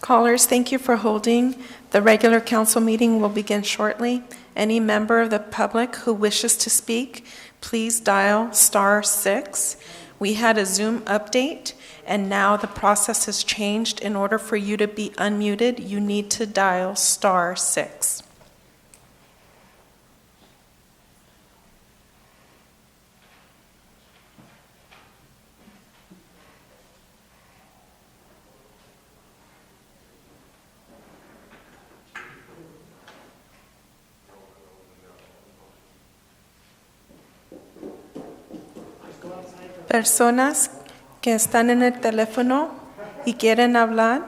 Callers, thank you for holding. The regular council meeting will begin shortly. Any member of the public who wishes to speak, please dial *6. We had a Zoom update, and now the process has changed. In order for you to be unmuted, you need to dial *6. Personas que están en el teléfono y quieren hablar,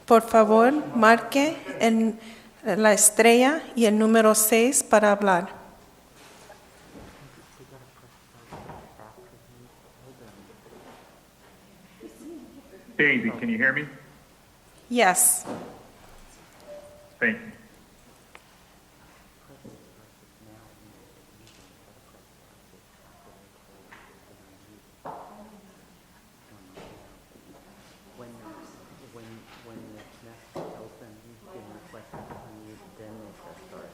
por favor, marque en la estrella y el número 6 para hablar. Daisy, can you hear me? Yes. Thank you. When it's next open, you can request to unmute, then we'll press *6.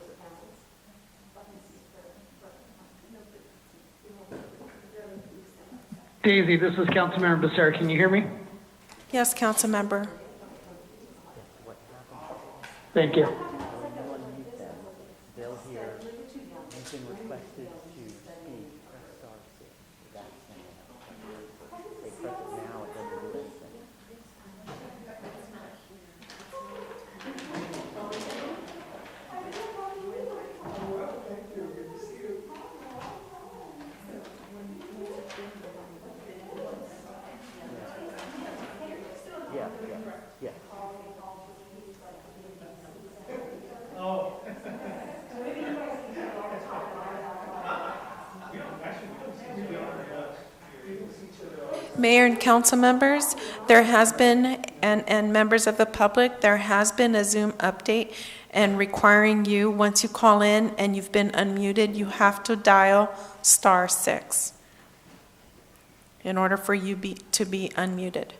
Daisy, this is Councilmember Becerra. Can you hear me? Yes, council member. Thank you. When you unmute them, they'll hear, you've been requested to speak, press *6. That's they press it now, it doesn't do anything. Yeah. Mayor and council members, there has been, and members of the public, there has been a Zoom update and requiring you, once you call in and you've been unmuted, you have to dial *6 in order for you to be unmuted.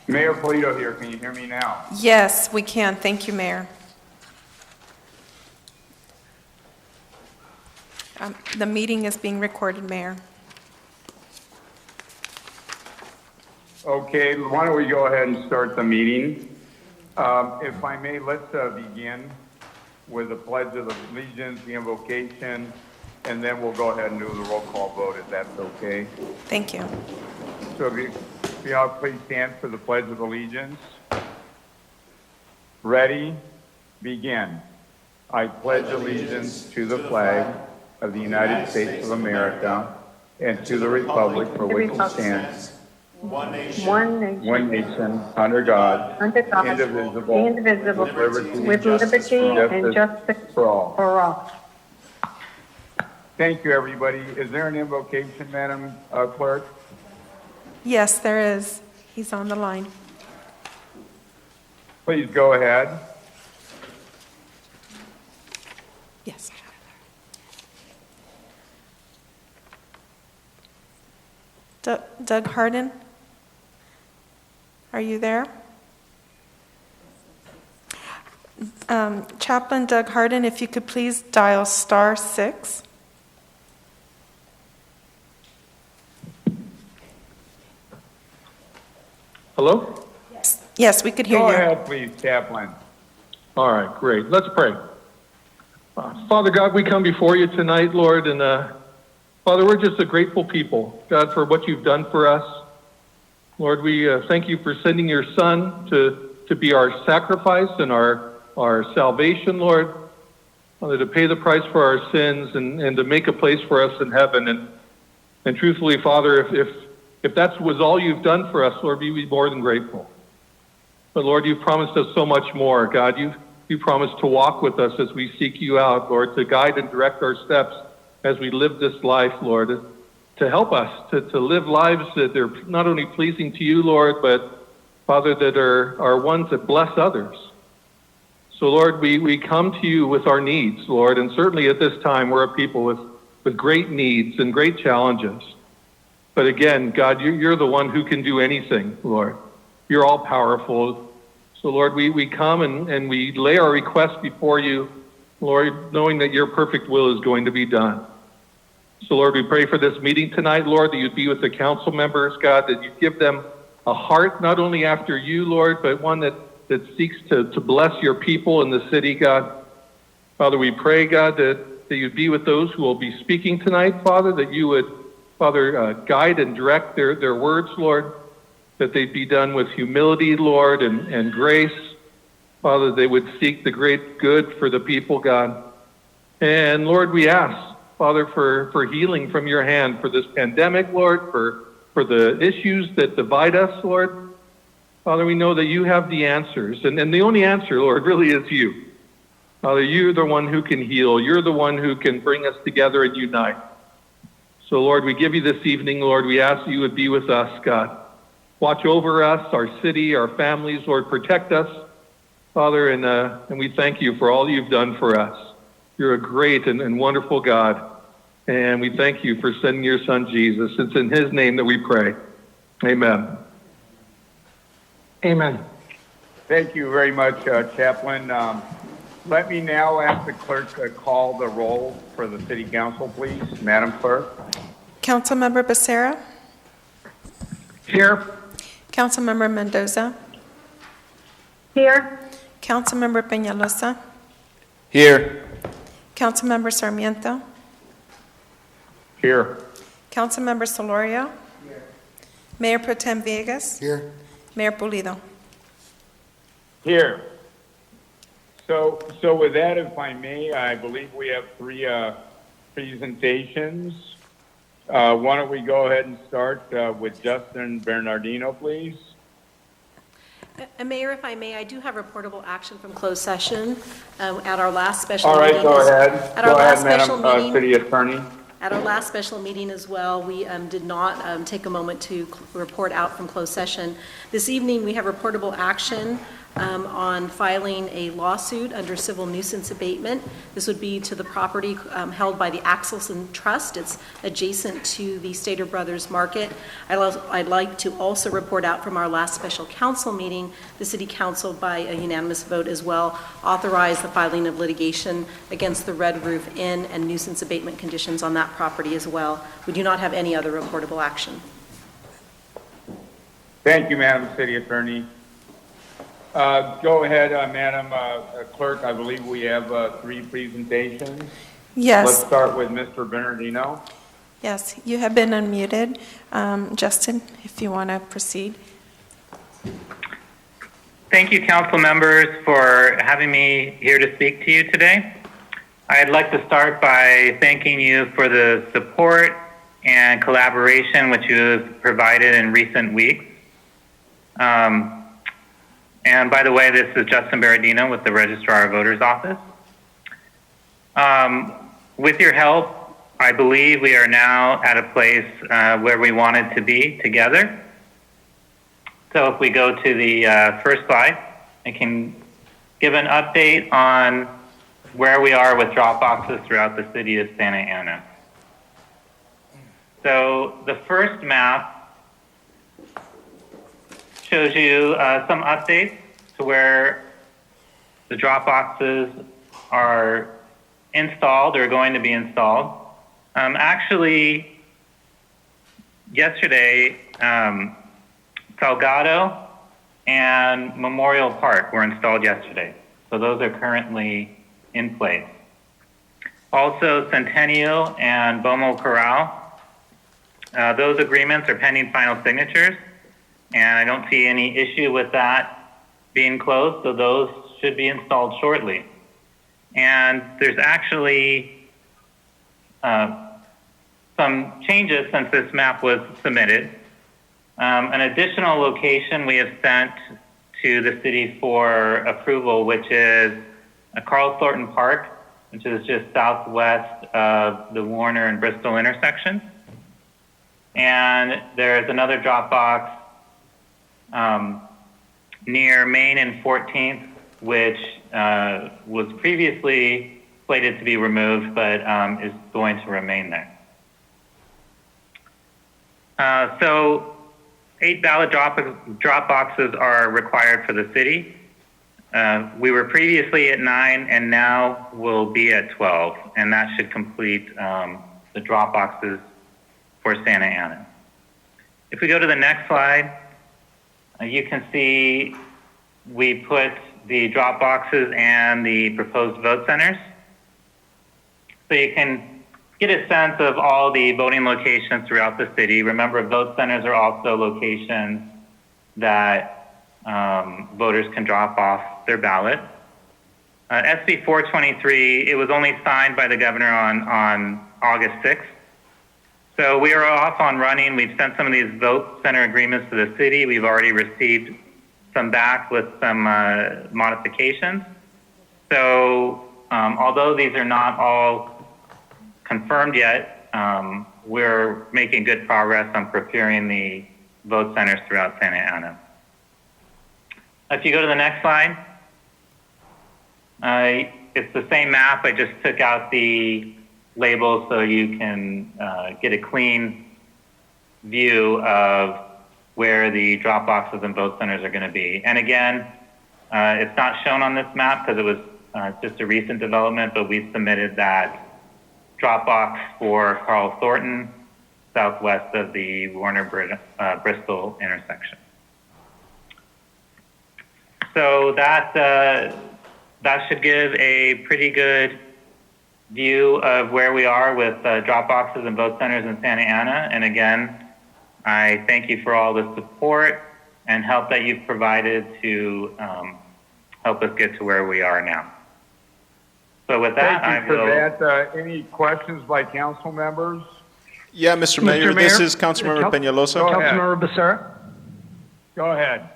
Mayor Polito here. Can you hear me now? Yes, we can. Thank you, Mayor. The meeting is being recorded, Mayor. Okay, why don't we go ahead and start the meeting? If I may, let's begin with the Pledge of Allegiance, the invocation, and then we'll go ahead and do the roll call vote if that's okay. Thank you. So if you all please stand for the Pledge of Allegiance. Ready, begin. I pledge allegiance to the flag of the United States of America and to the republic for which it stands, one nation, under God, indivisible, with liberty and justice for all. Thank you, everybody. Is there an invocation, Madam Clerk? Yes, there is. He's on the line. Please go ahead. Yes. Doug Harden? Are you there? Chaplain Doug Harden, if you could please dial *6. Hello? Yes, we could hear Go you. ahead, please, Chaplain. All right, great. Let's pray. Father God, we come before you tonight, Lord, and Father, we're just a grateful people, God, for what you've done for us. Lord, we thank you for sending your Son to be our sacrifice and our salvation, Lord, Father, to pay the price for our sins and to make a place for us in heaven. And truthfully, Father, if that was all you've done for us, Lord, we'd be more than grateful. But Lord, you've promised us so much more. God, you promised to walk with us as we seek you out, Lord, to guide and direct our steps as we live this life, Lord, to help us to live lives that are not only pleasing to you, Lord, but, Father, that are ones that bless others. So, Lord, we come to you with our needs, Lord, and certainly at this time we're a people with great needs and great challenges. But again, God, you're the one who can do anything, Lord. You're all powerful. So, Lord, we come and we lay our requests before you, Lord, knowing that your perfect will is going to be done. So, Lord, we pray for this meeting tonight, Lord, that you'd be with the council members, God, that you'd give them a heart not only after you, Lord, but one that seeks to bless your people in the city, God. Father, we pray, God, that you'd be with those who will be speaking tonight, Father, that you would, Father, guide and direct their words, Lord, that they'd be done with humility, Lord, and grace. Father, they would seek the great good for the people, God. And Lord, we ask, Father, for healing from your hand for this pandemic, Lord, for the issues that divide us, Lord. Father, we know that you have the answers. And the only answer, Lord, really is you. Father, you're the one who can heal. You're the one who can bring us together and unite. So, Lord, we give you this evening, Lord. We ask that you would be with us, God. Watch over us, our city, our families, Lord. Protect us, Father, and we thank you for all you've done for us. You're a great and wonderful God, and we thank you for sending your Son, Jesus. It's in his name that we pray. Amen. Amen. Thank you very much, Chaplain. Let me now ask the clerk to call the roll for the city council, please. Madam Clerk. Councilmember Becerra? Here. Councilmember Mendoza? Here. Councilmember Peñalosa? Here. Councilmember Sarmiento? Here. Councilmember Solorio? Here. Mayor Pro Tem Villegas? Here. Mayor Pulido? Here. So with that, if I may, I believe we have three presentations. Why don't we go ahead and start with Justin Bernardino, please? Mayor, if I may, I do have reportable action from closed session at our last special All meeting. right, go ahead. At our Go last ahead, special Madam meeting. City Attorney. At our last special meeting as well, we did not take a moment to report out from closed session. This evening, we have reportable action on filing a lawsuit under civil nuisance abatement. This would be to the property held by the Axelson Trust. It's adjacent to the Stater Brothers Market. I'd like to also report out from our last special council meeting, the City Council, by a unanimous vote as well, authorized the filing of litigation against the Red Roof Inn and nuisance abatement conditions on that property as well. We do not have any other reportable action. Thank you, Madam City Attorney. Go ahead, Madam Clerk. I believe we have three presentations. Yes. Let's start with Mr. Bernardino. Yes, you have been unmuted. Justin, if you want to proceed. Thank you, council members, for having me here to speak to you today. I'd like to start by thanking you for the support and collaboration which you have provided in recent weeks. And by the way, this is Justin Bernardino with the Registrar of Voters Office. With your help, I believe we are now at a place where we wanted to be together. So if we go to the first slide, I can give an update on where we are with drop boxes throughout the city of Santa Ana. So the first map shows you some updates to where the drop boxes are installed or going to be installed. Actually, yesterday, Salgado and Memorial Park were installed yesterday. So those are currently in place. Also, Centennial and Bomo Corral, those agreements are pending final signatures, and I don't see any issue with that being closed, so those should be installed shortly. And there's actually some changes since this map was submitted. An additional location we have sent to the city for approval, which is Carl Thornton Park, which is just southwest of the Warner and Bristol intersection. And there's another drop box near Main and 14th, which was previously slated to be removed, but is going to remain there. So 8 ballot drop boxes are required for the city. We were previously at 9, and now we'll be at 12, and that should complete the drop boxes for Santa Ana. If we go to the next slide, you can see we put the drop boxes and the proposed vote centers. So you can get a sense of all the voting locations throughout the city. Remember, vote centers are also locations that voters can drop off their ballot. SB 423, it was only signed by the governor on August 6th. So we are off on running. We've sent some of these vote center agreements to the city. We've already received some back with some modifications. So although these are not all confirmed yet, we're making good progress on procuring the vote centers throughout Santa Ana. If you go to the next slide, it's the same map. I just took out the labels so you can get a clean view of where the drop boxes and vote centers are going to be. And again, it's not shown on this map because it was just a recent development, but we submitted that drop box for Carl Thornton, southwest of the Warner Bristol intersection. So that should give a pretty good view of where we are with drop boxes and vote centers in Santa Ana. And again, I thank you for all the support and help that you've provided to help us get to where we are now. So with that, Thank you for that. Any questions by council members? Yeah, Mr. Mayor, this is Councilmember Peñalosa. Councilmember Becerra. Go ahead.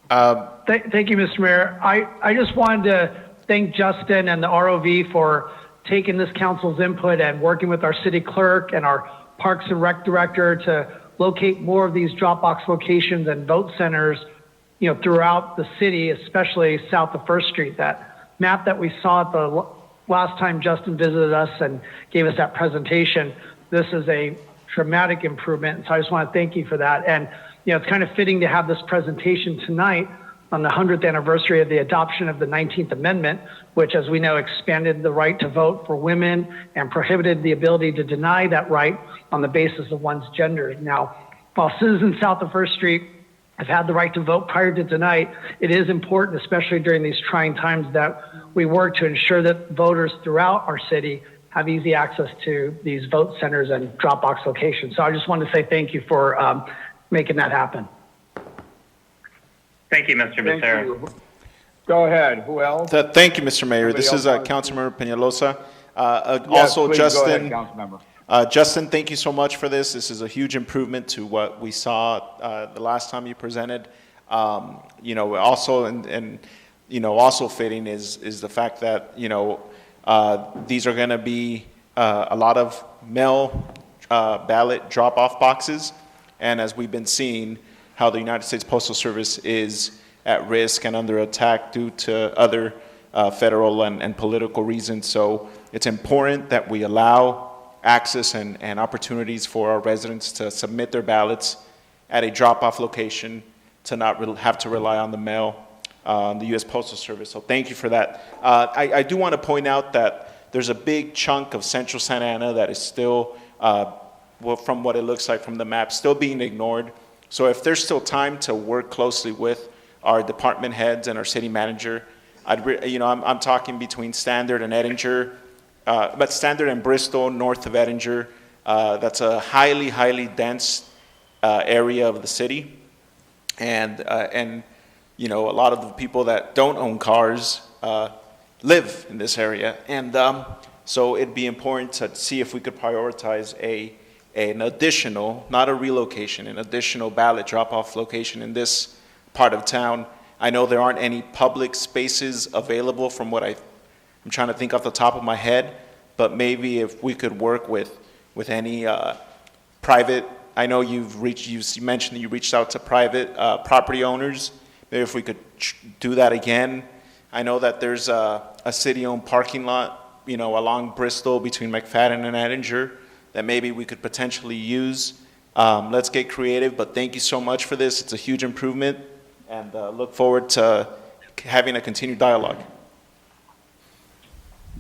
Thank you, Mr. Mayor. I just wanted to thank Justin and the ROV for taking this council's input and working with our city clerk and our Parks and Rec director to locate more of these drop box locations and vote centers, throughout the city, especially south of First Street. That map that we saw at the last time Justin visited us and gave us that presentation, this is a dramatic improvement. So I just want to thank you for that. And, it's kind of fitting to have this presentation tonight on the 100th anniversary of the adoption of the 19th Amendment, which, as we know, expanded the right to vote for women and prohibited the ability to deny that right on the basis of one's gender. Now, while citizens south of First Street have had the right to vote prior to tonight, it is important, especially during these trying times, that we work to ensure that voters throughout our city have easy access to these vote centers and drop box locations. So I just wanted to say thank you for making that happen. Thank you, Mr. Thank Becerra. you. Go ahead. Who else? Thank you, Mr. Mayor. This is Somebody else Councilmember Peñalosa. Yes, Also, please, Justin. Go ahead, Councilmember. Justin, thank you so much for this. This is a huge improvement to what we saw the last time you presented. Also, and also fitting is the fact that these are going to be a lot of mail ballot drop-off boxes, and as we've been seeing, how the United States Postal Service is at risk and under attack due to other federal and political reasons. So it's important that we allow access and opportunities for our residents to submit their ballots at a drop-off location, to not have to rely on the mail, the U.S. Postal Service. So thank you for that. I do want to point out that there's a big chunk of central Santa Ana that is still, well, from what it looks like from the map, still being ignored. So if there's still time to work closely with our department heads and our city manager, I'm talking between Standard and Edinger, but Standard and Bristol, north of Edinger. That's a highly, highly dense area of the city, and a lot of the people that don't own cars live in this area, and so it'd be important to see if we could prioritize an additional, not a relocation, an additional ballot drop-off location in this part of town. I know there aren't any public spaces available from what I'm trying to think off the top of my head, but maybe if we could work with any private, I know you mentioned that you reached out to private property owners. Maybe if we could do that again. I know that there's a city-owned parking lot, along Bristol between McFadden and Edinger that maybe we could potentially use. Let's get creative, but thank you so much for this. It's a huge improvement, and look forward to having a continued dialogue.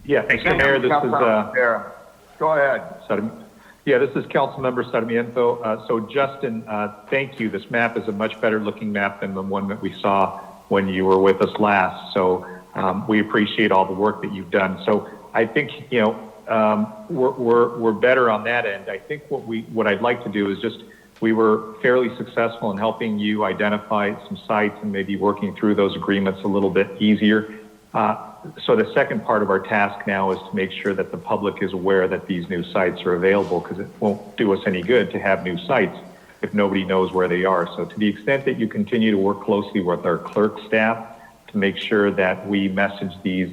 Yeah, Mr. Mayor, this is Go ahead. Yeah, this is Councilmember Sarmiento. So Justin, thank you. This map is a much better looking map than the one that we saw when you were with us last. So we appreciate all the work that you've done. So I think, we're better on that end. I think what I'd like to do is we were fairly successful in helping you identify some sites and maybe working through those agreements a little bit easier. So the second part of our task now is to make sure that the public is aware that these new sites are available, because it won't do us any good to have new sites if nobody knows where they are. So to the extent that you continue to work closely with our clerk staff to make sure that we message these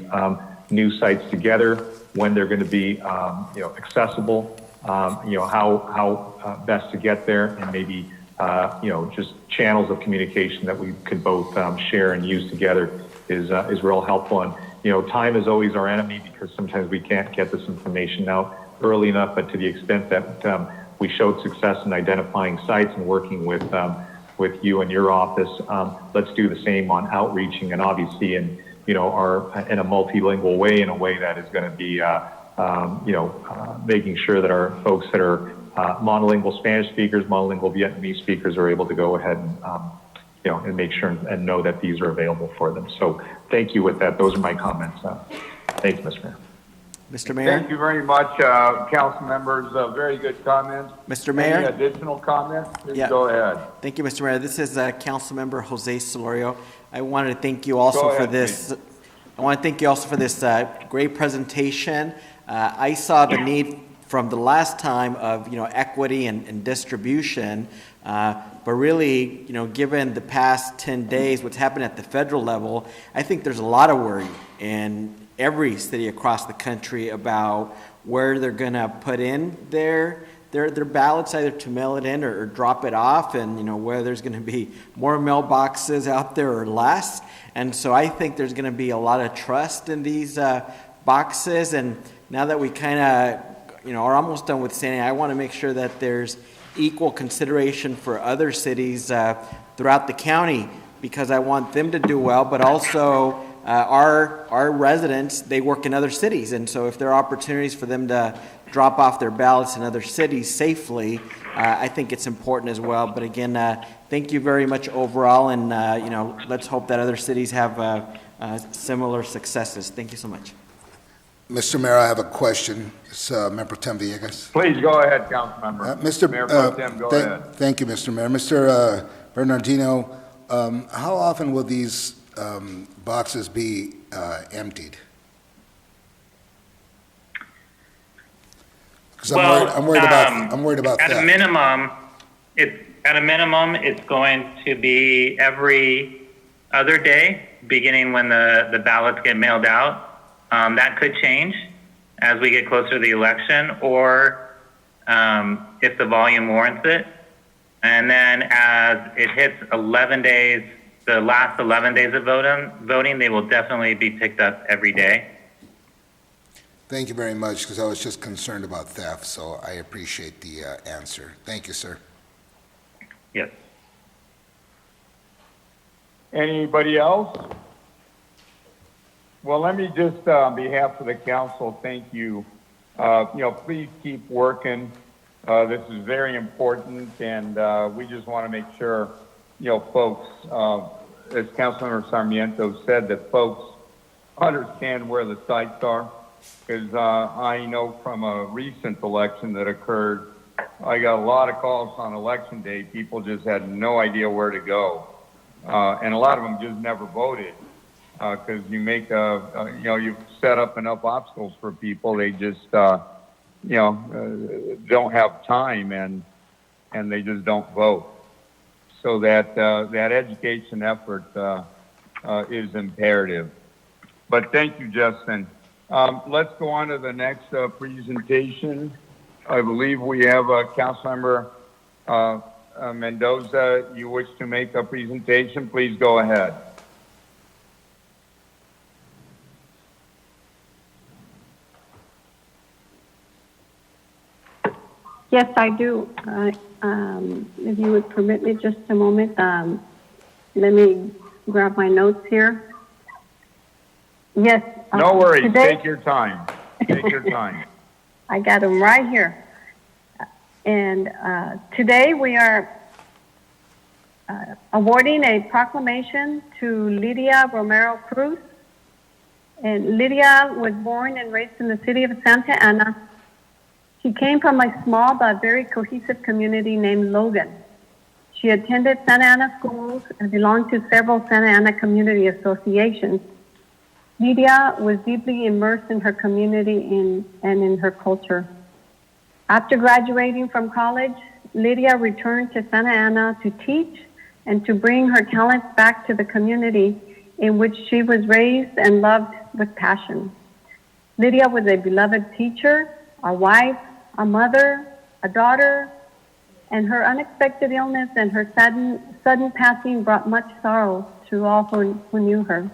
new sites together, when they're going to be accessible, how best to get there, and maybe just channels of communication that we could both share and use together is real helpful. And time is always our enemy, because sometimes we can't get this information out early enough. But to the extent that we showed success in identifying sites and working with you and your office, let's do the same on outreaching, and obviously in a multilingual way, in a way that is going to be making sure that our folks that are monolingual Spanish speakers, monolingual Vietnamese speakers are able to go ahead and make sure and know that these are available for them. So thank you with that. Those are my comments. Thank you, Mr. Mayor. Mr. Mayor? Thank you very much, council members. Very good comments. Mr. Mayor? Any additional comments? Please Yeah. go ahead. Thank you, Mr. Mayor. This is Councilmember Jose Solorio. I wanted to thank you also for this. I want to thank you also for this great presentation. I saw the need from the last time of equity and distribution, but really given the past 10 days, what's happened at the federal level, I think there's a lot of worry in every city across the country about where they're going to put in their ballots, either to mail it in or drop it off, and whether there's going to be more mailboxes out there or less. And so I think there's going to be a lot of trust in these boxes. And now that we kind of are almost done with Santa Ana, I want to make sure that there's equal consideration for other cities throughout the county, because I want them to do well, but also our residents, they work in other cities, and so if there are opportunities for them to drop off their ballots in other cities safely, I think it's important as well. But again, thank you very much overall, and let's hope that other cities have similar successes. Thank you so much. Mr. Mayor, I have a question. It's Member Pro Tem Villegas. Please go ahead, council member. Mayor Pro Tem, go ahead. Thank you, Mr. Mayor. Mr. Bernardino, how often will these boxes be emptied? Because I'm worried about at that. At a minimum, it's going to be every other day, beginning when the ballots get mailed out. That could change as we get closer to the election, or if the volume warrants it. And then as it hits 11 days the last 11 days of voting, they will definitely be picked up every day. Thank you very much, because I was just concerned about theft, so I appreciate the answer. Thank you, sir. Yes. Anybody else? Well, let me just, on behalf of the council, thank you. Please keep working. This is very important, and we just want to make sure, folks, as Councilmember Sarmiento said, that folks understand where the sites are. Because I know from a recent election that occurred, I got a lot of calls on election day. People just had no idea where to go. And a lot of them just never voted. Because you make you set up enough obstacles for people, they just, don't have time and they just don't vote. So that education effort is imperative. But thank you, Justin. Let's go on to the next presentation. I believe we have Councilmember Mendoza. You wish to make a presentation? Please go ahead. Yes, I do. If you would permit me just a moment, let me grab my notes here. Yes. No worries. Today, Take your time. Take your time. I got them right here. And today we are awarding a proclamation to Lydia Romero Cruz. And Lydia was born and raised in the city of Santa Ana. She came from a small but very cohesive community named Logan. She attended Santa Ana schools and belonged to several Santa Ana community associations. Lydia was deeply immersed in her community and in her culture. After graduating from college, Lydia returned to Santa Ana to teach and to bring her talents back to the community in which she was raised and loved with passion. Lydia was a beloved teacher, a wife, a mother, a daughter, and her unexpected illness and her sudden passing brought much sorrow to all who knew her.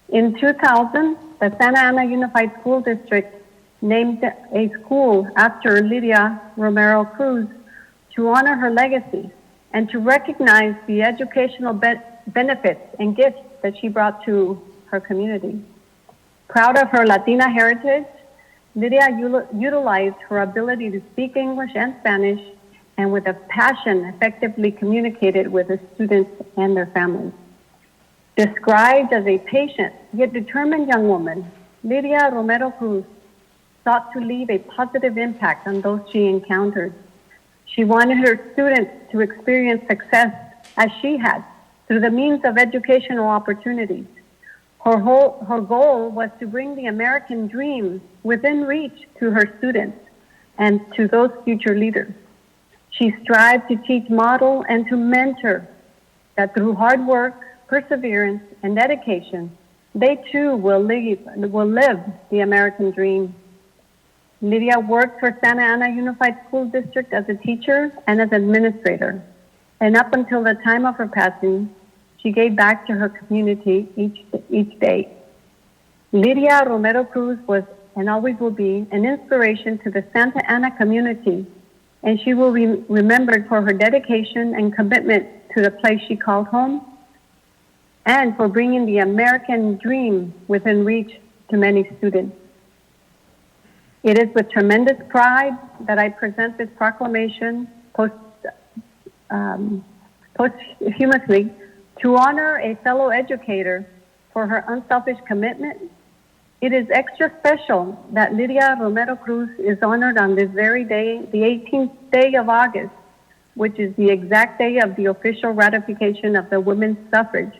In 2000, the Santa Ana Unified School District named a school after Lydia Romero Cruz to honor her legacy and to recognize the educational benefits and gifts that she brought to her community. Proud of her Latina heritage, Lydia utilized her ability to speak English and Spanish, and with a passion effectively communicated with the students and their families. Described as a patient yet determined young woman, Lydia Romero Cruz sought to leave a positive impact on those she encountered. She wanted her students to experience success as she had through the means of educational opportunities. Her goal was to bring the American dream within reach to her students and to those future leaders. She strived to teach, model, and to mentor that through hard work, perseverance, and dedication, they too will live the American dream. Lydia worked for Santa Ana Unified School District as a teacher and as administrator. And up until the time of her passing, she gave back to her community each day. Lydia Romero Cruz was and always will be an inspiration to the Santa Ana community, and she will be remembered for her dedication and commitment to the place she called home and for bringing the American dream within reach to many students. It is with tremendous pride that I present this proclamation posthumously to honor a fellow educator for her unselfish commitment. It is extra special that Lydia Romero Cruz is honored on this very day, the 18th day of August, which is the exact day of the official ratification of the women's suffrage,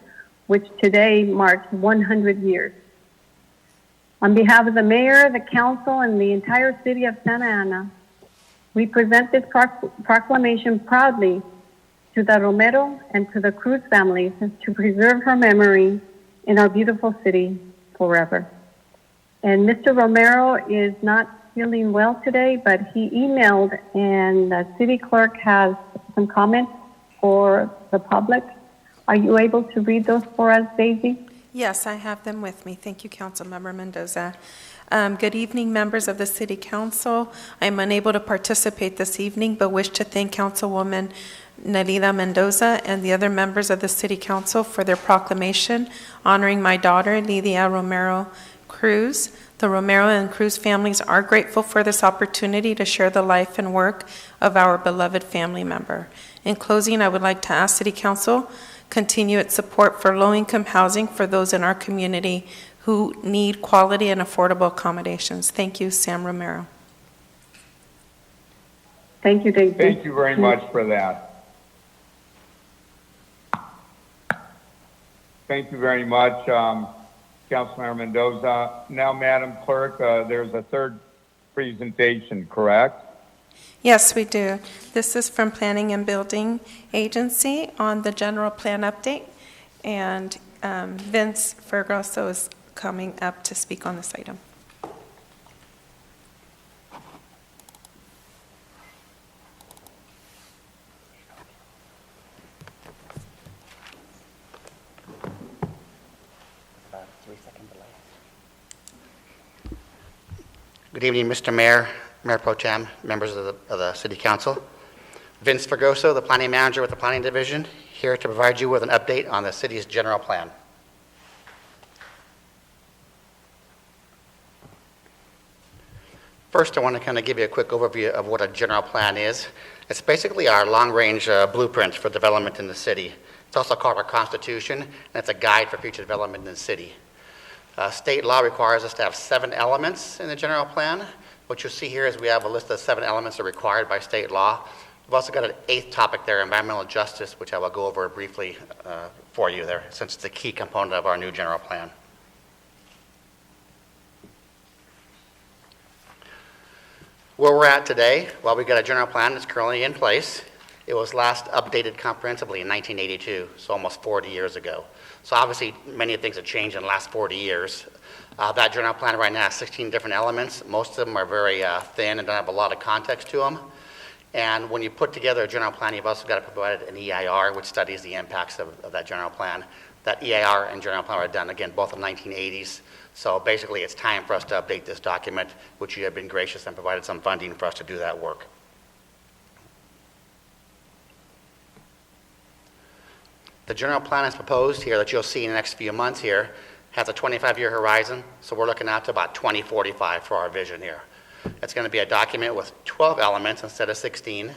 which today marks 100 years. On behalf of the mayor, the council, and the entire city of Santa Ana, we present this proclamation proudly to the Romero and to the Cruz families to preserve her memory in our beautiful city forever. And Mr. Romero is not feeling well today, but he emailed, and the city clerk has some comments for the public Are you able to read those for us, Daisy? Yes, I have them with me. Thank you, Councilmember Mendoza. Good evening, members of the City Council. I am unable to participate this evening, but wish to thank Councilwoman Nelida Mendoza and the other members of the City Council for their proclamation honoring my daughter, Lidia Romero Cruz. The Romero and Cruz families are grateful for this opportunity to share the life and work of our beloved family member. In closing, I would like to ask City Council continue its support for low-income housing for those in our community who need quality and affordable accommodations. Thank you, Sam Romero. Thank you, Daisy. Thank you very much for that. Thank you very much, Councilmember Mendoza. Now, Madam Clerk, there's a third presentation, correct? Yes, we do. This is from Planning and Building Agency on the general plan update, and Vince Fergroso is coming up to speak on this item. Good evening, Mr. Mayor, Mayor Pro Tem, members of the City Council. Vince Fergoso, the Planning Manager with the Planning Division, here to provide you with an update on the city's general plan. First, I want to kind of give you a quick overview of what a general plan is. It's basically our long-range blueprint for development in the city. It's also called our Constitution, and it's a guide for future development in the city. State law requires us to have 7 elements in the general plan. What you'll see here is we have a list of 7 elements that are required by state law. We've also got an 8th topic there, environmental justice, which I will go over briefly for you there, since it's a key component of our new general plan. Where we're at today, well, we've got a general plan that's currently in place. It was last updated comprehensively in 1982, so almost 40 years ago. So obviously, many things have changed in the last 40 years. That general plan right now has 16 different elements. Most of them are very thin and don't have a lot of context to them. And when you put together a general plan, you've also got to provide an EIR, which studies the impacts of that general plan. That EIR and general plan were done, again, both in the 1980s. So basically, it's time for us to update this document, which you have been gracious and provided some funding for us to do that work. The general plan is proposed here that you'll see in the next few months here has a 25-year horizon, so we're looking out to about 2045 for our vision here. It's going to be a document with 12 elements instead of 16.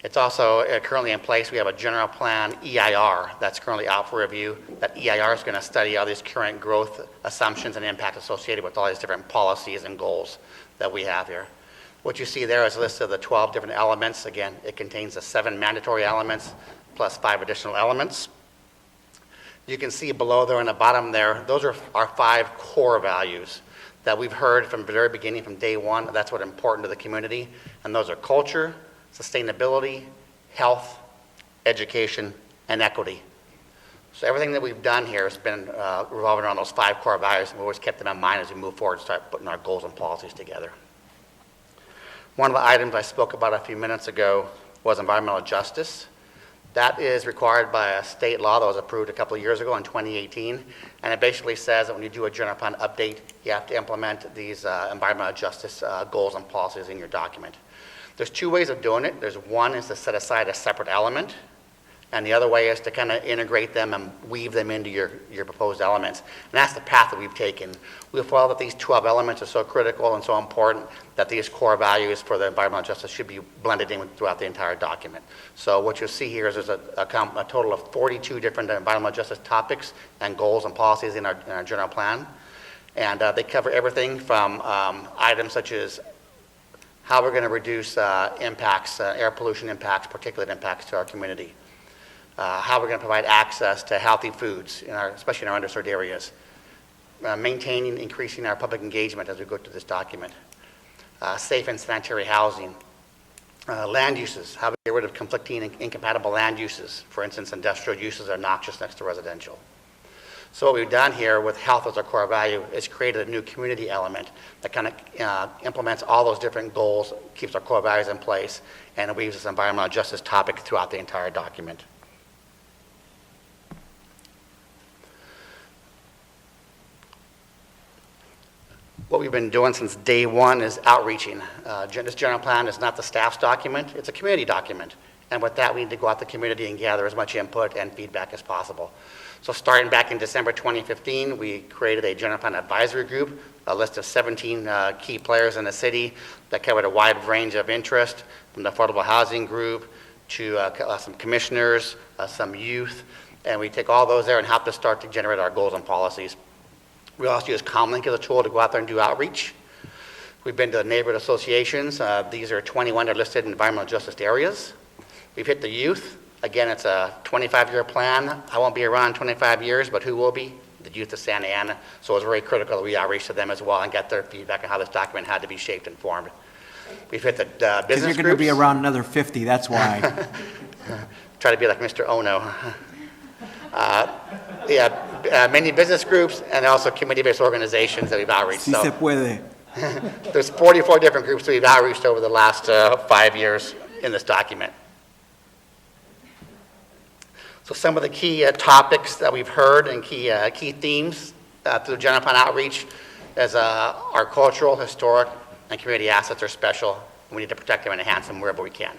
It's also currently in place. We have a general plan EIR that's currently out for review. That EIR is going to study all these current growth assumptions and impact associated with all these different policies and goals that we have here. What you see there is a list of the 12 different elements. Again, it contains the 7 mandatory elements plus 5 additional elements. You can see below there in the bottom there, those are our 5 core values that we've heard from the very beginning, from day one. That's what's important to the community. And those are culture, sustainability, health, education, and equity. So everything that we've done here has been revolving around those 5 core values, and we've always kept them in mind as we move forward and start putting our goals and policies together. One of the items I spoke about a few minutes ago was environmental justice. That is required by a state law that was approved a couple of years ago in 2018, and it basically says that when you do a general plan update, you have to implement these environmental justice goals and policies in your document. There's 2 ways of doing it. There's one is to set aside a separate element, and the other way is to kind of integrate them and weave them into your proposed elements. And that's the path that we've taken. We feel that these 12 elements are so critical and so important that these core values for the environmental justice should be blended in throughout the entire document. So what you'll see here is there's a total of 42 different environmental justice topics and goals and policies in our general plan. And they cover everything from items such as how we're going to reduce impacts, air pollution impacts, particulate impacts to our community. How we're going to provide access to healthy foods, especially in our underserved areas. Maintaining, increasing our public engagement as we go through this document. Safe and sanitary housing. Land uses, how we get rid of conflicting and incompatible land uses. For instance, industrial uses are noxious next to residential. So what we've done here with health as our core value is created a new community element that kind of implements all those different goals, keeps our core values in place, and weaves this environmental justice topic throughout the entire document. What we've been doing since day one is outreaching. This general plan is not the staff's document, it's a community document. And with that, we need to go out to the community and gather as much input and feedback as possible. So starting back in December 2015, we created a general plan advisory group, a list of 17 key players in the city that covered a wide range of interest, from the affordable housing group to some commissioners, some youth, and we take all those there and help us start to generate our goals and policies. We also use Comlink as a tool to go out there and do outreach. We've been to the neighborhood associations. These are 21 that are listed in environmental justice areas. We've hit the youth. Again, it's a 25-year plan. I won't be around in 25 years, but who will be? The youth of Santa Ana. So it's very critical that we outreach to them as well and get their feedback on how this document had to be shaped and formed. We've hit the business Because you're going to be around another 50, that's why. Try to be like Mr. Ono. Many business groups and also community-based organizations that we've outreached. Si se puede. There's 44 different groups that we've outreached over the last 5 years in this document. So some of the key topics that we've heard and key themes through general plan outreach is our cultural, historic, and community assets are special. We need to protect them and enhance them wherever we can.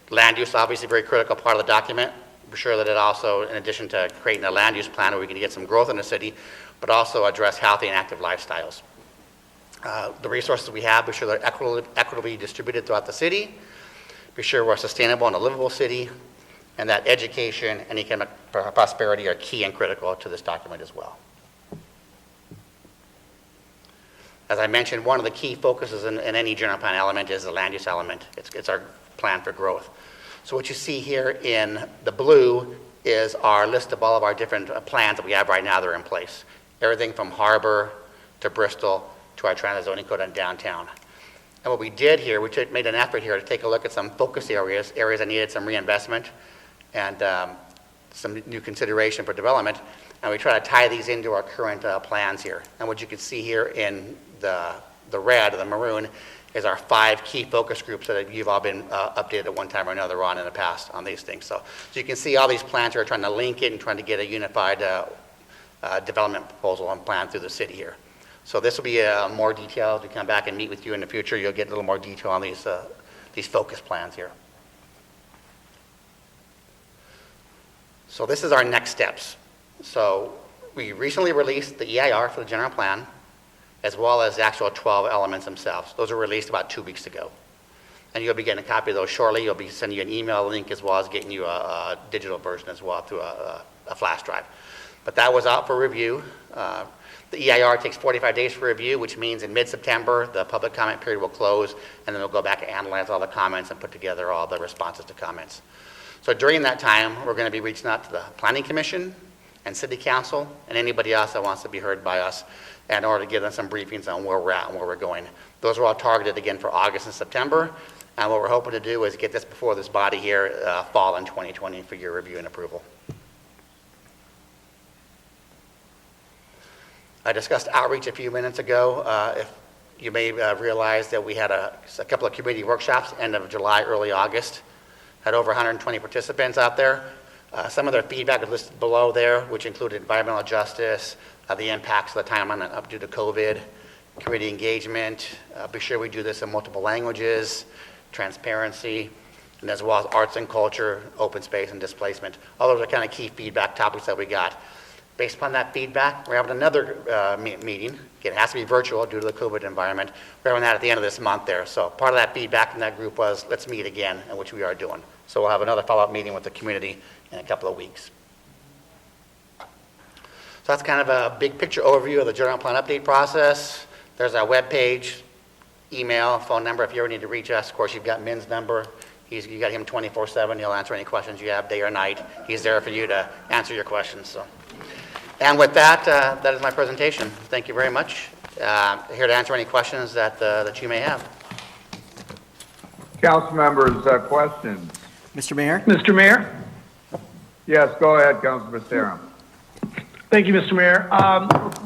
Land use, obviously, a very critical part of the document. Be sure that it also, in addition to creating a land use plan where we can get some growth in the city, but also address healthy and active lifestyles. The resources we have, be sure they're equitably distributed throughout the city. Be sure we're a sustainable and a livable city, and that education and economic prosperity are key and critical to this document as well. As I mentioned, one of the key focuses in any general plan element is the land use element. It's our plan for growth. So what you see here in the blue is our list of all of our different plans that we have right now that are in place. Everything from Harbor to Bristol to our transit zoning code on downtown. And what we did here, we made an effort here to take a look at some focus areas that needed some reinvestment and some new consideration for development. And we try to tie these into our current plans here. And what you can see here in the red or the maroon is our 5 key focus groups that you've all been updated at one time or another on in the past on these things. So you can see all these plans are trying to link it and trying to get a unified development proposal and plan through the city here. So this will be more detailed. We come back and meet with you in the future. You'll get a little more detail on these focus plans here. So this is our next steps. So we recently released the EIR for the general plan, as well as the actual 12 elements themselves. Those were released about 2 weeks ago. And you'll be getting a copy of those shortly. You'll be sending you an email link as well as getting you a digital version as well through a flash drive. But that was out for review. The EIR takes 45 days for review, which means in mid-September, the public comment period will close, and then we'll go back and analyze all the comments and put together all the responses to comments. So during that time, we're going to be reaching out to the Planning Commission and City Council and anybody else that wants to be heard by us in order to give them some briefings on where we're at and where we're going. Those are all targeted again for August and September, and what we're hoping to do is get this before this body here fall in 2020 for your review and approval. I discussed outreach a few minutes ago. If you may realize that we had a couple of community workshops end of July, early August. Had over 120 participants out there. Some of their feedback is listed below there, which included environmental justice, the impacts of the timeline up due to COVID, community engagement, be sure we do this in multiple languages, transparency, and as well as arts and culture, open space, and displacement. All those are kind of key feedback topics that we got. Based upon that feedback, we're having another meeting. Again, it has to be virtual due to the COVID environment. We're having that at the end of this month there. So part of that feedback from that group was, let's meet again, and which we are doing. So we'll have another follow-up meeting with the community in a couple of weeks. So that's kind of a big picture overview of the general plan update process. There's our webpage, email, phone number if you ever need to reach us. Of course, you've got Min's number. You got him 24/7. He'll answer any questions you have day or night. He's there for you to answer your questions. So. And with that, that is my presentation. Thank you very much. Here to answer any questions that you may have. Council members, questions? Mr. Mayor? Mr. Mayor? Yes, go ahead, Councilman Sarah. Thank you, Mr. Mayor.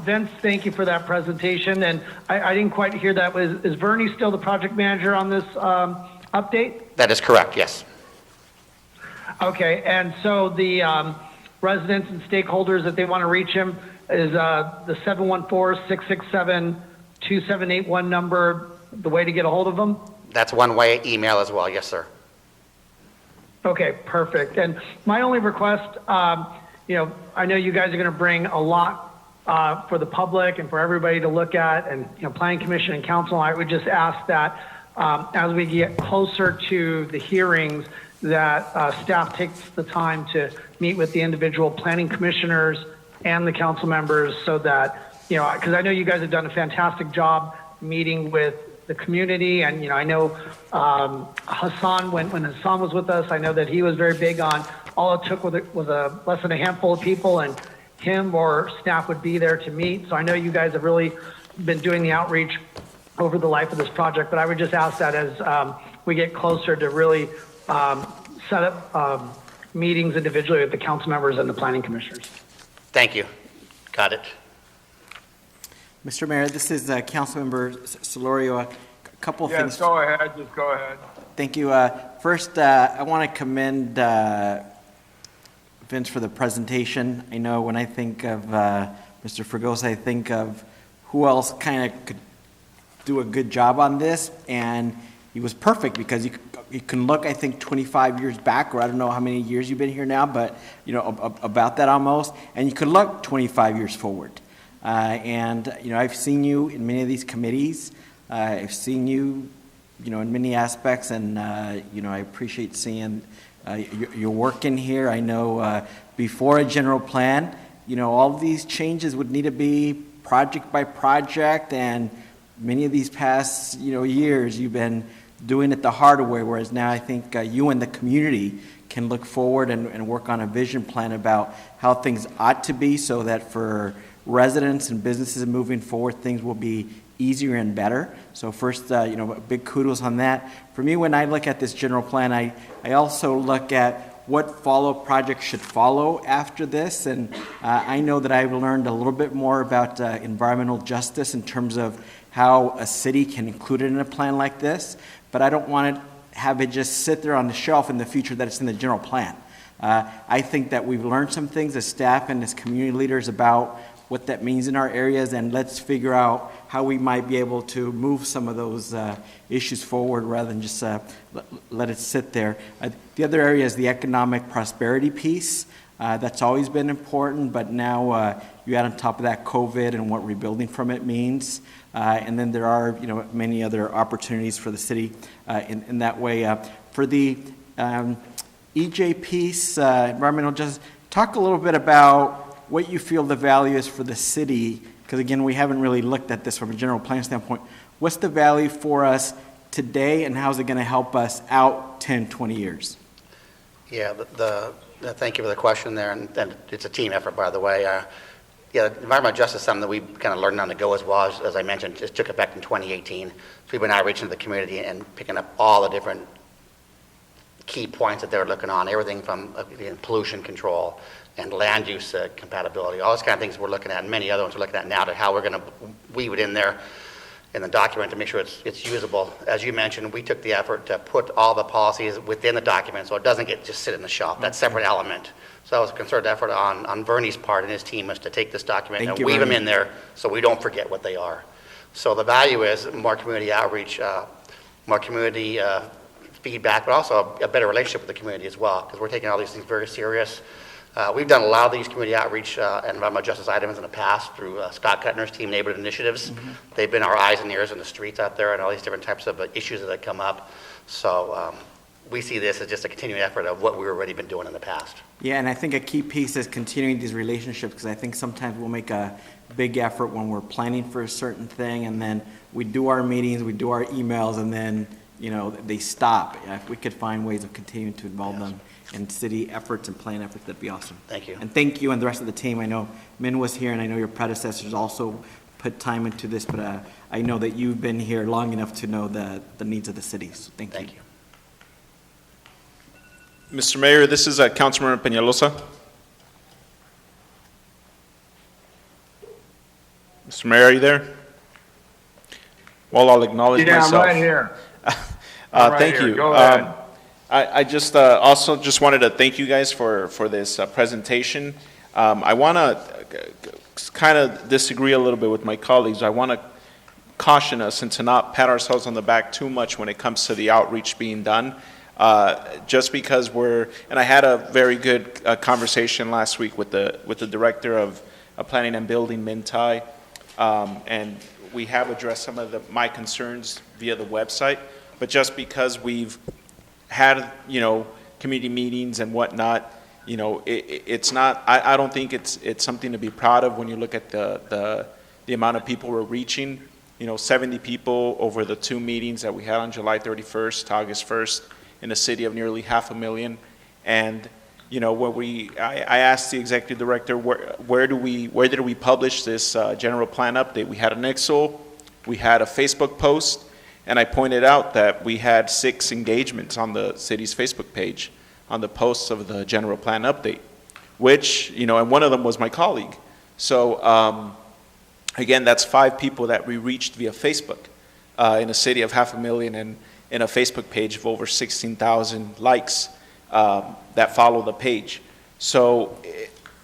Vince, thank you for that presentation. And I didn't quite hear that. Is Vernie still the project manager on this update? That is correct, yes. Okay, and so the residents and stakeholders, if they want to reach him, is the 714-667-2781 number the way to get a hold of them? That's one way. Email as well. Yes, sir. Okay, perfect. And my only request, I know you guys are going to bring a lot for the public and for everybody to look at, and Planning Commission and Council. I would just ask that as we get closer to the hearings, that staff takes the time to meet with the individual planning commissioners and the council members, so that because I know you guys have done a fantastic job meeting with the community, and I know Hassan, when Hassan was with us, I know that he was very big on all it took was less than a handful of people, and him or staff would be there to meet. So I know you guys have really been doing the outreach over the life of this project, but I would just ask that as we get closer to really set up meetings individually with the council members and the planning commissioners. Thank you. Got it. Mr. Mayor, this is Councilmember Solorio. A couple of things. Yes, go ahead, just go ahead. Thank you. First, I want to commend Vince for the presentation. I know when I think of Mr. Fregosa, I think of who else kind of could do a good job on this, and he was perfect because you can look, I think, 25 years back, or I don't know how many years you've been here now, but about that almost, and you could look 25 years forward. I've seen you in many of these committees. I've seen you, in many aspects, and I appreciate seeing your work in here. I know before a general plan, all of these changes would need to be project by project, and many of these past, years, you've been doing it the harder way, whereas now I think you and the community can look forward and work on a vision plan about how things ought to be, so that for residents and businesses moving forward, things will be easier and better. So first, big kudos on that. For me, when I look at this general plan, I also look at what follow-up projects should follow after this. And I know that I've learned a little bit more about environmental justice in terms of how a city can include it in a plan like this. But I don't want to have it just sit there on the shelf in the future that it's in the general plan. I think that we've learned some things as staff and as community leaders about what that means in our areas, and let's figure out how we might be able to move some of those issues forward rather than just let it sit there. The other area is the economic prosperity piece. That's always been important, but now you add on top of that COVID and what rebuilding from it means. And then there are many other opportunities for the city in that way. For the EJ piece, environmental justice, talk a little bit about what you feel the value is for the city, because again, we haven't really looked at this from a general plan standpoint. What's the value for us today, and how's it going to help us out 10, 20 years? Yeah, thank you for the question there, and it's a team effort, by the way. Environmental justice is something that we kind of learned on the go as well. As I mentioned, just took effect in 2018. So we've been outreaching to the community and picking up all the different key points that they're looking on, everything from pollution control and land use compatibility, all those kind of things we're looking at, and many other ones we're looking at now, to how we're going to weave it in there in the document to make sure it's usable. As you mentioned, we took the effort to put all the policies within the document so it doesn't get just sit in the shelf, that separate element. So that was a concerted effort on Vernie's part and his team, was to take this document and weave them in there so we don't forget what they are. So the value is more community outreach, more community feedback, but also a better relationship with the community as well, because we're taking all these things very serious. We've done a lot of these community outreach and environmental justice items in the past through Scott Kuttner's team, Neighborhood Initiatives. Mm-hmm. They've been our eyes and ears in the streets out there and all these different types of issues that come up. So we see this as just a continuing effort of what we've already been doing in the past. Yeah, and I think a key piece is continuing these relationships, because I think sometimes we'll make a big effort when we're planning for a certain thing, and then we do our meetings, we do our emails, and then they stop. If we could find ways of continuing to involve them in city efforts and plan efforts, that'd be awesome. Thank you. And thank you and the rest of the team. I know Min was here, and I know your predecessors also put time into this, but I know that you've been here long enough to know the needs of the city. So thank you. Mr. Mayor, this is Councilmember Peñalosa. Mr. Mayor, are you there? Well, I'll acknowledge myself. Yeah, I'm right here. Thank you. Go ahead. I just also just wanted to thank you guys for this presentation. I want to kind of disagree a little bit with my colleagues. I want to caution us and to not pat ourselves on the back too much when it comes to the outreach being done. Just because and I had a very good conversation last week with the director of planning and building, Mintai, and we have addressed some of my concerns via the website. But just because we've had community meetings and whatnot, it's not. I don't think it's something to be proud of when you look at the amount of people we're reaching. 70 people over the 2 meetings that we had on July 31st to August 1st in a city of nearly 500,000. And, I asked the executive director, where did we publish this general plan update? We had an Excel, we had a Facebook post, and I pointed out that we had 6 engagements on the city's Facebook page on the posts of the general plan update, which, and one of them was my colleague. So, again, that's 5 people that we reached via Facebook in a city of 500,000 and in a Facebook page of over 16,000 likes that follow the page. So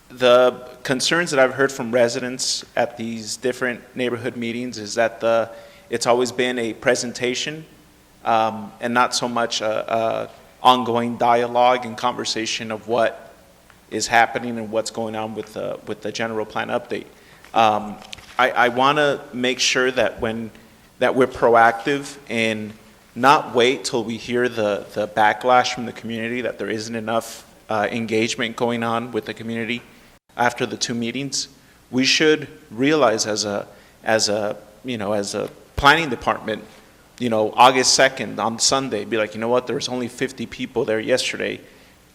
the concerns that I've heard from residents at these different neighborhood meetings is that it's always been a presentation and not so much a ongoing dialogue and conversation of what is happening and what's going on with the general plan update. I want to make sure that that we're proactive and not wait till we hear the backlash from the community that there isn't enough engagement going on with the community after the 2 meetings. We should realize as a planning department, August 2nd on Sunday, be like, what, there was only 50 people there yesterday.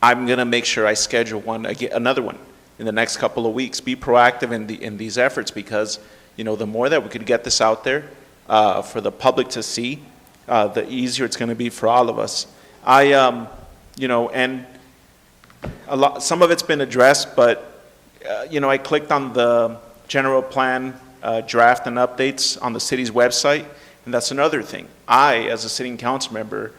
I'm going to make sure I schedule another one in the next couple of weeks. Be proactive in these efforts because, the more that we could get this out there for the public to see, the easier it's going to be for all of us. And some of it's been addressed, but, I clicked on the general plan draft and updates on the city's website, and that's another thing. I, as a sitting council member,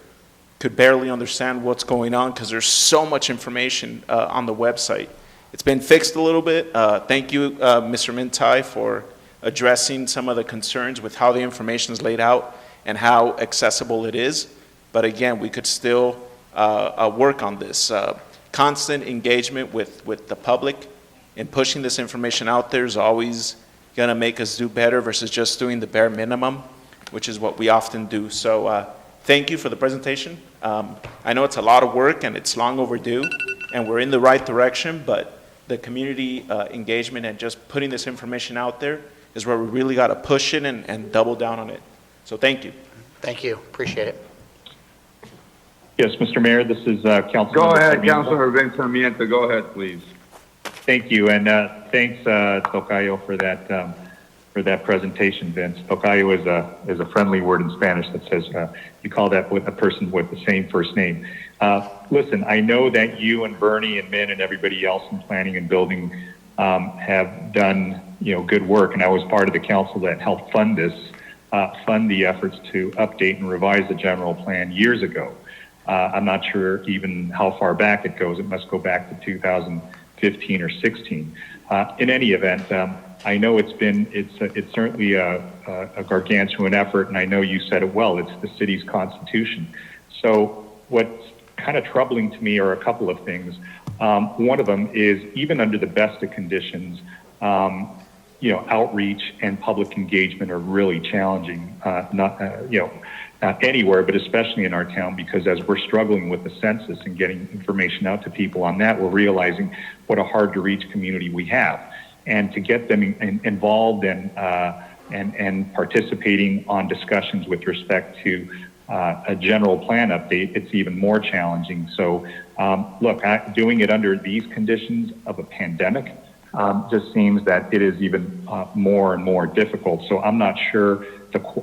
could barely understand what's going on because there's so much information on the website. It's been fixed a little bit. Thank you, Mr. Mintai, for addressing some of the concerns with how the information is laid out and how accessible it is. But again, we could still work on this. Constant engagement with the public and pushing this information out there is always going to make us do better versus just doing the bare minimum, which is what we often do. So thank you for the presentation. I know it's a lot of work and it's long overdue, and we're in the right direction, but the community engagement and just putting this information out there is where we really got to push it and double down on it. So thank you. Thank you. Appreciate it. Yes, Mr. Mayor, this is Councilmember. Go ahead, Sarmiento. Councilor Sarmiento. Go ahead, please. Thank you, and thanks, Tocayo, for that presentation, Vince. Tocayo is a friendly word in Spanish that says you call that with a person with the same first name. Listen, I know that you and Bernie and Min and everybody else in planning and building have done good work, and I was part of the council that helped fund the efforts to update and revise the general plan years ago. I'm not sure even how far back it goes. It must go back to 2015 or 16. In any event, I know it's certainly a gargantuan effort, and I know you said it well. It's the city's constitution. So what's kind of troubling to me are a couple of things. One of them is even under the best of conditions, outreach and public engagement are really challenging. Anywhere, but especially in our town, because as we're struggling with the census and getting information out to people on that, we're realizing what a hard to reach community we have. And to get them involved and participating on discussions with respect to a general plan update, it's even more challenging. So look, doing it under these conditions of a pandemic just seems that it is even more and more difficult. So I'm not sure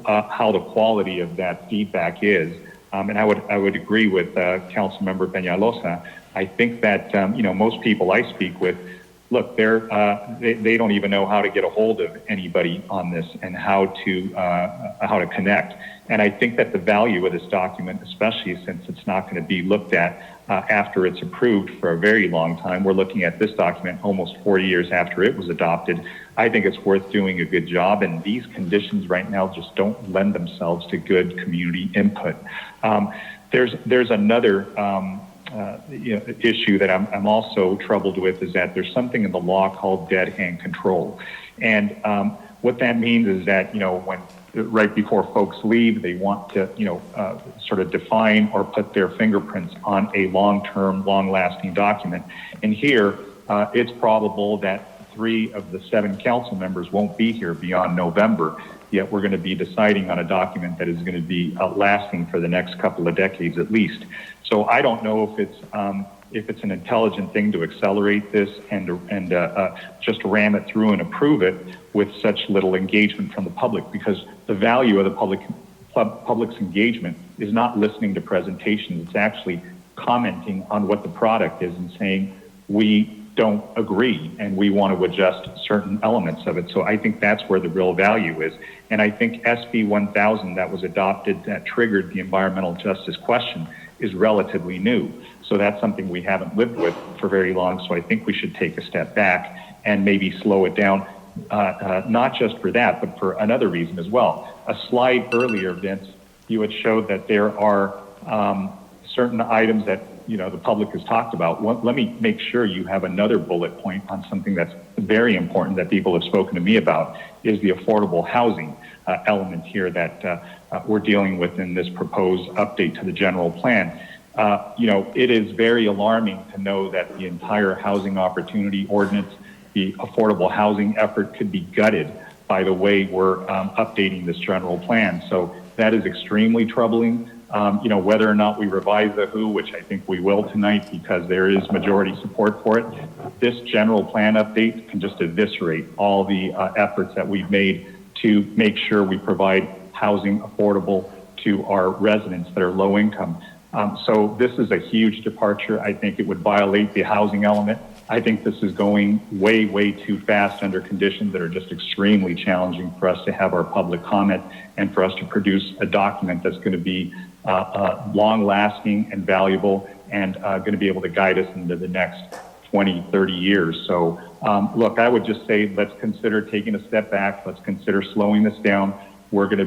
how the quality of that feedback is. And I would agree with Councilmember Peñalosa. I think that, most people I speak with look, they don't even know how to get a hold of anybody on this and how to connect. And I think that the value of this document, especially since it's not going to be looked at after it's approved for a very long time, we're looking at this document almost 40 years after it was adopted. I think it's worth doing a good job, and these conditions right now just don't lend themselves to good community input. There's another issue that I'm also troubled with, is that there's something in the law called dead hand control. And what that means is that, when right before folks leave, they want to, sort of define or put their fingerprints on a long-term, long-lasting document. And here, it's probable that 3 of the 7 council members won't be here beyond November, yet we're going to be deciding on a document that is going to be lasting for the next couple of decades at least. So I don't know if it's an intelligent thing to accelerate this and just ram it through and approve it with such little engagement from the public, because the value of the public's engagement is not listening to presentations. It's actually commenting on what the product is and saying, we don't agree and we want to adjust certain elements of it. So I think that's where the real value is. And I think SB 1000 that was adopted that triggered the environmental justice question is relatively new. So that's something we haven't lived with for very long. So I think we should take a step back and maybe slow it down, not just for that, but for another reason as well. A slide earlier, Vince, you had showed that there are certain items that the public has talked about. Let me make sure you have another bullet point on something that's very important that people have spoken to me about, is the affordable housing element here that we're dealing with in this proposed update to the general plan. It is very alarming to know that the entire housing opportunity ordinance, the affordable housing effort, could be gutted by the way we're updating this general plan. So that is extremely troubling. Whether or not we revise the WHO, which I think we will tonight because there is majority support for it, this general plan update can just eviscerate all the efforts that we've made to make sure we provide housing affordable to our residents that are low income. So this is a huge departure. I think it would violate the housing element. I think this is going way, way too fast under conditions that are just extremely challenging for us to have our public comment and for us to produce a document that's going to be long-lasting and valuable and going to be able to guide us into the next 20, 30 years. So, look, I would just say let's consider taking a step back. Let's consider slowing this down. We're going to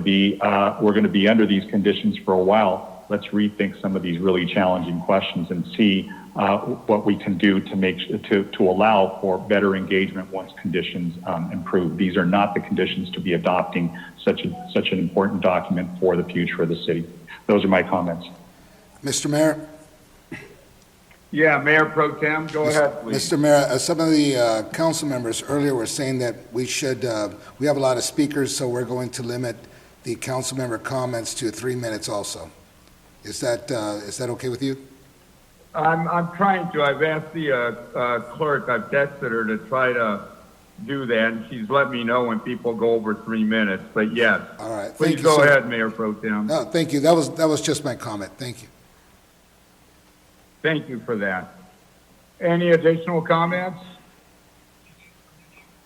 be under these conditions for a while. Let's rethink some of these really challenging questions and see what we can do to allow for better engagement once conditions improve. These are not the conditions to be adopting such an important document for the future of the city. Those are my comments. Mr. Mayor? Yeah, Mayor Pro Tem, go ahead, please. Mr. Mayor, some of the council members earlier were saying that we have a lot of speakers, so we're going to limit the council member comments to 3 minutes also. Is that okay with you? I'm trying to. I've asked the clerk, I've texted her to try to do that, and she's let me know when people go over 3 minutes, but yes. All right. Please go ahead, Mayor Pro Tem. No, thank you. That was just my comment. Thank you. Thank you for that. Any additional comments?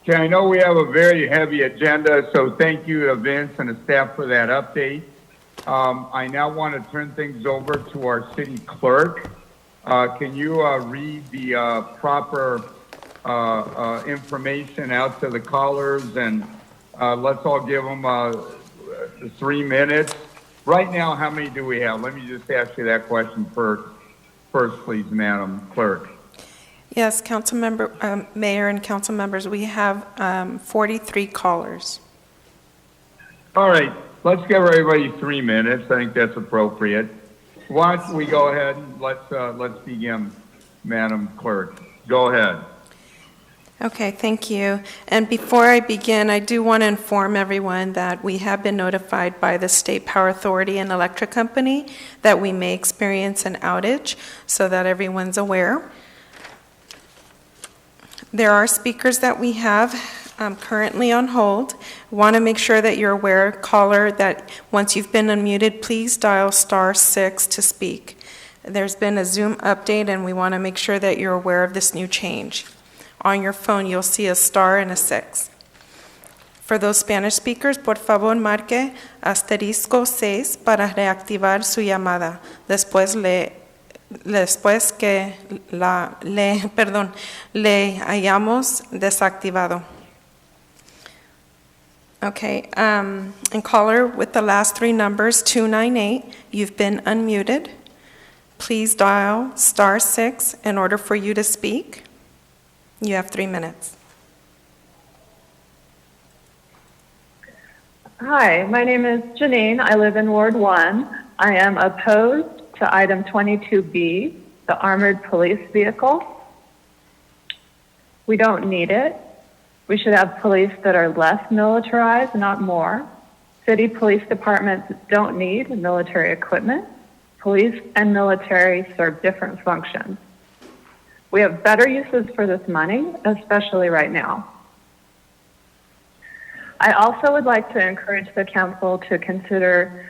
Okay, I know we have a very heavy agenda, so thank you to Vince and the staff for that update. I now want to turn things over to our city clerk. Can you read the proper information out to the callers, and let's all give them 3 minutes. Right now, how many do we have? Let me just ask you that question first, please, Madam Clerk. Yes, Mayor and council members, we have 43 callers. All right, let's give everybody 3 minutes. I think that's appropriate. Why don't we go ahead and let's begin, Madam Clerk. Go ahead. Okay, thank you. And before I begin, I do want to inform everyone that we have been notified by the State Power Authority and Electric Company that we may experience an outage, so that everyone's aware. There are speakers that we have currently on hold. Want to make sure that you're aware, caller, that once you've been unmuted, please dial *6 to speak. There's been a Zoom update, and we want to make sure that you're aware of this new change. On your phone, you'll see a star and a 6. For those Spanish speakers, por favor marque *6 para reactivar su llamada. Después que le hayamos desactivado. Okay, and caller with the last 3 numbers, 298, you've been unmuted. Please dial *6 in order for you to speak. You have 3 minutes. Hi, my name is Janine. I live in Ward 1. I am opposed to item 22B, the armored police vehicle. We don't need it. We should have police that are less militarized, not more. City police departments don't need military equipment. Police and military serve different functions. We have better uses for this money, especially right now. I also would like to encourage the council to consider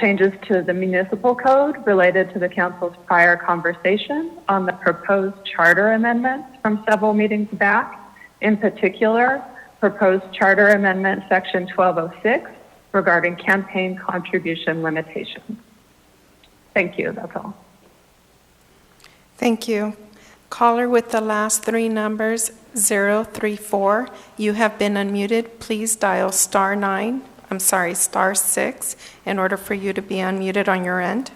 changes to the municipal code related to the council's prior conversation on the proposed charter amendments from several meetings back. In particular, proposed charter amendment section 1206 regarding campaign contribution limitations. Thank you, that's all. Thank you. Caller with the last 3 numbers, 034, you have been unmuted. Please dial *6 in order for you to be unmuted on your end.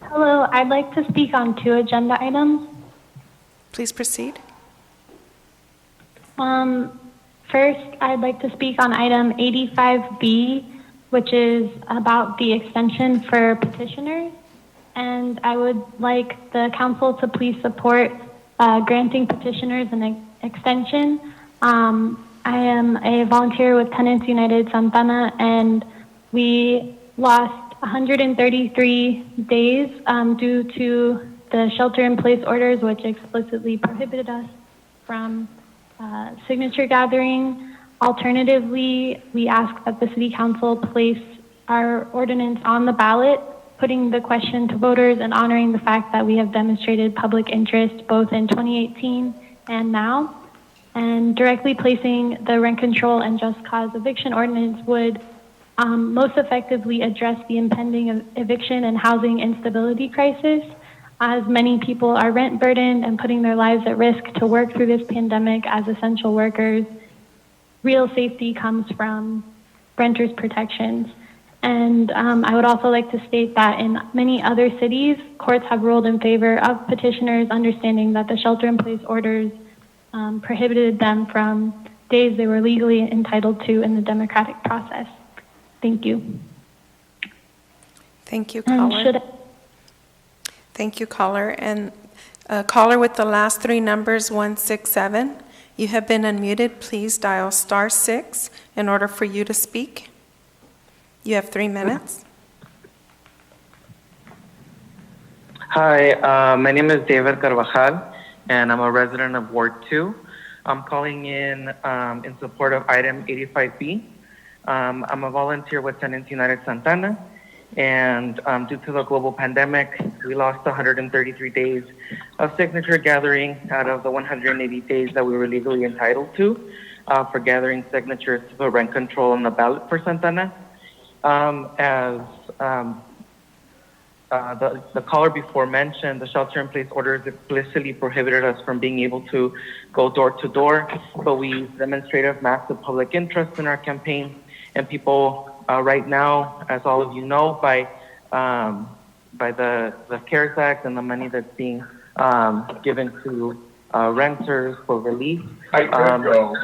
Hello, I'd like to speak on 2 agenda items. Please proceed. First, I'd like to speak on item 85B, which is about the extension for petitioners. And I would like the council to please support granting petitioners an extension. I am a volunteer with Tenants United Santana, and we lost 133 days due to the shelter-in-place orders, which explicitly prohibited us from signature gathering. Alternatively, we ask that the City Council place our ordinance on the ballot, putting the question to voters and honoring the fact that we have demonstrated public interest both in 2018 and now. And directly placing the rent control and just cause eviction ordinance would most effectively address the impending eviction and housing instability crisis, as many people are rent burdened and putting their lives at risk to work through this pandemic as essential workers. Real safety comes from renters' protections. And I would also like to state that in many other cities, courts have ruled in favor of petitioners, understanding that the shelter-in-place orders prohibited them from days they were legally entitled to in the democratic process. Thank you. Thank you, caller. Thank you, caller. And caller with the last 3 numbers, 167, you have been unmuted. Please dial *6 in order for you to speak. You have 3 minutes. Hi, my name is David Carvajal, and I'm a resident of Ward 2. I'm calling in support of item 85B. I'm a volunteer with Tenants United Santana, and due to the global pandemic, we lost 133 days of signature gathering out of the 180 days that we were legally entitled to for gathering signatures to put rent control on the ballot for Santana. The caller before mentioned, the shelter-in-place orders explicitly prohibited us from being able to go door to door, but we demonstrated massive public interest in our campaign, and people right now, as all of you know, by the CARES Act and the money that's being given to renters for relief. I could go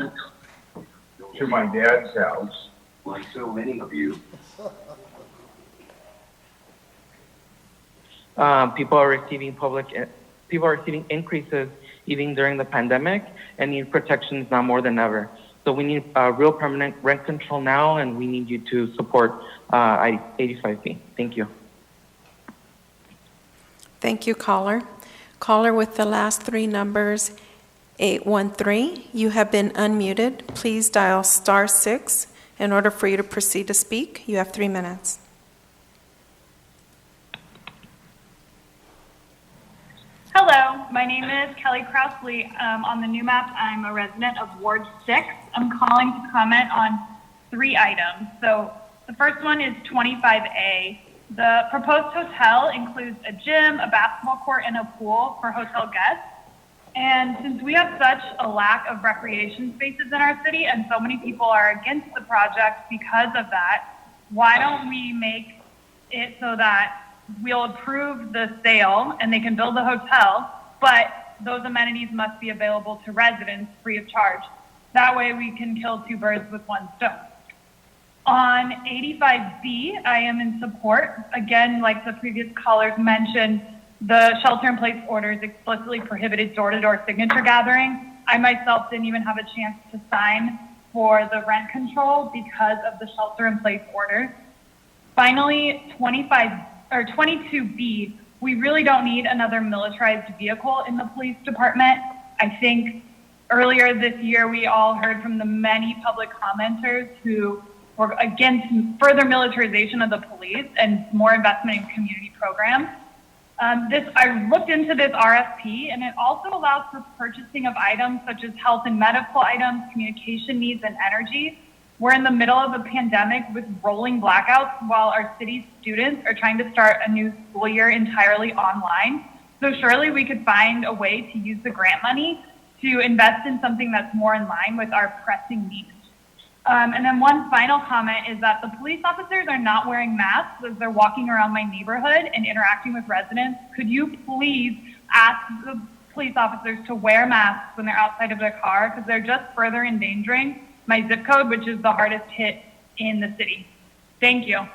to my dad's house, like so many of you. People are receiving increases even during the pandemic and need protections now more than ever. So we need real permanent rent control now, and we need you to support 85B. Thank you. Thank you, caller. Caller with the last 3 numbers, 813, you have been unmuted. Please dial *6 in order for you to proceed to speak. You have 3 minutes. Hello, Hello, my name is Kelly Crossley. On the new map, I'm a resident of Ward 6. I'm calling to comment on 3 items. So the first one is 25A. The proposed hotel includes a gym, a basketball court, and a pool for hotel guests. And since we have such a lack of recreation spaces in our city and so many people are against the project because of that, why don't we make it so that we'll approve the sale and they can build the hotel, but those amenities must be available to residents free of charge. That way we can kill 2 birds with 1 stone. On 85B, I am in support. Again, like the previous callers mentioned, the shelter-in-place orders explicitly prohibited door-to-door signature gathering. I myself didn't even have a chance to sign for the rent control because of the shelter-in-place orders. Finally, 22B, we really don't need another militarized vehicle in the police department. I think earlier this year, we all heard from the many public commenters who were against further militarization of the police and more investment in community programs. I looked into this RFP, and it also allows for purchasing of items such as health and medical items, communication needs, and energy. We're in the middle of a pandemic with rolling blackouts while our city's students are trying to start a new school year entirely online. So surely we could find a way to use the grant money to invest in something that's more in line with our pressing needs. And then one final comment is that the police officers are not wearing masks as they're walking around my neighborhood and interacting with residents. Could you please ask the police officers to wear masks when they're outside of their car, because they're just further endangering my zip code, which is the hardest hit in the city. Thank you.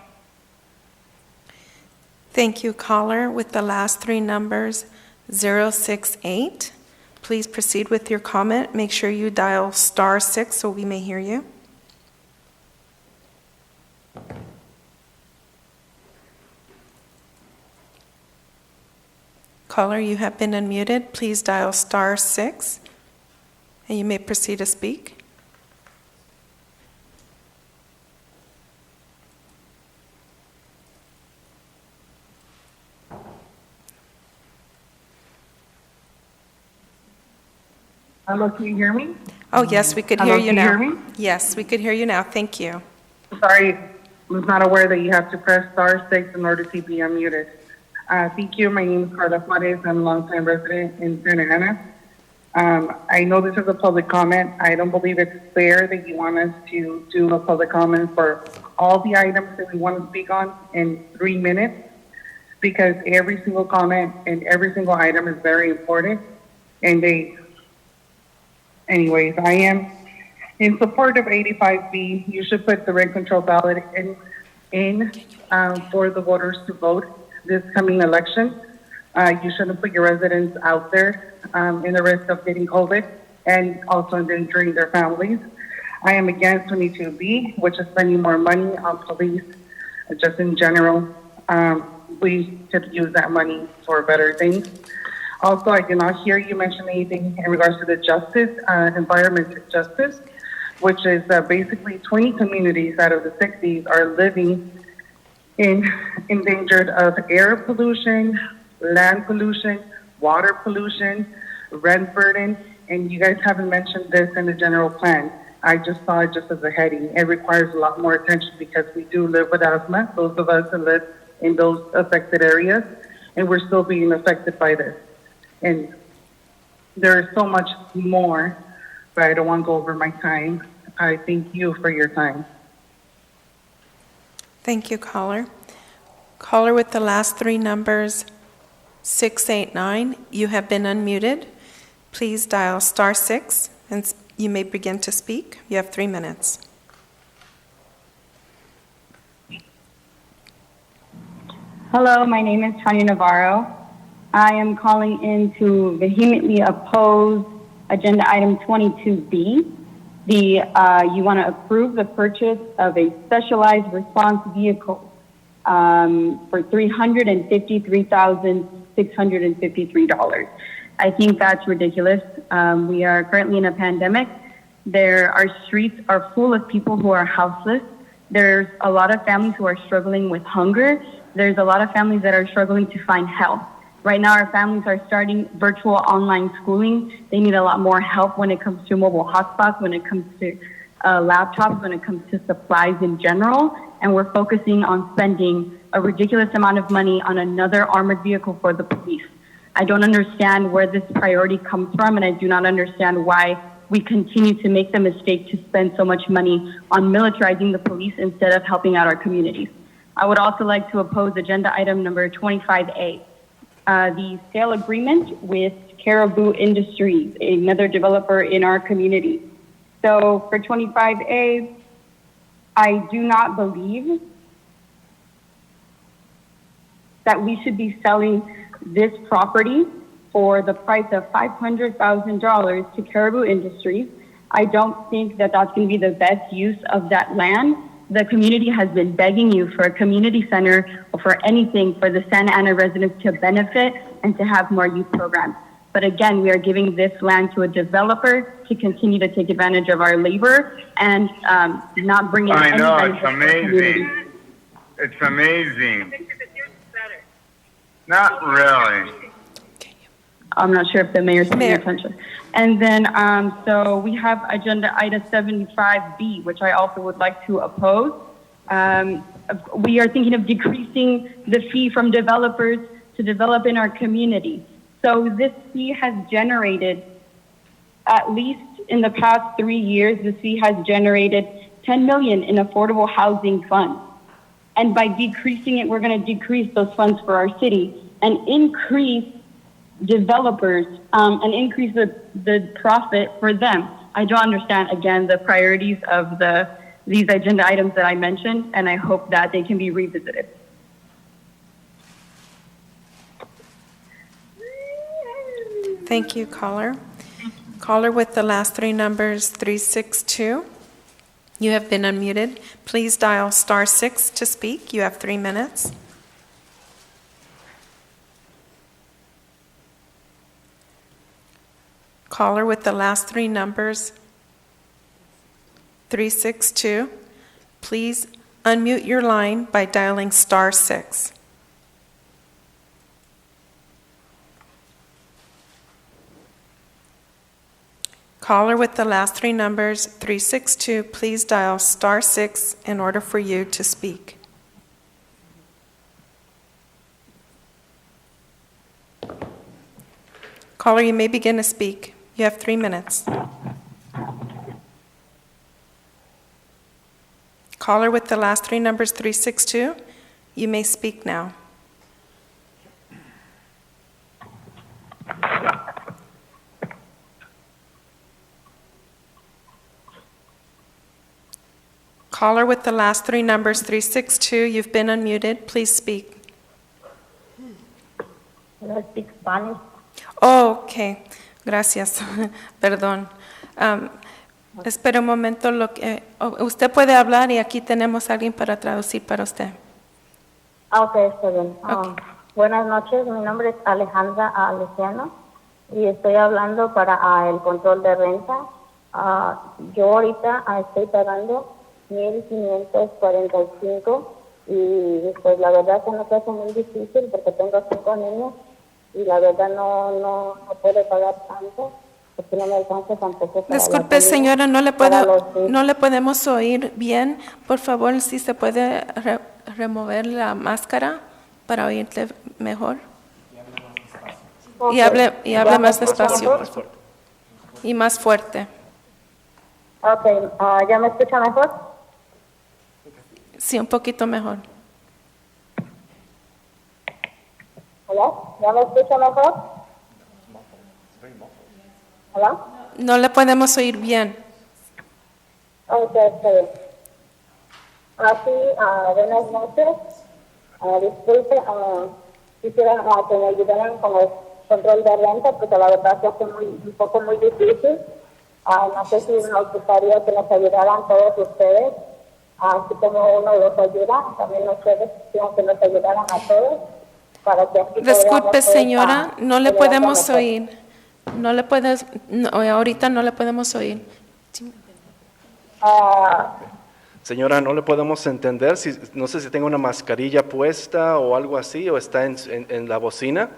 Thank you, caller. With the last 3 numbers, 068. Please proceed with your comment. Make sure you dial *6 so we may hear you. Caller, you have been unmuted. Please dial *6 and you may proceed to speak. Hello, can you hear me? Oh, yes, we could Hello, hear you can now. you hear me? Yes, we could hear you now. Thank you. Sorry, I was not aware that you have to press *6 in order to be unmuted. Thank you. My name is Carla Juarez. I'm a longtime resident in Santa Ana. I know this is a public comment. I don't believe it's fair that you want us to do a public comment for all the items that we want to speak on in 3 minutes, because every single comment and every single item is very important. And anyways, I am in support of 85B. You should put the rent control ballot in for the voters to vote this coming election. You shouldn't put your residents out there in the risk of getting COVID and also endangering their families. I am against 22B, which is spending more money on police just in general. We could use that money for better things. Also, I did not hear you mention anything in regards to the justice, environmental justice, which is basically 20 communities out of the 60s are living endangered of air pollution, land pollution, water pollution, rent burden, and you guys haven't mentioned this in the general plan. I just saw it just as a heading. It requires a lot more attention because we do live with asthma, those of us that live in those affected areas, and we're still being affected by this. And there is so much more, but I don't want to go over my time. I thank you for your time. Thank you, caller. Caller with the last 3 numbers, 689. You have been unmuted. Please dial *6 and you may begin to speak. You have 3 minutes. Hello, my name is Tanya Navarro. I am calling in to vehemently oppose agenda item 22B. You want to approve the purchase of a specialized response vehicle for $353,653. I think that's ridiculous. We are currently in a pandemic. Our streets are full of people who are houseless. There's a lot of families who are struggling with hunger. There's a lot of families that are struggling to find help. Right now, our families are starting virtual online schooling. They need a lot more help when it comes to mobile hotspots, when it comes to laptops, when it comes to supplies in general. And we're focusing on spending a ridiculous amount of money on another armored vehicle for the police. I don't understand where this priority comes from, and I do not understand why we continue to make the mistake to spend so much money on militarizing the police instead of helping out our communities. I would also like to oppose agenda item number 25A, the sale agreement with Caribou Industries, another developer in our community. So for 25A, I do not believe that we should be selling this property for the price of $500,000 to Caribou Industries. I don't think that that's going to be the best use of that land. The community has been begging you for a community center or for anything for the Santa Ana residents to benefit and to have more youth programs. But again, we are giving this land to a developer to continue to take advantage of our labor and not bring in I any know, benefit it's to the community. amazing. It's amazing. Not really. I'm not sure if the mayor's paying attention. And then, so we have agenda item 75B, which I also would like to oppose. We are thinking of decreasing the fee from developers to develop in our community. So this fee has generated, at least in the past 3 years, this fee has generated $10 million in affordable housing funds. And by decreasing it, we're going to decrease those funds for our city and increase developers and increase the profit for them. I don't understand, again, the priorities of these agenda items that I mentioned, and I hope that they can be revisited. Thank you, caller. Caller with the last three numbers, 362. You have been unmuted. Please dial *6 to speak. You have 3 minutes. Caller with the last three numbers, 362. Please unmute your line by dialing *6. Caller with the last three numbers, 362, please dial *6 in order for you to speak. Caller, you may begin to speak. You have 3 minutes. Caller with the last three numbers, 362, you may speak now. Caller with the last three numbers, 362, you've been unmuted. Please speak. I speak Spanish. Oh, ok. Gracias. Perdón. Espera un momento. Usted puede hablar y aquí tenemos a alguien para traducir para usted. Ok, está bien. Buenas noches, mi nombre es Alejandra Aleciano y estoy hablando para el control de renta. Yo ahorita estoy pagando 1,545 y pues la verdad que no se hace muy difícil porque tengo 5 niños y la verdad no puedo pagar tanto porque no me alcanza tampoco para Disculpe, la comida, señora, no le para podemos oír bien. Por favor, si se puede remover la máscara para oírte mejor. Y hable más despacio, por favor. Y más fuerte. Ok, ¿ya me escucha mejor? Sí, un poquito mejor. ¿Hola? ¿Ya me escucha mejor? ¿Hola? No le podemos oír bien. Ok, está bien. Así, buenas noches. Disculpe, quisiera que me ayudaran con el control de renta, porque la verdad que es un poco muy difícil. No sé si nos gustaría que nos ayudaran todos ustedes, así como uno los ayuda, también ustedes quisieran que nos ayudaran a todos. Para que así Disculpe, podamos, señora, no le ayudar podemos mejor. oír. Ahorita no le podemos oír. Señora, no le podemos entender. No sé si tengo una mascarilla puesta o algo así, o está en la bocina.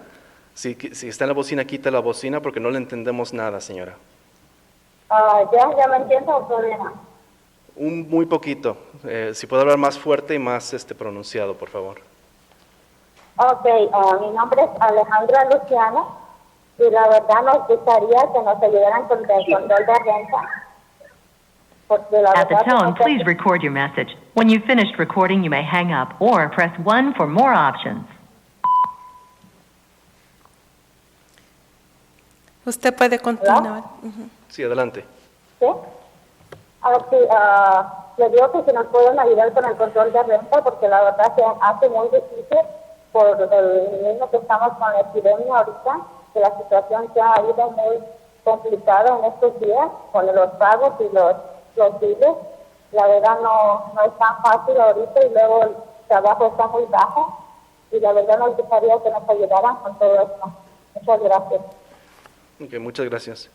Si está en la bocina, quita la bocina porque no le entendemos nada, señora. Ya me entiendo el problema. Muy poquito. Si puede hablar más fuerte y más pronunciado, por favor. Ok, mi nombre es Alejandra Luciano y la verdad nos gustaría que nos ayudaran con el control de renta. Porque la At the verdad tone, que no please record your message. When you've finished recording, you may hang up or press 1 for more options. Usted puede continuar. Sí, adelante. ¿Sí? Le digo que si nos pueden ayudar con el control de renta, porque la verdad se hace muy difícil por el mismo que estamos con la epidemia ahorita, que la situación se ha ido muy complicada en estos días con los pagos y los biles. La verdad no es tan fácil ahorita y luego el trabajo está muy bajo y la verdad nos gustaría que nos ayudaran con todo esto. Muchas gracias. Okay, muchas gracias.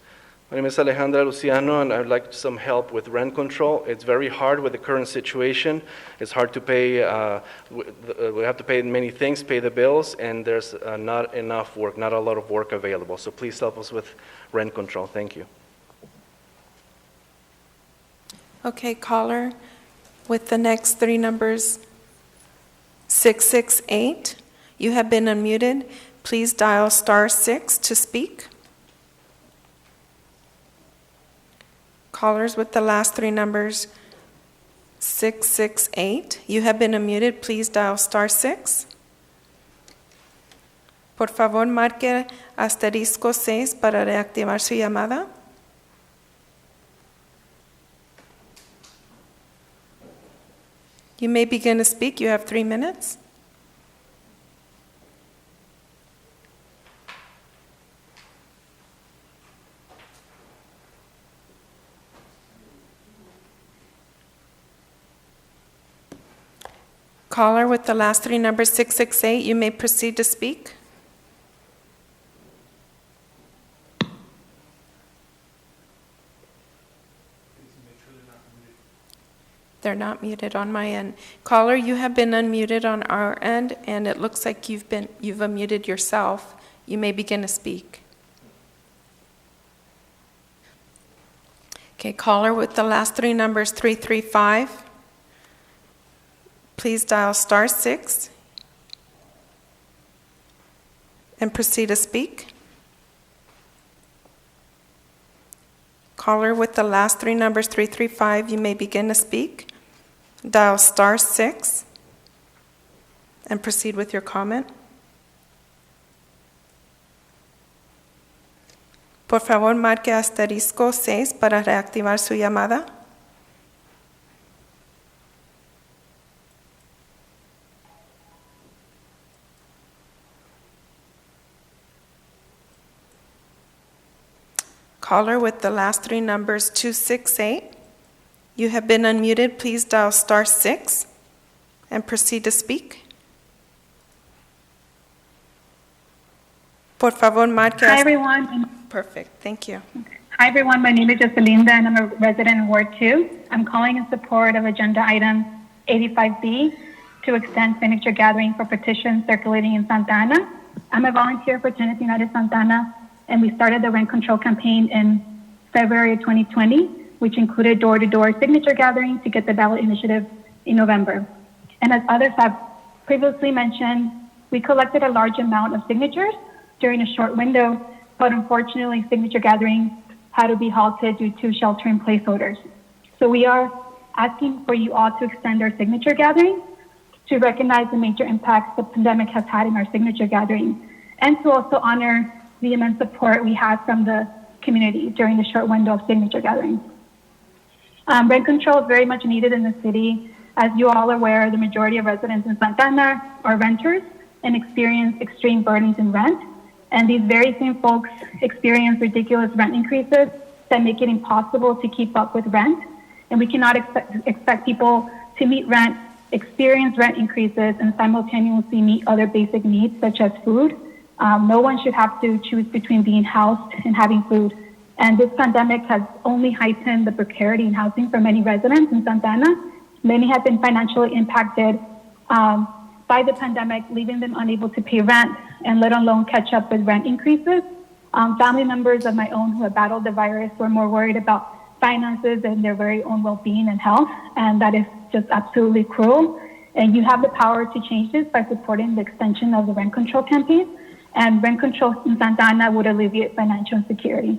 My name is Alejandra Luciano, and I'd like some help with rent control. It's very hard with the current situation. It's hard to pay, we have to pay many things, pay the bills, and there's not enough work, not a lot of work available. So please help us with rent control. Thank you. Okay, caller, with the next three numbers, 668. You have been unmuted. Please dial *6 to speak. Callers with the last three numbers, 668. You have been unmuted. Please dial *6. Por favor, marque asterisco 6 para reactivar su llamada. You may begin to speak. You have 3 minutes. Caller with the last three numbers, 668, you may proceed to speak. They're not muted on my end. Caller, you have been unmuted on our end, and it looks like you've unmuted yourself. You may begin to speak. Okay, caller with the last three numbers, 335. Please dial *6 and proceed to speak. Caller with the last three numbers, 335, you may begin to speak. Dial *6 and proceed with your comment. Por favor, marque asterisco 6 para reactivar su llamada. Caller with the last three numbers, 268. You have been unmuted. Please dial *6 and proceed to speak. Por favor, marque. Hi, everyone. Perfect. Thank you. Hi, everyone. My name is Joselinda, and I'm a resident in Ward 2. I'm calling in support of agenda item 85B to extend signature gathering for petitions circulating in Santa Ana. I'm a volunteer for Tennis United Santa Ana, and we started the rent control campaign in February of 2020, which included door-to-door signature gathering to get the ballot initiative in November. And as others have previously mentioned, we collected a large amount of signatures during a short window, but unfortunately signature gatherings had to be halted due to shelter-in-place orders. So we are asking for you all to extend our signature gathering to recognize the major impacts the pandemic has had in our signature gathering, and to also honor the immense support we had from the community during the short window of signature gathering. Rent control is very much needed in the city. As you all are aware, the majority of residents in Santa Ana are renters and experience extreme burdens in rent. And these very same folks experience ridiculous rent increases that make it impossible to keep up with rent. And we cannot expect people to meet rent, experience rent increases, and simultaneously meet other basic needs such as food. No one should have to choose between being housed and having food. And this pandemic has only heightened the precarity in housing for many residents in Santa Ana. Many have been financially impacted by the pandemic, leaving them unable to pay rent and let alone catch up with rent increases. Family members of my own who have battled the virus were more worried about finances and their very own well-being and health, and that is just absolutely cruel. And you have the power to change this by supporting the extension of the rent control campaign, and rent control in Santa Ana would alleviate financial insecurity.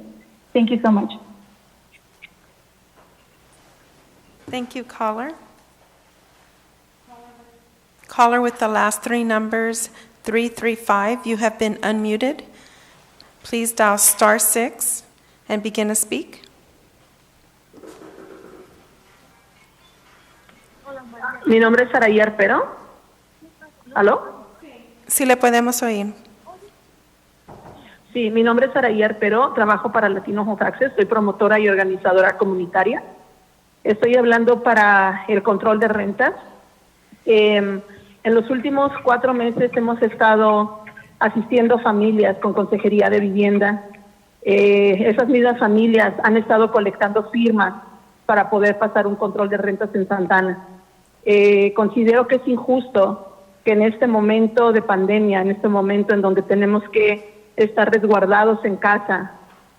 Thank you so much. Thank you, caller. Caller with the last three numbers, 335, you have been unmuted. Please dial *6 and begin to speak. Mi nombre es Saraí Arpero. ¿Aló? Sí, le podemos oír. Sí, mi nombre es Saraí Arpero, trabajo para Latino Home Access, soy promotora y organizadora comunitaria. Estoy hablando para el control de rentas. En los últimos 4 meses hemos estado asistiendo familias con consejería de vivienda. Esas mismas familias han estado colectando firmas para poder pasar un control de rentas en Santa Ana. Considero que es injusto que en este momento de pandemia, en este momento en donde tenemos que estar resguardados en casa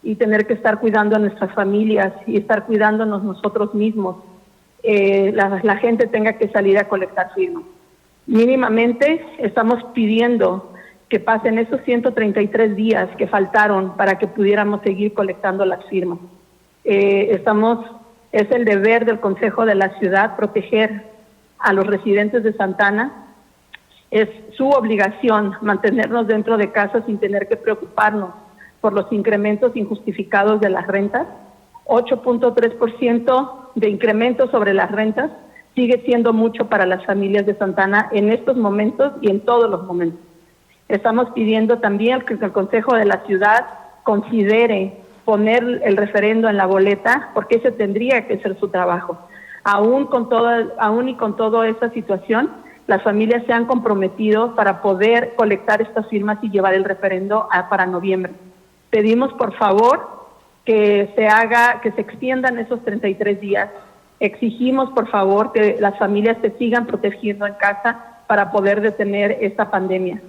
y tener que estar cuidando a nuestras familias y estar cuidándonos nosotros mismos, la gente tenga que salir a colectar firmas. Mínimamente estamos pidiendo que pasen esos 133 días que faltaron para que pudiéramos seguir colectando las firmas. Es el deber del Consejo de la Ciudad proteger a los residentes de Santa Ana. Es su obligación mantenernos dentro de casa sin tener que preocuparnos por los incrementos injustificados de las rentas. 8.3% de incremento sobre las rentas sigue siendo mucho para las familias de Santa Ana en estos momentos y en todos los momentos. Estamos pidiendo también que el Consejo de la Ciudad considere poner el referendo en la boleta, porque ese tendría que ser su trabajo. Aún y con toda esta situación, las familias se han comprometido para poder colectar estas firmas y llevar el referendo para noviembre. Pedimos, por favor, que se extiendan esos 33 días. Exigimos, por favor, que las familias se sigan protegiendo en casa para poder detener esta pandemia.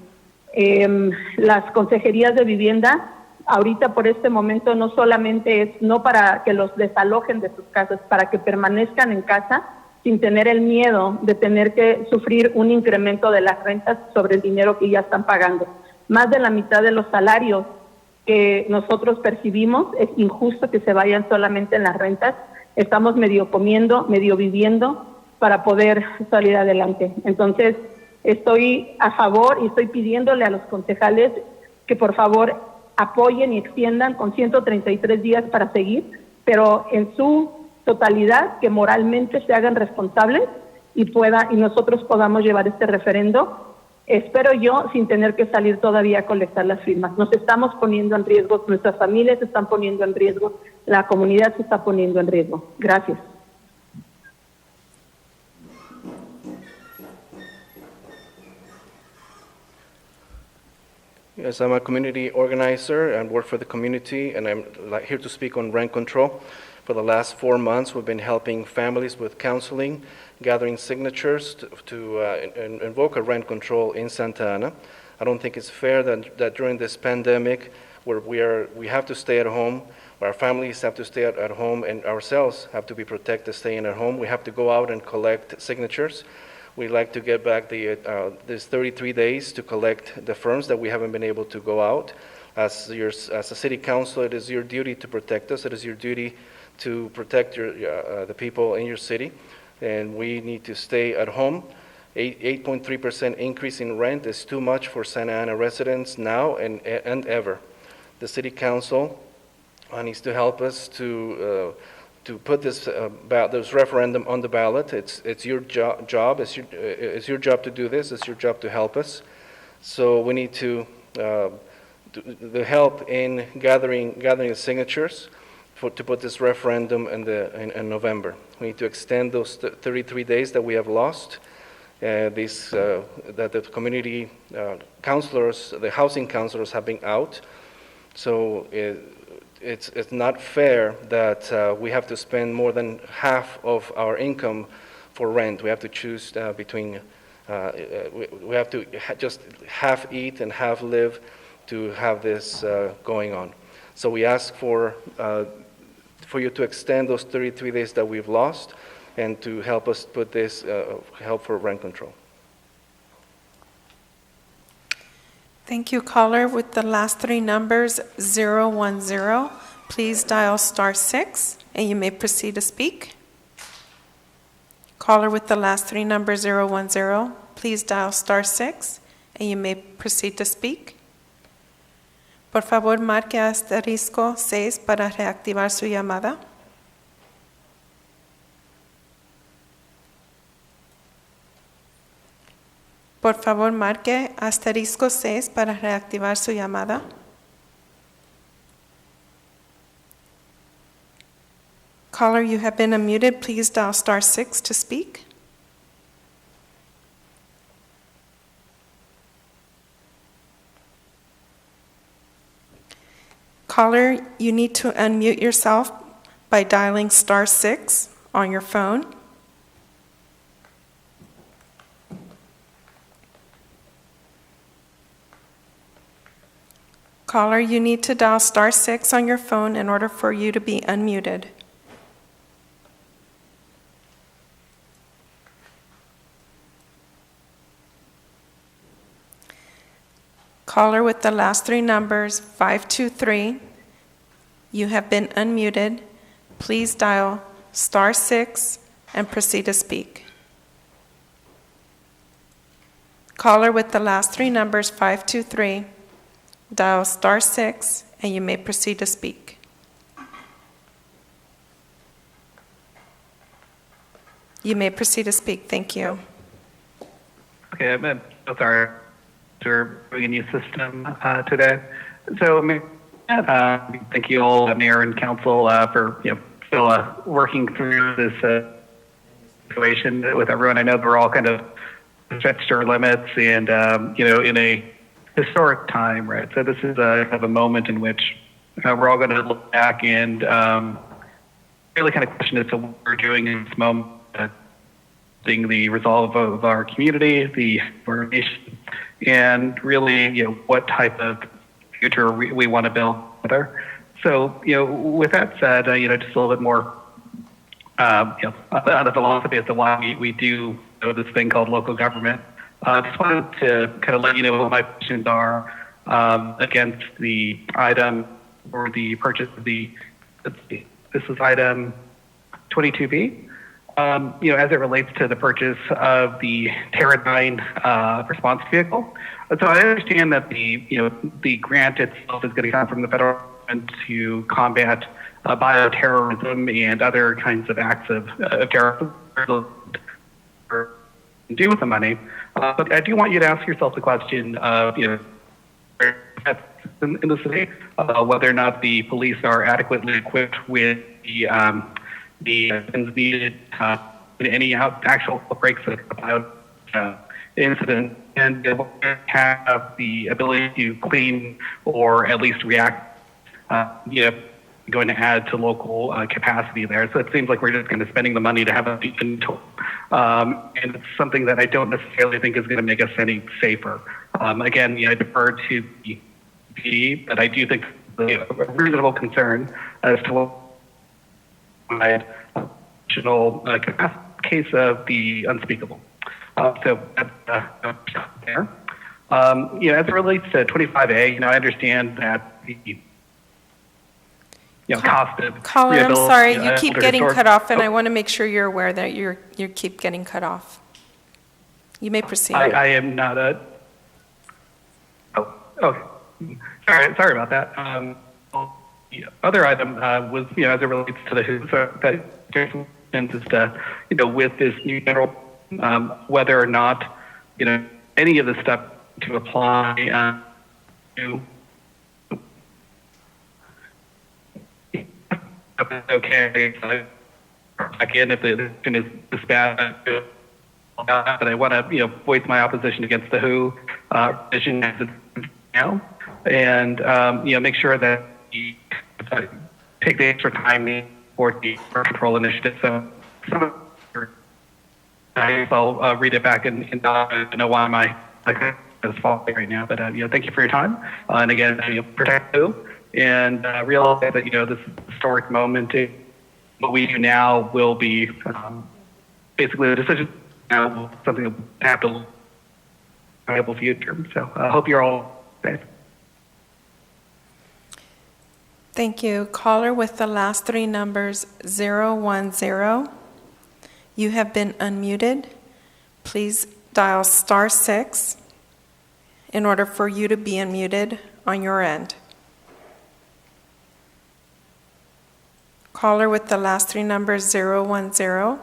Las consejerías de vivienda, ahorita por este momento, no solamente es no para que los desalojen de sus casas, para que permanezcan en casa sin tener el miedo de tener que sufrir un incremento de las rentas sobre el dinero que ya están pagando. Más de la mitad de los salarios que nosotros percibimos, es injusto que se vayan solamente en las rentas. Estamos medio comiendo, medio viviendo para poder salir adelante. Entonces, estoy a favor y estoy pidiéndole a los concejales que por favor apoyen y extiendan con 133 días para seguir, pero en su totalidad que moralmente se hagan responsables y nosotros podamos llevar este referendo, espero yo, sin tener que salir todavía a colectar las firmas. Nos estamos poniendo en riesgo, nuestras familias se están poniendo en riesgo, la comunidad se está poniendo en riesgo. Gracias. Yes, I'm a community organizer and work for the community, and I'm here to speak on rent control. For the last 4 months, we've been helping families with counseling, gathering signatures to invoke a rent control in Santa Ana. I don't think it's fair that during this pandemic, where we have to stay at home, where our families have to stay at home, and ourselves have to be protected staying at home, we have to go out and collect signatures. We'd like to get back this 33 days to collect the firms that we haven't been able to go out. As a city council, it is your duty to protect us. It is your duty to protect the people in your city, and we need to stay at home. 8.3% increase in rent is too much for Santa Ana residents now and ever. The city council needs to help us to put this referendum on the ballot. It's your job. It's your job to do this. It's your job to help us. So we need to the help in gathering the signatures to put this referendum in November. We need to extend those 33 days that we have lost. That the community counselors, the housing counselors, have been out. So it's not fair that we have to spend more than half of our income for rent. We have to choose between we have to just half eat and half live to have this going on. So we ask for you to extend those 33 days that we've lost and to help us put this help for rent control. Thank you. Caller with the last three numbers 010, please dial *6 and you may proceed to speak. Caller with the last three numbers 010, please dial *6 and you may proceed to speak. Por favor, marque asterisco 6 para reactivar su llamada. Por favor, marque asterisco 6 para reactivar su llamada. Caller, you have been unmuted. Please dial *6 to speak. Caller, you need to unmute yourself by dialing *6 on your phone. Caller, you need to dial *6 on your phone in order for you to be unmuted. Caller with the last three numbers 523, you have been unmuted. Please dial *6 and proceed to speak. Caller with the last three numbers 523, dial *6 and you may proceed to speak. You may proceed to speak. Thank you. Okay, I'm so sorry for bringing a new system today. So, thank you all, Mayor and Council, for still working through this situation with everyone. I know we're all kind of stretched our limits, and in a historic time, right? So this is kind of a moment in which we're all going to look back and really kind of question as to what we're doing in this moment, seeing the resolve of our community, our nation, and really, what type of future we want to build together. So, with that said, just a little bit more, on the philosophy as to why we do this thing called local government. Just wanted to kind of let you know what my positions are against the item or the purchase of the, this is item 22B. As it relates to the purchase of the Teradyne response vehicle. So I understand that the grant itself is going to come from the federal government to combat bioterrorism and other kinds of acts of terrorism do with the money. But I do want you to ask yourself the question of, in the city, whether or not the police are adequately equipped with the things needed in any actual breaks of a incident, and have the ability to clean or at least react, going to add to local capacity there. So it seems like we're just kind of spending the money to have a tool. And it's something that I don't necessarily think is going to make us any safer. Again, I defer to the, but I do think a reasonable concern as to what additional case of the unspeakable. So that's there. As it relates to 25A, I understand that the cost of Caller, I'm rehabilitation, sorry, you keep under getting historic- cut off, and I want to make sure you're aware that you keep getting cut off. You may proceed. I am not a. Oh, okay. Sorry about that. The other item was, as it relates to the WHO, so that is with this new general, whether or not, any of the stuff to apply to. Okay, again, if the decision is this bad, but I want to, voice my opposition against the WHO decision as it is now, and make sure that we take the extra time for the birth control initiative. So some of I'll read it back and I don't know why my is falling right now, but thank you for your time. And again, protect you and realize that this historic moment. What we do now will be basically a decision. Now, something that will have to viable future. So I hope you're all safe. Thank you. Caller with the last three numbers 010. You have been unmuted. Please dial *6 in order for you to be unmuted on your end. Caller with the last three numbers 010.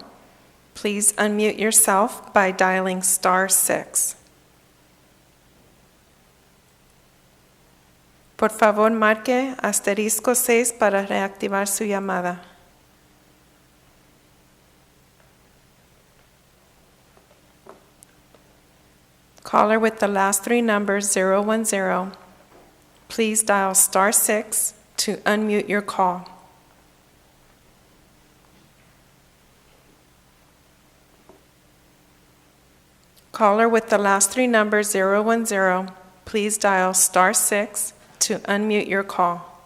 Please unmute yourself by dialing *6. Por favor, marque *6 para reactivar su llamada. Caller with the last three numbers 010. Please dial *6 to unmute your call. Caller with the last three numbers 010. Please dial *6 to unmute your call.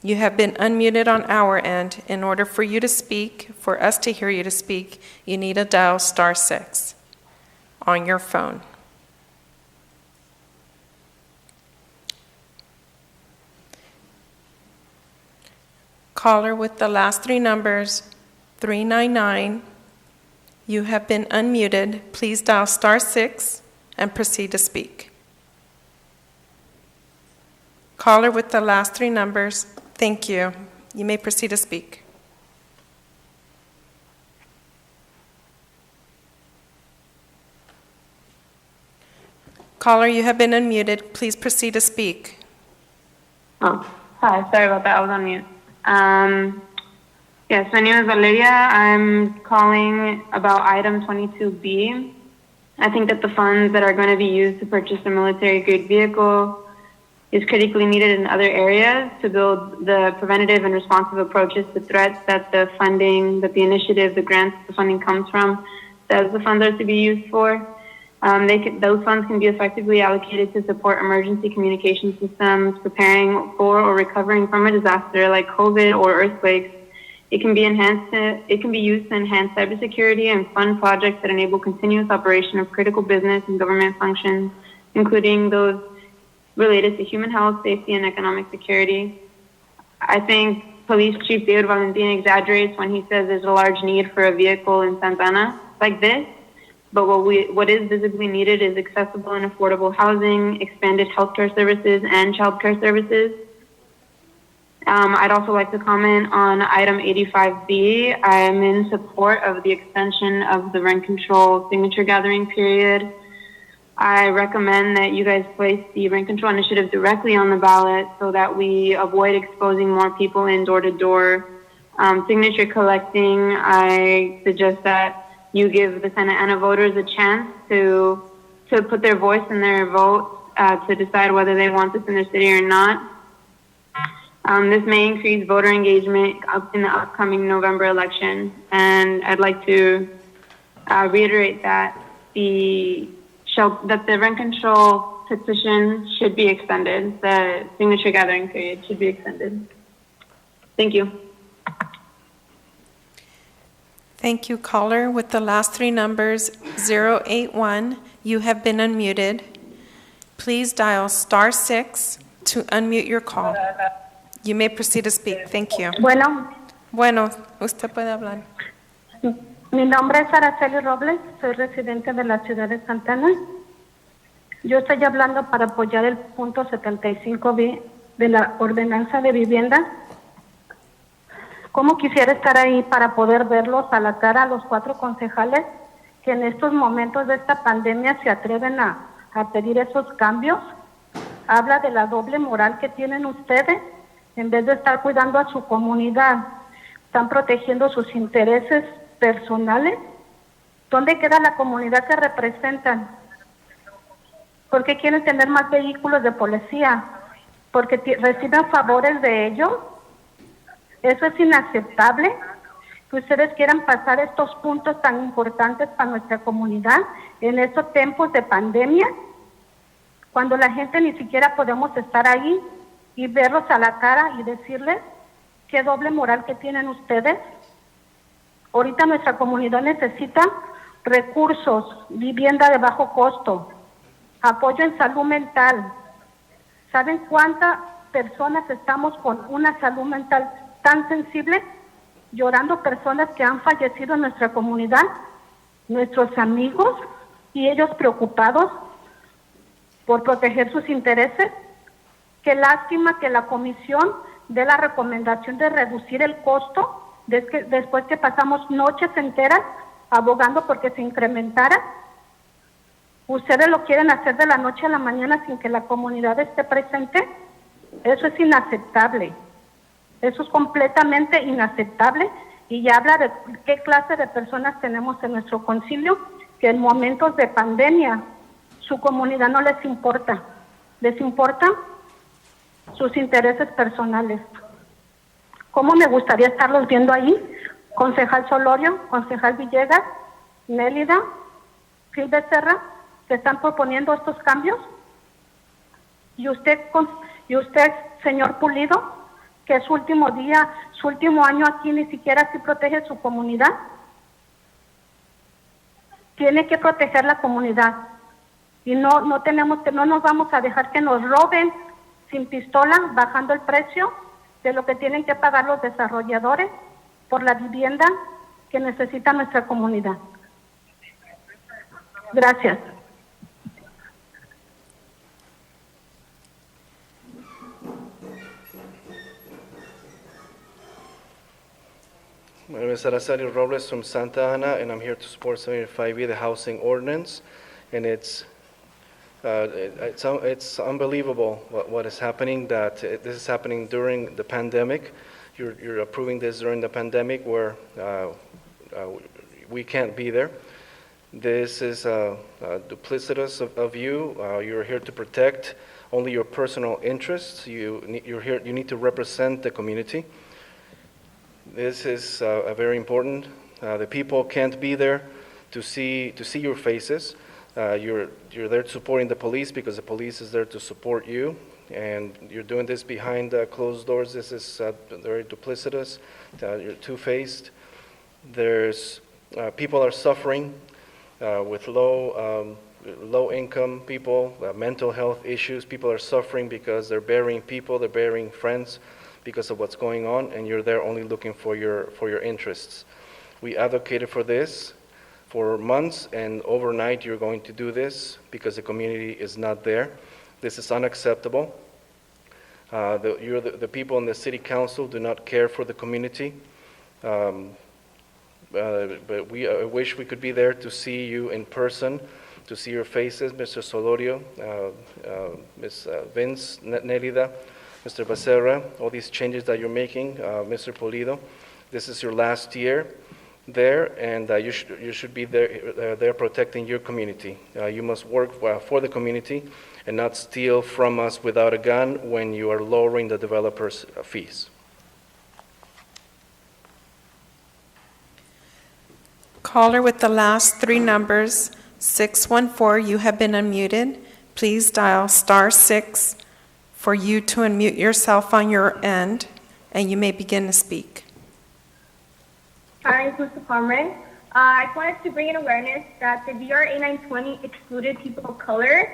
You have been unmuted on our end. In order for you to speak, for us to hear you to speak, you need to dial *6 on your phone. Caller with the last three numbers 399. You have been unmuted. Please dial *6 and proceed to speak. Caller with the last three numbers, thank you. You may proceed to speak. Caller, you have been unmuted. Please proceed to speak. Oh, hi. Sorry about that. I was on mute. Yes, my name is Valeria. I'm calling about item 22B. I think that the funds that are going to be used to purchase a military-grade vehicle is critically needed in other areas to build the preventative and responsive approaches to threats that the funding, that the initiative, the grants, the funding comes from, says the funds are to be used for. Those funds can be effectively allocated to support emergency communication systems, preparing for or recovering from a disaster like COVID or earthquakes. It can be used to enhance cybersecurity and fund projects that enable continuous operation of critical business and government functions, including those related to human health, safety, and economic security. I think Police Chief David Valentin exaggerates when he says there's a large need for a vehicle in Santa Ana like this, but what is visibly needed is accessible and affordable housing, expanded healthcare services, and childcare services. I'd also like to comment on item 85B. I'm in support of the extension of the rent control signature gathering period. I recommend that you guys place the rent control initiative directly on the ballot so that we avoid exposing more people in door-to-door signature collecting. I suggest that you give the Santa Ana voters a chance to put their voice in their vote to decide whether they want this in their city or not. This may increase voter engagement in the upcoming November election, and I'd like to reiterate that the rent control petition should be extended. The signature gathering period should be extended. Thank you. Thank you, caller. With the last three numbers 081, you have been unmuted. Please dial *6 to unmute your call. You may proceed to speak. Thank you. Bueno, usted puede hablar. Mi nombre es Araceli Robles, soy residente de la ciudad de Santa Ana. Yo estoy hablando para apoyar el punto 75B de la ordenanza de vivienda. ¿Cómo quisiera estar ahí para poder verlos a la cara a los 4 concejales que en estos momentos de esta pandemia se atreven a pedir esos cambios? Habla de la doble moral que tienen ustedes. En vez de estar cuidando a su comunidad, están protegiendo sus intereses personales. ¿Dónde queda la comunidad que representan? ¿Por qué quieren tener más vehículos de policía? ¿Porque reciben favores de ellos? Eso es inaceptable. que ustedes quieran pasar estos puntos tan importantes para nuestra comunidad en estos tiempos de pandemia, cuando la gente ni siquiera podemos estar ahí y verlos a la cara y decirles qué doble moral que tienen ustedes. Ahorita nuestra comunidad necesita recursos, vivienda de bajo costo, apoyo en salud mental. ¿Saben cuántas personas estamos con una salud mental tan sensible? Llorando personas que han fallecido en nuestra comunidad, nuestros amigos, y ellos preocupados por proteger sus intereses. Qué lástima que la comisión dé la recomendación de reducir el costo después que pasamos noches enteras abogando porque se incrementara. Ustedes lo quieren hacer de la noche a la mañana sin que la comunidad esté presente. Eso es inaceptable. Eso es completamente inaceptable y ya habla de qué clase de personas tenemos en nuestro concilio, que en momentos de pandemia su comunidad no les importa. Les importan sus intereses personales. ¿Cómo me gustaría estarlos viendo ahí? Concejal Solorio, concejal Villegas, Nélida, Gil Becerra, que están proponiendo estos cambios. Y usted, señor Pulido, que es su último día, su último año aquí, ni siquiera si protege su comunidad. Tiene que proteger la comunidad. Y no nos vamos a dejar que nos roben sin pistola, bajando el precio de lo que tienen que pagar los desarrolladores por la vivienda que necesita nuestra comunidad. Gracias. My name is Arasario Robles from Santa Ana, and I'm here to support 75B, the housing ordinance. And it's unbelievable what is happening, that this is happening during the pandemic. You're approving this during the pandemic where we can't be there. This is duplicitous of you. You're here to protect only your personal interests. You need to represent the community. This is very important. The people can't be there to see your faces. You're there supporting the police because the police is there to support you, and you're doing this behind closed doors. This is very duplicitous. You're two-faced. There's people are suffering with low income people, mental health issues. People are suffering because they're burying people, they're burying friends because of what's going on, and you're there only looking for your interests. We advocated for this for months, and overnight you're going to do this because the community is not there. This is unacceptable. The people in the city council do not care for the community. But I wish we could be there to see you in person, to see your faces, Mr. Solorio, Ms. Vince Nélida, Mr. Becerra, all these changes that you're making, Mr. Pulido. This is your last year there, and you should be there protecting your community. You must work for the community and not steal from us without a gun when you are lowering the developers' fees. Caller with the last three numbers, 614, you have been unmuted. Please dial *6 for you to unmute yourself on your end, and you may begin to speak. Hi, Mr. Comrade. I just wanted to bring in awareness that the DRA 920 excluded people of color.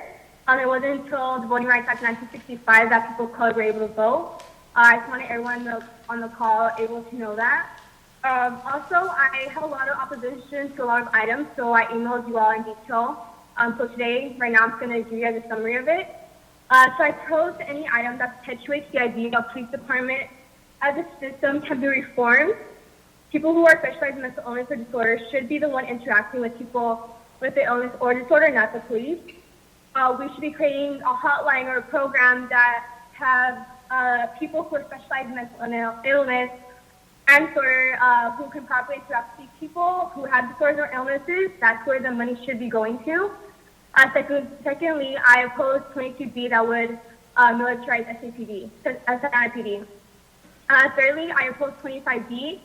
It wasn't until the Voting Rights Act 1965 that people of color were able to vote. I just wanted everyone on the call able to know that. Also, I have a lot of opposition to a lot of items, so I emailed you all in detail. So today, right now, I'm going to give you guys a summary of it. So I proposed any item that perpetuates the idea of police department as a system can be reformed. People who are specialized in mental illness or disorder should be the one interacting with people with the illness or disorder, not the police. We should be creating a hotline or a program that have people who are specialized in mental illness answer who can properly interact with these people who have disorders or illnesses. That's where the money should be going to. Secondly, I oppose 22B that would militarize SAPD. Thirdly, I oppose 25B.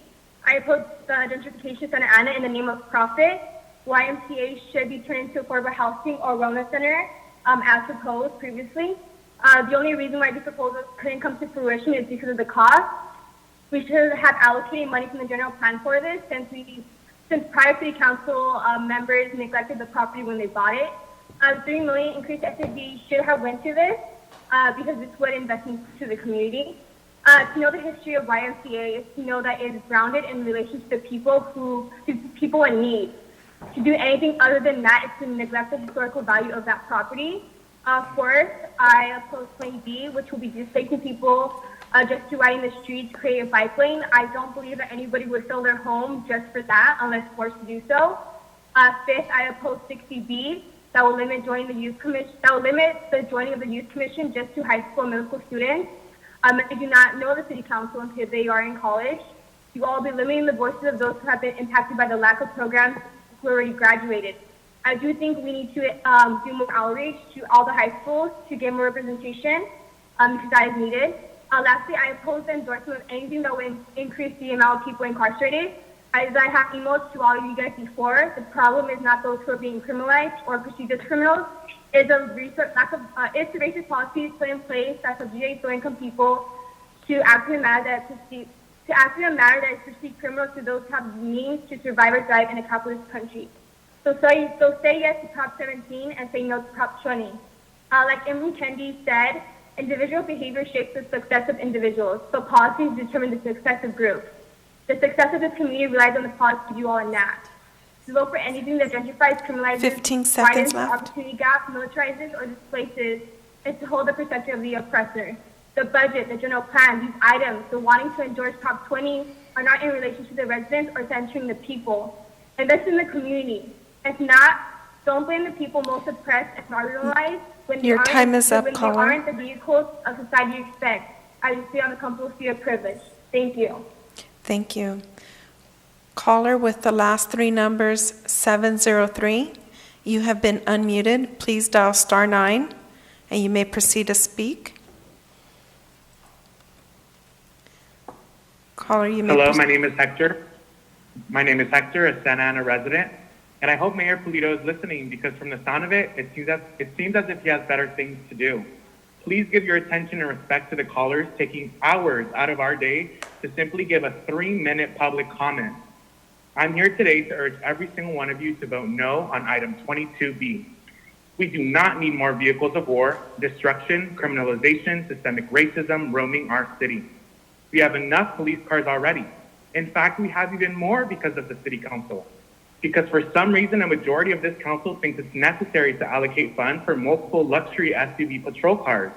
I I oppose the gentrification of Santa Ana in the name of profit. YMCA should be turned into affordable housing or wellness center, as proposed previously. The only reason why these proposals couldn't come to fruition is because of the cost. We should have allocated money from the general plan for this, since prior city council members neglected the property when they bought it. $3 million increased SAD should have went to this, because this would invest into the community. To know the history of YMCA is to know that it is grounded in relation to the people in need. To do anything other than that is to neglect the historical value of that property. Fourth, I oppose 20B, which will be displacing people just to ride in the streets, create a bike lane. I don't believe that anybody would sell their home just for that unless forced to do so. Fifth, I oppose 60B, that will limit joining the youth commission. That will limit the joining of the youth commission just to high school and middle school students. They do not know the city council until they are in college. You all will be limiting the voices of those who have been impacted by the lack of programs who already graduated. I do think we need to do more outreach to all the high schools to get more representation, because that is needed. Lastly, I oppose the endorsement of anything that will increase the amount of people incarcerated. As I have emailed to all of you guys before, the problem is not those who are being criminalized or perceived as criminals. It's the racist policies put in place that subjugate low-income people to act in a manner that is perceived criminal to those who have the means to survive or thrive in a capitalist country. So say yes to Prop 17 and say no to Prop 20. Like Imran Kendi said, individual behavior shapes the success of individuals, so policies determine the success of groups. The success of this community relies on the policies you all enact. To vote for anything that gentrifies, criminalizes, 15 seconds widens the left. opportunity gap, militarizes, or displaces is to hold the perspective of the oppressor. The budget, the general plan, these items, the wanting to endorse Prop 20 are not in relation to the residents or centering the people. Invest in the community. If not, don't blame the people most oppressed and marginalized when Your time is up, when they caller. aren't the vehicles of society you expect. I just stay on the comfortable seat of privilege. Thank you. Thank you. Caller with the last three numbers, 703. You have been unmuted. Please dial *9, and you may proceed to speak. Caller, you may Hello, proceed. my name is Hector. My name is Hector, a Santa Ana resident, and I hope Mayor Pulido is listening because from the sound of it, it seems as if he has better things to do. Please give your attention and respect to the callers taking hours out of our day to simply give a 3-minute public comment. I'm here today to urge every single one of you to vote no on item 22B. We do not need more vehicles of war, destruction, criminalization, systemic racism roaming our city. We have enough police cars already. In fact, we have even more because of the city council. Because for some reason, a majority of this council thinks it's necessary to allocate funds for multiple luxury SUV patrol cars.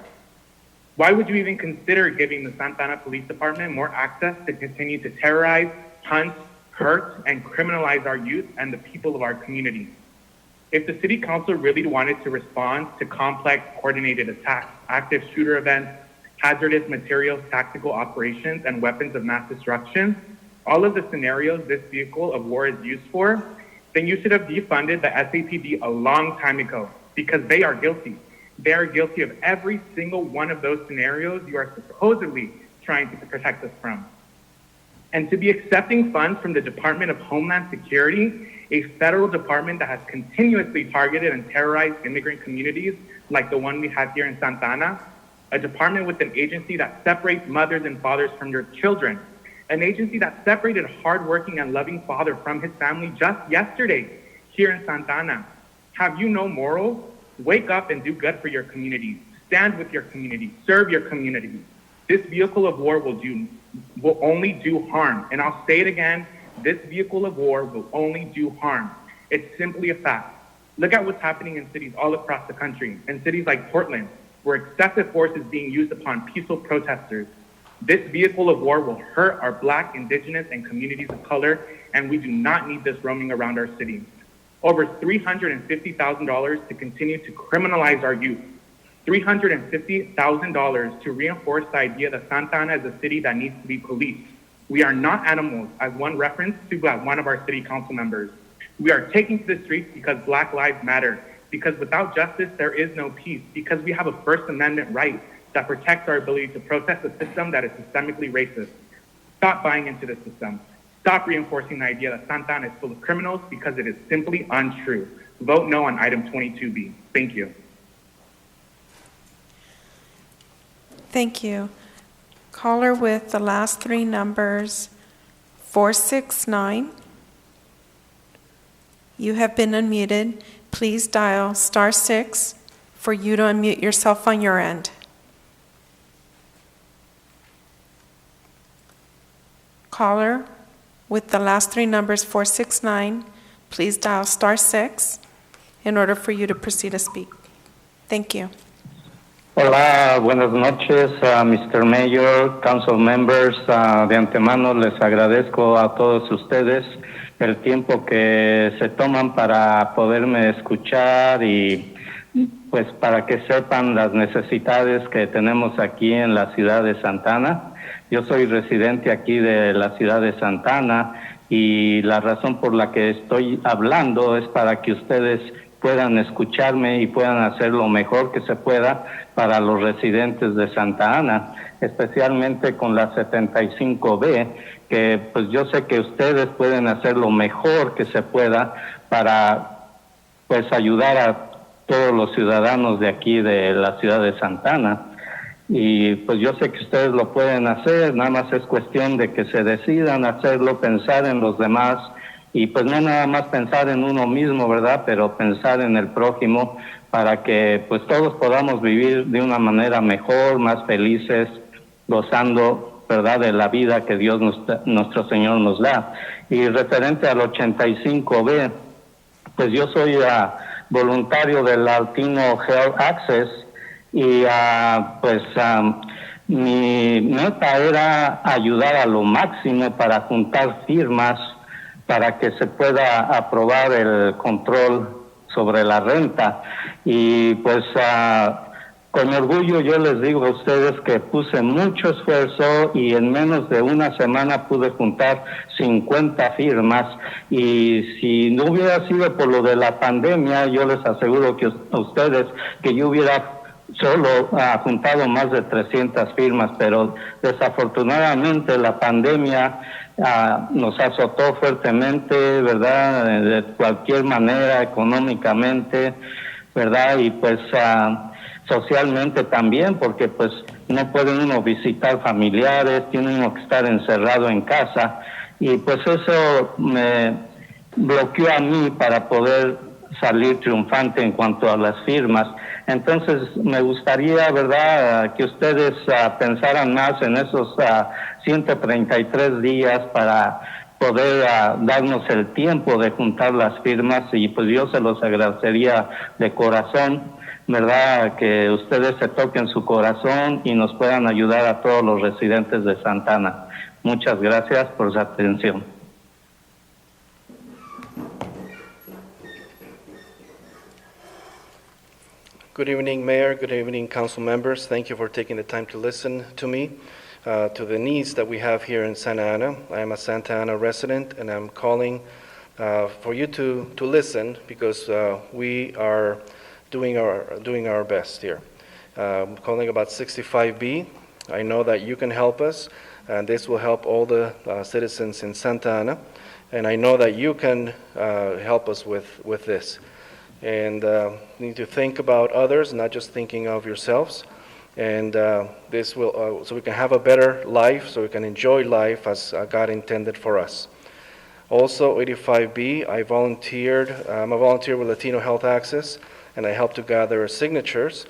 Why would you even consider giving the Santa Ana Police Department more access to continue to terrorize, hunt, hurt, and criminalize our youth and the people of our community? If the city council really wanted to respond to complex coordinated attacks, active shooter events, hazardous materials, tactical operations, and weapons of mass destruction, all of the scenarios this vehicle of war is used for, then you should have defunded the SAPD a long time ago because they are guilty. They are guilty of every single one of those scenarios you are supposedly trying to protect us from. And to be accepting funds from the Department of Homeland Security, a federal department that has continuously targeted and terrorized immigrant communities like the one we have here in Santa Ana, a department with an agency that separates mothers and fathers from their children, an agency that separated hardworking and loving father from his family just yesterday here in Santa Ana. Have you no morals? Wake up and do good for your communities. Stand with your community. Serve your community. This vehicle of war will only do harm. And I'll say it again, this vehicle of war will only do harm. It's simply a fact. Look at what's happening in cities all across the country, in cities like Portland, where excessive force is being used upon peaceful protesters. This vehicle of war will hurt our Black, Indigenous, and communities of color, and we do not need this roaming around our city. Over $350,000 to continue to criminalize our youth. $350,000 to reinforce the idea that Santa Ana is a city that needs to be policed. We are not animals, as one reference to one of our city council members. We are taking to the streets because Black lives matter, because without justice, there is no peace, because we have a First Amendment right that protects our ability to protest a system that is systemically racist. Stop buying into the system. Stop reinforcing the idea that Santa Ana is full of criminals because it is simply untrue. Vote no on item 22B. Thank you. Thank you. Caller with the last three numbers, 469. You have been unmuted. Please dial *6 for you to unmute yourself on your end. Caller with the last three numbers, 469, please dial *6 in order for you to proceed to speak. Thank you. Hola, buenas noches, Mr. Mayor, council members. De antemano les agradezco a todos ustedes el tiempo que se toman para poderme escuchar y pues para que sepan las necesidades que tenemos aquí en la ciudad de Santa Ana. Yo soy residente aquí de la ciudad de Santa Ana y la razón por la que estoy hablando es para que ustedes puedan escucharme y puedan hacer lo mejor que se pueda para los residentes de Santa Ana, especialmente con la 75B, que pues yo sé que ustedes pueden hacer lo mejor que se pueda para pues ayudar a todos los ciudadanos de aquí de la ciudad de Santa Ana. Y pues yo sé que ustedes lo pueden hacer, nada más es cuestión de que se decidan hacerlo, pensar en los demás y pues no nada más pensar en uno mismo, ¿verdad? Pero pensar en el prójimo para que pues todos podamos vivir de una manera mejor, más felices, gozando, ¿verdad?, de la vida que Dios nuestro Señor nos da. Y referente al 85B, pues yo soy voluntario del Latino Health Access y mi meta era ayudar a lo máximo para juntar firmas para que se pueda aprobar el control sobre la renta. Y pues con orgullo yo les digo a ustedes que puse mucho esfuerzo y en menos de una semana pude juntar 50 firmas y si no hubiera sido por lo de la pandemia, yo les aseguro que a ustedes que yo hubiera solo juntado más de 300 firmas, pero desafortunadamente la pandemia nos azotó fuertemente, ¿verdad? De cualquier manera, económicamente, ¿verdad? Y pues socialmente también, porque pues no puede uno visitar familiares, tiene uno que estar encerrado en casa, y pues eso me bloqueó a mí para poder salir triunfante en cuanto a las firmas. Entonces me gustaría, ¿verdad?, que ustedes pensaran más en esos 133 días para poder darnos el tiempo de juntar las firmas y pues yo se los agradecería de corazón, ¿verdad?, que ustedes se toquen su corazón y nos puedan ayudar a todos los residentes de Santa Ana. Muchas gracias por su atención. Good evening, Mayor. Good evening, council members. Thank you for taking the time to listen to me, to the needs that we have here in Santa Ana. I am a Santa Ana resident, and I'm calling for you to listen because we are doing our best here. I'm calling about 65B. I know that you can help us, and this will help all the citizens in Santa Ana, and I know that you can help us with this. And you need to think about others, not just thinking of yourselves. And this will, so we can have a better life, so we can enjoy life as God intended for us. Also, 85B, I'm a volunteer with Latino Health Access, and I help to gather signatures,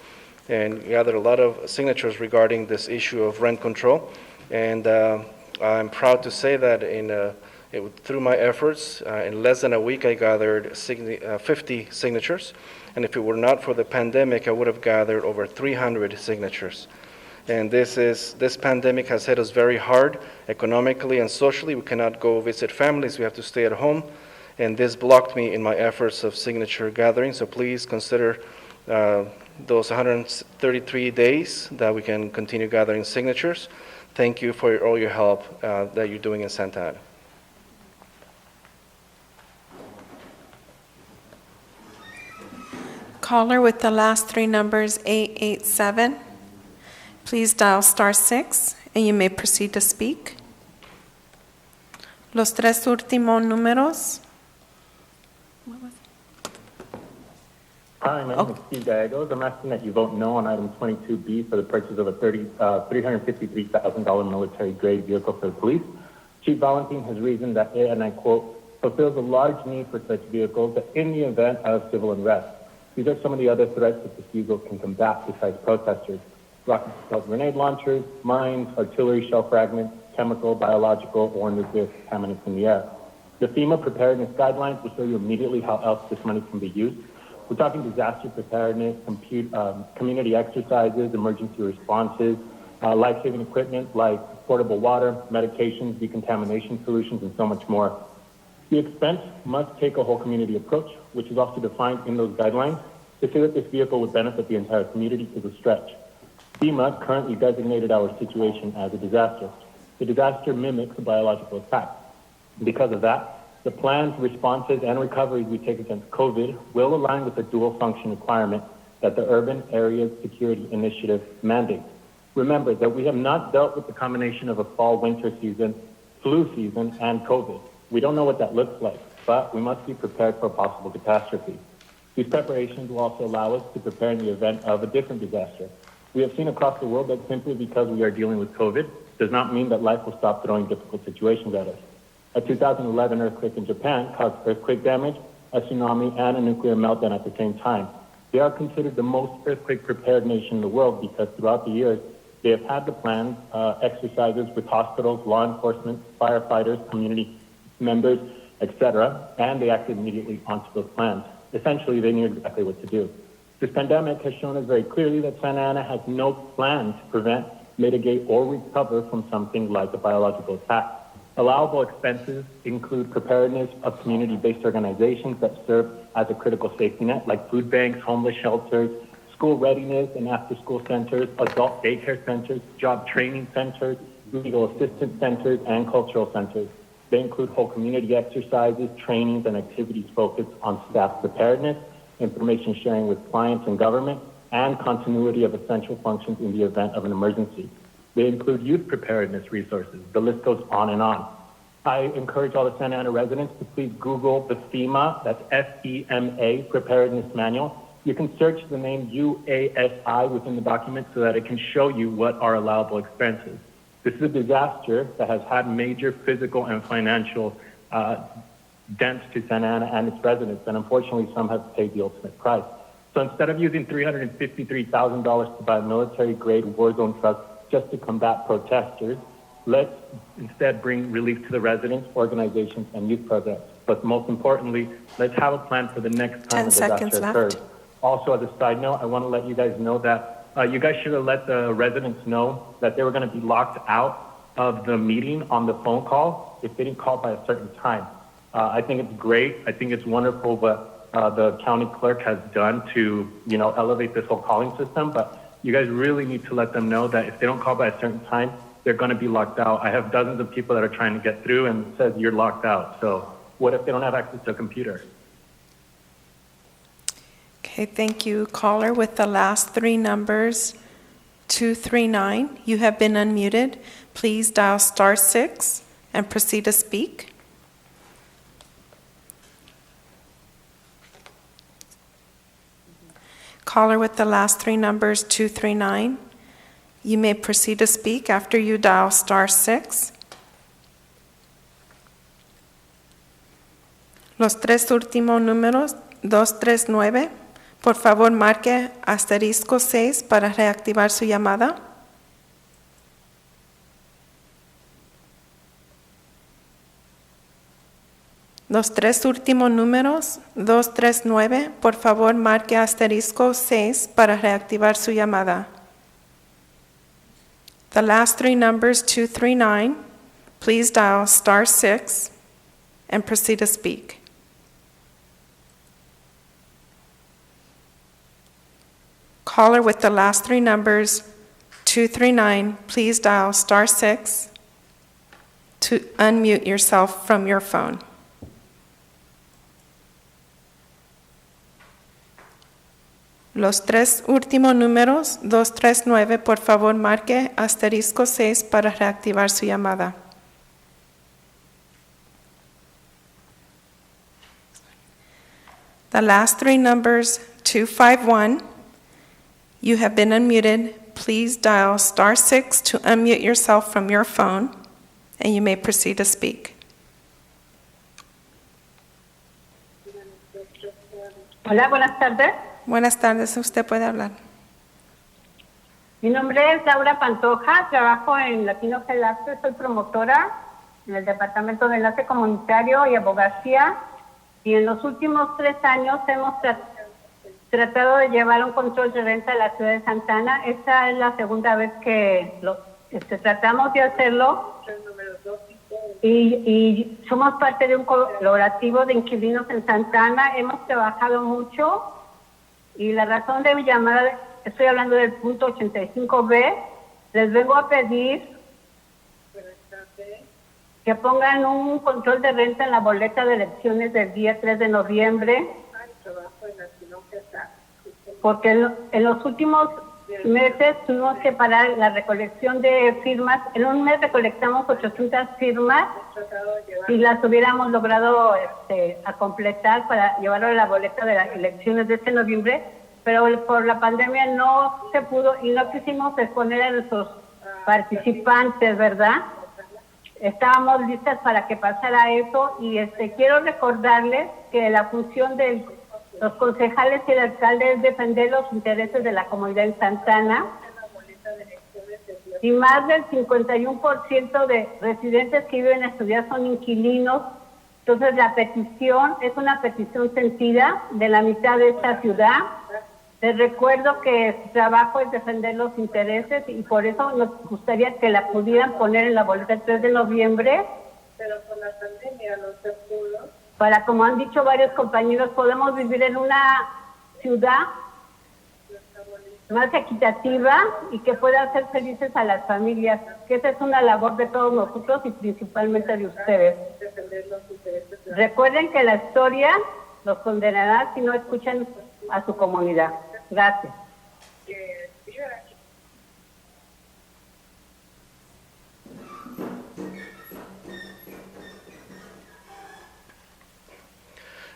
and gathered a lot of signatures regarding this issue of rent control. And I'm proud to say that through my efforts, in less than a week, I gathered 50 signatures. And if it were not for the pandemic, I would have gathered over 300 signatures. And this pandemic has hit us very hard, economically and socially. We cannot go visit families. We have to stay at home. And this blocked me in my efforts of signature gathering. So please consider those 133 days that we can continue gathering signatures. Thank you for all your help that you're doing in Santa Ana. Caller with the last three numbers, 887. Please dial *6 and you may proceed to speak. Los tres últimos números. Hi, my name is Steve Gallegos. I'm asking that you vote no on item 22B for the purchase of a $353,000 military-grade vehicle for the police. Chief Valentin has reasoned that it, and I quote, fulfills a large need for such vehicles in the event of civil unrest. These are some of the other threats that this vehicle can combat besides protesters. Rocket-propelled grenade launchers, mines, artillery shell fragments, chemical, biological, or nuclear contaminants in the air. The FEMA preparedness guidelines will show you immediately how else this money can be used. We're talking disaster preparedness, community exercises, emergency responses, life-saving equipment like portable water, medications, decontamination solutions, and so much more. The expense must take a whole community approach, which is also defined in those guidelines. To say that this vehicle would benefit the entire community is a stretch. FEMA currently designated our situation as a disaster. The disaster mimics a biological attack. Because of that, the plans, responses, and recoveries we take against COVID will align with the dual function requirement that the Urban Areas Security Initiative mandates. Remember that we have not dealt with the combination of a fall-winter season, flu season, and COVID. We don't know what that looks like, but we must be prepared for a possible catastrophe. These preparations will also allow us to prepare in the event of a different disaster. We have seen across the world that simply because we are dealing with COVID does not mean that life will stop throwing difficult situations at us. A 2011 earthquake in Japan caused earthquake damage, a tsunami, and a nuclear meltdown at the same time. They are considered the most earthquake-prepared nation in the world because throughout the years, they have had the plans, exercises with hospitals, law enforcement, firefighters, community members, etc., and they acted immediately onto those plans. Essentially, they knew exactly what to do. This pandemic has shown us very clearly that Santa Ana has no plan to prevent, mitigate, or recover from something like a biological attack. Allowable expenses include preparedness of community-based organizations that serve as a critical safety net, like food banks, homeless shelters, school readiness and after-school centers, adult daycare centers, job training centers, legal assistance centers, and cultural centers. They include whole community exercises, trainings, and activities focused on staff preparedness, information sharing with clients and government, and continuity of essential functions in the event of an emergency. They include youth preparedness resources. The list goes on and on. I encourage all the Santa Ana residents to please Google the FEMA, that's F-E-M-A, Preparedness Manual. You can search the name UASI within the document so that it can show you what are allowable expenses. This is a disaster that has had major physical and financial dents to Santa Ana and its residents, and unfortunately some have paid the ultimate price. So instead of using $353,000 to buy a military-grade war zone truck just to combat protesters, let's instead bring relief to the residents, organizations, and youth programs. But most importantly, let's have a plan for the next time a disaster occurs. Also, as a side note, I want to let you guys know that you guys should have let the residents know that they were going to be locked out of the meeting on the phone call if they didn't call by a certain time. I think it's great. I think it's wonderful what the county clerk has done to, elevate this whole calling system. But you guys really need to let them know that if they don't call by a certain time, they're going to be locked out. I have dozens of people that are trying to get through and it says you're locked out. So what if they don't have access to a computer? Okay, thank you. Caller with the last three numbers, 239. You have been unmuted. Please dial *6 and proceed to speak. Caller with the last three numbers, 239. You may proceed to speak after you dial *6. Los tres últimos números, 239. Por favor, marque *6 para reactivar su llamada. Los tres últimos números, 239. Por favor, marque *6 para reactivar su llamada. The last three numbers, 239. Please dial *6 and proceed to speak. Caller with the last three numbers, 239, please dial *6 to unmute yourself from your phone. Los tres últimos números, 239, por favor marque *6 para reactivar su llamada. The last three numbers, 251. You have been unmuted. Please dial *6 to unmute yourself from your phone, and you may proceed to speak. Hola, buenas tardes. Buenas tardes, usted puede hablar. Mi nombre es Laura Pantoja, trabajo en Latino Health Access, soy promotora en el Departamento de Enlace Comunitario y Abogacía, y en los últimos 3 años hemos tratado de llevar un control de renta a la ciudad de Santa Ana. Esta es la segunda vez que tratamos de hacerlo, y somos parte de un colaborativo de inquilinos en Santa Ana. Hemos trabajado mucho, y la razón de mi llamada, estoy hablando del punto 85B, les vengo a pedir que pongan un control de renta en la boleta de elecciones del día 3 de noviembre, porque en los últimos meses tuvimos que parar la recolección de firmas. En un mes recolectamos 800 firmas, si las hubiéramos logrado a completar para llevarlo a la boleta de las elecciones de este noviembre, pero por la pandemia no se pudo y no quisimos exponer a nuestros participantes, ¿verdad? Estábamos listas para que pasara eso, y quiero recordarles que la función de los concejales y el alcalde es defender los intereses de la comunidad en Santa Ana, y más del 51% de residentes que viven en esta ciudad son inquilinos. Entonces la petición es una petición sentida de la mitad de esta ciudad. Les recuerdo que su trabajo es defender los intereses, y por eso nos gustaría que la pudieran poner en la boleta el 3 de noviembre. Pero con la pandemia no se pudo. Para, como han dicho varios compañeros, podemos vivir en una ciudad más equitativa y que pueda hacer felices a las familias, que esa es una labor de todos nosotros y principalmente de ustedes. Recuerden que la historia los condenará si no escuchan a su comunidad. Gracias.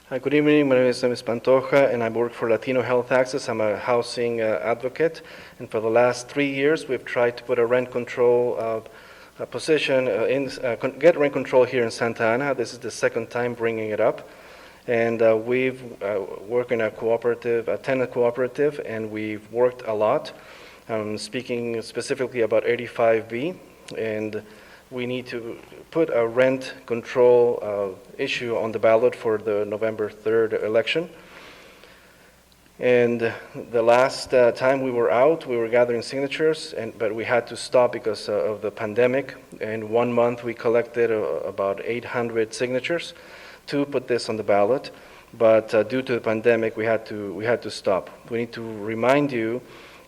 Hi, good evening. My name is Ms. Pantoja, and I work for Latino Health Access. I'm a housing advocate, and for the last 3 years, we've tried to put a rent control position get rent control here in Santa Ana. This is the second time bringing it up, and we've worked in a tenant cooperative, and we've worked a lot. Speaking specifically about 85B, and we need to put a rent control issue on the ballot for the November 3rd election. And the last time we were out, we were gathering signatures, but we had to stop because of the pandemic. In 1 month, we collected about 800 signatures to put this on the ballot. But due to the pandemic, we had to stop. We need to remind you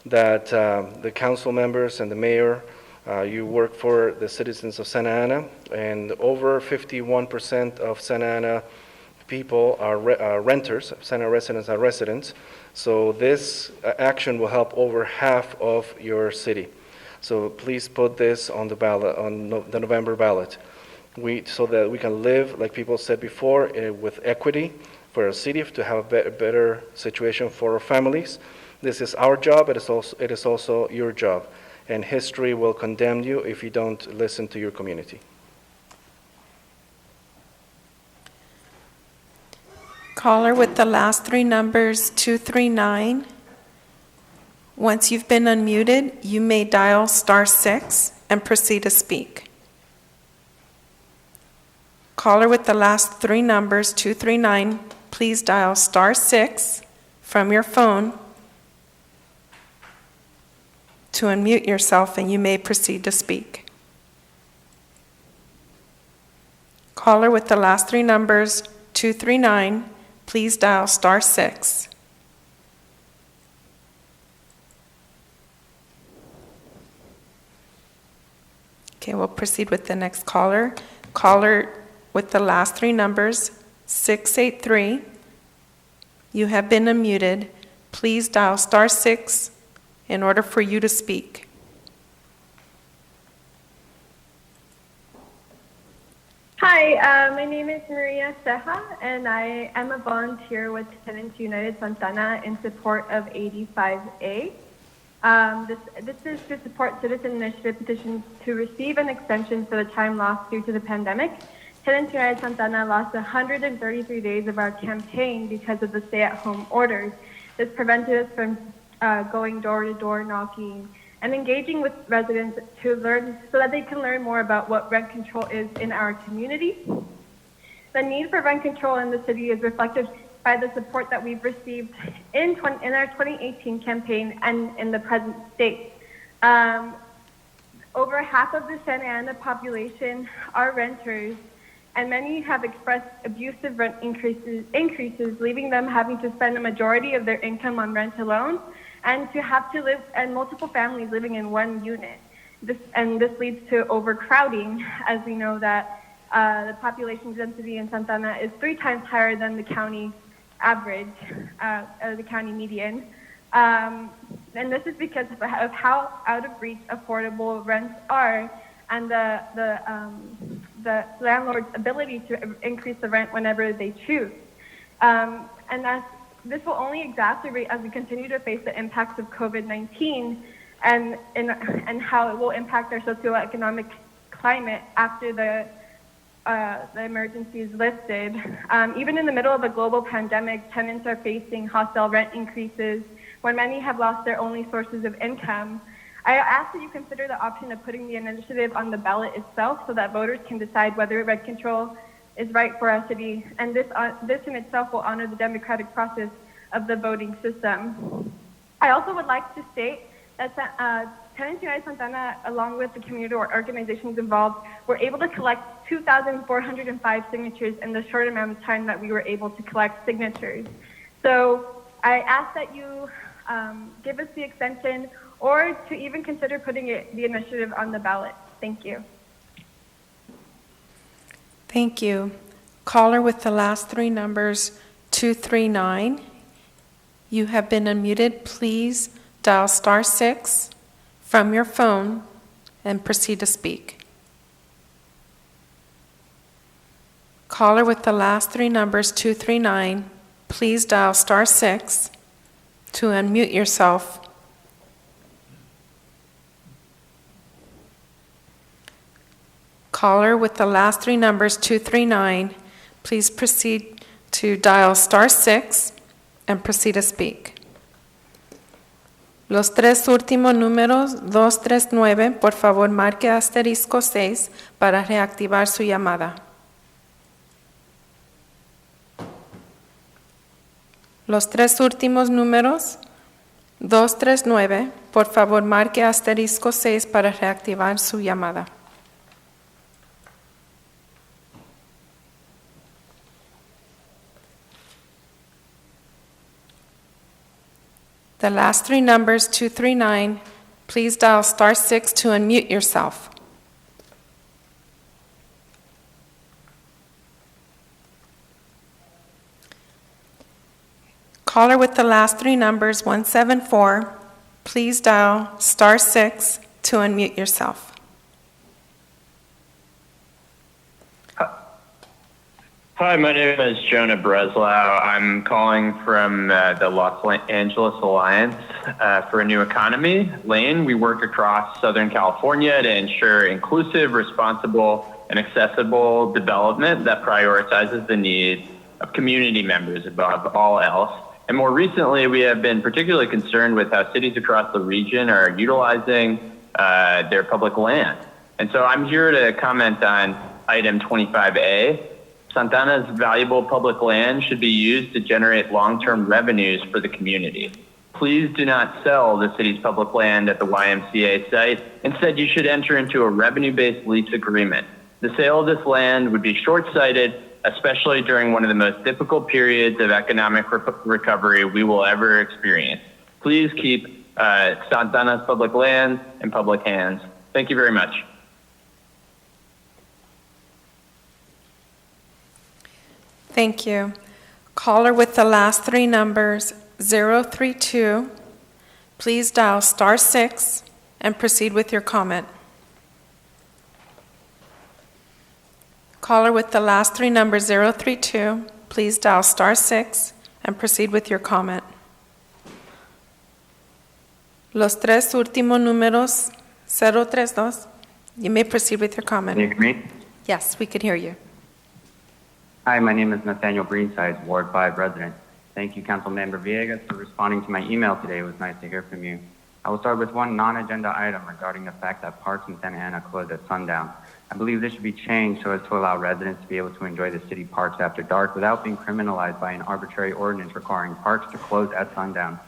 that the council members and the mayor, you work for the citizens of Santa Ana, and over 51% of Santa Ana people are renters. Santa Ana residents are residents. So this action will help over half of your city. So please put this on the ballot, on the November ballot, so that we can live, like people said before, with equity for our city, to have a better situation for our families. This is our job. It is also your job. And history will condemn you if you don't listen to your community. Caller with the last three numbers, 239. Once you've been unmuted, you may dial *6 and proceed to speak. Caller with the last three numbers, 239, please dial *6 from your phone to unmute yourself, and you may proceed to speak. Caller with the last three numbers, 239, please dial *6. Okay, we'll proceed with the next caller. Caller with the last three numbers, 683. You have been unmuted. Please dial *6 in order for you to speak. Hi, Hi, my name is Maria Ceja, and I am a volunteer with Tenants United Santana in support of 85A. This is to support citizen initiative petitions to receive an extension for the time lost due to the pandemic. Tenants United Santana lost 133 days of our campaign because of the stay-at-home orders. This prevented us from going door-to-door knocking and engaging with residents to learn so that they can learn more about what rent control is in our community. The need for rent control in the city is reflected by the support that we've received in our 2018 campaign and in the present state. Over half of the Santa Ana population are renters, and many have expressed abusive rent increases, leaving them having to spend a majority of their income on rent alone, and to have to live, and multiple families living in one unit. This leads to overcrowding, as we know that the population density in Santa Ana is 3 times higher than the county average, the county median. And this is because of how out of reach affordable rents are, and the landlord's ability to increase the rent whenever they choose. This will only exacerbate as we continue to face the impacts of COVID-19 and how it will impact our socioeconomic climate after the emergency is lifted. Even in the middle of a global pandemic, tenants are facing hostile rent increases when many have lost their only sources of income. I ask that you consider the option of putting the initiative on the ballot itself so that voters can decide whether rent control is right for our city, and this in itself will honor the democratic process of the voting system. I also would like to state that Tenants United Santana, along with the community organizations involved, were able to collect 2,405 signatures in the short amount of time that we were able to collect signatures. So I ask that you give us the extension, or to even consider putting the initiative on the ballot. Thank you. Thank you. Caller with the last 3 numbers, 239. You have been unmuted. Please dial *6 from your phone and proceed to speak. Caller with the last 3 numbers, 239. Please dial *6 to unmute yourself. Caller with the last 3 numbers, 239, please proceed to dial *6 and proceed to speak. Los 3 últimos números, 239, por favor marque *6 para reactivar su llamada. Los 3 últimos números, 239, por favor marque *6 para reactivar su llamada. The last 3 numbers, 239, please dial *6 to unmute yourself. Caller with the last 3 numbers, 174, please dial *6 to unmute yourself. Hi, my name is Jonah Breslau. I'm calling from the Los Angeles Alliance for a New Economy. Lane, we work across Southern California to ensure inclusive, responsible, and accessible development that prioritizes the needs of community members above all else. And more recently, we have been particularly concerned with how cities across the region are utilizing their public land. And so I'm here to comment on item 25A. Santana's valuable public land should be used to generate long-term revenues for the community. Please do not sell the city's public land at the YMCA site. Instead, you should enter into a revenue-based lease agreement. The sale of this land would be short-sighted, especially during one of the most difficult periods of economic recovery we will ever experience. Please keep Santana's public land in public hands. Thank you very much. Thank you. Caller with the last 3 numbers, 032, please dial *6 and proceed with your comment. Caller with the last three numbers 032, please dial *6 and proceed with your comment. Los tres últimos números 032. You may proceed with your comment. Can you hear me? Yes, we could hear you. Hi, my name is Nathaniel Breensides, Ward 5 resident. Thank you, Councilmember Villegas, for responding to my email today. It was nice to hear from you. I will start with one non-agenda item regarding the fact that parks in Santa Ana close at sundown. I believe this should be changed so as to allow residents to be able to enjoy the city parks after dark without being criminalized by an arbitrary ordinance requiring parks to close at sundown.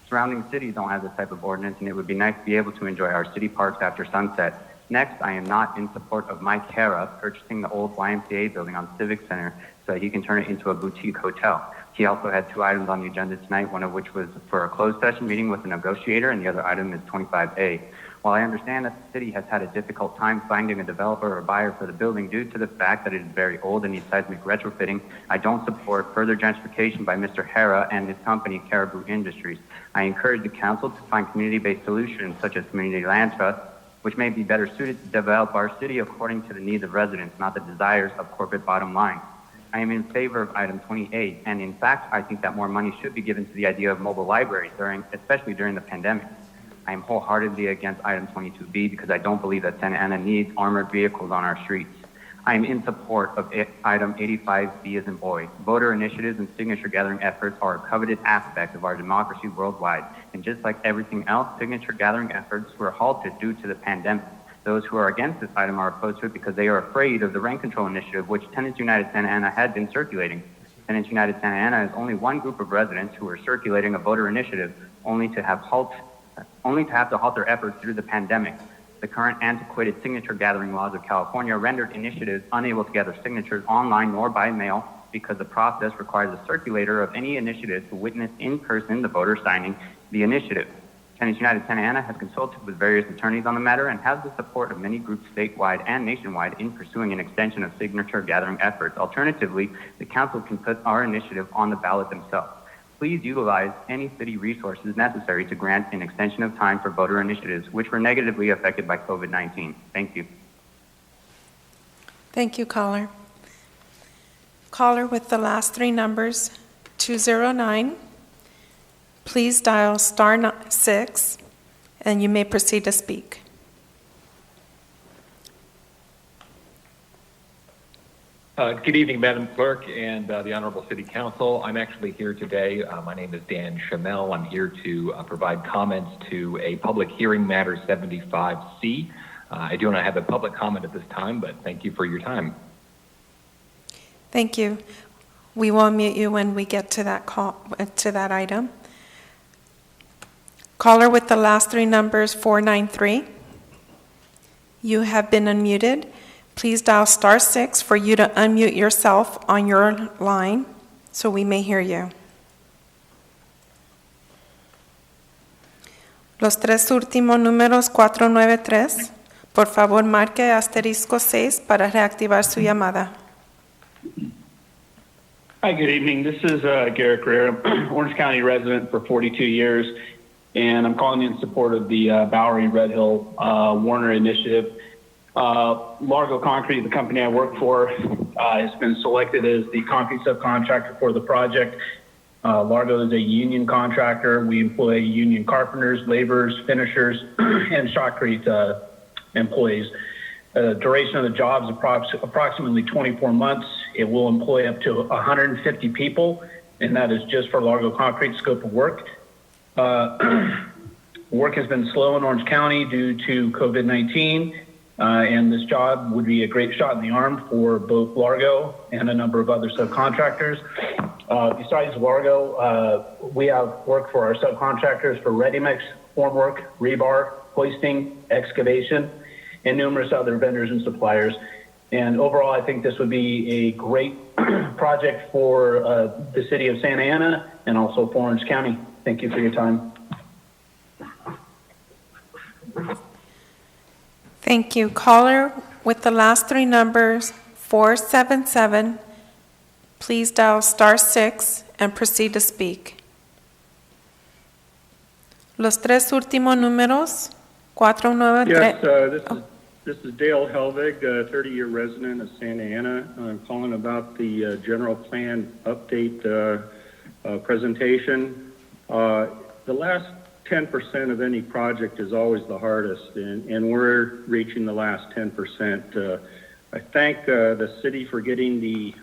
Surrounding cities don't have this type of ordinance, and it would be nice to be able to enjoy our city parks after sunset. Next, I am not in support of Mike Hara purchasing the old YMCA building on Civic Center so that he can turn it into a boutique hotel. He also had two items on the agenda tonight, one of which was for a closed session meeting with a negotiator, and the other item is 25A. While I understand that the city has had a difficult time finding a developer or buyer for the building due to the fact that it is very old and needs seismic retrofitting, I don't support further gentrification by Mr. Hara and his company, Caribou Industries. I encourage the council to find community-based solutions such as community land trust, which may be better suited to develop our city according to the needs of residents, not the desires of corporate bottom line. I am in favor of item 28, and in fact, I think that more money should be given to the idea of mobile libraries, especially during the pandemic. I am wholeheartedly against item 22B because I don't believe that Santa Ana needs armored vehicles on our streets. I am in support of item 85B as in boy. Voter initiatives and signature gathering efforts are a coveted aspect of our democracy worldwide, and just like everything else, signature gathering efforts were halted due to the pandemic. Those who are against this item are opposed to it because they are afraid of the rent control initiative, which Tenants United Santa Ana had been circulating. Tenants United Santa Ana is only one group of residents who are circulating a voter initiative, only to have to halt their efforts through the pandemic. The current antiquated signature gathering laws of California rendered initiatives unable to gather signatures online nor by mail because the process requires the circulator of any initiative to witness in person the voter signing the initiative. Tenants United Santa Ana has consulted with various attorneys on the matter and has the support of many groups statewide and nationwide in pursuing an extension of signature gathering efforts. Alternatively, the council can put our initiative on the ballot themselves. Please utilize any city resources necessary to grant an extension of time for voter initiatives which were negatively affected by COVID-19. Thank you. Thank you, caller. Caller with the last three numbers 209. Please dial *6 and you may proceed to speak. Good evening, Madam Clerk and the Honorable City Council. I'm actually here today. My name is Dan Chamel. I'm here to provide comments to a public hearing matter 75C. I do not have a public comment at this time, but thank you for your time. Thank you. We will mute you when we get to that item. Caller with the last three numbers 493. You have been unmuted. Please dial *6 for you to unmute yourself on your line so we may hear you. Los tres últimos números 493. Por favor, marque *6 para reactivar su llamada. Hi, good evening. This is Garrett Greer, Orange County resident for 42 years, and I'm calling in support of the Bowery Red Hill Warner initiative. Largo Concrete, the company I work for, has been selected as the concrete subcontractor for the project. Largo is a union contractor. We employ union carpenters, laborers, finishers, and shotcrete employees. The duration of the job is approximately 24 months. It will employ up to 150 people, and that is just for Largo Concrete scope of work. Work has been slow in Orange County due to COVID-19, and this job would be a great shot in the arm for both Largo and a number of other subcontractors. Besides Largo, we have work for our subcontractors for ready-mix, formwork, rebar, hoisting, excavation, and numerous other vendors and suppliers. And overall, I think this would be a great project for the city of Santa Ana and also for Orange County. Thank you for your time. Thank you. Caller with the last three numbers 477. Please dial *6 and proceed to speak. Los tres últimos números 493. Yes, this is This is Dale Helvig, a 30-year resident of Santa Ana. I'm calling about the general plan update presentation. The last 10% of any project is always the hardest, and we're reaching the last 10%. I thank the city for getting the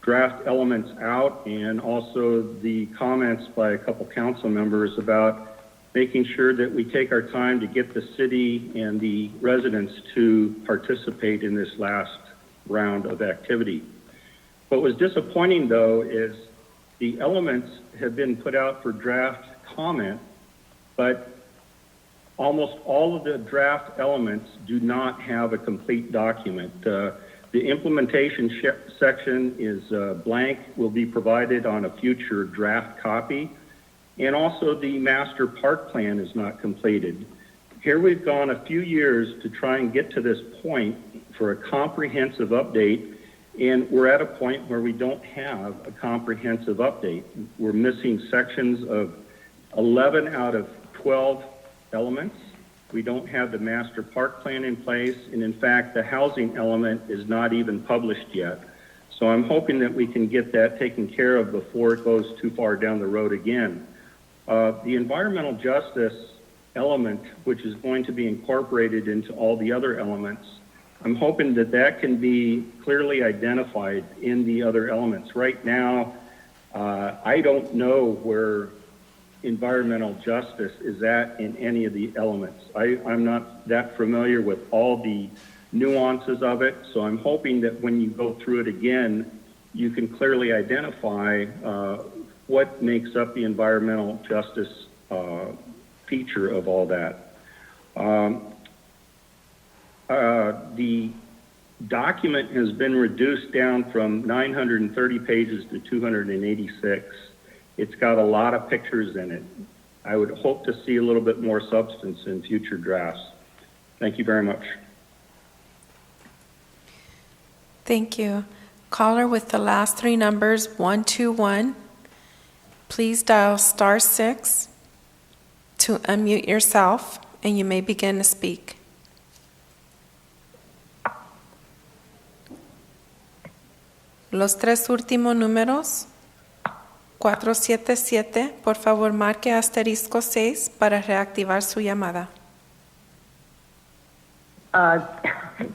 draft elements out, and also the comments by a couple council members about making sure that we take our time to get the city and the residents to participate in this last round of activity. What was disappointing, though, is the elements have been put out for draft comment, but almost all of the draft elements do not have a complete document. The implementation section is blank, will be provided on a future draft copy. And also the master park plan is not completed. Here we've gone a few years to try and get to this point for a comprehensive update, and we're at a point where we don't have a comprehensive update. We're missing sections of 11 out of 12 elements. We don't have the master park plan in place, and in fact, the housing element is not even published yet. So I'm hoping that we can get that taken care of before it goes too far down the road again. The environmental justice element, which is going to be incorporated into all the other elements, I'm hoping that that can be clearly identified in the other elements. Right now, I don't know where environmental justice is at in any of the elements. I'm not that familiar with all the nuances of it, so I'm hoping that when you go through it again, you can clearly identify what makes up the environmental justice feature of all that. The document has been reduced down from 930 pages to 286. It's got a lot of pictures in it. I would hope to see a little bit more substance in future drafts. Thank you very much. Thank you. Caller with the last three numbers, 121. Please dial *6 to unmute yourself, and you may begin to speak. Los tres últimos números, 477, por favor marque *6 para reactivar su llamada.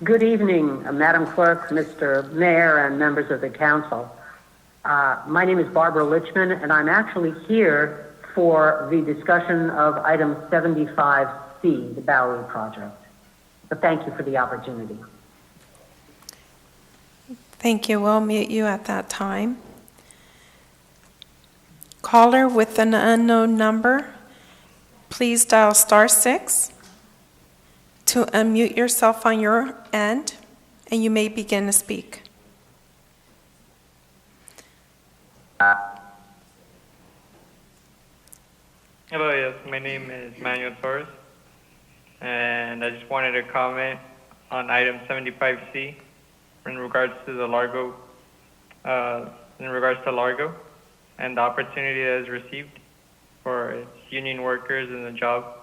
Good evening, Madam Clerk, Mr. Mayor, and members of the council. My name is Barbara Lichman, and I'm actually here for the discussion of item 75C, the Bowery project. But thank you for the opportunity. Thank you. We'll mute you at that time. Caller with an unknown number, please dial *6 to unmute yourself on your end, and you may begin to speak. Hello, yes, my name is Manuel Torres, and I just wanted to comment on item 75C in regards to the Largo, and the opportunity that is received for its union workers in the job.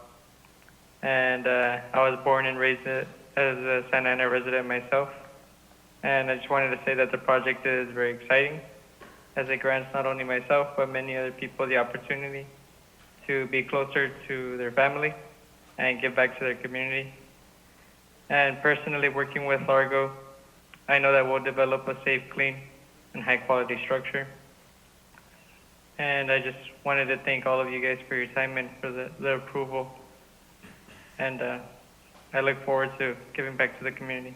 And I was born and raised as a Santa Ana resident myself, and I just wanted to say that the project is very exciting, as it grants not only myself but many other people the opportunity to be closer to their family and give back to their community. And personally, working with Largo, I know that we'll develop a safe, clean, and high-quality structure. And I just wanted to thank all of you guys for your time and for the approval. And I look forward to giving back to the community.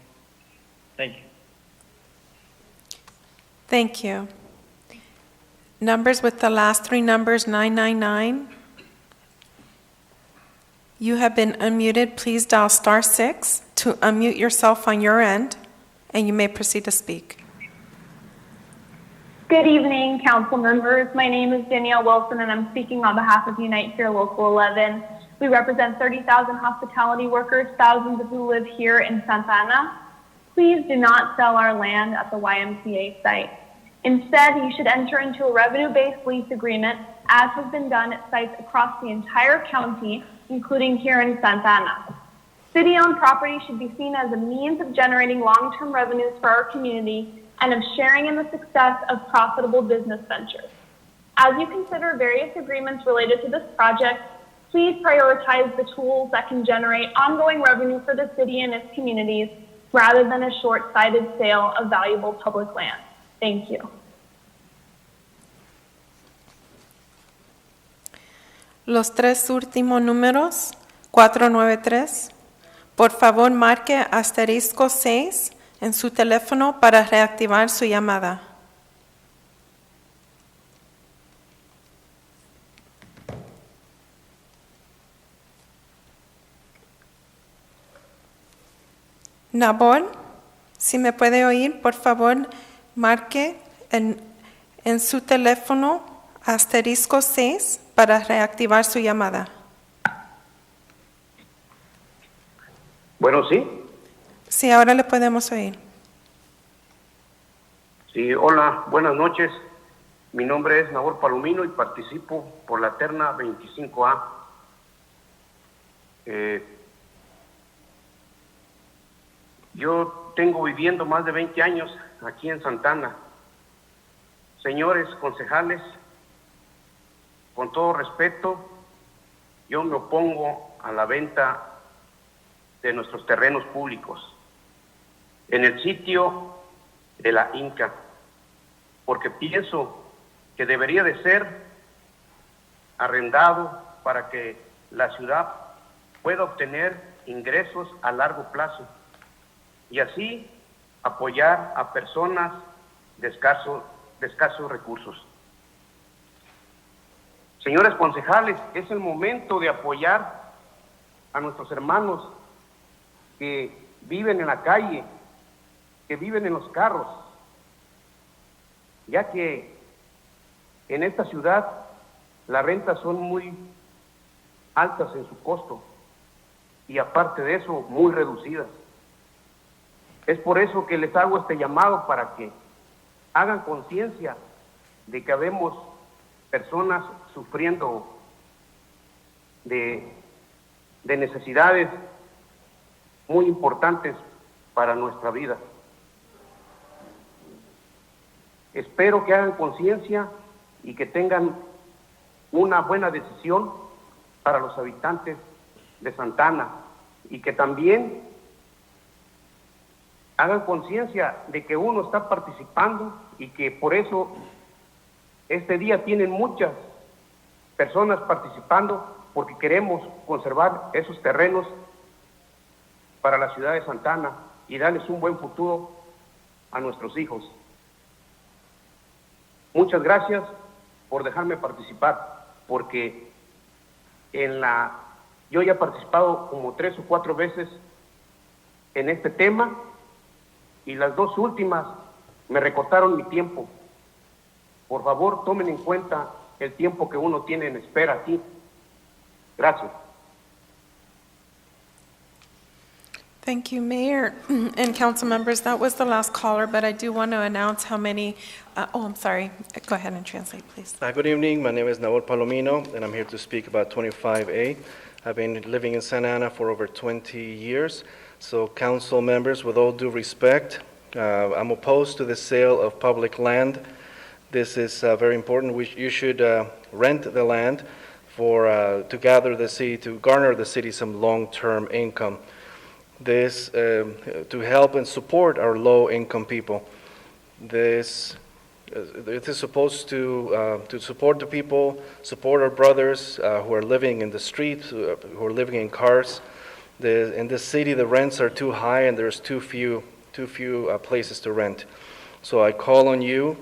Thank you. Thank you. Numbers with the last three numbers, 999. You have been unmuted. Please dial *6 to unmute yourself on your end, and you may proceed to speak. Good evening, council members. My name is Danielle Wilson, and I'm speaking on behalf of Unite Here Local 11. We represent 30,000 hospitality workers, thousands of who live here in Santa Ana. Please do not sell our land at the YMCA site. Instead, you should enter into a revenue-based lease agreement, as has been done at sites across the entire county, including here in Santa Ana. City-owned property should be seen as a means of generating long-term revenues for our community and of sharing in the success of profitable business ventures. As you consider various agreements related to this project, please prioritize the tools that can generate ongoing revenue for the city and its communities rather than a short-sighted sale of valuable public land. Thank you. Los tres últimos números, 493. Por favor, marque asterisco 6 en su teléfono para reactivar su llamada. Nabor, si me puede oír, por favor, marque en su teléfono asterisco 6 para reactivar su llamada. Bueno, sí. Sí, ahora le podemos oír. Sí, hola, buenas noches. Mi nombre es Nabor Palomino y participo por la terna 25A. Yo tengo viviendo más de 20 años aquí en Santana. Señores concejales, con todo respeto, yo me opongo a la venta de nuestros terrenos públicos en el sitio de la Inca, porque pienso que debería de ser arrendado para que la ciudad pueda obtener ingresos a largo plazo y así apoyar a personas de escasos recursos. Señores concejales, es el momento de apoyar a nuestros hermanos que viven en la calle, que viven en los carros, ya que en esta ciudad las rentas son muy altas en su costo y aparte de eso muy reducidas. Es por eso que les hago este llamado para que hagan conciencia de que habemos personas sufriendo de necesidades muy importantes para nuestra vida. Espero que hagan conciencia y que tengan una buena decisión para los habitantes de Santana y que también hagan conciencia de que uno está participando y que por eso este día tienen muchas personas participando porque queremos conservar esos terrenos para la ciudad de Santana y darles un buen futuro a nuestros hijos. Muchas gracias por dejarme participar, porque yo ya he participado como 3 o 4 veces en este tema y las 2 últimas me recortaron mi tiempo. Por favor, tomen en cuenta el tiempo que uno tiene en espera aquí. Gracias. Thank you, Mayor and council members. That was the last caller, but I do want to announce how many, I'm sorry. Go ahead and translate, please. Good evening. My name is Nabor Palomino, and I'm here to speak about 25A. I've been living in Santa Ana for over 20 years. So, council members, with all due respect, I'm opposed to the sale of public land. This is very important. You should rent the land to garner the city some long-term income. This to help and support our low-income people. This is supposed to support the people, support our brothers who are living in the streets, who are living in cars. In this city, the rents are too high, and there's too few places to rent. So I call on you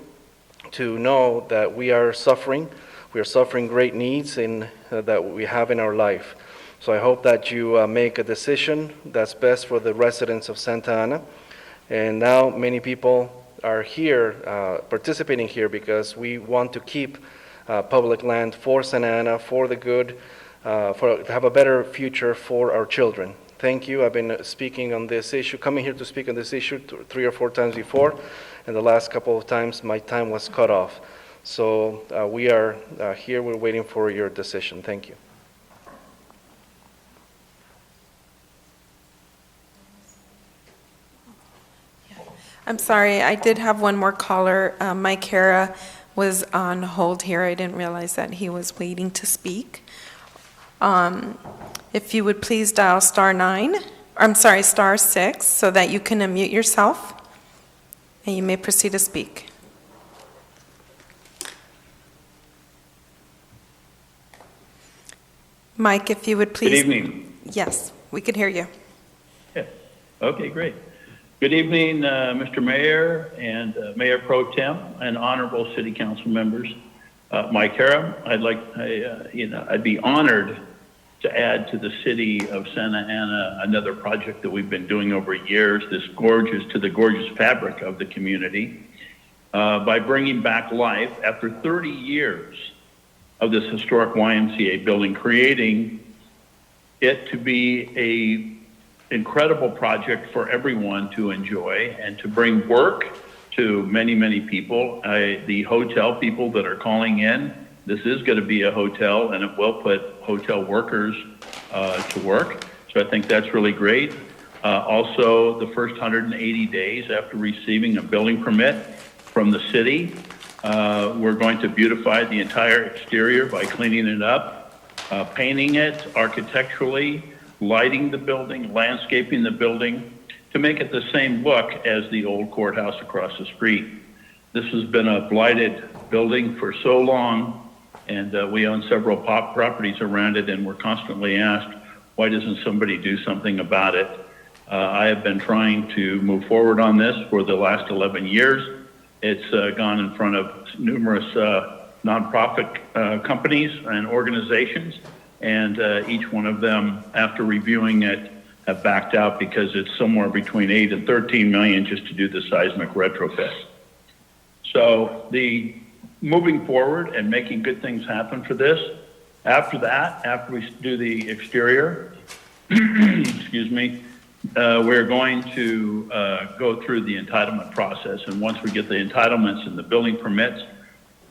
to know that we are suffering. We are suffering great needs that we have in our life. So I hope that you make a decision that's best for the residents of Santa Ana. And now many people are here, participating here, because we want to keep public land for Santa Ana, for the good, to have a better future for our children. Thank you. I've been speaking on this issue, coming here to speak on this issue 3 or 4 times before, and the last couple of times my time was cut off. So we are here, we're waiting for your decision. Thank you. I'm sorry, I did have one more caller. Mike Hara was on hold here. I didn't realize that he was waiting to speak. If you would please dial star 6 so that you can unmute yourself, and you may proceed to speak. Mike, if you would please. Good evening. Yes, we can hear you. Yeah. Okay, great. Good evening, Mr. Mayor and Mayor Pro Tem and honorable City Council members. Mike Hara, I'd be honored to add to the city of Santa Ana another project that we've been doing over years, the gorgeous fabric of the community, by bringing back life after 30 years of this historic YMCA building, creating it to be a incredible project for everyone to enjoy and to bring work to many, many people. The hotel people that are calling in, this is going to be a hotel, and it will put hotel workers to work. So I think that's really great. Also, the first 180 days after receiving a building permit from the city, we're going to beautify the entire exterior by cleaning it up, painting it architecturally, lighting the building, landscaping the building to make it the same look as the old courthouse across the street. This has been a blighted building for so long, and we own several properties around it, and we're constantly asked, why doesn't somebody do something about it? I have been trying to move forward on this for the last 11 years. It's gone in front of numerous nonprofit companies and organizations, and each one of them, after reviewing it, have backed out because it's somewhere between 8 and 13 million just to do the seismic retrofit. So the moving forward and making good things happen for this, after that, after we do the exterior, excuse me, we're going to go through the entitlement process. And once we get the entitlements and the building permits,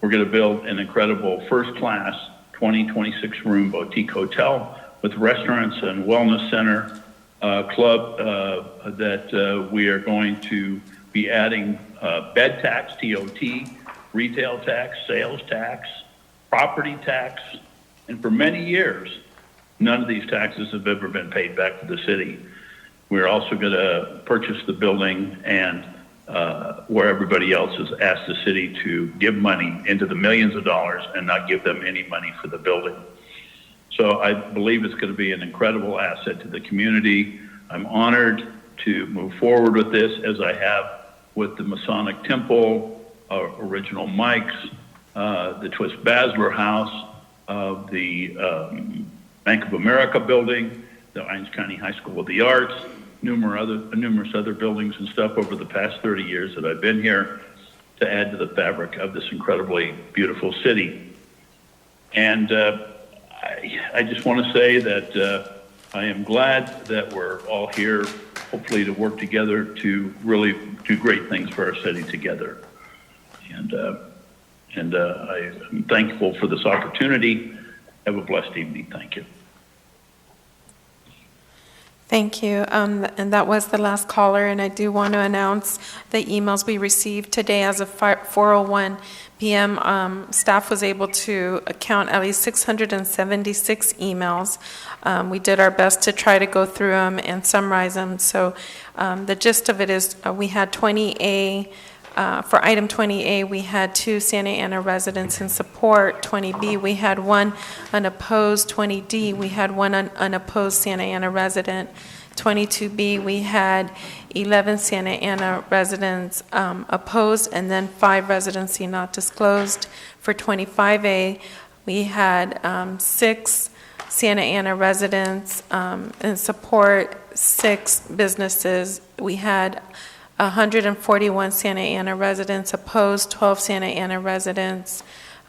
we're going to build an incredible first-class 26 room boutique hotel with restaurants and wellness center, club that we are going to be adding bed tax, TOT, retail tax, sales tax, property tax, and for many years, none of these taxes have ever been paid back to the city. We're also going to purchase the building and where everybody else has asked the city to give money into the millions of dollars and not give them any money for the building. So I believe it's going to be an incredible asset to the community. I'm honored to move forward with this as I have with the Masonic Temple, Original Mike's, the Twist Basler House, the Bank of America building, the Orange County High School of the Arts, numerous other buildings and stuff over the past 30 years that I've been here to add to the fabric of this incredibly beautiful city. And I just want to say that I am glad that we're all here, hopefully to work together to really do great things for our city together. And I am thankful for this opportunity. Have a blessed evening. Thank you. Thank you. And that was the last caller, and I do want to announce the emails we received today. As of 4:01 p.m., staff was able to count at least 676 emails. We did our best to try to go through them and summarize them. So the gist of it is we had 20A. For item 20A, we had 2 Santa Ana residents in support. 20B, we had 1 unopposed. 20D, we had 1 unopposed Santa Ana resident. 22B, we had 11 Santa Ana residents opposed, and then 5 residency not disclosed. For 25A, we had 6 Santa Ana residents in support, 6 businesses. We had 141 Santa Ana residents opposed, 12 Santa Ana residents,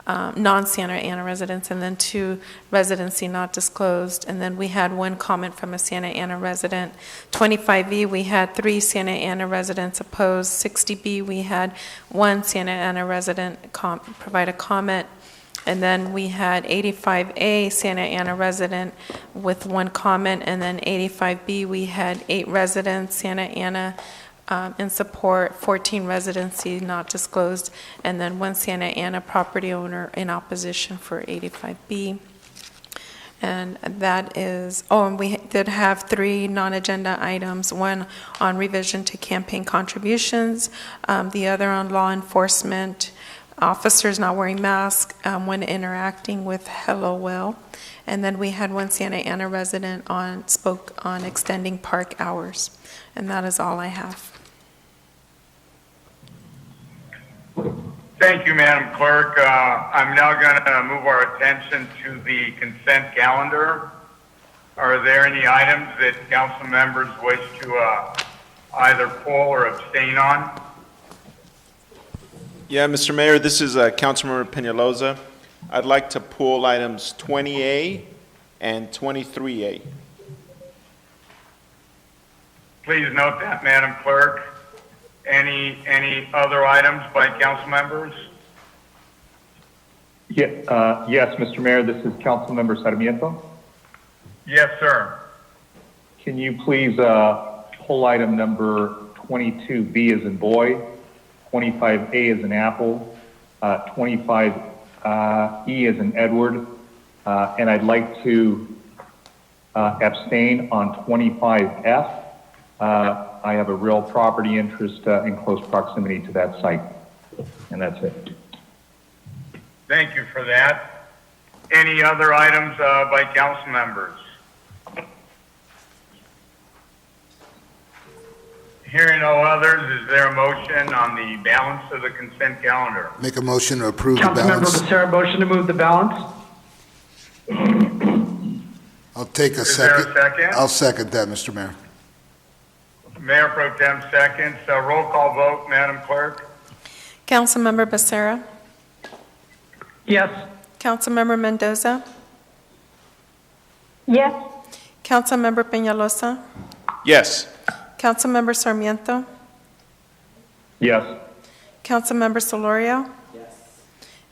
non-Santa Ana residents, and then 2 residency not disclosed. And then we had 1 comment from a Santa Ana resident. 25B, we had 3 Santa Ana residents opposed. 60B, we had 1 Santa Ana resident provide a comment. And then we had 85A Santa Ana resident with 1 comment. And then 85B, we had 8 residents, Santa Ana in support, 14 residency not disclosed, and then 1 Santa Ana property owner in opposition for 85B. And that is, oh, and we did have 3 non-agenda items, one on revision to campaign contributions, the other on law enforcement, officers not wearing masks when interacting with Hello Well. And then we had 1 Santa Ana resident spoke on extending park hours. And that is all I have. Thank you, Madam Clerk. I'm now going to move our attention to the consent calendar. Are there any items that council members wish to either pull or abstain on? Yeah, Mr. Mayor, this is Councilmember Peñalosa. I'd like to pull items 20A and 23A. Please note that, Madam Clerk. Any other items by council members? Yes, Mr. Mayor, this is Councilmember Sarmiento. Yes, sir. Can you please pull item number 22B as in boy, 25A as in apple, 25E as in Edward, and I'd like to abstain on 25F. I have a real property interest in close proximity to that site, and that's it. Thank you for that. Any other items by council members? Hearing no others, is there a motion on the balance of the consent calendar? Make a motion to approve the Councilmember balance. Becerra, motion to move the balance. I'll take a Is there second. a second? I'll second that, Mr. Mayor. Mayor Pro Tem seconds. Roll call vote, Madam Clerk. Councilmember Becerra? Yes. Councilmember Mendoza? Yes. Councilmember Peñalosa? Yes. Councilmember Sarmiento? Yes. Councilmember Solorio? Yes.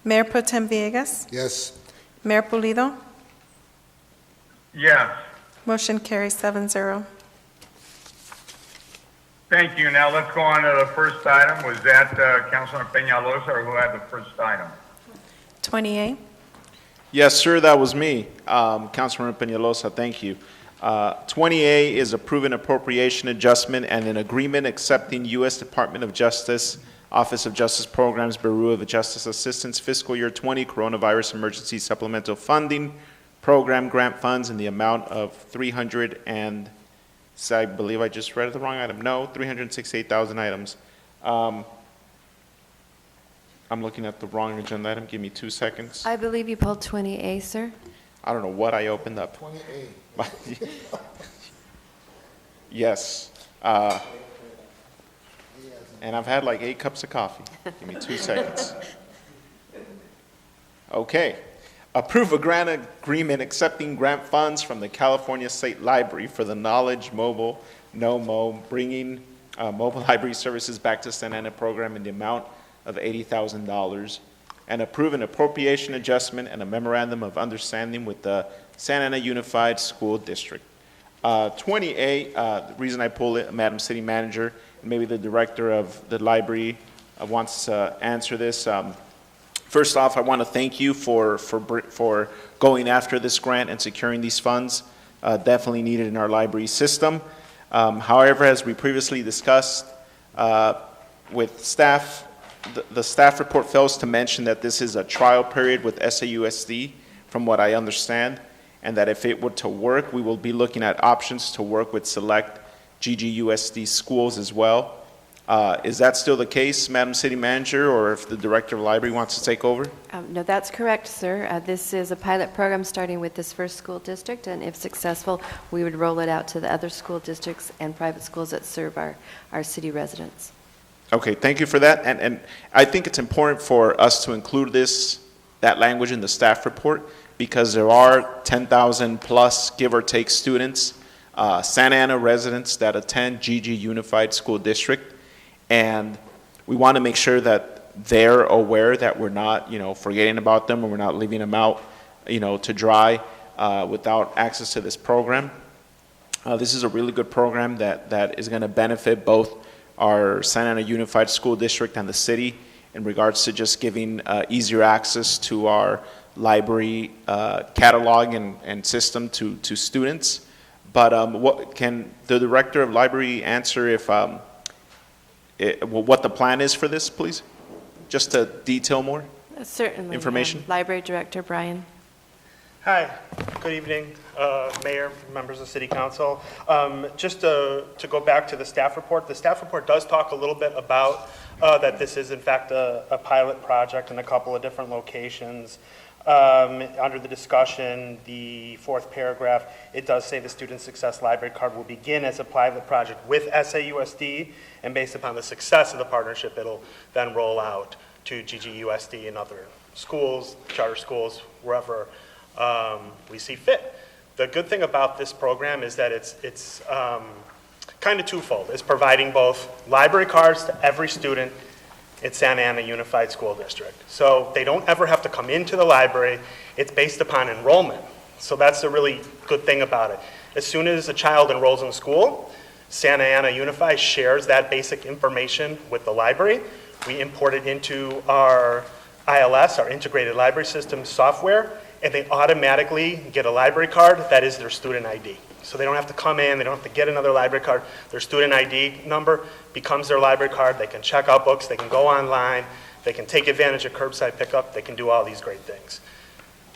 Mayor Pro Tem Villegas? Yes. Mayor Pulido? Yes. Motion carries 7-0. Thank you. Now let's go on to the first item. Was that Councilor Peñalosa or who had the first item? 28. Yes, sir, that was me. Councilmember Peñalosa, thank you. 20A is a proven appropriation adjustment and an agreement accepting U.S. Department of Justice, Office of Justice Programs, Bureau of Justice Assistance, fiscal year 20 Coronavirus Emergency Supplemental Funding Program grant funds in the amount of I believe I just read the wrong item. No, 368,000 items. I'm looking at the wrong agenda item. Give me 2 seconds. I believe you pulled 20A, sir. I don't know what I opened up. 20A. Yes. And I've had like 8 cups of coffee. Give me 2 seconds. Okay. Approve a grant agreement accepting grant funds from the California State Library for the Knowledge Mobile, NOMO, bringing mobile library services back to Santa Ana program in the amount of $80,000. And approve an appropriation adjustment and a memorandum of understanding with the Santa Ana Unified School District. 20A, the reason I pull it, Madam City Manager, and maybe the director of the library wants to answer this. First off, I want to thank you for going after this grant and securing these funds. Definitely needed in our library system. However, as we previously discussed with staff, the staff report fails to mention that this is a trial period with SAUSD, from what I understand, and that if it were to work, we will be looking at options to work with select GGUSD schools as well. Is that still the case, Madam City Manager, or if the Director of the Library wants to take over? No, that's correct, sir. This is a pilot program starting with this first school district, and if successful, we would roll it out to the other school districts and private schools that serve our city residents. Okay, thank you for that. And I think it's important for us to include that language in the staff report, because there are 10,000 plus, give or take, students, Santa Ana residents that attend GG Unified School District. And we want to make sure that they're aware that we're not, forgetting about them, or we're not leaving them out, to dry without access to this program. This is a really good program that is going to benefit both our Santa Ana Unified School District and the city in regards to just giving easier access to our library catalog and system to students. But what can the director of library answer if what the plan is for this, please? Just to detail more Certainly. information. Library Director Brian. Hi, good evening, Mayor, members of City Council. Just to go back to the staff report does talk a little bit about that this is in fact a pilot project in a couple of different locations. Under the discussion, the fourth paragraph, it does say the Student Success Library Card will begin as a pilot project with SAUSD, and based upon the success of the partnership, it'll then roll out to GGUSD and other schools, charter schools, wherever we see fit. The good thing about this program is that it's kind of twofold. It's providing both library cards to every student in Santa Ana Unified School District. So they don't ever have to come into the library. It's based upon enrollment. So that's a really good thing about it. As soon as a child enrolls in school, Santa Ana Unified shares that basic information with the library. We import it into our ILS, our Integrated Library System software, and they automatically get a library card that is their student ID. So they don't have to come in, they don't have to get another library card. Their student ID number becomes their library card. They can check out books, they can go online, they can take advantage of curbside pickup, they can do all these great things.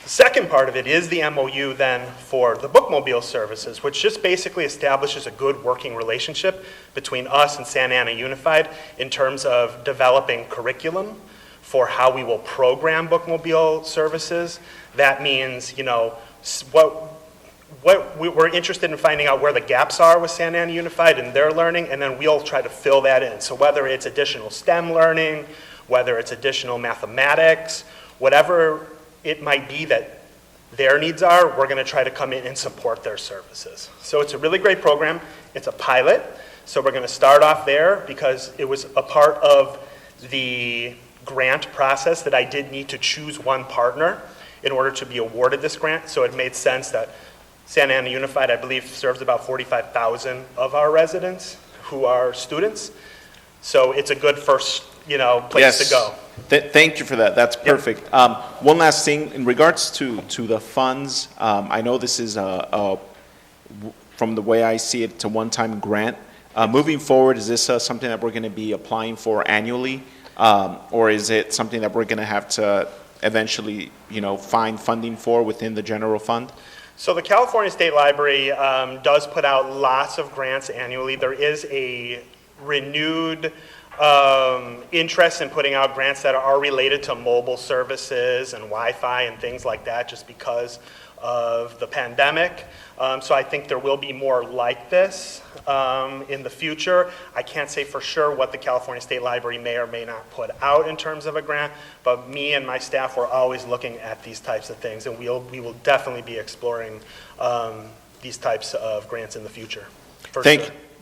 The second part of it is the MOU then for the bookmobile services, which just basically establishes a good working relationship between us and Santa Ana Unified in terms of developing curriculum for how we will program bookmobile services. That means, you know, what we're interested in finding out where the gaps are with Santa Ana Unified and their learning, and then we'll try to fill that in. So whether it's additional STEM learning, whether it's additional mathematics, whatever it might be that their needs are, we're going to try to come in and support their services. So it's a really great program. It's a pilot. So we're going to start off there because it was a part of the grant process that I did need to choose one partner in order to be awarded this grant. So it made sense that Santa Ana Unified, I believe, serves about 45,000 of our residents who are students. So it's a good first, place to go. Thank you for that. That's perfect. One last thing, in regards to the funds, I know this is from the way I see it, it's a one-time grant. Moving forward, is this something that we're going to be applying for annually, or is it something that we're going to have to eventually, find funding for within the general fund? So the California State Library does put out lots of grants annually. There is a renewed interest in putting out grants that are related to mobile services and Wi-Fi and things like that just because of the pandemic. So I think there will be more like this in the future. I can't say for sure what the California State Library may or may not put out in terms of a grant, but me and my staff were always looking at these types of things, and we will definitely be exploring these types of grants in the future.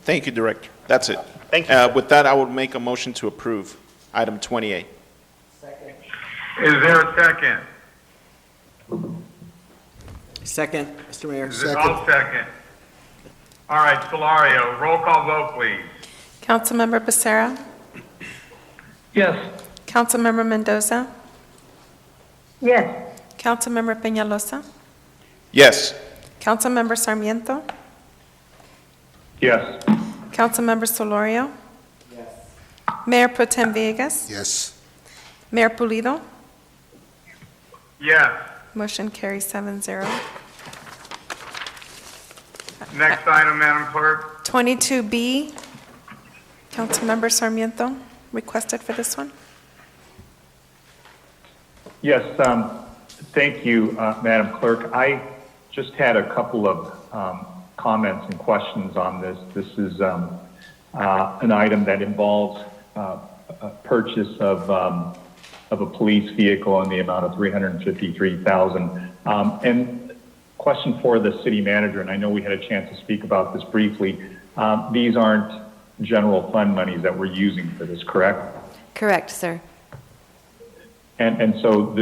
Thank you, Director. That's it. Thank you. With that, I would make a motion to approve item 28. Is there a second? Second, Mr. Mayor. I'll second. All right, Solario, roll call vote, please. Councilmember Becerra? Yes. Councilmember Mendoza? Yes. Councilmember Peñalosa? Yes. Councilmember Sarmiento? Yes. Councilmember Solorio? Yes. Mayor Pro Tem Villegas? Yes. Mayor Pulido? Yes. Motion carries 7-0. Next item, Madam Clerk. 22B, Councilmember Sarmiento requested for this one. Yes, thank you, Madam Clerk. I just had a couple of comments and questions on this. This is an item that involves a purchase of a police vehicle in the amount of $353,000. And question for the city manager, and I know we had a chance to speak about this briefly. These aren't general fund monies that we're using for this, correct? Correct, sir. And so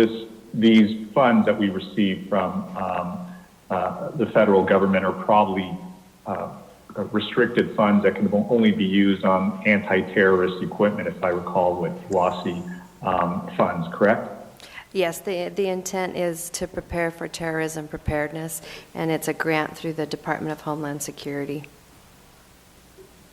these funds that we receive from the federal government are probably restricted funds that can only be used on anti-terrorist equipment, if I recall, with WASI funds, correct? Yes, the intent is to prepare for terrorism preparedness, and it's a grant through the Department of Homeland Security.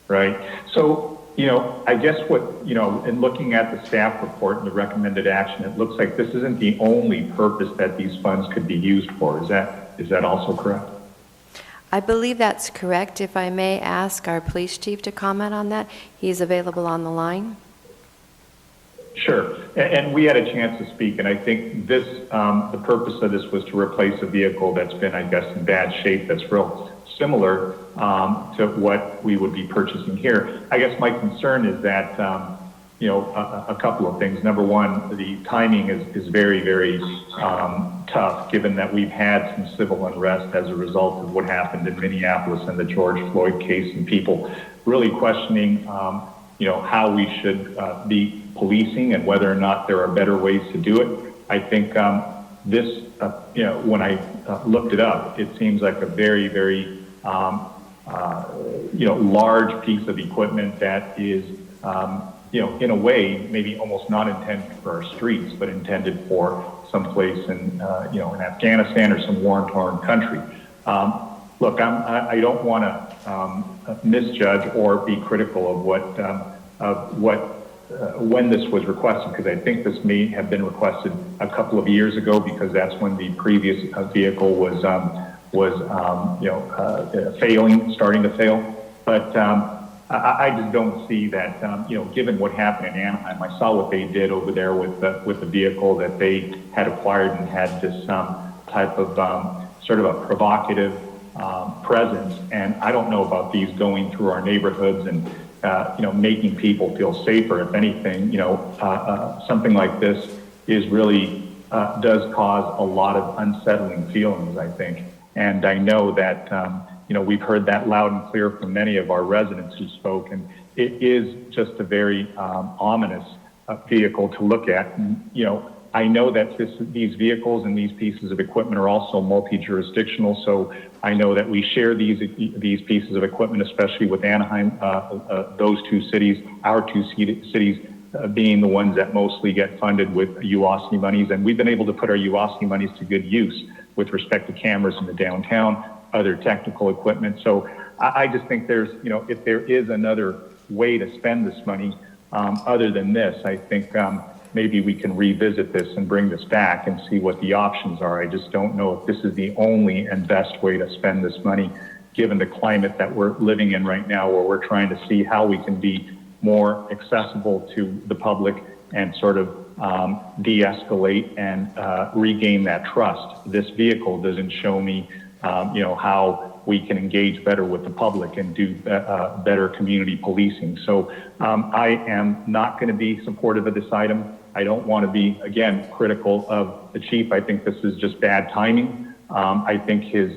Right. So, I guess what, in looking at the staff report and the recommended action, it looks like this isn't the only purpose that these funds could be used for. Is that also correct? I believe that's correct. If I may ask our police chief to comment on that, he's available on the line. Sure, and we had a chance to speak, and I think this, the purpose of this was to replace a vehicle that's been, I guess, in bad shape, that's real similar to what we would be purchasing here. I guess my concern is that, a couple of things. Number one, the timing is very, very tough, given that we've had some civil unrest as a result of what happened in Minneapolis and the George Floyd case, and people really questioning, how we should be policing and whether or not there are better ways to do it. I think this, when I looked it up, it seems like a very, very, large piece of equipment that is, in a way, maybe almost not intended for our streets, but intended for someplace in, in Afghanistan or some war-torn country. Look, I don't want to misjudge or be critical of when this was requested, because I think this may have been requested a couple of years ago, because that's when the previous vehicle was starting to fail. But I just don't see that, given what happened in Anaheim. I saw what they did over there with the vehicle that they had acquired and had this type of sort of a provocative presence. And I don't know about these going through our neighborhoods and making people feel safer. If anything, something like this is really does cause a lot of unsettling feelings, I think. And I know that, we've heard that loud and clear from many of our residents who spoke, and it is just a very ominous vehicle to look at. And, I know that these vehicles and these pieces of equipment are also multi-jurisdictional, so I know that we share these pieces of equipment, especially with Anaheim, those two cities, our two cities being the ones that mostly get funded with UOSI monies, and we've been able to put our UOSI monies to good use with respect to cameras in the downtown, other technical equipment. So I just think there's, if there is another way to spend this money other than this, I think maybe we can revisit this and bring this back and see what the options are. I just don't know if this is the only and best way to spend this money, given the climate that we're living in right now, where we're trying to see how we can be more accessible to the public and sort of de-escalate and regain that trust. This vehicle doesn't show me, how we can engage better with the public and do better community policing. So I am not going to be supportive of this item. I don't want to be, again, critical of the chief. I think this is just bad timing. I think his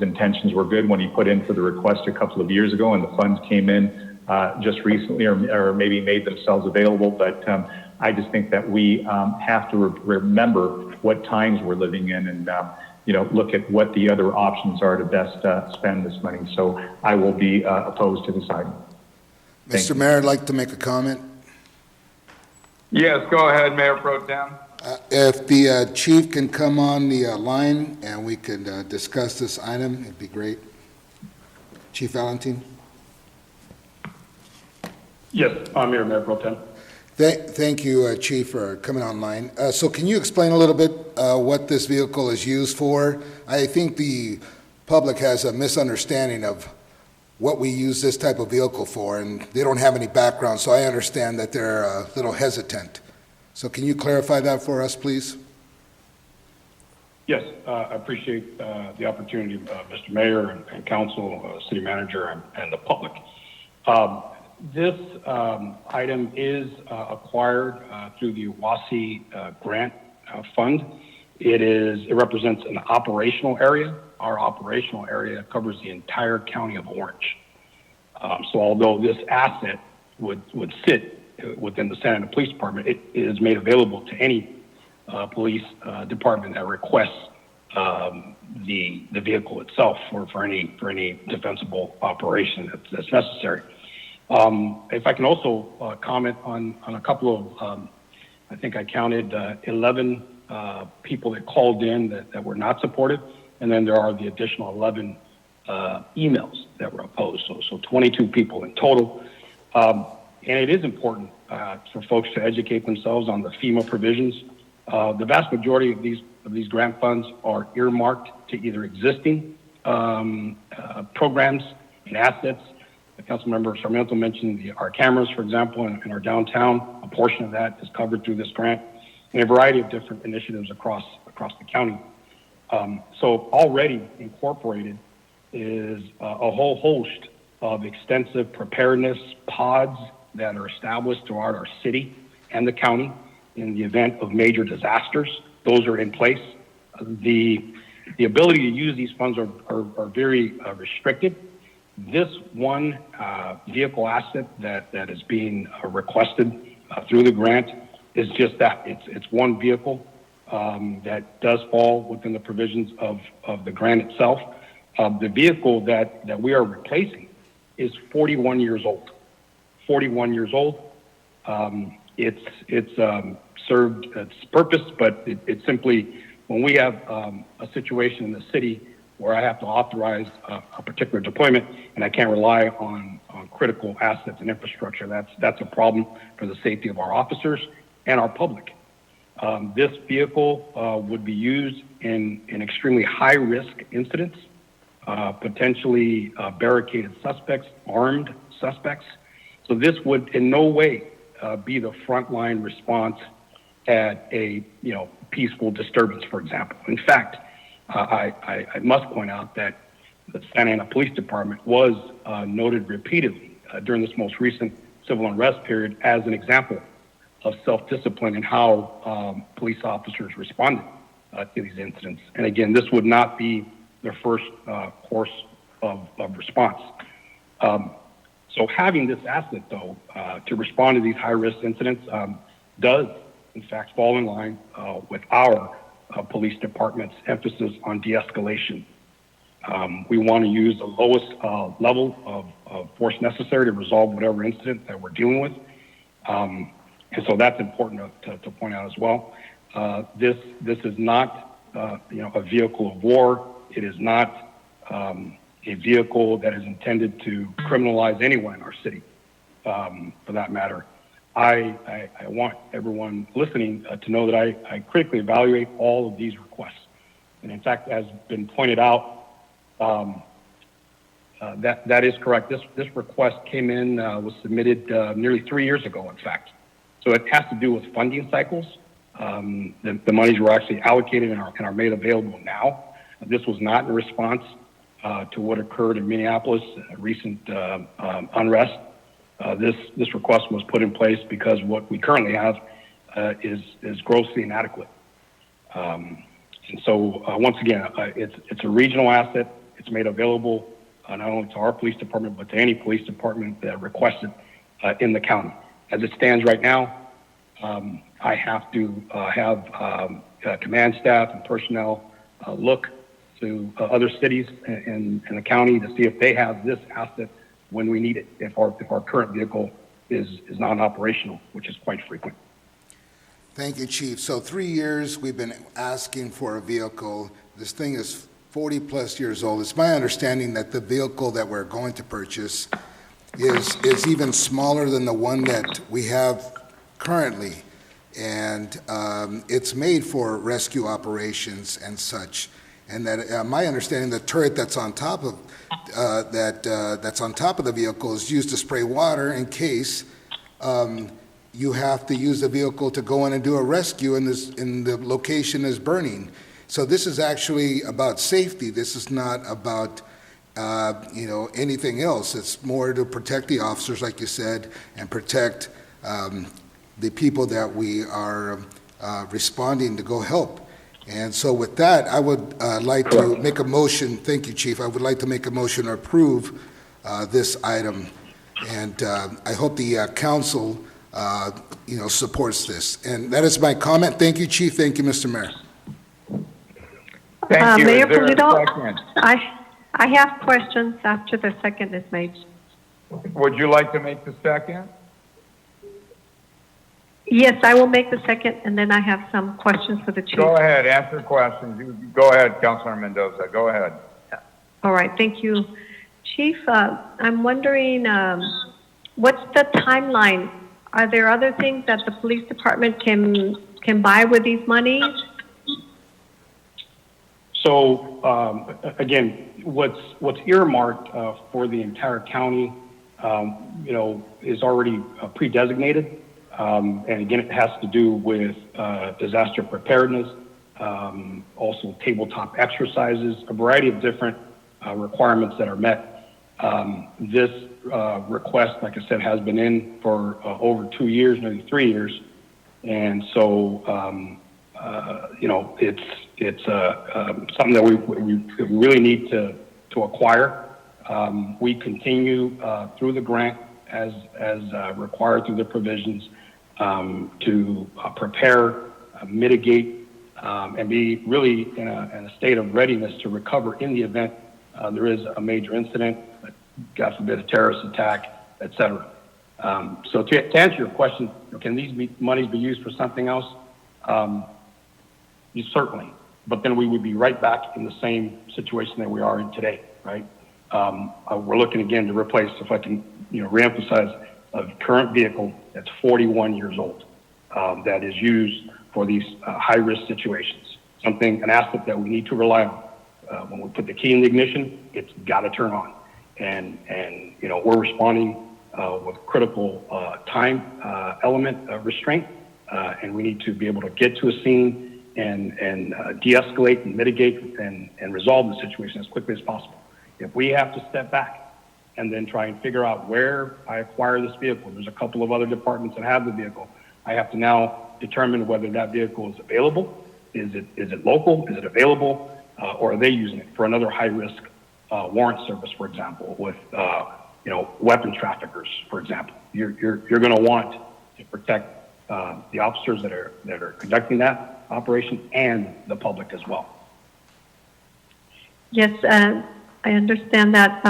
intentions were good when he put in for the request a couple of years ago, and the funds came in just recently, or maybe made themselves available. But I just think that we have to remember what times we're living in, and look at what the other options are to best spend this money. So I will be opposed to this item. Mr. Mayor, I'd like to make a comment. Yes, go ahead, Mayor Pro Tem. If the chief can come on the line and we can discuss this item, it'd be great. Chief Valentin? Yes, I'm here, Mayor Pro Tem. Thank you, Chief, for coming online. So can you explain a little bit what this vehicle is used for? I think the public has a misunderstanding of what we use this type of vehicle for, and they don't have any background, so I understand that they're a little hesitant. So can you clarify that for us, please? Yes, I appreciate the opportunity, Mr. Mayor and Council, City Manager, and the public. This item is acquired through the WASI grant fund. It represents an operational area. Our operational area covers the entire county of Orange. So although this asset would sit within the Santa Ana Police Department, it is made available to any police department that requests the vehicle itself for any defensible operation that's necessary. If I can also comment on a couple of, I think I counted 11 people that called in that were not supportive, and then there are the additional 11 emails that were opposed, so 22 people in total. And it is important for folks to educate themselves on the FEMA provisions. The vast majority of these grant funds are earmarked to either existing programs and assets. Councilmember Sarmiento mentioned our cameras, for example, in our downtown. A portion of that is covered through this grant, and a variety of different initiatives across the county. So already incorporated is a whole host of extensive preparedness pods that are established throughout our city and the county in the event of major disasters. Those are in place. The ability to use these funds are very restricted. This one vehicle asset that is being requested through the grant is just that. It's one vehicle that does fall within the provisions of the grant itself. The vehicle that we are replacing is 41 years old. 41 years old. It's served its purpose, but it's simply, when we have a situation in the city where I have to authorize a particular deployment and I can't rely on critical assets and infrastructure, that's a problem for the safety of our officers and our public. This vehicle would be used in extremely high-risk incidents, potentially barricaded suspects, armed suspects. So this would in no way be the frontline response at a peaceful disturbance, for example. In fact, I must point out that the Santa Ana Police Department was noted repeatedly during this most recent civil unrest period as an example of self-discipline and how police officers responded to these incidents. And again, this would not be their first course of response. So having this asset, though, to respond to these high-risk incidents does, in fact, fall in line with our police department's emphasis on de-escalation. We want to use the lowest level of force necessary to resolve whatever incident that we're dealing with. And so that's important to point out as well. This is not a vehicle of war. It is not a vehicle that is intended to criminalize anyone in our city, for that matter. I want everyone listening to know that I critically evaluate all of these requests. And in fact, as been pointed out, that is correct. This request came in, was submitted nearly 3 years ago, in fact. So it has to do with funding cycles. The monies were actually allocated and are made available now. This was not in response to what occurred in Minneapolis, recent unrest. This request was put in place because what we currently have is grossly inadequate. And so once again, it's a regional asset. It's made available not only to our police department, but to any police department that requests it in the county. As it stands right now, I have to have command staff and personnel look to other cities in the county to see if they have this asset when we need it, if our current vehicle is non-operational, which is quite frequent. Thank you, Chief. So 3 years we've been asking for a vehicle. This thing is 40-plus years old. It's my understanding that the vehicle that we're going to purchase is even smaller than the one that we have currently, and it's made for rescue operations and such. And that my understanding, the turret that's on top of that's on top of the vehicle is used to spray water in case you have to use the vehicle to go in and do a rescue and the location is burning. So this is actually about safety. This is not about anything else. It's more to protect the officers, like you said, and protect the people that we are responding to go help. And so with that, I would like to make a motion. Thank you, Chief. I would like to make a motion to approve this item. And I hope the council, supports this. And that is my comment. Thank you, Chief. Thank you, Mr. Mayor. Thank you. Mayor Is there a Pulido, second? I have questions after the second is made. Would you like to make the second? Yes, I will make the second, and then I have some questions for the chief. Go ahead, answer questions. Go ahead, Councilor Mendoza, go ahead. All right, thank you. Chief, I'm wondering, what's the timeline? Are there other things that the police department can buy with these monies? So, again, what's earmarked for the entire county, is already pre-designated. And again, it has to do with disaster preparedness, also tabletop exercises, a variety of different requirements that are met. This request, like I said, has been in for over 2 years, maybe 3 years. And so, it's something that we really need to acquire. We continue through the grant as required through the provisions to prepare, mitigate, and be really in a state of readiness to recover in the event there is a major incident, God forbid, a terrorist attack, et cetera. So to answer your question, can these monies be used for something else? Certainly, but then we would be right back in the same situation that we are in today, right? We're looking again to replace, if I can, reemphasize, a current vehicle that's 41 years old that is used for these high-risk situations. An asset that we need to rely on. When we put the key in the ignition, it's got to turn on, and we're responding with critical time element restraint, and we need to be able to get to a scene and de-escalate and mitigate and resolve the situation as quickly as possible. If we have to step back and then try and figure out where I acquire this vehicle, there's a couple of other departments that have the vehicle. I have to now determine whether that vehicle is available. Is it local? Is it available? Or are they using it for another high-risk warrant service, for example, with weapon traffickers, for example? You're going to want to protect the officers that are conducting that operation and the public as well. Yes, I understand that.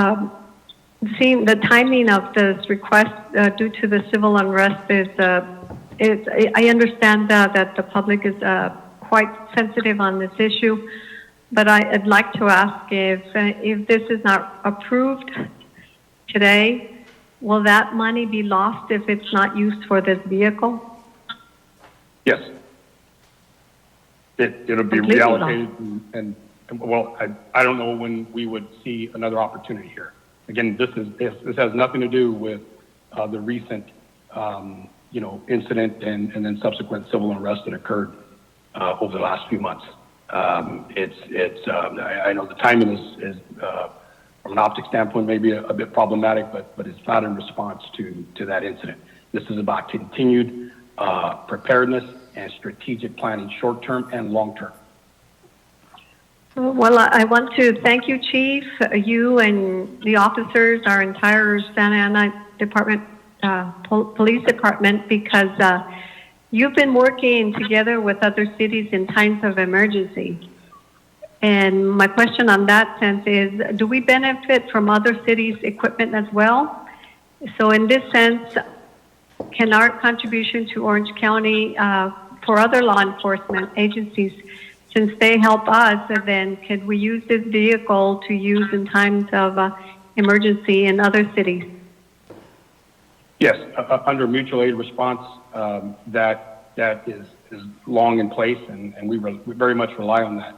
Seeing the timing of this request due to the civil unrest is I understand that the public is quite sensitive on this issue, but I'd like to ask if this is not approved today, will that money be lost if it's not used for this vehicle? Yes. It'll be Completely reallocated and well, I don't know when we would see another opportunity here. Again, this has nothing to do with the recent, incident and then subsequent civil unrest that occurred over the last few months. I know the timing is from an optic standpoint maybe a bit problematic, but it's not in response to that incident. This is about continued preparedness and strategic planning, short term and long term. Well, I want to thank you, Chief, you and the officers, our entire Santa Ana Department, Police Department, because you've been working together with other cities in times of emergency. And my question on that sense is, do we benefit from other cities' equipment as well? So in this sense, can our contribution to Orange County for other law enforcement agencies, since they help us, then could we use this vehicle to use in times of emergency in other cities? Yes, under mutual aid response, that is long in place, and we very much rely on that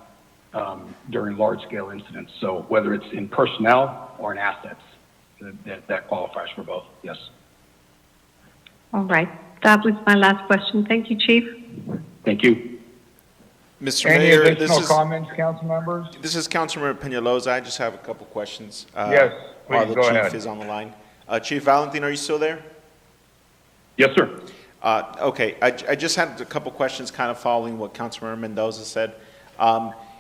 during large-scale incidents. So whether it's in personnel or in assets, that qualifies for both, yes. All right. That was my last question. Thank you, Chief. Thank you. Mr. Any Mayor, additional comments, council members? This is Councilmember Peñalosa. I just have a couple questions. Yes, while please, the go chief ahead. is on the line. Chief Valentin, are you still there? Yes, sir. Okay, I just had a couple questions kind of following what Councilmember Mendoza said.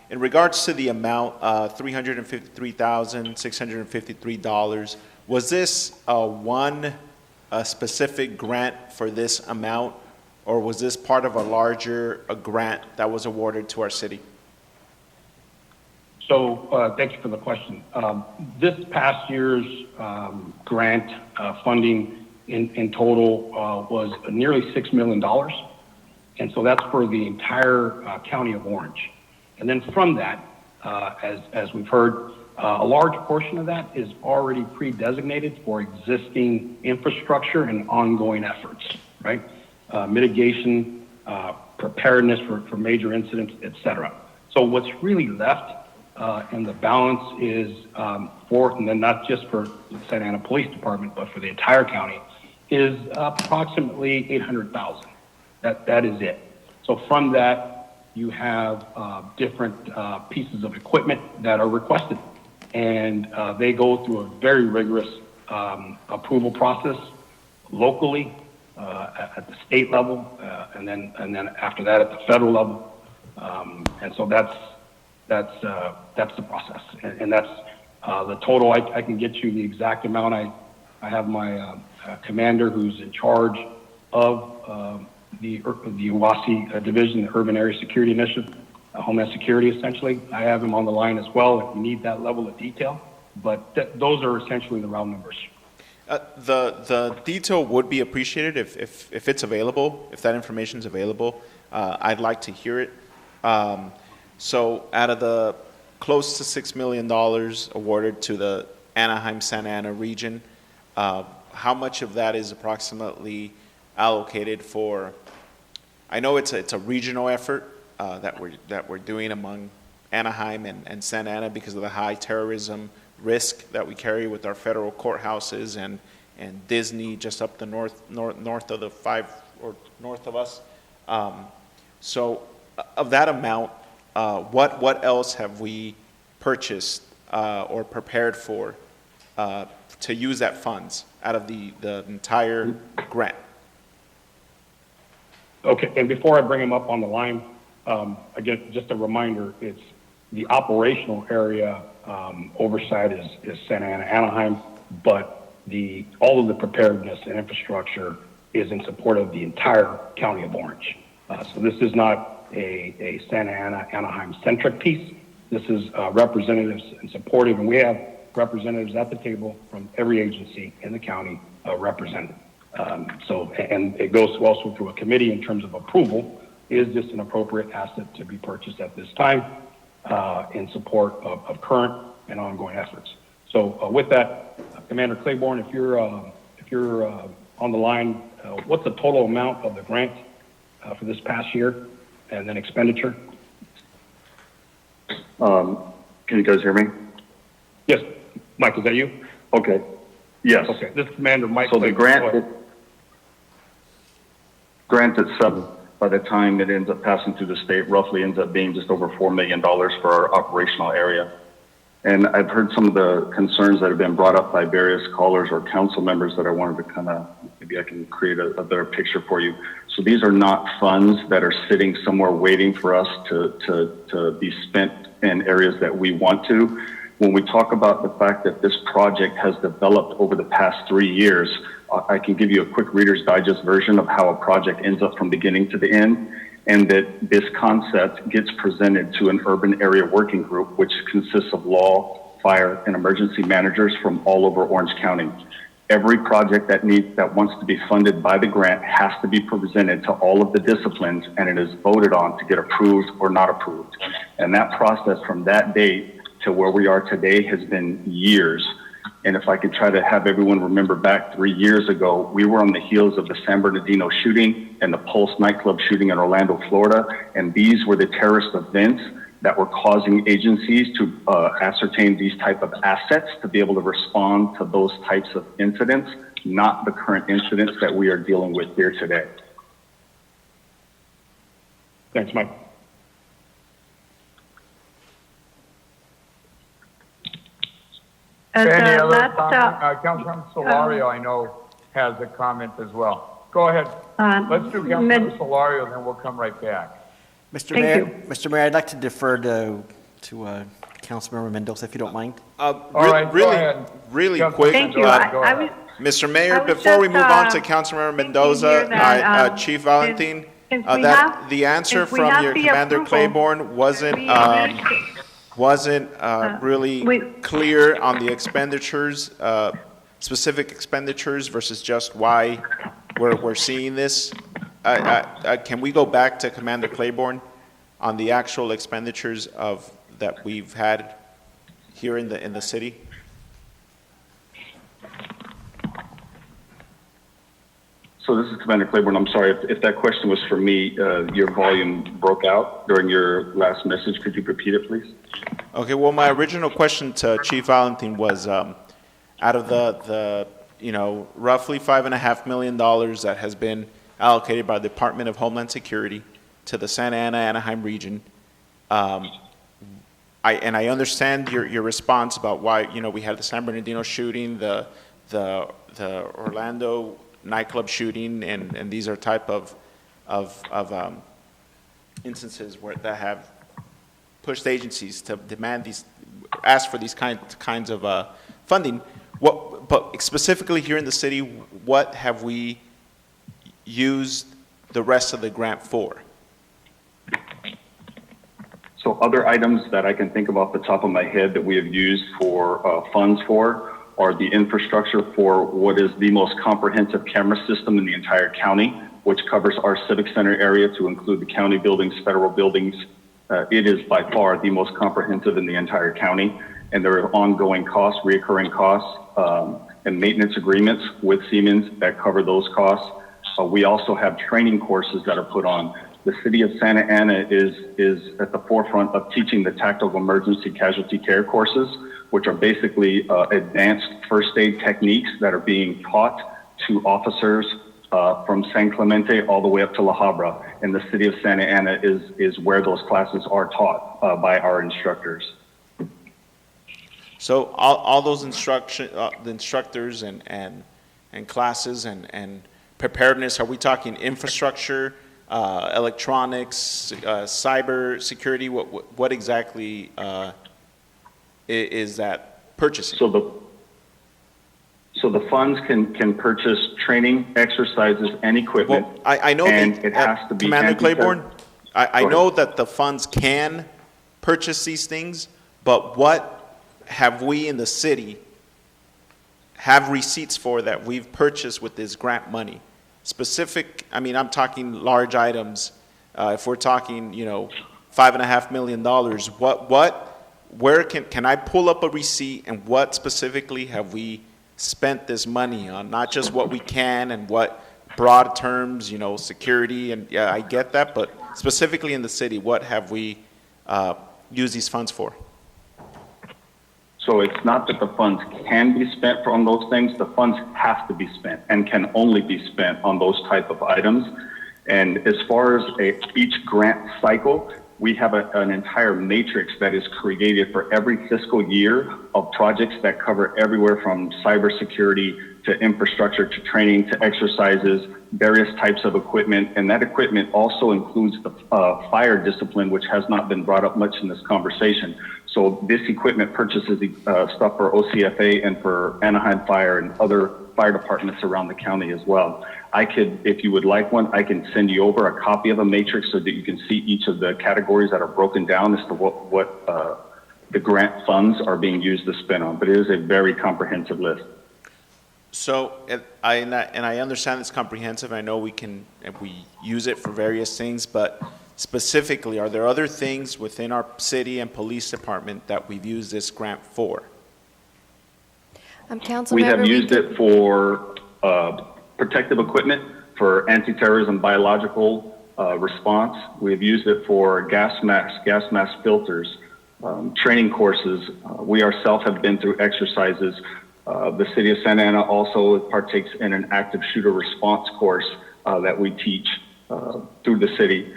In regards to the amount, $353,653, was this one specific grant for this amount, or was this part of a larger grant that was awarded to our city? So thank you for the question. This past year's grant funding in total was nearly $6 million. And so that's for the entire county of Orange. And then from that, as we've heard, a large portion of that is already pre-designated for existing infrastructure and ongoing efforts, right? Mitigation, preparedness for major incidents, et cetera. So what's really left and the balance is and then not just for the Santa Ana Police Department, but for the entire county, is approximately $800,000. That is it. So from that, you have different pieces of equipment that are requested. And they go through a very rigorous approval process locally, at the state level, and then after that at the federal level. And so that's the process. And that's the total. I can get you the exact amount. I have my commander who's in charge of the UASI division, the Urban Area Security Initiative, Homeland Security, essentially. I have him on the line as well if you need that level of detail. But those are essentially the round numbers. The detail would be appreciated if it's available, if that information is available. I'd like to hear it. So out of the close to $6 million awarded to the Anaheim-Santa Ana region, how much of that is approximately allocated for, I know it's a regional effort that we're doing among Anaheim and Santa Ana because of the high terrorism risk that we carry with our federal courthouses and Disney just up the north of the north of us. So of that amount, what else have we purchased or prepared for to use that funds out of the entire grant? Okay, and before I bring him up on the line, again, just a reminder, it's the operational area oversight is Santa Ana, Anaheim, but all of the preparedness and infrastructure is in support of the entire county of Orange. So this is not a Santa Ana, Anaheim-centric piece. This is representatives and supportive, and we have representatives at the table from every agency in the county represented. And it goes also through a committee in terms of approval. Is this an appropriate asset to be purchased at this time in support of current and ongoing efforts? So with that, Commander Claiborne, if you're on the line, what's the total amount of the grant for this past year and then expenditure? Can you guys hear me? Yes. Mike, is that you? Okay. Yes. Okay. This is Commander Mike. So the grant itself, by the time it ends up passing through the state, roughly ends up being just over $4 million for our operational area. And I've heard some of the concerns that have been brought up by various callers or council members that I wanted to kind of, maybe I can create a better picture for you. So these are not funds that are sitting somewhere waiting for us to be spent in areas that we want to. When we talk about the fact that this project has developed over the past 3 years, I can give you a quick Reader's Digest version of how a project ends up from beginning to the end, and that this concept gets presented to an urban area working group, which consists of law, fire, and emergency managers from all over Orange County. Every project that wants to be funded by the grant has to be presented to all of the disciplines, and it is voted on to get approved or not approved. And that process from that date to where we are today has been years. And if I could try to have everyone remember back 3 years ago, we were on the heels of the San Bernardino shooting and the Pulse nightclub shooting in Orlando, Florida. And these were the terrorist events that were causing agencies to ascertain these type of assets to be able to respond to those types of incidents, not the current incidents that we are dealing with here today. Thanks, Mike. Any other comment? Councilman Solario, I know, has a comment as well. Go ahead. Let's do Councilman Solario, then we'll come right back. Mr. Mayor, I'd like to defer to Councilmember Mendoza, if you don't mind. All right, really quick. Thank you. Mr. Mayor, before we move on to Councilmember Mendoza, Chief Valentin, the answer from your Commander Claiborne wasn't wasn't really clear on the expenditures, specific expenditures versus just why we're seeing this. Can we go back to Commander Claiborne on the actual expenditures that we've had here in the city? So this is Commander Claiborne. I'm sorry if that question was for me. Your volume broke out during your last message. Could you repeat it, please? Okay. Well, my original question to Chief Valentin was, out of the roughly $5.5 million that has been allocated by the Department of Homeland Security to the Santa Ana Anaheim region, I understand your response about why we had the San Bernardino shooting, the Orlando nightclub shooting, and these are type of instances that have pushed agencies to ask for these kinds of funding. But specifically here in the city, what have we used the rest of the grant for? So other items that I can think of off the top of my head that we have used for funds for are the infrastructure for what is the most comprehensive camera system in the entire county, which covers our civic center area to include the county buildings, federal buildings. It is by far the most comprehensive in the entire county, and there are ongoing costs, reoccurring costs, and maintenance agreements with Siemens that cover those costs. We also have training courses that are put on. The city of Santa Ana is at the forefront of teaching the tactical emergency casualty care courses, which are basically advanced first aid techniques that are being taught to officers from San Clemente all the way up to La Habra. And the city of Santa Ana is where those classes are taught by our instructors. So all those the instructors and classes and preparedness, are we talking infrastructure, electronics, cyber security? What exactly is that purchasing? So the funds can purchase training, exercises, and equipment. Well, I know it has to be Commander Claiborne, I know that the funds can purchase these things, but what have we in the city have receipts for that we've purchased with this grant money? Specific, I'm talking large items. If we're talking, $5.5 million, where can I pull up a receipt, and what specifically have we spent this money on? Not just what we can and what broad terms, security, and yeah, I get that, but specifically in the city, what have we used these funds for? So it's not that the funds can be spent on those things. The funds have to be spent and can only be spent on those type of items. And as far as each grant cycle, we have an entire matrix that is created for every fiscal year of projects that cover everywhere from cybersecurity to infrastructure to training to exercises, various types of equipment. And that equipment also includes the fire discipline, which has not been brought up much in this conversation. So this equipment purchases stuff for OCFA and for Anaheim Fire and other fire departments around the county as well. I could, if you would like one, I can send you over a copy of a matrix so that you can see each of the categories that are broken down as to what the grant funds are being used to spend on. But it is a very comprehensive list. So, I understand it's comprehensive. I know we use it for various things, but specifically, are there other things within our city and police department that we've used this grant for? We have used it for protective equipment, for anti-terrorism biological response. We've used it for gas mask filters, training courses. We ourselves have been through exercises. The city of Santa Ana also partakes in an active shooter response course that we teach through the city.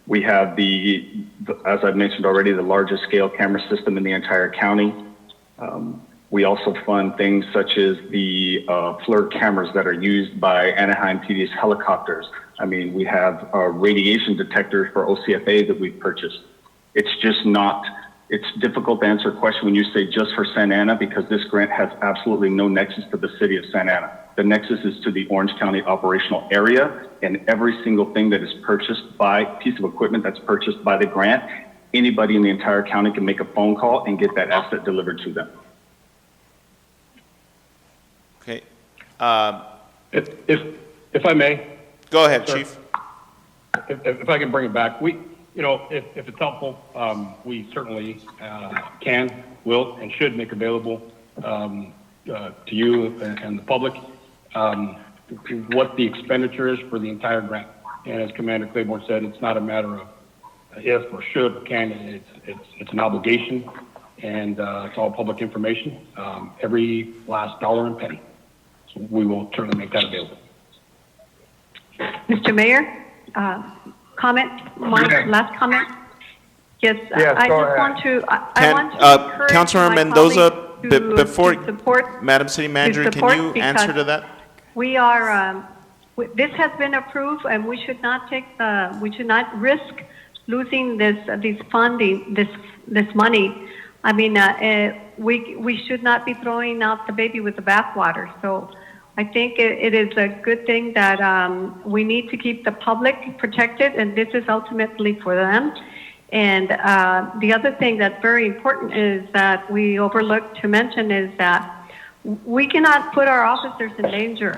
We have as I've mentioned already, the largest scale camera system in the entire county. We also fund things such as the FLIR cameras that are used by Anaheim PD's helicopters. We have radiation detectors for OCFA that we've purchased. It's difficult to answer a question when you say just for Santa Ana, because this grant has absolutely no nexus to the city of Santa Ana. The nexus is to the Orange County operational area, and every single thing that is purchased piece of equipment that's purchased by the grant anybody in the entire county can make a phone call and get that asset delivered to them. Okay. If I may. Go ahead, Sir. Chief. If I can bring it back, if it's helpful, we certainly can, will, and should make available to you and the public what the expenditure is for the entire grant. And as Commander Claiborne said, it's not a matter of if or should or can. It's an obligation, and it's all public information. Every last dollar and penny. So we will certainly make that available. Mr. Mayor, comment, last comment? Yes, Yes, I go just ahead. want to, I want to encourage Councilmember my Mendoza, colleagues to before, support. Madam City Manager, can support you because answer to that? We are, this has been approved, and we should not we should not risk losing this funding, this money. I mean, we should not be throwing out the baby with the bathwater. So I think it is a good thing that we need to keep the public protected, and this is ultimately for them. And the other thing that's very important is that we overlooked to mention is that we cannot put our officers in danger.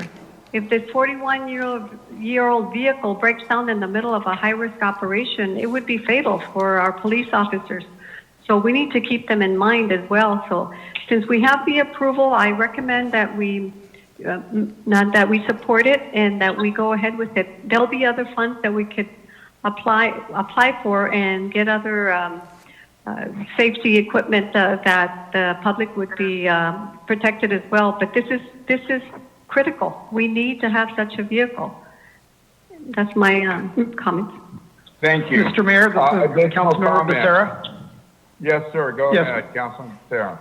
If this 41-year-old vehicle breaks down in the middle of a high-risk operation, it would be fatal for our police officers. So we need to keep them in mind as well. So since we have the approval, I recommend that we support it and that we go ahead with it. There'll be other funds that we could apply for and get other safety equipment that the public would be protected as well. But this is critical. We need to have such a vehicle. That's my comments. Thank you. Mr. Mayor, this is Councilmember Becerra. Yes, sir. Go Yes. ahead, Councilman Becerra.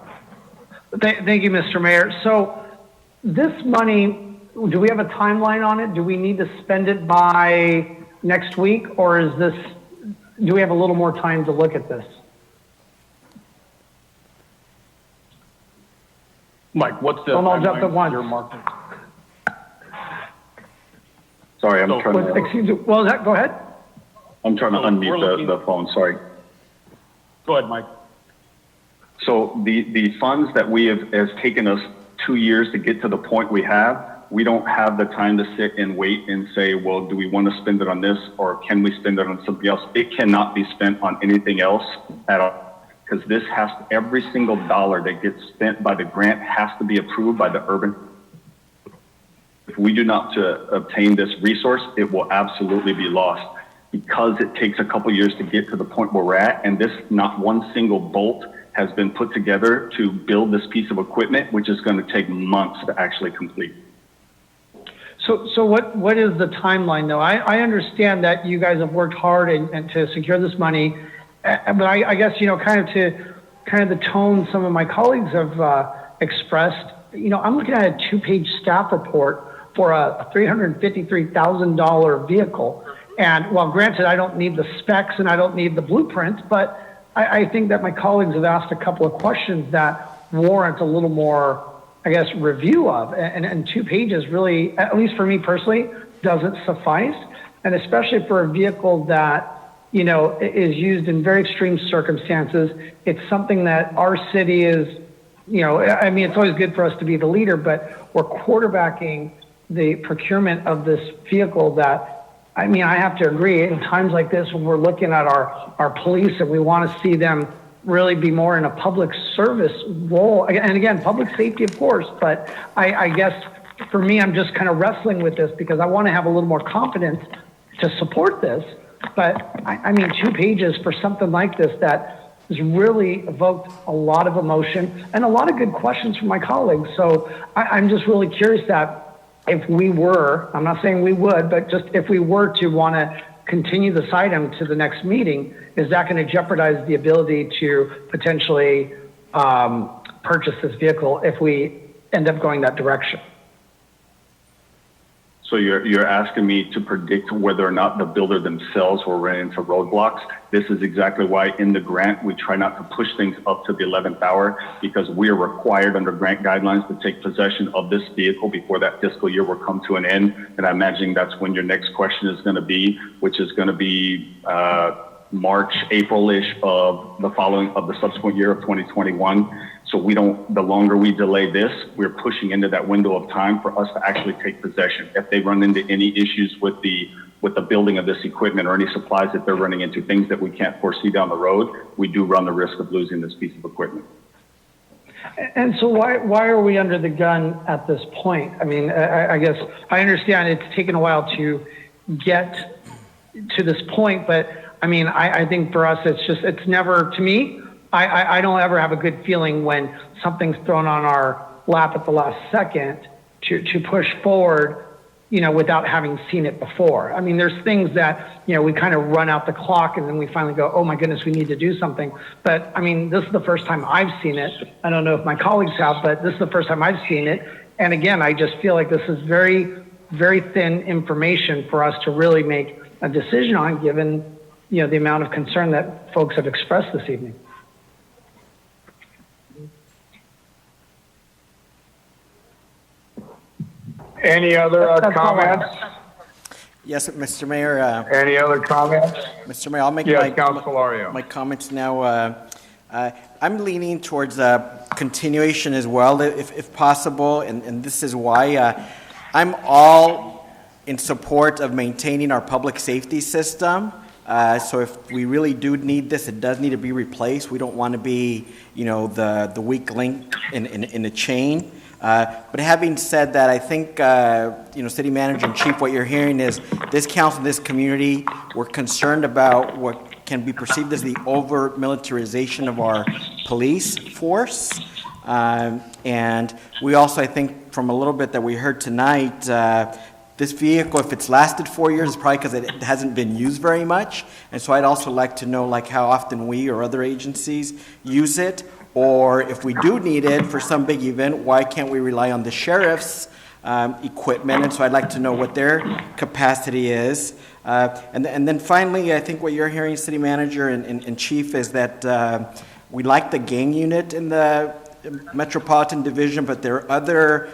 Thank you, Mr. Mayor. So this money, do we have a timeline on it? Do we need to spend it by next week, or do we have a little more time to look at this? Mike, what's the Don't all jump timeline at once. you're marking? Sorry, I'm trying to, Excuse me, well, go ahead. I'm trying to We're unmute looking- the phone, sorry. Go ahead, Mike. So the funds that has taken us 2 years to get to the point we have, we don't have the time to sit and wait and say, well, do we want to spend it on this or can we spend it on something else? It cannot be spent on anything else at all, because every single dollar that gets spent by the grant has to be approved by the urban. If we do not obtain this resource, it will absolutely be lost, because it takes a couple years to get to the point where we're at, and not one single bolt has been put together to build this piece of equipment, which is going to take months to actually complete. So what is the timeline, though? I understand that you guys have worked hard and to secure this money, but I guess, kind of the tone some of my colleagues have expressed, I'm looking at a 2-page staff report for a $353,000 vehicle. And while granted, I don't need the specs and I don't need the blueprint, but I think that my colleagues have asked a couple of questions that warrant a little more, I guess, review of. And 2 pages really, at least for me personally, doesn't suffice. And especially for a vehicle that, is used in very extreme circumstances. It's something that our city is, it's always good for us to be the leader, but we're quarterbacking the procurement of this vehicle that, I have to agree, in times like this when we're looking at our police and we want to see them really be more in a public service role, and again, public safety, of course, but I guess for me, I'm just kind of wrestling with this because I want to have a little more confidence to support this. But 2 pages for something like this that has really evoked a lot of emotion and a lot of good questions from my colleagues. So I'm just really curious that if we were, I'm not saying we would, but just if we were to want to continue this item to the next meeting, is that going to jeopardize the ability to potentially purchase this vehicle if we end up going that direction? So you're asking me to predict whether or not the builder themselves will run into roadblocks. This is exactly why in the grant, we try not to push things up to the 11th hour, because we are required under grant guidelines to take possession of this vehicle before that fiscal year will come to an end. And I imagine that's when your next question is going to be, which is going to be March, April-ish of the subsequent year of 2021. So the longer we delay this, we're pushing into that window of time for us to actually take possession. If they run into any issues with the building of this equipment or any supplies that they're running into, things that we can't foresee down the road, we do run the risk of losing this piece of equipment. And so why are we under the gun at this point? I mean, I guess I understand it's taken a while to get to this point, but I mean, I think for us, it's never, to me, I don't ever have a good feeling when something's thrown on our lap at the last second to push forward, without having seen it before. I mean, there's things that, we kind of run out the clock and then we finally go, oh my goodness, we need to do something. But I mean, this is the first time I've seen it. I don't know if my colleagues have, but this is the first time I've seen it. And again, I just feel like this is very, very thin information for us to really make a decision on, given, the amount of concern that folks have expressed this evening. Any other comments? Yes, Mr. Mayor. Any other comments? Mr. Mayor, I'll make my comments now. I'm leaning towards continuation as well, if possible, and this is why I'm all in support of maintaining our public safety system. So if we really do need this, it does need to be replaced. We don't want to be, the weak link in the chain. But having said that, I think, City Manager and Chief, what you're hearing is this council, this community, we're concerned about what can be perceived as the over-militarization of our police force. And we also, I think, from a little bit that we heard tonight, this vehicle, if it's lasted 4 years, it's probably because it hasn't been used very much. And so I'd also like to know, how often we or other agencies use it. Or if we do need it for some big event, why can't we rely on the sheriff's equipment? And so I'd like to know what their capacity is. And then finally, I think what you're hearing, City Manager and Chief, is that we like the gang unit in the Metropolitan Division, but there are other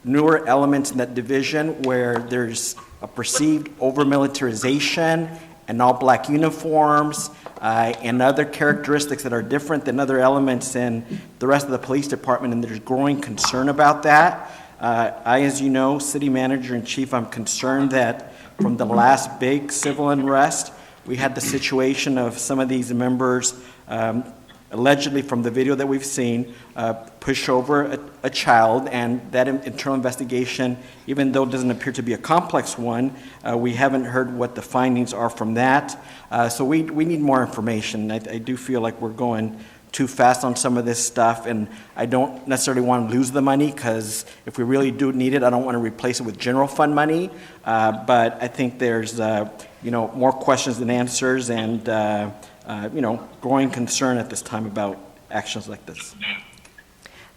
newer elements in that division where there's a perceived over-militarization and all-black uniforms, and other characteristics that are different than other elements in the rest of the police department, and there's growing concern about that. As you know, City Manager and Chief, I'm concerned that from the last big civil unrest, we had the situation of some of these members, allegedly from the video that we've seen, push over a child, and that internal investigation, even though it doesn't appear to be a complex one, we haven't heard what the findings are from that. So we need more information. I do feel like we're going too fast on some of this stuff, and I don't necessarily want to lose the money, because if we really do need it, I don't want to replace it with general fund money. But I think there's more questions than answers, and growing concern at this time about actions like this.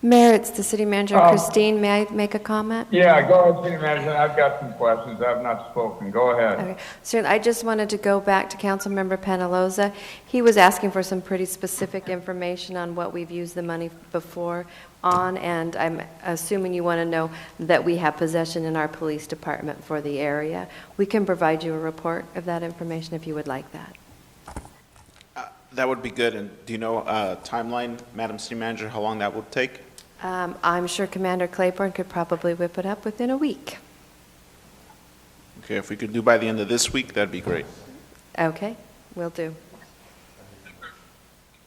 Mayor, it's the City Manager, Christine. May I make a comment? Yeah, go ahead, City Manager. I've got some questions. I have not spoken. Go ahead. Okay. So I just wanted to go back to Councilmember Penaloza. He was asking for some pretty specific information on what we've used the money before on, and I'm assuming you want to know that we have possession in our police department for the area. We can provide you a report of that information if you would like that. That would be good. And do you know timeline, Madam City Manager, how long that would take? I'm sure Commander Claiborne could probably whip it up within a week. Okay, if we could do by the end of this week, that'd be great. Okay, will do.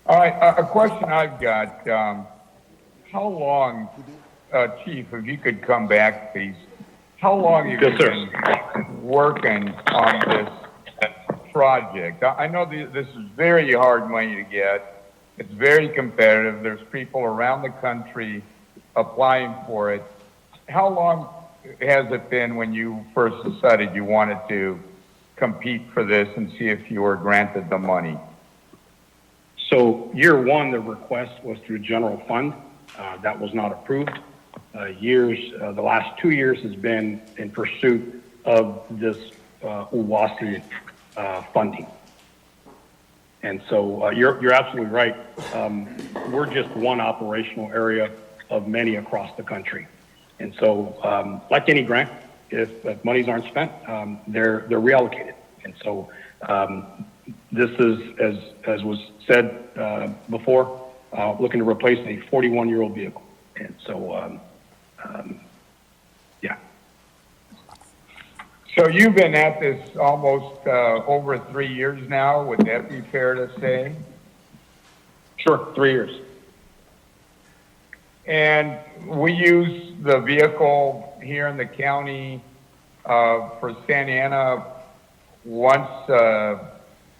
All right, a question I've got. How long, Chief, if you could come back, please. How long have you been working on this project? I know this is very hard money to get. It's very competitive. There's people around the country applying for it. How long has it been when you first decided you wanted to compete for this and see if you were granted the money? So year one, the request was through general fund. That was not approved. The last 2 years has been in pursuit of this UWASI funding. And so you're absolutely right. We're just one operational area of many across the country. And so like any grant, if monies aren't spent, they're reallocated. And so This is, as was said before, looking to replace a 41-year-old vehicle. And so, yeah. So you've been at this almost over 3 years now. Would that be fair to say? Sure, 3 years. And we use the vehicle here in the county for Santa Ana once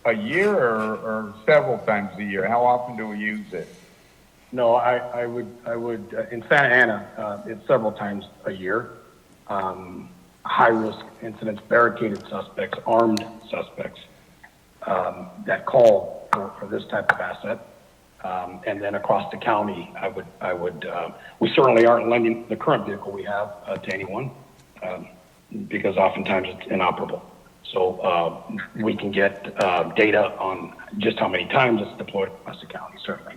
a year or several times a year. How often do we use it? No, I would in Santa Ana, it's several times a year. High-risk incidents, barricaded suspects, armed suspects that call for this type of asset. And then across the county, we certainly aren't lending the current vehicle we have to anyone because oftentimes it's inoperable. So we can get data on just how many times it's deployed across the county, certainly.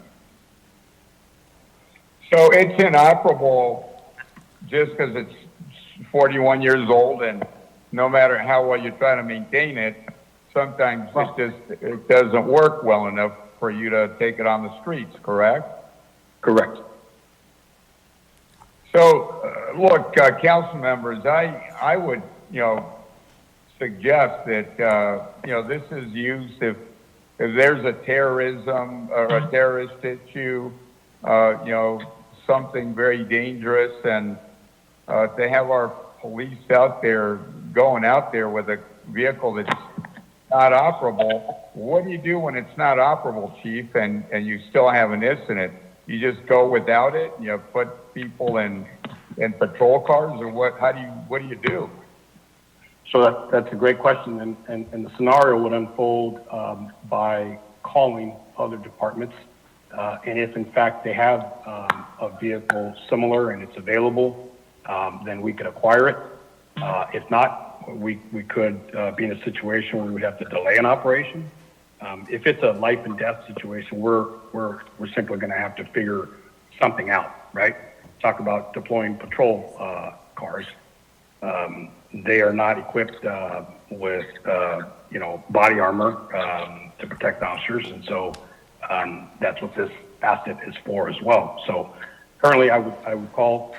So it's inoperable just because it's 41 years old, and no matter how well you try to maintain it, sometimes it doesn't work well enough for you to take it on the streets, correct? Correct. So, look, council members, I would, suggest that, this is used if there's a terrorism or a terrorist issue, something very dangerous, and to have our police out there, going out there with a vehicle that's not operable. What do you do when it's not operable, Chief, and you still have an incident? You just go without it? You put people in patrol cars, or what? What do you do? So that's a great question, and the scenario would unfold by calling other departments, and if in fact they have a vehicle similar and it's available, then we could acquire it. If not, we could be in a situation where we would have to delay an operation. If it's a life and death situation, we're simply going to have to figure something out, right? Talk about deploying patrol cars. They are not equipped with body armor to protect officers, and so that's what this asset is for as well. So currently, I would call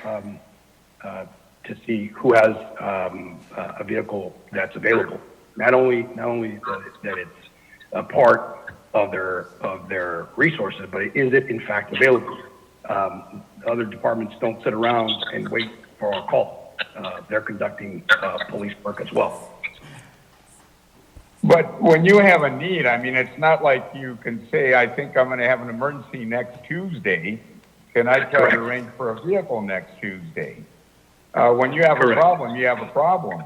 to see who has a vehicle that's available. Not only that it's a part of their resources, but is it in fact available? Other departments don't sit around and wait for our call. They're conducting police work as well. But when you have a need, I mean, it's not like you can say, I think I'm going to have an emergency next Tuesday. Can I try to arrange for a vehicle next Tuesday? When you have a problem, you have a problem.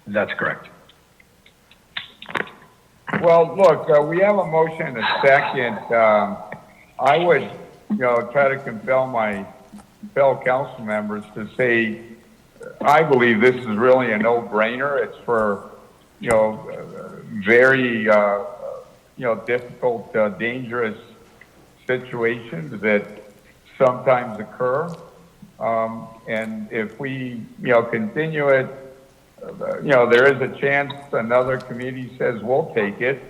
That's correct. Well, look, we have a motion and a second. I would, try to compel my fellow council members to say, I believe this is really a no-brainer. It's for, very, difficult, dangerous situations that sometimes occur. And if we, continue it, there is a chance another committee says we'll take it,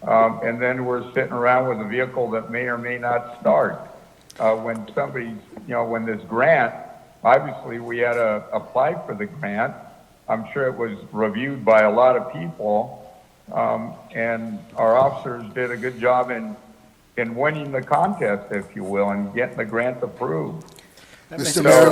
and then we're sitting around with a vehicle that may or may not start. When somebody's, when this grant, obviously we had to apply for the grant. I'm sure it was reviewed by a lot of people, and our officers did a good job in winning the contest, if you will, and getting the grant approved. Mr. Mayor,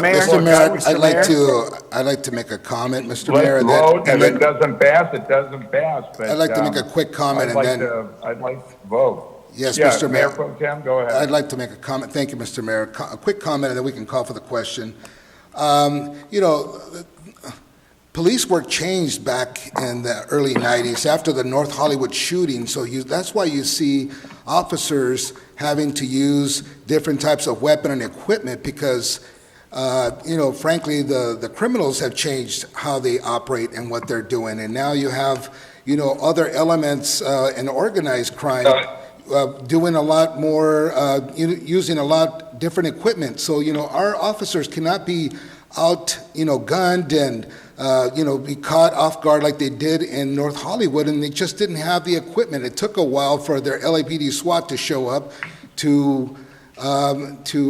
I'd like to make a comment, Mr. Mayor. Vote, and if it doesn't pass, it doesn't pass. But I'd like to make a quick comment, I'd like to vote. Yes, Mr. Mayor. Mayor Pro Tem, go ahead. I'd like to make a comment. Thank you, Mr. Mayor. A quick comment, and then we can call for the question. Police work changed back in the early 90s after the North Hollywood shooting, so that's why you see officers having to use different types of weapon and equipment because, frankly, the criminals have changed how they operate and what they're doing, and now you have, other elements in organized crime doing a lot more, using a lot different equipment. So, our officers cannot be out, gunned and be caught off guard like they did in North Hollywood, and they just didn't have the equipment. It took a while for their LAPD SWAT to show up to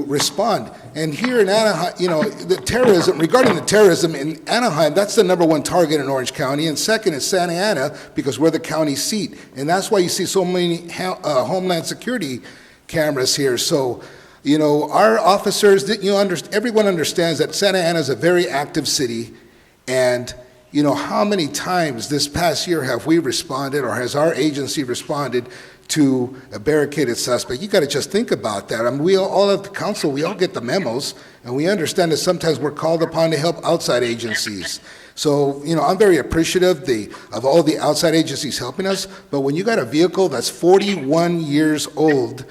respond. And here in Anaheim, regarding the terrorism in Anaheim, that's the #1 target in Orange County, and second is Santa Ana, because we're the county seat. And that's why you see so many Homeland Security cameras here. So, our officers, everyone understands that Santa Ana is a very active city, and how many times this past year have we responded, or has our agency responded to a barricaded suspect? You got to just think about that. I mean, we all at the council, we all get the memos, and we understand that sometimes we're called upon to help outside agencies. So, I'm very appreciative of all the outside agencies helping us, but when you got a vehicle that's 41 years old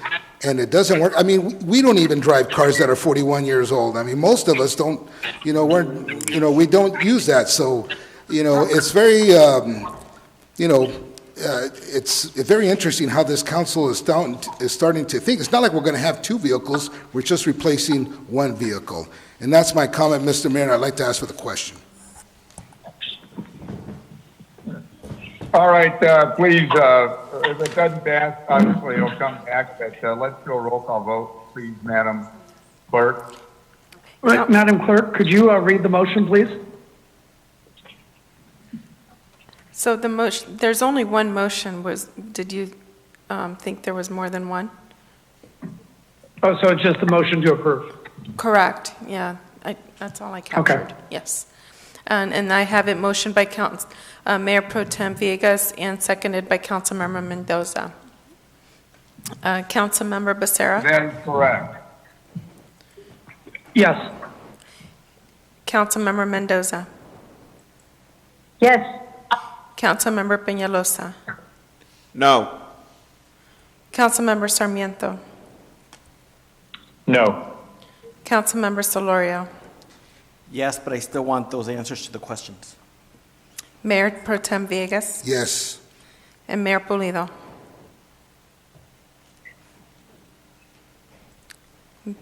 and it doesn't work, I mean, we don't even drive cars that are 41 years old. I mean, most of us don't, we don't use that. So, it's very, it's very interesting how this council is starting to think. It's not like we're going to have 2 vehicles. We're just replacing 1 vehicle. And that's my comment, Mr. Mayor, and I'd like to ask for the question. All right, please, if it doesn't pass, obviously it'll come back, but let's do a roll call vote, please, Madam Clerk. Right, Madam Clerk, could you read the motion, please? So the motion, there's only one motion. Did you think there was more than one? Oh, so it's just the motion to approve? Correct, yeah. That's all I captured. Okay. Yes. And I have it motioned by Mayor Pro Tem Villegas and seconded by Councilmember Mendoza. Councilmember Becerra? That is correct. Yes. Councilmember Mendoza? Yes. Councilmember Peñalosa? No. Councilmember Sarmiento? No. Councilmember Solorio? Yes, but I still want those answers to the questions. Mayor Pro Tem Villegas? Yes. And Mayor Pulido?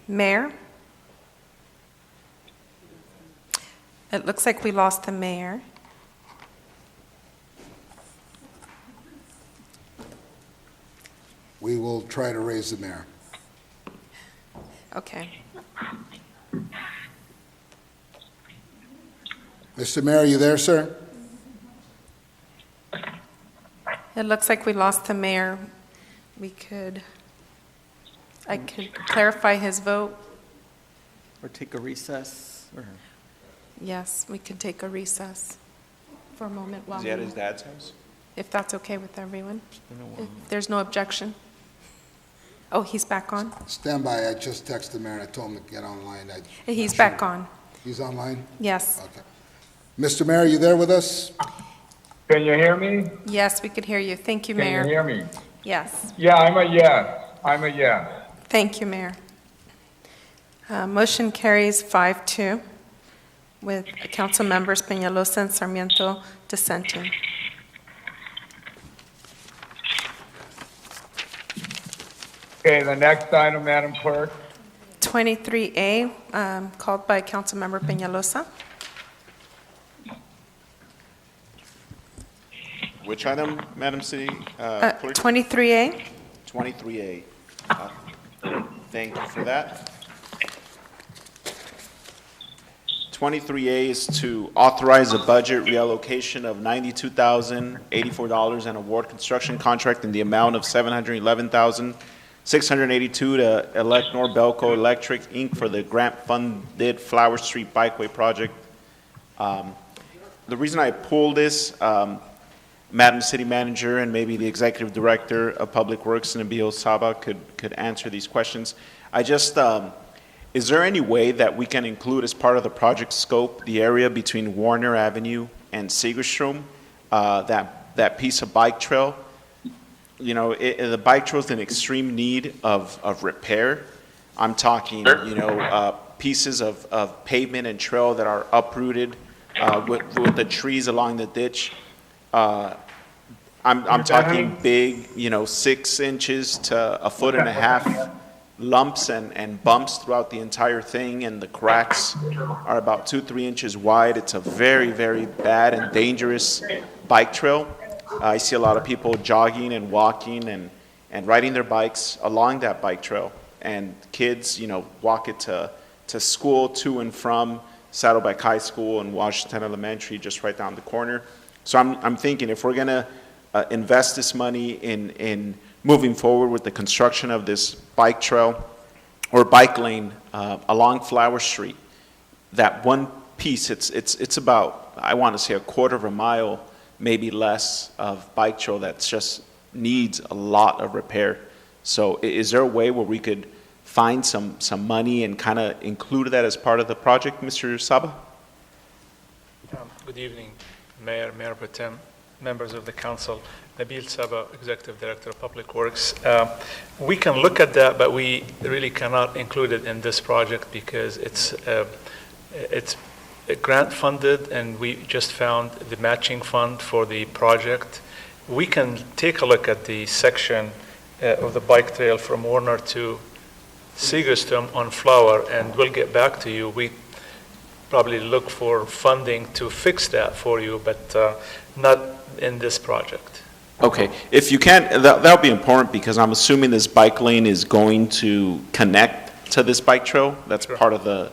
Mayor? It looks like we lost the mayor. We will try to raise the mayor. Okay. Mr. Mayor, are you there, sir? It looks like we lost the mayor. I could clarify his vote. Or take a recess? Yes, we could take a recess for a moment while Is he at his dad's house? if that's okay with everyone. If there's no objection. Oh, he's back on? Stand by. I just texted the mayor and I told him to get online. He's back on. He's online? Yes. Okay. Mr. Mayor, are you there with us? Can you hear me? Yes, we could hear you. Thank you, Mayor. Can you hear me? Yes. Yeah, I'm a yes. Thank you, Mayor. Motion carries 5-2 with Council Members Peñalosa and Sarmiento dissenting. Okay, the next item, Madam Clerk. 23A, called by Council Member Peñalosa. Which item, Madam City Clerk? 23A. 23A. Thank you for that. 23A is to authorize a budget reallocation of $92,084 and award construction contract in the amount of $711,682 to Elecnor Belco Electric, Inc. for the grant-funded Flower Street Bikeway project. The reason I pulled this, Madam City Manager and maybe the Executive Director of Public Works, Nabil Saba, could answer these questions. Is there any way that we can include as part of the project scope the area between Warner Avenue and Segerstrom, that piece of bike trail? You know, the bike trail is in extreme need of repair. I'm talking, pieces of pavement and trail that are uprooted with the trees along the ditch. I'm talking big, 6 inches to 1.5 feet lumps and bumps throughout the entire thing, and the cracks are about 2-3 inches wide. It's a very, very bad and dangerous bike trail. I see a lot of people jogging and walking and riding their bikes along that bike trail, and kids, walk it to school, to and from Saddleback High School and Washington Elementary, just right down the corner. So I'm thinking if we're gonna invest this money in moving forward with the construction of this bike trail or bike lane along Flower Street, that one piece, it's about, I want to say, a quarter of a mile, maybe less, of bike trail that just needs a lot of repair. So is there a way where we could find some money and kind of include that as part of the project, Mr. Saba? Good evening, Mayor, Mayor Pro Tem, members of the council. Nabil Saba, Executive Director of Public Works. We can look at that, but we really cannot include it in this project because it's grant funded, and we just found the matching fund for the project. We can take a look at the section of the bike trail from Warner to Segerstrom on Flower, and we'll get back to you. We probably look for funding to fix that for you, but not in this project. Okay, if you can, that'll be important because I'm assuming this bike lane is going to connect to this bike trail. That's part of the,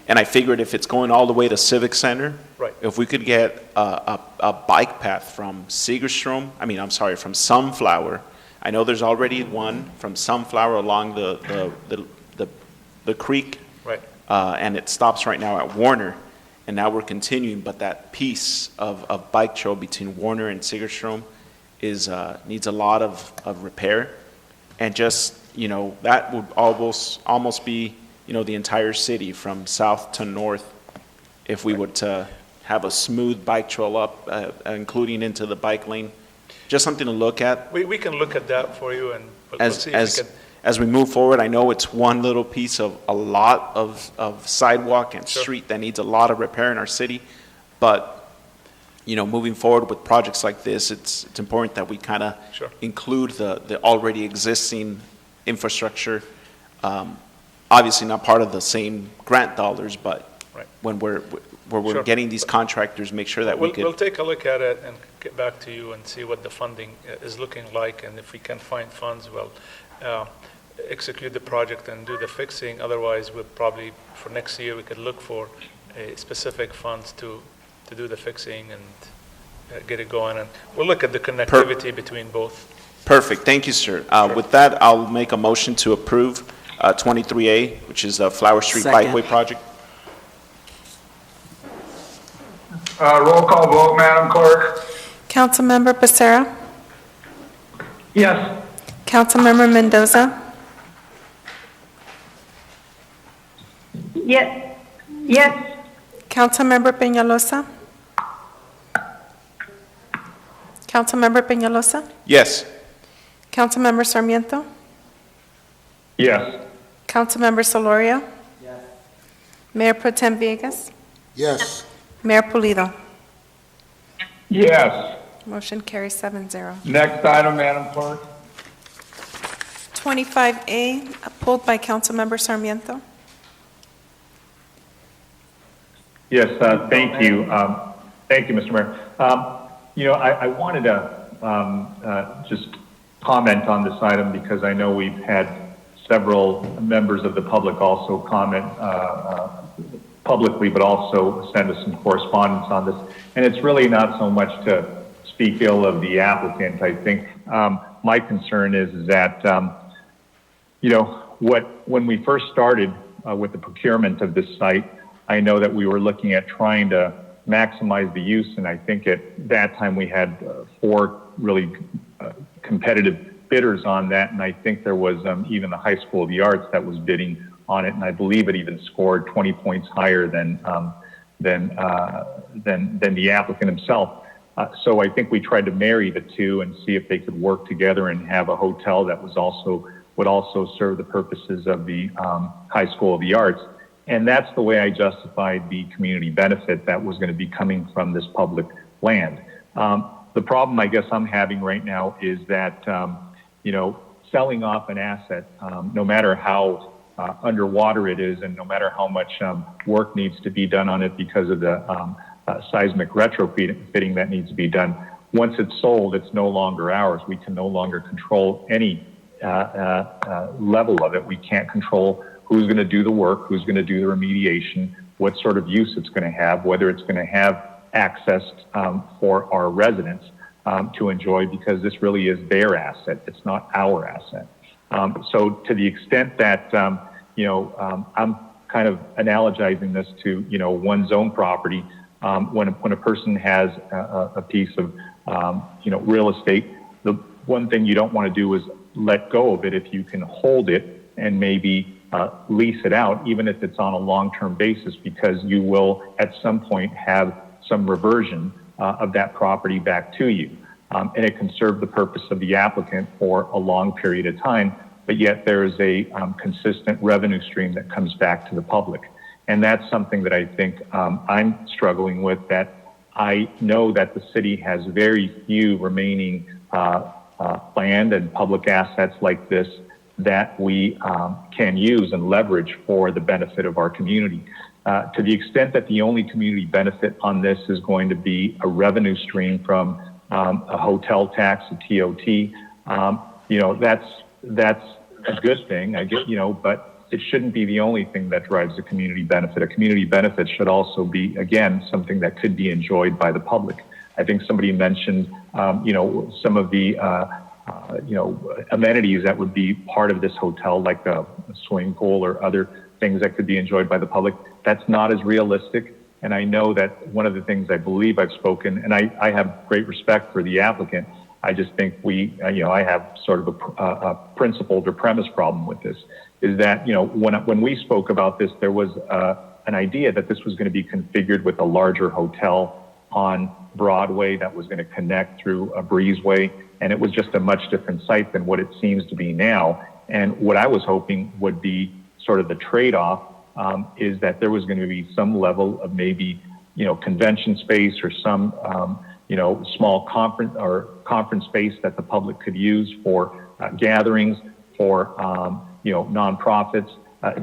and I figured if it's going all the way to Civic Center, right, if we could get a bike path from Segerstrom, from Sunflower. I know there's already one from Sunflower along the creek, right, and it stops right now at Warner. And now we're continuing, but that piece of bike trail between Warner and Segerstrom needs a lot of repair. And just, that would almost be, the entire city from south to north if we would have a smooth bike trail up, including into the bike lane. Just something to look at. We can look at that for you, and we'll see if we can. As we move forward, I know it's one little piece of a lot of sidewalk and street that needs a lot of repair in our city, but moving forward with projects like this, it's important that we kind of include the already existing infrastructure. Obviously, not part of the same grant dollars, but when we're getting these contractors, make sure that we'll take a look at it and get back to you and see what the funding is looking like, and if we can find funds, we'll execute the project and do the fixing. Otherwise, we'll probably, for next year, we could look for specific funds to do the fixing and get it going. And we'll look at the connectivity between both. Perfect. Thank you, sir. With that, I'll make a motion to approve 23A, which is the Flower Street Bikeway project. Roll call vote, Madam Clerk. Councilmember Becerra? Yes. Councilmember Mendoza? Yes. Yes. Councilmember Peñalosa? Councilmember Peñalosa? Yes. Councilmember Sarmiento? Yes. Councilmember Solorio? Yes. Mayor Pro Tem Villegas? Yes. Mayor Pulido? Yes. Motion carries 7-0. Next item, Madam Clerk. 25A, pulled by Councilmember Sarmiento. Yes, thank you. Thank you, Mr. Mayor. I wanted to just comment on this item because I know we've had several members of the public also comment publicly, but also send us some correspondence on this. And it's really not so much to speak ill of the applicant. I think my concern is that, when we first started with the procurement of this site, I know that we were looking at trying to maximize the use, and I think at that time we had 4 really competitive bidders on that, and I think there was even the High School of the Arts that was bidding on it, and I believe it even scored 20 points higher than the applicant himself. So I think we tried to marry the two and see if they could work together and have a hotel that would also serve the purposes of the High School of the Arts. And that's the way I justified the community benefit that was going to be coming from this public land. The problem I guess I'm having right now is that, selling off an asset, no matter how underwater it is and no matter how much work needs to be done on it because of the seismic retrofitting that needs to be done. Once it's sold, it's no longer ours. We can no longer control any level of it. We can't control who's going to do the work, who's going to do the remediation, what sort of use it's going to have, whether it's going to have access for our residents to enjoy, because this really is their asset. It's not our asset. So to the extent that, I'm kind of analogizing this to, one zone property. When a person has a piece of, real estate, the one thing you don't want to do is let go of it if you can hold it and maybe lease it out, even if it's on a long-term basis, because you will at some point have some reversion of that property back to you. And it can serve the purpose of the applicant for a long period of time, but yet there is a consistent revenue stream that comes back to the public. And that's something that I think I'm struggling with, that I know that the city has very few remaining land and public assets like this that we can use and leverage for the benefit of our community. To the extent that the only community benefit on this is going to be a revenue stream from a hotel tax, a TOT, that's a good thing, I get, but it shouldn't be the only thing that drives a community benefit. A community benefit should also be, again, something that could be enjoyed by the public. I think somebody mentioned, some of the, amenities that would be part of this hotel, like a swimming pool or other things that could be enjoyed by the public. That's not as realistic. And I know that one of the things I believe I've spoken, and I have great respect for the applicant, I just think I have sort of a principled or premise problem with this, is that, when we spoke about this, there was an idea that this was going to be configured with a larger hotel on Broadway that was going to connect through a breezeway, and it was just a much different site than what it seems to be now. And what I was hoping would be sort of the trade-off is that there was going to be some level of maybe, convention space or some, small conference space that the public could use for gatherings, for, nonprofits,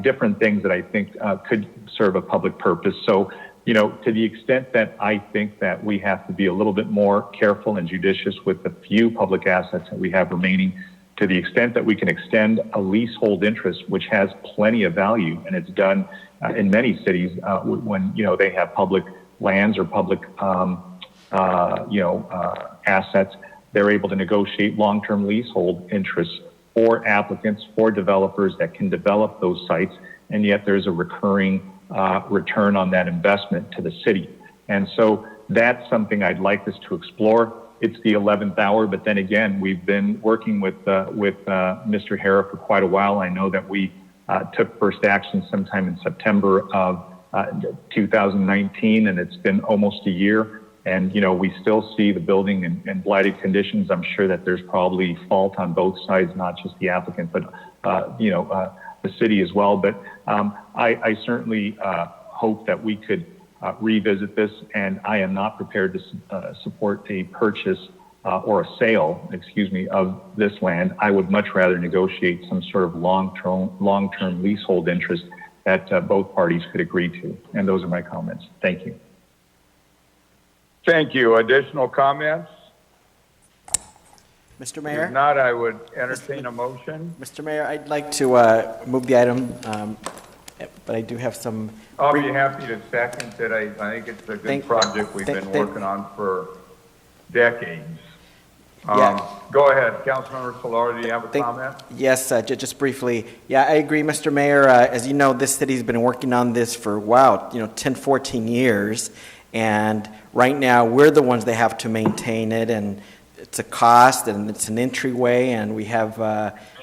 different things that I think could serve a public purpose. So, to the extent that I think that we have to be a little bit more careful and judicious with the few public assets that we have remaining, to the extent that we can extend a leasehold interest, which has plenty of value, and it's done in many cities when, they have public lands or public, assets, they're able to negotiate long-term leasehold interests for applicants, for developers that can develop those sites, and yet there's a recurring return on that investment to the city. And so that's something I'd like us to explore. It's the 11th hour, but then again, we've been working with Mr. Hara for quite a while. I know that we took first action sometime in September of 2019, and it's been almost a year. And, we still see the building in blighted conditions. I'm sure that there's probably fault on both sides, not just the applicant, but, the city as well. But I certainly hope that we could revisit this, and I am not prepared to support a purchase or a sale, of this land. I would much rather negotiate some sort of long-term leasehold interest that both parties could agree to. And those are my comments. Thank you. Thank you. Additional comments? Mr. Mayor? If not, I would entertain a motion. Mr. Mayor, I'd like to move the item, but I do have some... I'll be happy to second it. I think it's a good project we've been working on for decades. Go ahead, Councilmember Solari, do you have a comment? Yes, just briefly. Yeah, I agree, Mr. Mayor. As you know, this city's been working on this for, 10, 14 years. And right now, we're the ones that have to maintain it, and it's a cost, and it's an entryway, and we have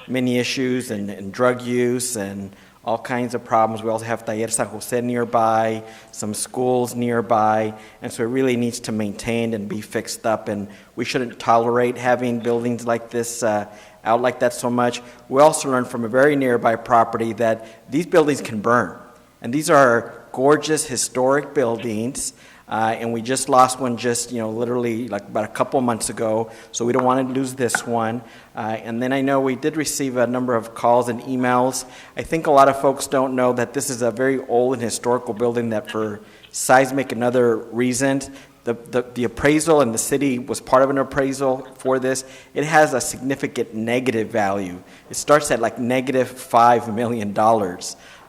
many issues and drug use and all kinds of problems. We also have Taller San Jose nearby, some schools nearby, and so it really needs to maintain and be fixed up, and we shouldn't tolerate having buildings like this out like that so much. We also learned from a very nearby property that these buildings can burn, and these are gorgeous historic buildings. And we just lost one just, literally like about a couple months ago, so we don't want to lose this one. And then I know we did receive a number of calls and emails. I think a lot of folks don't know that this is a very old and historical building that for seismic and other reasons, the appraisal, and the city was part of an appraisal for this, it has a significant negative value. It starts at like negative $5 million.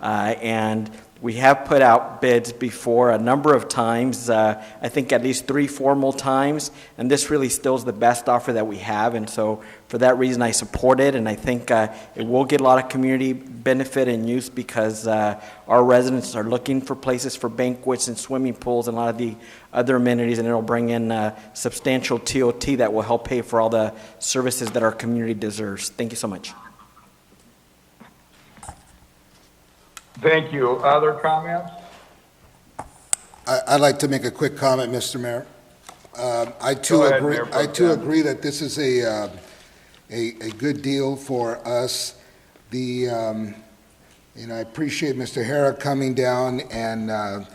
And we have put out bids before a number of times, I think at least 3 formal times, and this really still is the best offer that we have, and so for that reason I support it, and I think it will get a lot of community benefit and use because our residents are looking for places for banquets and swimming pools and a lot of the other amenities, and it'll bring in substantial TOT that will help pay for all the services that our community deserves. Thank you so much. Thank you. Other comments? I'd like to make a quick comment, Mr. Mayor. I too Go ahead, agree. Mayor Pro I too Tem. agree that this is a good deal for us. I appreciate Mr. Hara coming down and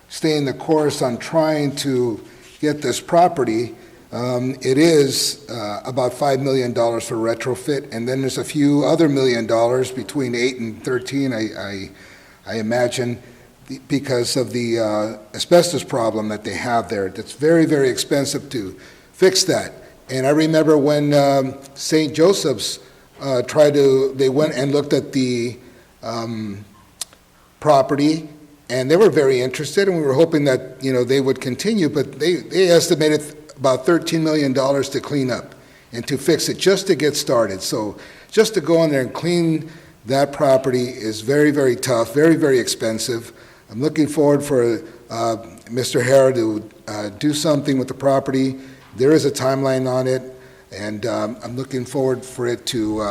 staying the course on trying to get this property. It is about $5 million for retrofit, and then there's a few other $1 million between 8 and 13. I imagine, because of the asbestos problem that they have there. It's very, very expensive to fix that. And I remember when St. Joseph's they went and looked at the property, and they were very interested, and we were hoping that, they would continue, but they estimated about $13 million to clean up and to fix it, just to get started. So just to go in there and clean that property is very, very tough, very, very expensive. I'm looking forward for Mr. Hara to do something with the property. There is a timeline on it, and I'm looking forward for it to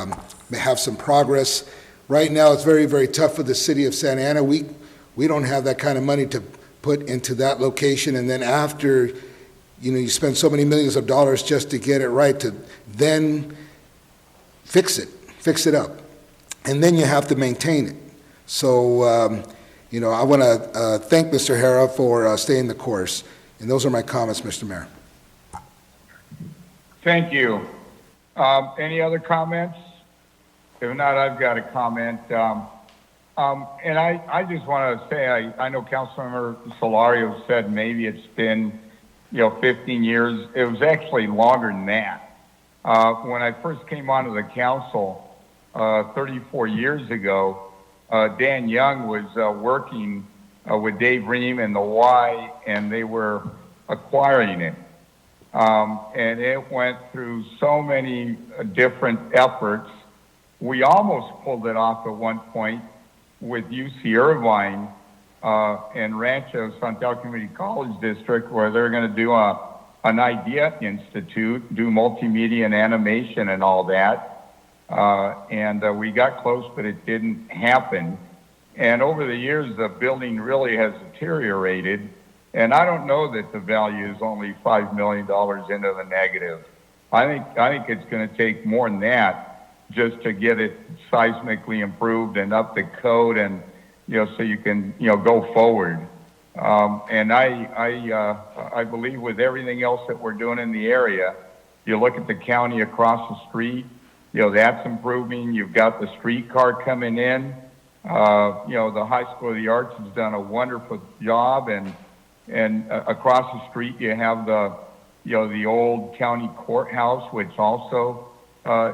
have some progress. Right now, it's very, very tough for the city of Santa Ana. We don't have that kind of money to put into that location, and then after you spend so many millions of dollars just to get it right, to then fix it up. And then you have to maintain it. So, I want to thank Mr. Hara for staying the course. And those are my comments, Mr. Mayor. Thank you. Any other comments? If not, I've got a comment. And I just want to say, I know Councilmember Solario said maybe it's been 15 years. It was actually longer than that. When I first came onto the council 34 years ago, Dan Young was working with Dave Ream and the Y, and they were acquiring it. And it went through so many different efforts. We almost pulled it off at one point with UC Irvine and Rancho Santal Community College District, where they're going to do an idea institute, do multimedia and animation and all that. And we got close, but it didn't happen. And over the years, the building really has deteriorated. And I don't know that the value is only $5 million into the negative. I think it's going to take more than that just to get it seismically improved and up the code, and so you can go forward. And I believe with everything else that we're doing in the area, you look at the county across the street, that's improving. You've got the streetcar coming in. The High School of the Arts has done a wonderful job, and across the street you have the old county courthouse, which also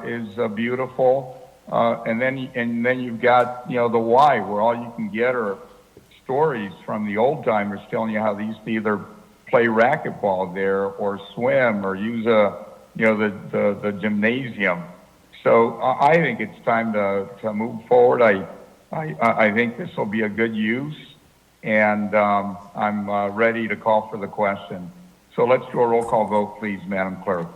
is beautiful. And then you've got the Y, where all you can get are stories from the old timers telling you how they used to either play racquetball there or swim or use the gymnasium. So I think it's time to move forward. I think this will be a good use, and I'm ready to call for the question. So let's do a roll call vote, please, Madam Clerk.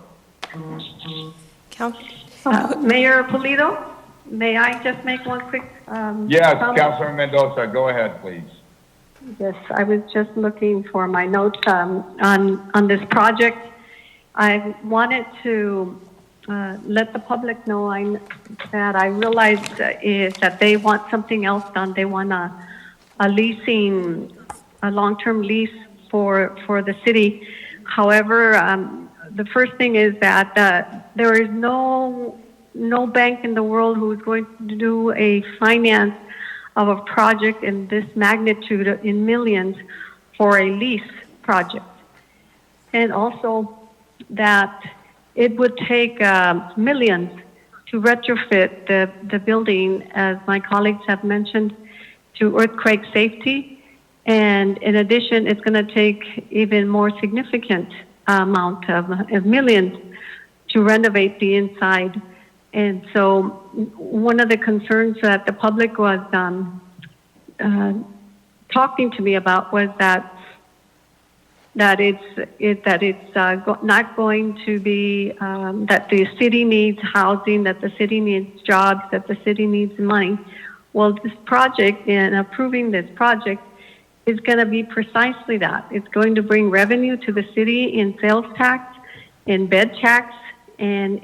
Mayor Pulido, may I just make one quick Yes, comment? Councilor Mendoza, go ahead, please. Yes, I was just looking for my notes on this project. I wanted to let the public know that I realized is that they want something else done. They want a long-term lease for the city. However, the first thing is that there is no bank in the world who is going to do a finance of a project in this magnitude in millions for a lease project. And also that it would take millions to retrofit the building, as my colleagues have mentioned, to earthquake safety. And in addition, it's going to take even more significant amount of millions to renovate the inside. And so one of the concerns that the public was talking to me about was that it's not going to be that the city needs housing, that the city needs jobs, that the city needs money. Well, this project and approving this project is going to be precisely that. It's going to bring revenue to the city in sales tax, in bed tax, and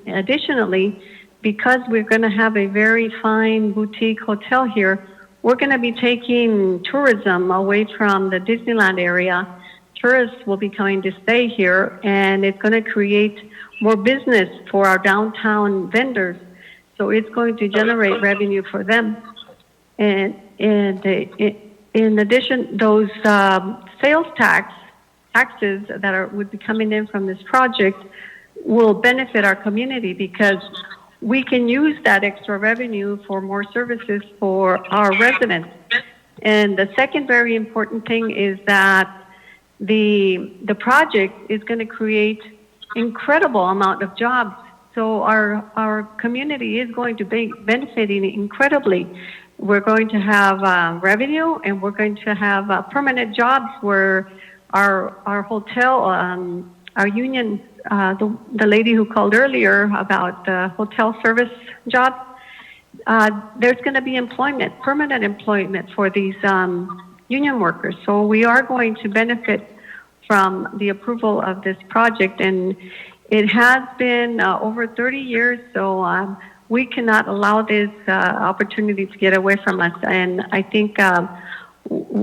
additionally, because we're going to have a very fine boutique hotel here, we're going to be taking tourism away from the Disneyland area. Tourists will be coming to stay here, and it's going to create more business for our downtown vendors. So it's going to generate revenue for them. And in addition, those sales taxes that would be coming in from this project will benefit our community because we can use that extra revenue for more services for our residents. And the second very important thing is that the project is going to create incredible amount of jobs. So our community is going to be benefiting incredibly. We're going to have revenue, and we're going to have permanent jobs where our hotel, our union, the lady who called earlier about the hotel service jobs, there's going to be employment, permanent employment for these union workers. So we are going to benefit from the approval of this project, and it has been over 30 years, so we cannot allow this opportunity to get away from us. And I think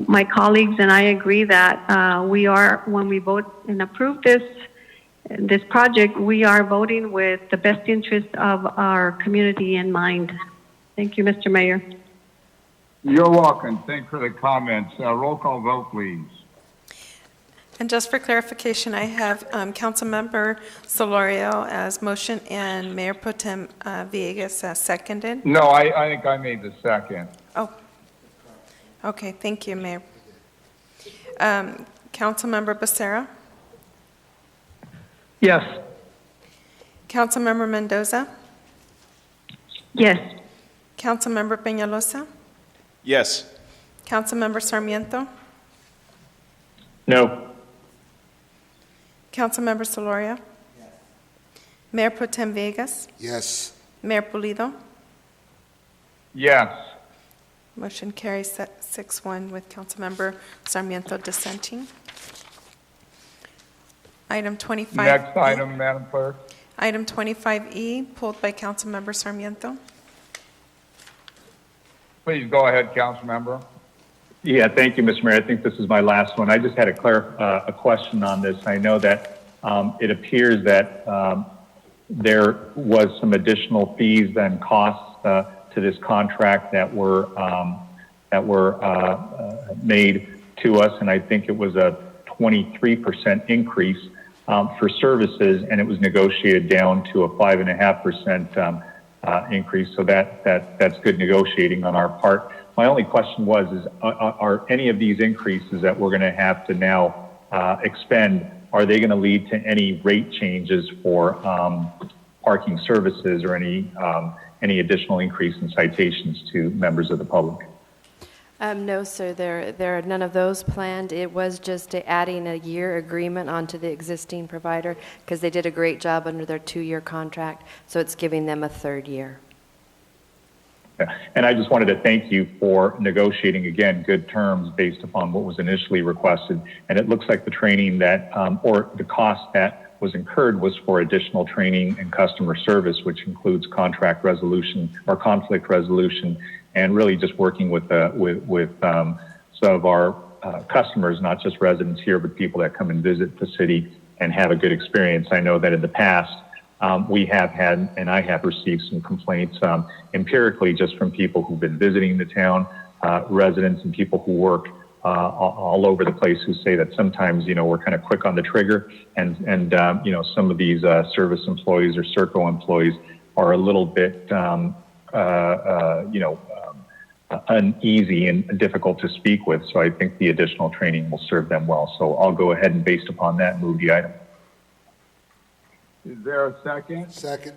my colleagues and I agree that when we vote and approve this project, we are voting with the best interest of our community in mind. Thank you, Mr. Mayor. You're welcome. Thanks for the comments. Roll call vote, please. And just for clarification, I have Councilmember Solorio as motion and Mayor Pro Tem Villegas as seconded. No, I think I made the second. Oh, okay. Thank you, Mayor. Councilmember Becerra? Yes. Councilmember Mendoza? Yes. Councilmember Peñalosa? Yes. Councilmember Sarmiento? No. Councilmember Solorio? Yes. Mayor Pro Tem Villegas? Yes. Mayor Pulido? Yes. Motion carries 6-1 with Councilmember Sarmiento dissenting. Item 25. Next item, Madam Clerk. Item 25E, pulled by Councilmember Sarmiento. Please go ahead, Councilmember. Yeah, thank you, Mr. Mayor. I think this is my last one. I just had a question on this. I know that it appears that there was some additional fees and costs to this contract that were made to us, and I think it was a 23% increase for services, and it was negotiated down to a 5.5% increase. So that's good negotiating on our part. My only question is are any of these increases that we're going to have to now expend, are they going to lead to any rate changes for parking services or any additional increase in citations to members of the public? No, sir, there are none of those planned. It was just adding a year agreement onto the existing provider because they did a great job under their 2-year contract, so it's giving them a 3rd year. And I just wanted to thank you for negotiating, again, good terms based upon what was initially requested. And it looks like the training that, or the cost that was incurred was for additional training and customer service, which includes contract resolution or conflict resolution, and really just working with some of our customers, not just residents here, but people that come and visit the city and have a good experience. I know that in the past, we have had, and I have received some complaints empirically just from people who've been visiting the town, residents and people who work all over the place who say that sometimes, we're kind of quick on the trigger and some of these service employees or Serco employees are a little bit, uneasy and difficult to speak with. So I think the additional training will serve them well. So I'll go ahead and based upon that, move the item. Is there a second? Second.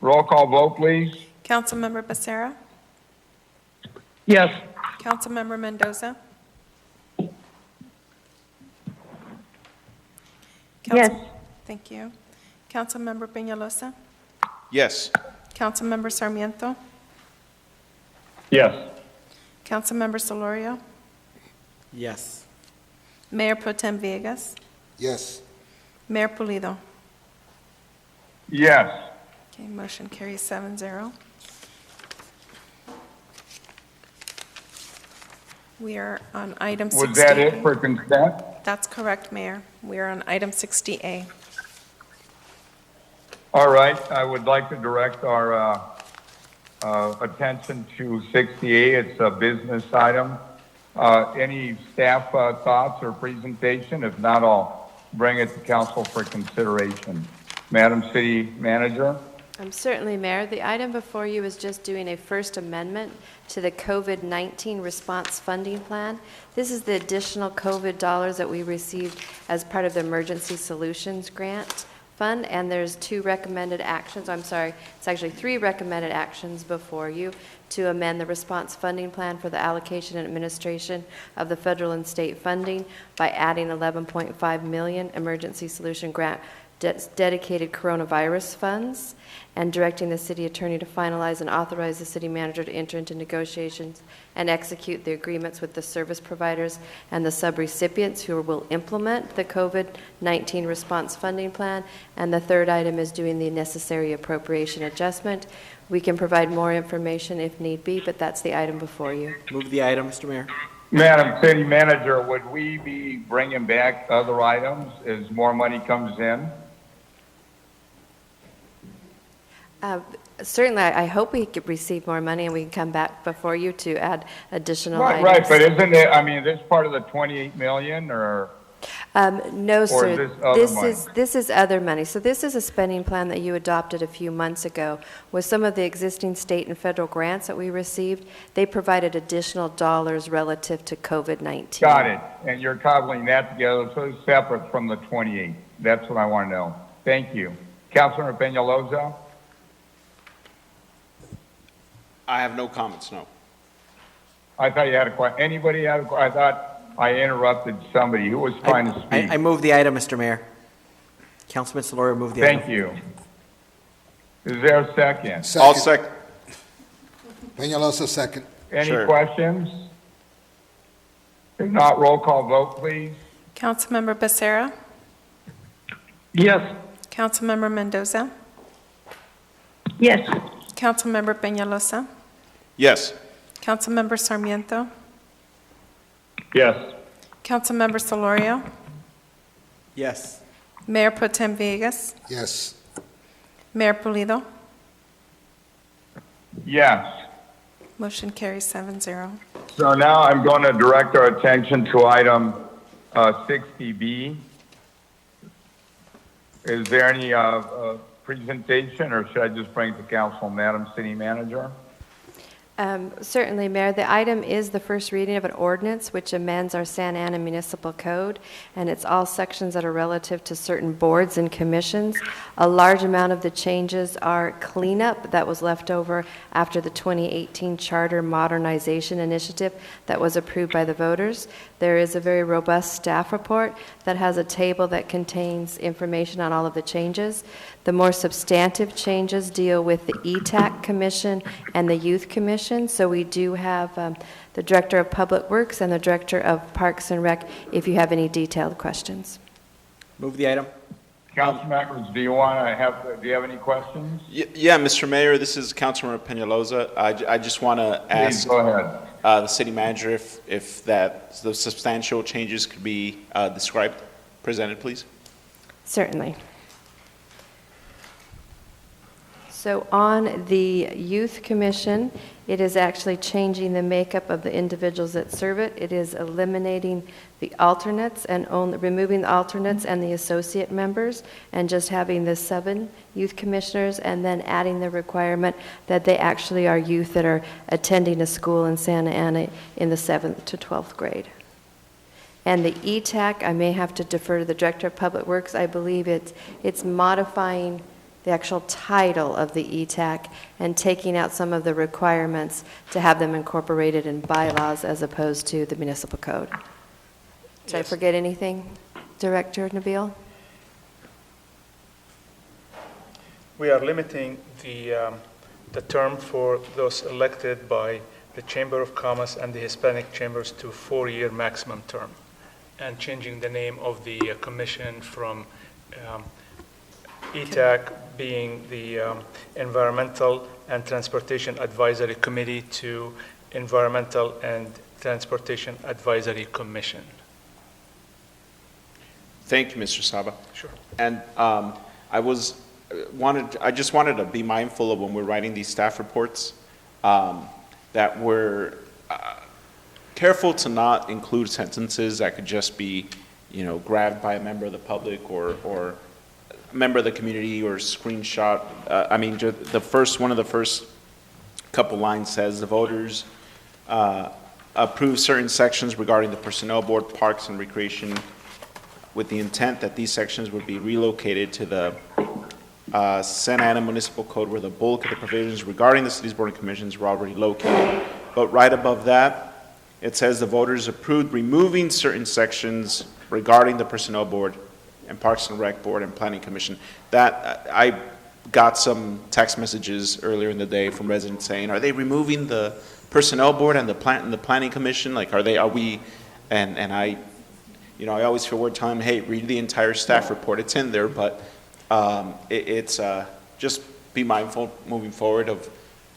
Roll call vote, please. Councilmember Becerra? Yes. Councilmember Mendoza? Yes. Thank you. Councilmember Peñalosa? Yes. Councilmember Sarmiento? Yes. Councilmember Solorio? Yes. Mayor Pro Tem Villegas? Yes. Mayor Pulido? Yes. Okay, motion carries 7-0. We are on item 60. Was that it for consent? That's correct, Mayor. We are on item 60A. All right, I would like to direct our attention to 60A. It's a business item. Any staff thoughts or presentation? If not, I'll bring it to council for consideration. Madam City Manager? Certainly, Mayor. The item before you is just doing a first amendment to the COVID-19 response funding plan. This is the additional COVID dollars that we received as part of the Emergency Solutions Grant Fund, and there's two recommended actions. I'm sorry, it's actually three recommended actions before you to amend the response funding plan for the allocation and administration of the federal and state funding by adding $11.5 million emergency solution grant dedicated coronavirus funds, and directing the city attorney to finalize and authorize the city manager to enter into negotiations and execute the agreements with the service providers and the subrecipients who will implement the COVID-19 response funding plan. And the third item is doing the necessary appropriation adjustment. We can provide more information if need be, but that's the item before you. Move the item, Mr. Mayor. Madam City Manager, would we be bringing back other items as more money comes in? Certainly, I hope we could receive more money and we can come back before you to add additional items. Right, but isn't it, I mean, this part of the 28 million or? No, Or sir. is this other money? This is other money. So this is a spending plan that you adopted a few months ago. With some of the existing state and federal grants that we received, they provided additional dollars relative to COVID-19. Got it. And you're cobbling that together, so it's separate from the 28. That's what I want to know. Thank you. Councilor Peñalosa? I have no comments, no. I thought you had a question. Anybody had a question? I thought I interrupted somebody who was trying to speak. I move the item, Mr. Mayor. Councilman Solorio, move the item. Thank you. Is there a second? I'll second. Peñalosa, second. Any Sure. questions? If not, roll call vote, please. Councilmember Becerra? Yes. Councilmember Mendoza? Yes. Councilmember Peñalosa? Yes. Councilmember Sarmiento? Yes. Councilmember Solorio? Yes. Mayor Pro Tem Villegas? Yes. Mayor Pulido? Yes. Motion carries 7-0. So now I'm going to direct our attention to item 60B. Is there any presentation, or should I just bring it to council, Madam City Manager? Certainly, Mayor. The item is the first reading of an ordinance which amends our Santa Ana Municipal Code, and it's all sections that are relative to certain boards and commissions. A large amount of the changes are cleanup that was left over after the 2018 Charter Modernization Initiative that was approved by the voters. There is a very robust staff report that has a table that contains information on all of the changes. The more substantive changes deal with the ETAC Commission and the Youth Commission. So we do have the Director of Public Works and the Director of Parks and Rec if you have any detailed questions. Move the item. Council members, do you have any questions? Yeah, Mr. Mayor, this is Councilmember Peñalosa. I just want to ask. Please go ahead. the city manager if those substantial changes could be described, presented, please? Certainly. So on the Youth Commission, it is actually changing the makeup of the individuals that serve it. It is eliminating the alternates and removing the alternates and the associate members and just having the 7 youth commissioners, and then adding the requirement that they actually are youth that are attending a school in Santa Ana in the 7th to 12th grade. And the ETAC, I may have to defer to the Director of Public Works. I believe it's modifying the actual title of the ETAC and taking out some of the requirements to have them incorporated in bylaws as opposed to the municipal code. Did I forget anything, Director Nabil? We are limiting the term for those elected by the Chamber of Commerce and the Hispanic Chambers to 4-year maximum term, and changing the name of the commission from ETAC being the Environmental and Transportation Advisory Committee to Environmental and Transportation Advisory Commission. Thank you, Mr. Saba. Sure. And I just wanted to be mindful of when we're writing these staff reports, that we're careful to not include sentences that could just be, grabbed by a member of the public or a member of the community or screenshot. One of the first couple lines says the voters approve certain sections regarding the Personnel Board, Parks and Recreation, with the intent that these sections would be relocated to the Santa Ana Municipal Code, where the bulk of the provisions regarding the city's board and commissions were already located. But right above that, it says the voters approved removing certain sections regarding the Personnel Board and Parks and Rec Board and Planning Commission. That I got some text messages earlier in the day from residents saying, "Are they removing the Personnel Board and the Planning Commission? Like, are we?" And I, I always feel we're telling them, "Hey, read the entire staff report. It's in there." But it's just be mindful moving forward of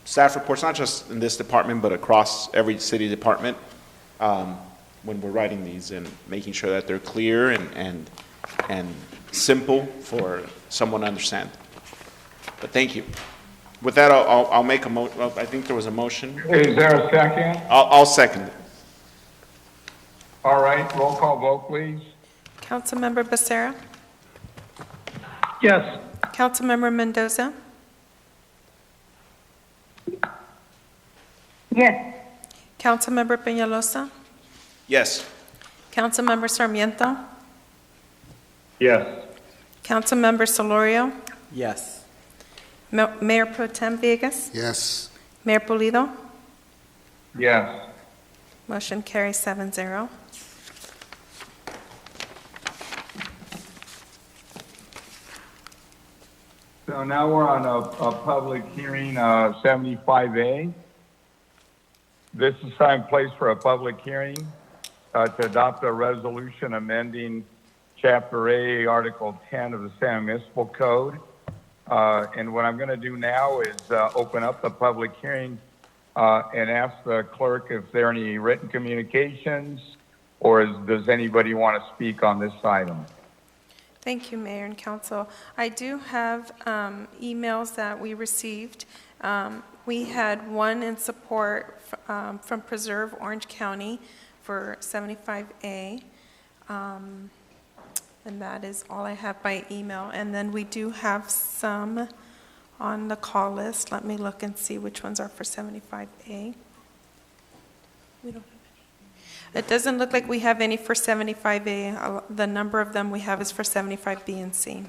staff reports, not just in this department, but across every city department, when we're writing these, and making sure that they're clear and simple for someone to understand. But thank you. With that, I'll make a motion. I think there was a motion. Is there a second? I'll second it. All right, roll call vote, please. Councilmember Becerra? Yes. Councilmember Mendoza? Yes. Councilmember Peñalosa? Yes. Councilmember Sarmiento? Yes. Councilmember Solorio? Yes. Mayor Pro Tem Villegas? Yes. Mayor Pulido? Yes. Motion carries 7-0. So now we're on a public hearing, 75A. This is time and place for a public hearing to adopt a resolution amending Chapter A, Article 10 of the Santa Ana Municipal Code. And what I'm going to do now is open up the public hearing and ask the clerk if there are any written communications, or does anybody want to speak on this item? Thank you, Mayor and Council. I do have emails that we received. We had one in support from Preserve Orange County for 75A. And that is all I have by email. And then we do have some on the call list. Let me look and see which ones are for 75A. We don't have any. It doesn't look like we have any for 75A. The number of them we have is for 75B and C.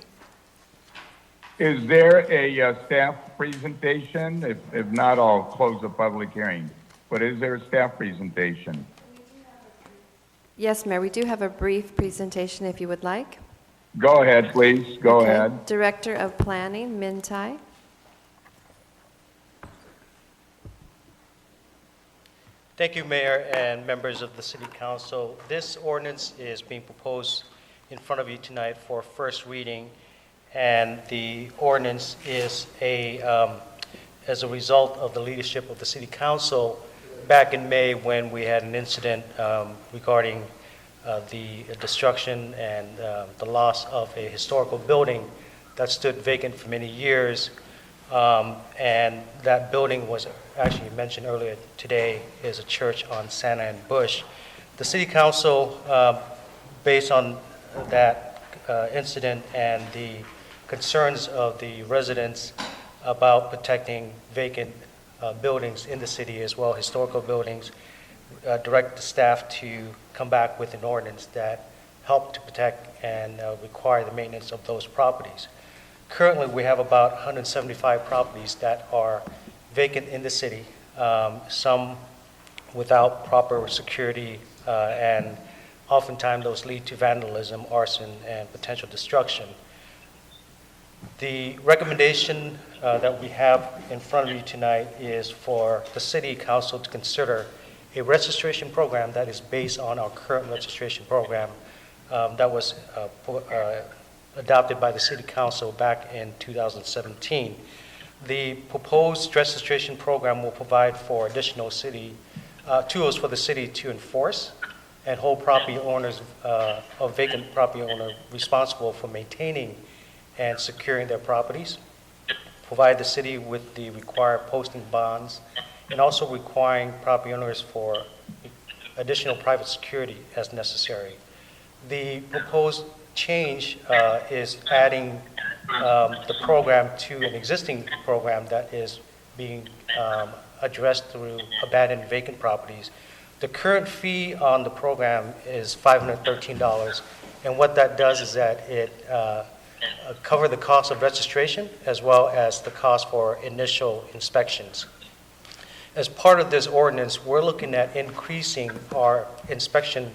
Is there a staff presentation? If not, I'll close the public hearing. But is there a staff presentation? Yes, Mayor, we do have a brief presentation if you would like. Go ahead, please. Go ahead. Director of Planning, Min Tai. Thank you, Mayor and members of the City Council. This ordinance is being proposed in front of you tonight for first reading, and the ordinance is as a result of the leadership of the City Council back in May when we had an incident regarding the destruction and the loss of a historical building that stood vacant for many years. And that building was actually mentioned earlier today is a church on Santa and Bush. The City Council, based on that incident and the concerns of the residents about protecting vacant buildings in the city as well, historical buildings, direct the staff to come back with an ordinance that help to protect and require the maintenance of those properties. Currently, we have about 175 properties that are vacant in the city, some without proper security, and oftentimes those lead to vandalism, arson, and potential destruction. The recommendation that we have in front of you tonight is for the City Council to consider a registration program that is based on our current registration program that was adopted by the City Council back in 2017. The proposed registration program will provide for additional city tools for the city to enforce and hold property owners of vacant property owner responsible for maintaining and securing their properties, provide the city with the required posting bonds, and also requiring property owners for additional private security as necessary. The proposed change is adding the program to an existing program that is being addressed through abandoned vacant properties. The current fee on the program is $513, and what that does is that it cover the cost of registration as well as the cost for initial inspections. As part of this ordinance, we're looking at increasing our inspection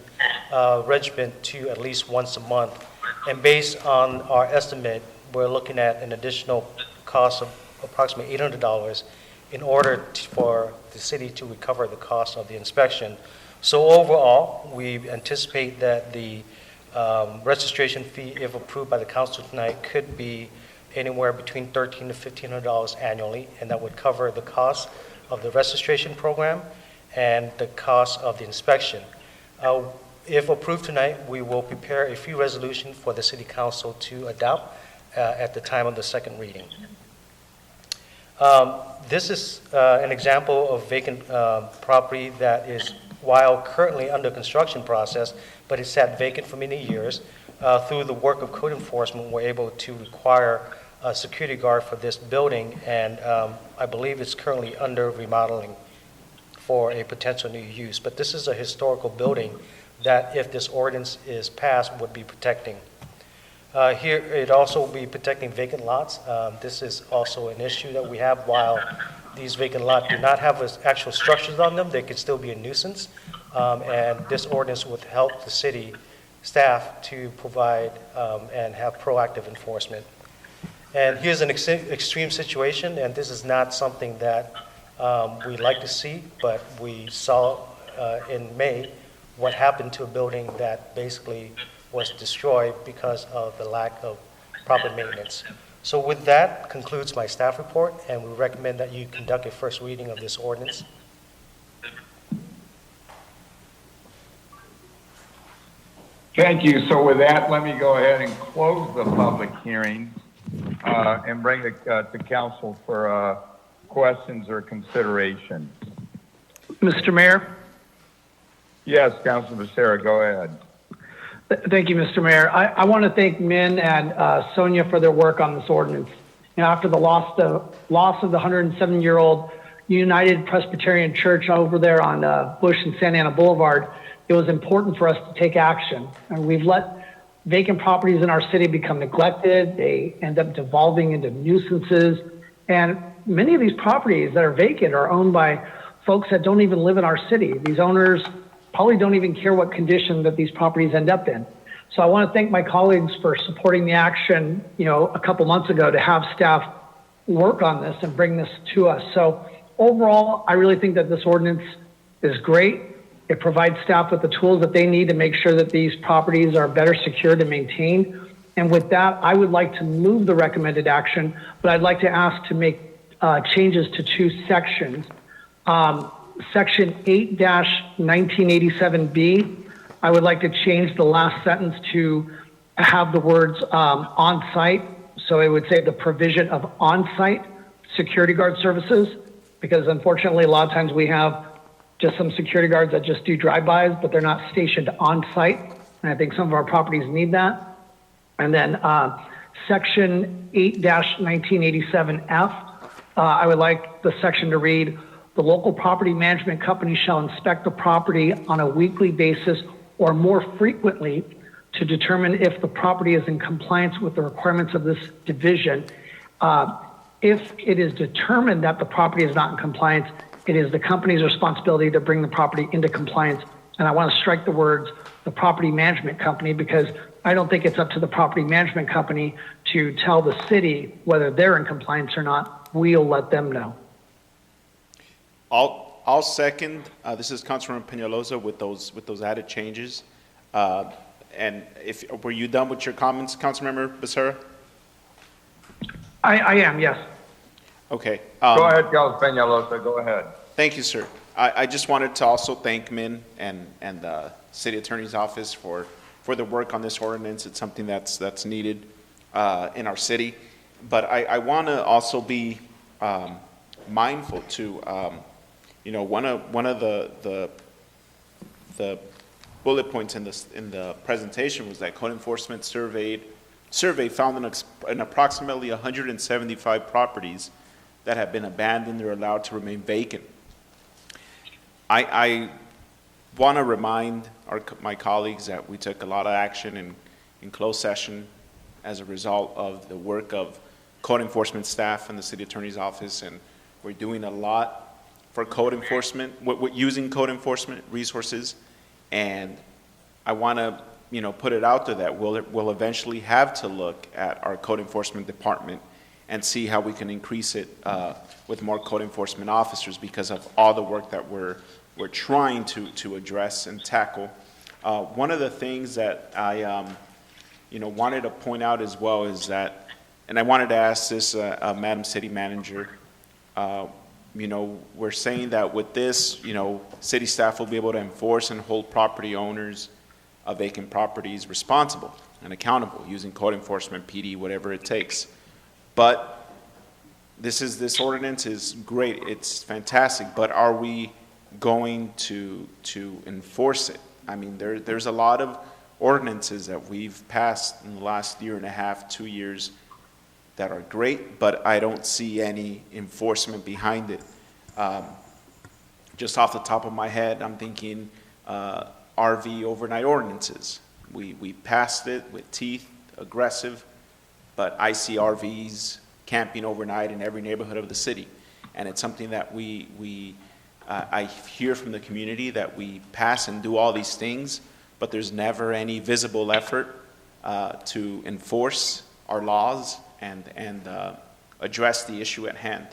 regimen to at least once a month. And based on our estimate, we're looking at an additional cost of approximately $800 in order for the city to recover the cost of the inspection. So overall, we anticipate that the registration fee, if approved by the council tonight, could be anywhere between $1,300 to $1,500 annually, and that would cover the cost of the registration program and the cost of the inspection. If approved tonight, we will prepare a fee resolution for the City Council to adopt at the time of the second reading. This is an example of vacant property that is, while currently under construction process, but it's sat vacant for many years. Through the work of code enforcement, we're able to require a security guard for this building, and I believe it's currently under remodeling for a potential new use. But this is a historical building that, if this ordinance is passed, would be protecting. Here, it also will be protecting vacant lots. This is also an issue that we have. While these vacant lots do not have actual structures on them, they could still be a nuisance. And this ordinance would help the city staff to provide and have proactive enforcement. And here's an extreme situation, and this is not something that we'd like to see, but we saw in May what happened to a building that basically was destroyed because of the lack of proper maintenance. So with that concludes my staff report, and we recommend that you conduct a first reading of this ordinance. Thank you. So with that, let me go ahead and close the public hearing and bring it to council for questions or consideration. Mr. Mayor? Yes, Councilor Becerra, go ahead. Thank you, Mr. Mayor. I want to thank Min and Sonia for their work on this ordinance. You know, after the loss of the 107-year-old United Presbyterian Church over there on Bush and Santa Ana Boulevard, it was important for us to take action. And we've let vacant properties in our city become neglected. They end up devolving into nuisances. And many of these properties that are vacant are owned by folks that don't even live in our city. These owners probably don't even care what condition that these properties end up in. So I want to thank my colleagues for supporting the action, you know, a couple months ago to have staff work on this and bring this to us. So overall, I really think that this ordinance is great. It provides staff with the tools that they need to make sure that these properties are better secured and maintained. And with that, I would like to move the recommended action, but I'd like to ask to make changes to two sections. Section 8-1987B, I would like to change the last sentence to have the words on-site. So it would say the provision of on-site security guard services, because unfortunately, a lot of times we have just some security guards that just do drive-bys, but they're not stationed on-site. And I think some of our properties need that. And then Section 8-1987F, I would like the section to read, the local property management company shall inspect the property on a weekly basis or more frequently to determine if the property is in compliance with the requirements of this division. If it is determined that the property is not in compliance, it is the company's responsibility to bring the property into compliance. And I want to strike the words, the property management company, because I don't think it's up to the property management company to tell the city whether they're in compliance or not. We'll let them know. I'll second. This is Councilmember Peñalosa with those added changes. And were you done with your comments, Councilmember Becerra? I am, yes. Okay. Go ahead, Councilmember Peñalosa, go ahead. Thank you, sir. I just wanted to also thank Min and the City Attorney's Office for the work on this ordinance. It's something that's needed in our city. But I want to also be mindful to, one of the bullet points in the presentation was that code enforcement survey found an approximately 175 properties that have been abandoned or allowed to remain vacant. I want to remind my colleagues that we took a lot of action in closed session as a result of the work of code enforcement staff in the City Attorney's Office, and we're doing a lot for code enforcement, using code enforcement resources, and I want to put it out there that we'll eventually have to look at our code enforcement department and see how we can increase it with more code enforcement officers because of all the work that we're trying to address and tackle. One of the things that I wanted to point out as well is that, and I wanted to ask this, Madam City Manager, we're saying that with this, city staff will be able to enforce and hold property owners of vacant properties responsible and accountable using code enforcement, PD, whatever it takes. But this ordinance is great, it's fantastic, but are we going to enforce it? I mean, there's a lot of ordinances that we've passed in the last year and a half, 2 years that are great, but I don't see any enforcement behind it. Just off the top of my head, I'm thinking RV overnight ordinances. We passed it with teeth, aggressive, but I see RVs camping overnight in every neighborhood of the city. And it's something that I hear from the community that we pass and do all these things, but there's never any visible effort to enforce our laws and address the issue at hand.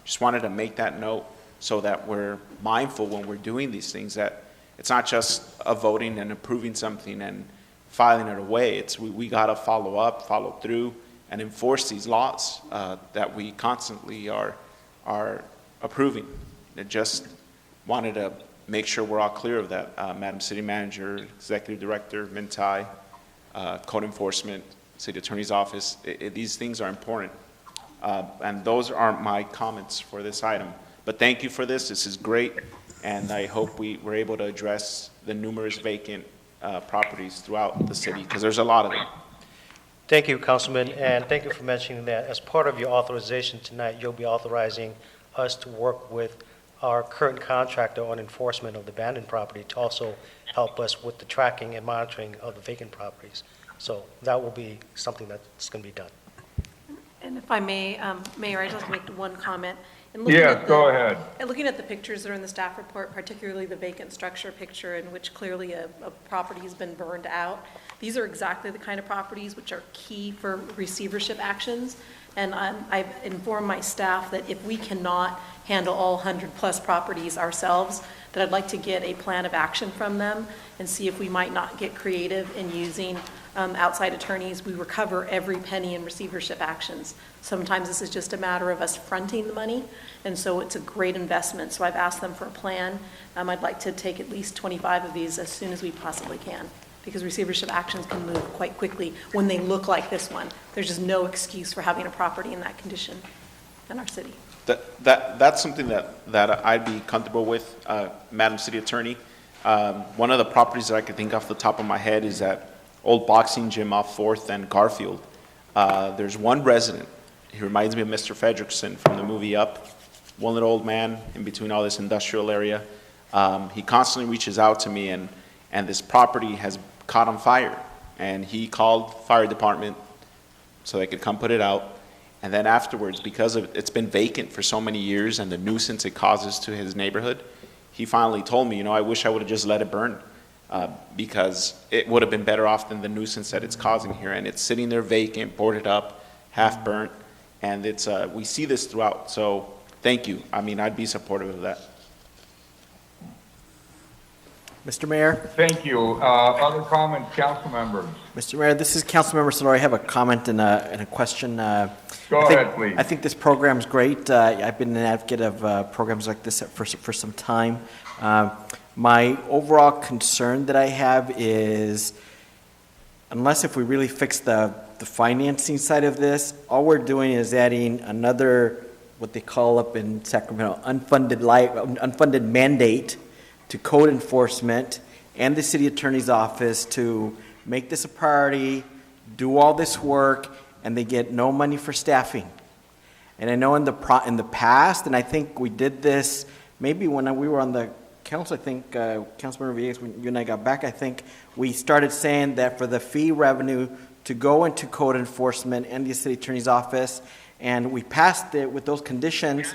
Just wanted to make that note so that we're mindful when we're doing these things, that it's not just a voting and approving something and filing it away. It's we got to follow up, follow through, and enforce these laws that we constantly are approving. I just wanted to make sure we're all clear of that. Madam City Manager, Executive Director, Mintai, Code Enforcement, City Attorney's Office, these things are important. And those aren't my comments for this item. But thank you for this. This is great. And I hope we're able to address the numerous vacant properties throughout the city, because there's a lot of them. Thank you, Councilman, and thank you for mentioning that. As part of your authorization tonight, you'll be authorizing us to work with our current contractor on enforcement of the abandoned property to also help us with the tracking and monitoring of the vacant properties. So that will be something that's going to be done. And if I may, Mayor, I'd just like to make one comment. Yes, go ahead. And looking at the pictures that are in the staff report, particularly the vacant structure picture in which clearly a property has been burned out, these are exactly the kind of properties which are key for receivership actions. And I've informed my staff that if we cannot handle all 100+ properties ourselves, that I'd like to get a plan of action from them and see if we might not get creative in using outside attorneys. We recover every penny in receivership actions. Sometimes this is just a matter of us fronting the money, and so it's a great investment. So I've asked them for a plan. I'd like to take at least 25 of these as soon as we possibly can, because receivership actions can move quite quickly when they look like this one. There's just no excuse for having a property in that condition in our city. That's something that I'd be comfortable with, Madam City Attorney. One of the properties that I could think off the top of my head is that old boxing gym off 4th and Garfield. There's one resident. He reminds me of Mr. Fredrickson from the movie Up. One little old man in between all this industrial area. He constantly reaches out to me, and this property has caught on fire. And he called fire department so they could come put it out. And then afterwards, because it's been vacant for so many years and the nuisance it causes to his neighborhood, he finally told me, I wish I would have just let it burn. Because it would have been better off than the nuisance that it's causing here. And it's sitting there vacant, boarded up, half burnt, and it's we see this throughout. So thank you. I'd be supportive of that. Mr. Mayor? Thank you. Other comments, council members? Mr. Mayor, this is Councilmember Solari. I have a comment and a question. Go ahead, please. I think this program's great. I've been an advocate of programs like this for some time. My overall concern that I have is, unless if we really fix the financing side of this, all we're doing is adding another, what they call up in Sacramento, unfunded mandate to code enforcement and the city attorney's office to make this a priority, do all this work, and they get no money for staffing. And I know in the past, and I think we did this maybe when we were on the council, I think, Councilmember Villegas, when you and I got back, I think we started saying that for the fee revenue to go into code enforcement and the city attorney's office, and we passed it with those conditions,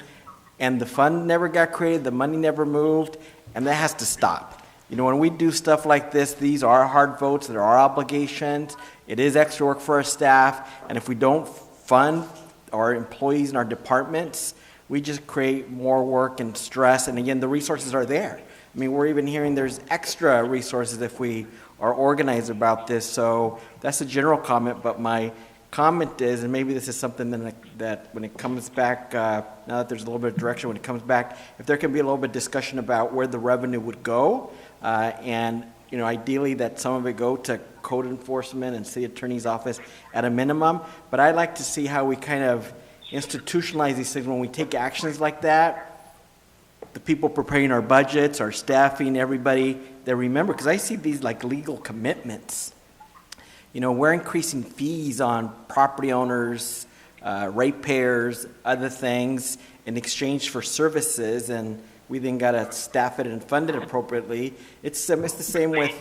and the fund never got created, the money never moved, and that has to stop. When we do stuff like this, these are hard votes, there are obligations, it is extra work for our staff, and if we don't fund our employees in our departments, we just create more work and stress, and again, the resources are there. We're even hearing there's extra resources if we are organized about this, so that's a general comment, but my comment is, and maybe this is something that when it comes back, now that there's a little bit of direction, when it comes back, if there can be a little bit of discussion about where the revenue would go, and ideally that some of it go to code enforcement and city attorney's office at a minimum, but I'd like to see how we kind of institutionalize these things when we take actions like that. The people preparing our budgets, our staffing, everybody, they remember, because I see these like legal commitments. We're increasing fees on property owners, ratepayers, other things in exchange for services, and we then got to staff it and fund it appropriately. It's the same with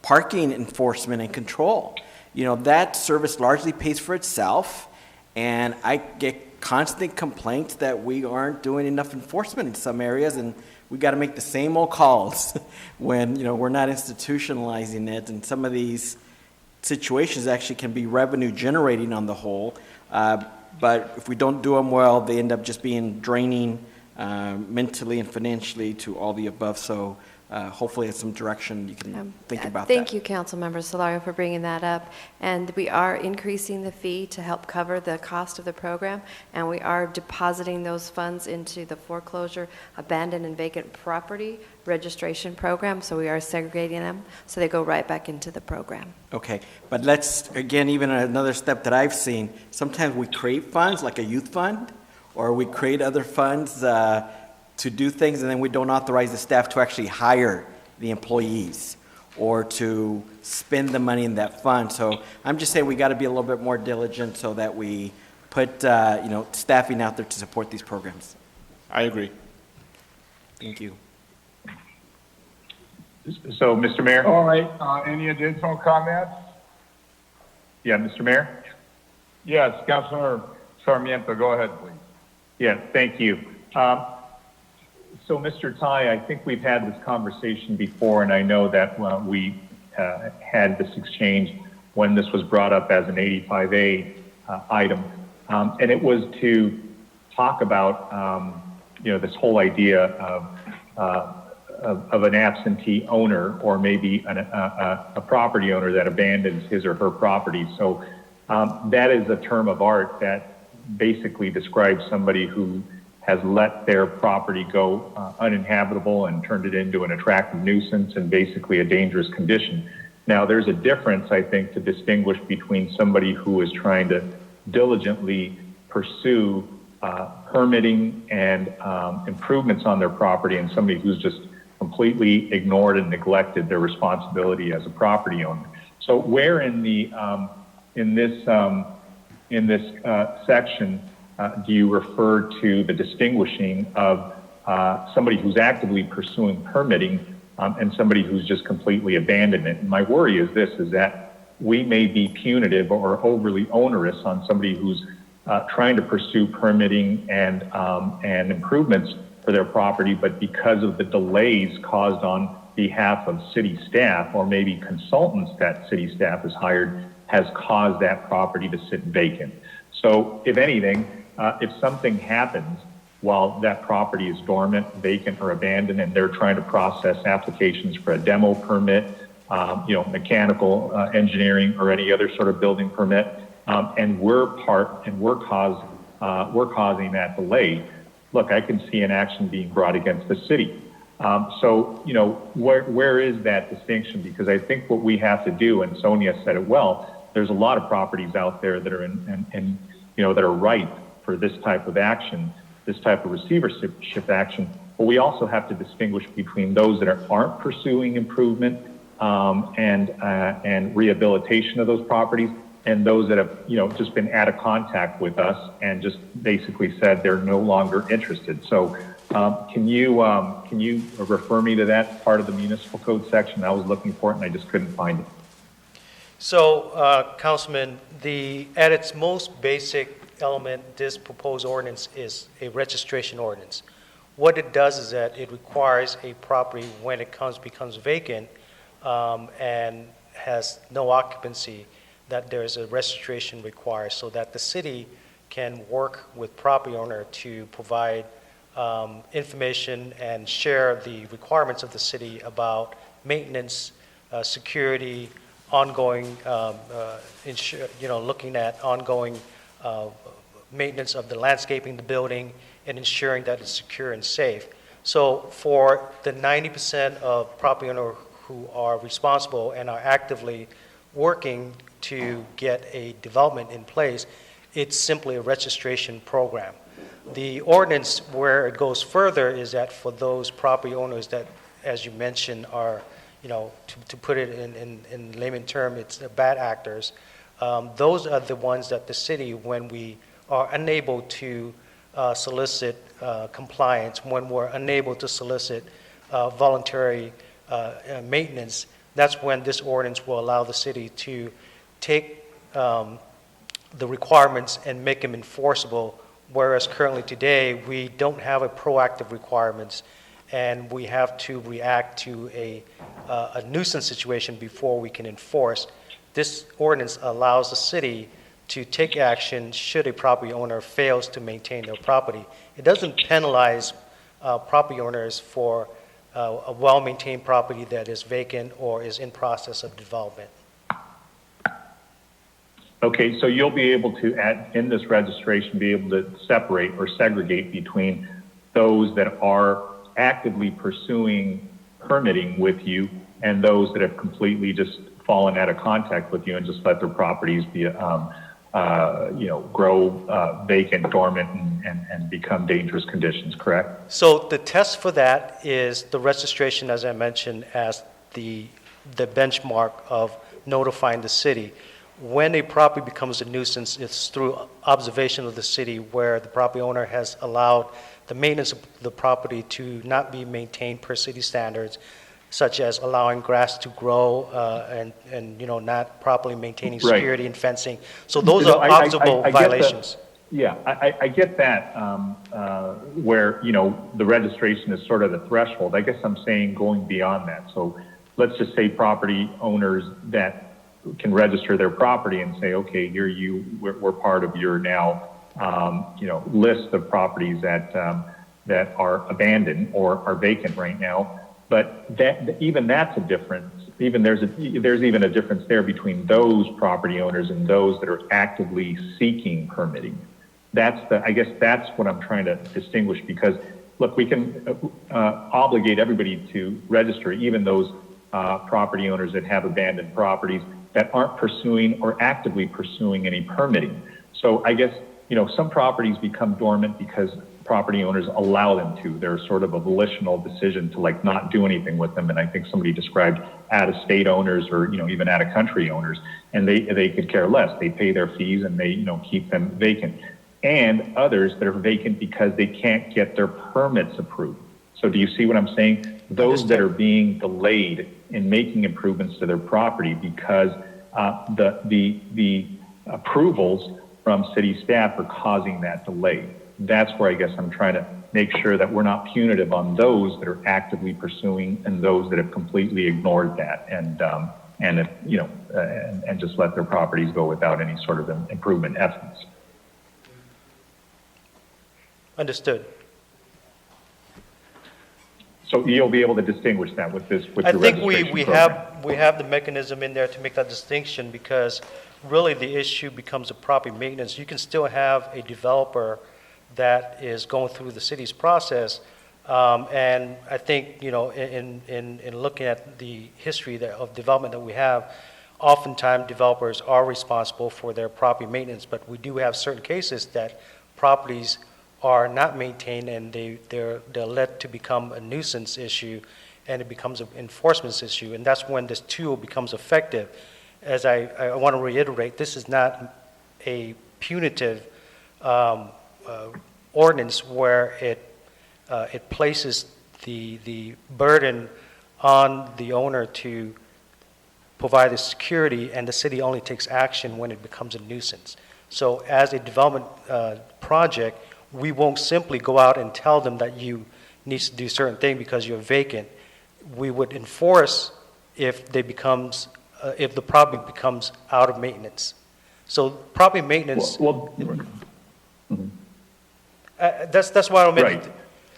parking enforcement and control. That service largely pays for itself, and I get constant complaints that we aren't doing enough enforcement in some areas, and we got to make the same old calls when we're not institutionalizing it, and some of these situations actually can be revenue generating on the whole, but if we don't do them well, they end up just being draining mentally and financially to all the above. So hopefully it's some direction you can think about that. Thank you, Councilmember Solario, for bringing that up. And we are increasing the fee to help cover the cost of the program, and we are depositing those funds into the foreclosure, abandoned and vacant property registration program. So we are segregating them so they go right back into the program. Okay, but let's, again, even another step that I've seen, sometimes we create funds like a youth fund, or we create other funds to do things, and then we don't authorize the staff to actually hire the employees or to spend the money in that fund. So I'm just saying we got to be a little bit more diligent so that we put staffing out there to support these programs. I agree. Thank you. So, Mr. Mayor? All right, any additional comments? Yeah, Mr. Mayor? Yes, Councilor Sarmiento, go ahead, please. Yeah, thank you. So, Mr. Tai, I think we've had this conversation before, and I know that we had this exchange when this was brought up as an 85A item, and it was to talk about this whole idea of an absentee owner or maybe a property owner that abandons his or her property. So that is a term of art that basically describes somebody who has let their property go uninhabitable and turned it into an attractive nuisance and basically a dangerous condition. Now, there's a difference, I think, to distinguish between somebody who is trying to diligently pursue permitting and improvements on their property and somebody who's just completely ignored and neglected their responsibility as a property owner. So where in this section do you refer to the distinguishing of somebody who's actively pursuing permitting and somebody who's just completely abandoned it? And my worry is this, is that we may be punitive or overly onerous on somebody who's trying to pursue permitting and improvements for their property, but because of the delays caused on behalf of city staff or maybe consultants that city staff has hired has caused that property to sit vacant. So if anything, if something happens while that property is dormant, vacant, or abandoned, and they're trying to process applications for a demo permit, mechanical engineering or any other sort of building permit, and we're causing that delay, look, I can see an action being brought against the city. So, where is that distinction? Because I think what we have to do, and Sonia said it well, there's a lot of properties out there that are that are ripe for this type of action, this type of receivership action. But we also have to distinguish between those that aren't pursuing improvement and rehabilitation of those properties, and those that have, just been out of contact with us and just basically said they're no longer interested. So, can you refer me to that part of the municipal code section? I was looking for it and I just couldn't find it. So, Councilman, at its most basic element, this proposed ordinance is a registration ordinance. What it does is that it requires a property when it becomes vacant and has no occupancy, that there's a registration required so that the city can work with property owner to provide information and share the requirements of the city about maintenance, security, ongoing, looking at ongoing maintenance of the landscaping, the building, and ensuring that it's secure and safe. So for the 90% of property owners who are responsible and are actively working to get a development in place, it's simply a registration program. The ordinance, where it goes further, is that for those property owners that, as you mentioned, are, to put it in layman term, it's the bad actors. Those are the ones that the city, when we are unable to solicit compliance, when we're unable to solicit voluntary maintenance, that's when this ordinance will allow the city to take the requirements and make them enforceable, whereas currently today we don't have a proactive requirements and we have to react to a nuisance situation before we can enforce. This ordinance allows the city to take action should a property owner fails to maintain their property. It doesn't penalize property owners for a well-maintained property that is vacant or is in process of development. Okay, so you'll be able to, in this registration, be able to separate or segregate between those that are actively pursuing permitting with you and those that have completely just fallen out of contact with you and just let their properties be, grow vacant, dormant, and become dangerous conditions, correct? So the test for that is the registration, as I mentioned, as the benchmark of notifying the city. When a property becomes a nuisance, it's through observation of the city where the property owner has allowed the maintenance of the property to not be maintained per city standards, such as allowing grass to grow and not properly maintaining security and fencing. So those are observable violations. I get that where, the registration is sort of the threshold. I guess I'm saying going beyond that. So let's just say property owners that can register their property and say, okay, we're part of your now, list of properties that that are abandoned or are vacant right now. But even that's a difference. Even there's even a difference there between those property owners and those that are actively seeking permitting. I guess that's what I'm trying to distinguish, because look, we can obligate everybody to register, even those property owners that have abandoned properties that aren't pursuing or actively pursuing any permitting. So I guess, some properties become dormant because property owners allow them to. They're sort of a volitional decision to not do anything with them. And I think somebody described out-of-state owners or, even out-of-country owners, and they could care less. They pay their fees and they, keep them vacant. And others that are vacant because they can't get their permits approved. So do you see what I'm saying? Those that are being delayed in making improvements to their property because the approvals from city staff are causing that delay. That's where I guess I'm trying to make sure that we're not punitive on those that are actively pursuing and those that have completely ignored that and just let their properties go without any sort of improvement efforts. Understood. So you'll be able to distinguish that with this, with I your think registration we program. have the mechanism in there to make that distinction, because really the issue becomes a property maintenance. You can still have a developer that is going through the city's process, and I think in looking at the history of development that we have, oftentimes developers are responsible for their property maintenance, but we do have certain cases that properties are not maintained and they're led to become a nuisance issue, and it becomes an enforcement issue, and that's when this tool becomes effective. As I want to reiterate, this is not a punitive ordinance where it places the burden on the owner to provide the security, and the city only takes action when it becomes a nuisance. So as a development project, we won't simply go out and tell them that you need to do certain thing because you're vacant. We would enforce if the property becomes out of maintenance. So property maintenance. That's why I meant right.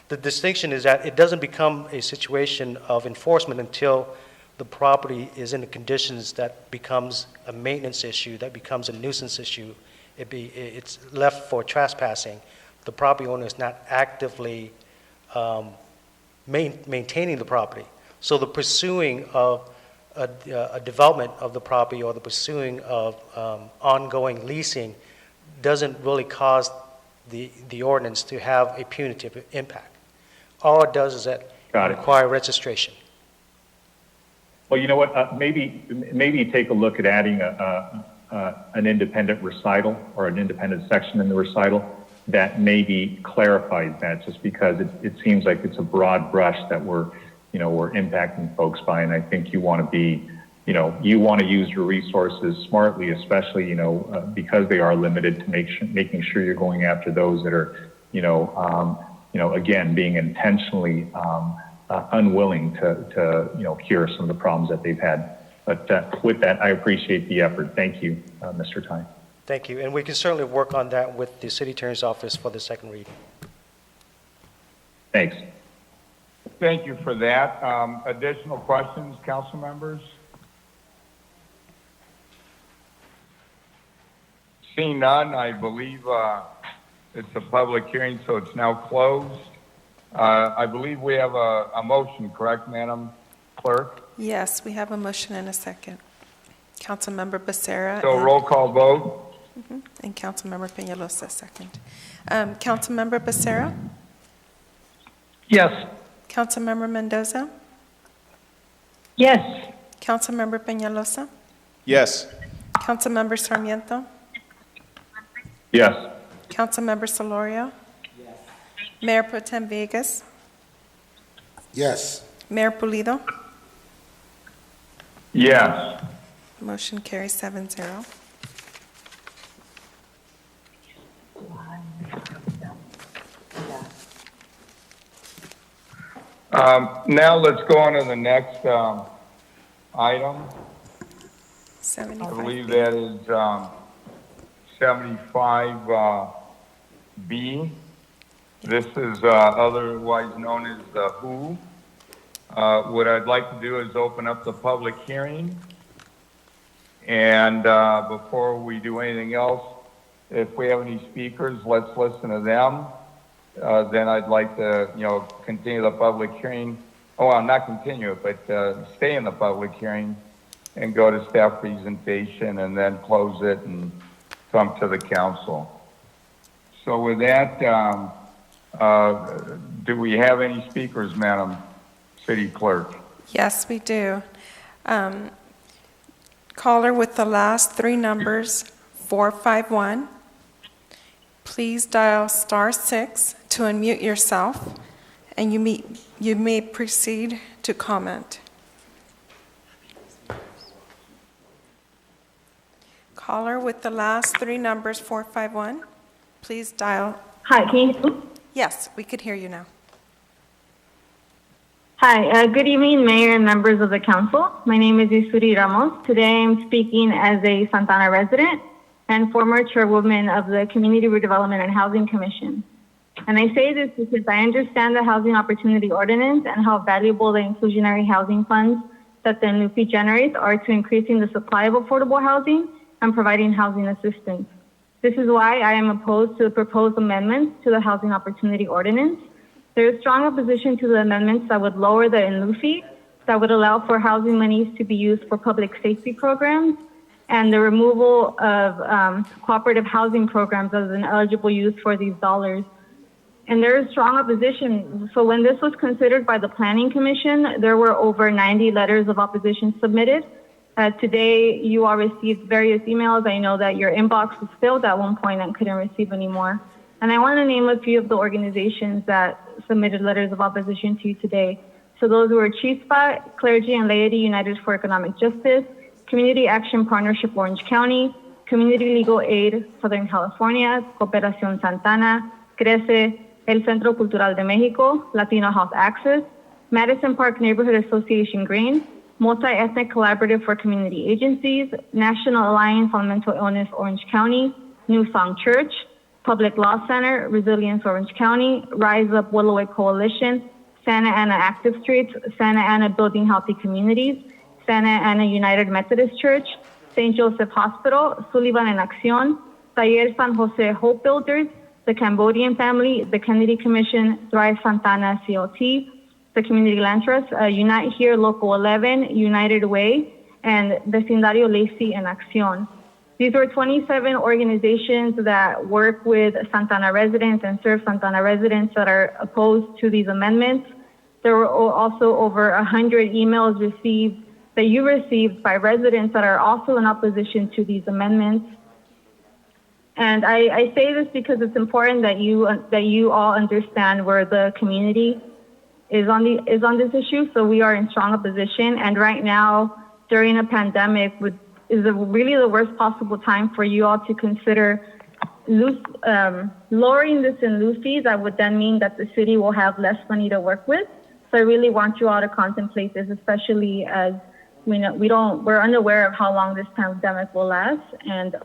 The distinction is that it doesn't become a situation of enforcement until the property is in the conditions that becomes a maintenance issue, that becomes a nuisance issue. It's left for trespassing. The property owner is not actively maintaining the property. So the pursuing of a development of the property or the pursuing of ongoing leasing doesn't really cause the ordinance to have a punitive impact. All it does is that require registration. Well, you know what? Maybe take a look at adding an independent recital or an independent section in the recital that maybe clarifies that, just because it seems like it's a broad brush that we're impacting folks by, and I think you want to be, you want to use your resources smartly, especially, because they are limited, to making sure you're going after those that are, again, being intentionally unwilling to cure some of the problems that they've had. But with that, I appreciate the effort. Thank you, Mr. Ty. Thank you, and we can certainly work on that with the City Attorney's Office for the second reading. Thanks. Thank you for that. Additional questions, council members? Seeing none, I believe it's a public hearing, so it's now closed. I believe we have a motion, correct, Madam Clerk? Yes, we have a motion and a second. Councilmember Becerra. So roll call vote. And Councilmember Peñalosa, second. Councilmember Becerra? Yes. Councilmember Mendoza? Yes. Councilmember Peñalosa? Yes. Councilmember Sarmiento? Yes. Councilmember Solorio? Yes. Mayor Pro Tem Vegas? Yes. Mayor Pulido? Yes. Motion carries 7-0. Now let's go on to the next item. 75. I believe that is 75B. This is otherwise known as the WHO. What I'd like to do is open up the public hearing. And before we do anything else, if we have any speakers, let's listen to them. Then I'd like to, continue the public hearing. Oh, well, not continue it, but stay in the public hearing and go to staff presentation and then close it and come to the council. So with that, do we have any speakers, Madam City Clerk? Yes, we do. Caller with the last three numbers, 451. Please dial *6 to unmute yourself, and you may proceed to comment. Caller with the last three numbers, 451. Please dial. Hi, can you hear me? Yes, we could hear you now. Hi, good evening, Mayor and members of the council. My name is Isuri Ramos. Today I'm speaking as a Santana resident and former chairwoman of the Community Redevelopment and Housing Commission. And I say this because I understand the Housing Opportunity Ordinance and how valuable the inclusionary housing funds that the NUPI generates are to increasing the supply of affordable housing and providing housing assistance. This is why I am opposed to the proposed amendments to the Housing Opportunity Ordinance. There is strong opposition to the amendments that would lower the in-lieu fee, that would allow for housing monies to be used for public safety programs, and the removal of cooperative housing programs as an eligible use for these dollars. And there is strong opposition. So when this was considered by the Planning Commission, there were over 90 letters of opposition submitted. Today, you all received various emails. I know that your inbox was filled at one point and couldn't receive any more. And I want to name a few of the organizations that submitted letters of opposition to you today. So those were Chispa, Clergy and Laity United for Economic Justice, Community Action Partnership Orange County, Community Legal Aid Southern California, Cooperación Santana, CRECE, El Centro Cultural de Mexico, Latino Health Access, Madison Park Neighborhood Association Green, Multi-Ethnic Collaborative for Community Agencies, National Alliance on Mental Illness Orange County, New Song Church, Public Law Center, Resilience Orange County, Rise Up Willoway Coalition, Santa Ana Active Streets, Santa Ana Building Healthy Communities, Santa Ana United Methodist Church, St. Joseph Hospital, Sullivan en Acción, Taller San Jose Hope Builders, the Cambodian Family, the Kennedy Commission, Thrive Santana CLT, the Community Land Trust, Unite Here Local 11, United Way, and Vecindario Lacey en Acción. These were 27 organizations that work with Santana residents and serve Santana residents that are opposed to these amendments. There were also over 100 emails received that you received by residents that are also in opposition to these amendments. And I say this because it's important that you all understand where the community is on this issue. So we are in strong opposition, and right now during a pandemic is really the worst possible time for you all to consider lowering this in lieu fee. That would then mean that the city will have less money to work with. So I really want you all to contemplate this, especially as we're unaware of how long this pandemic will last and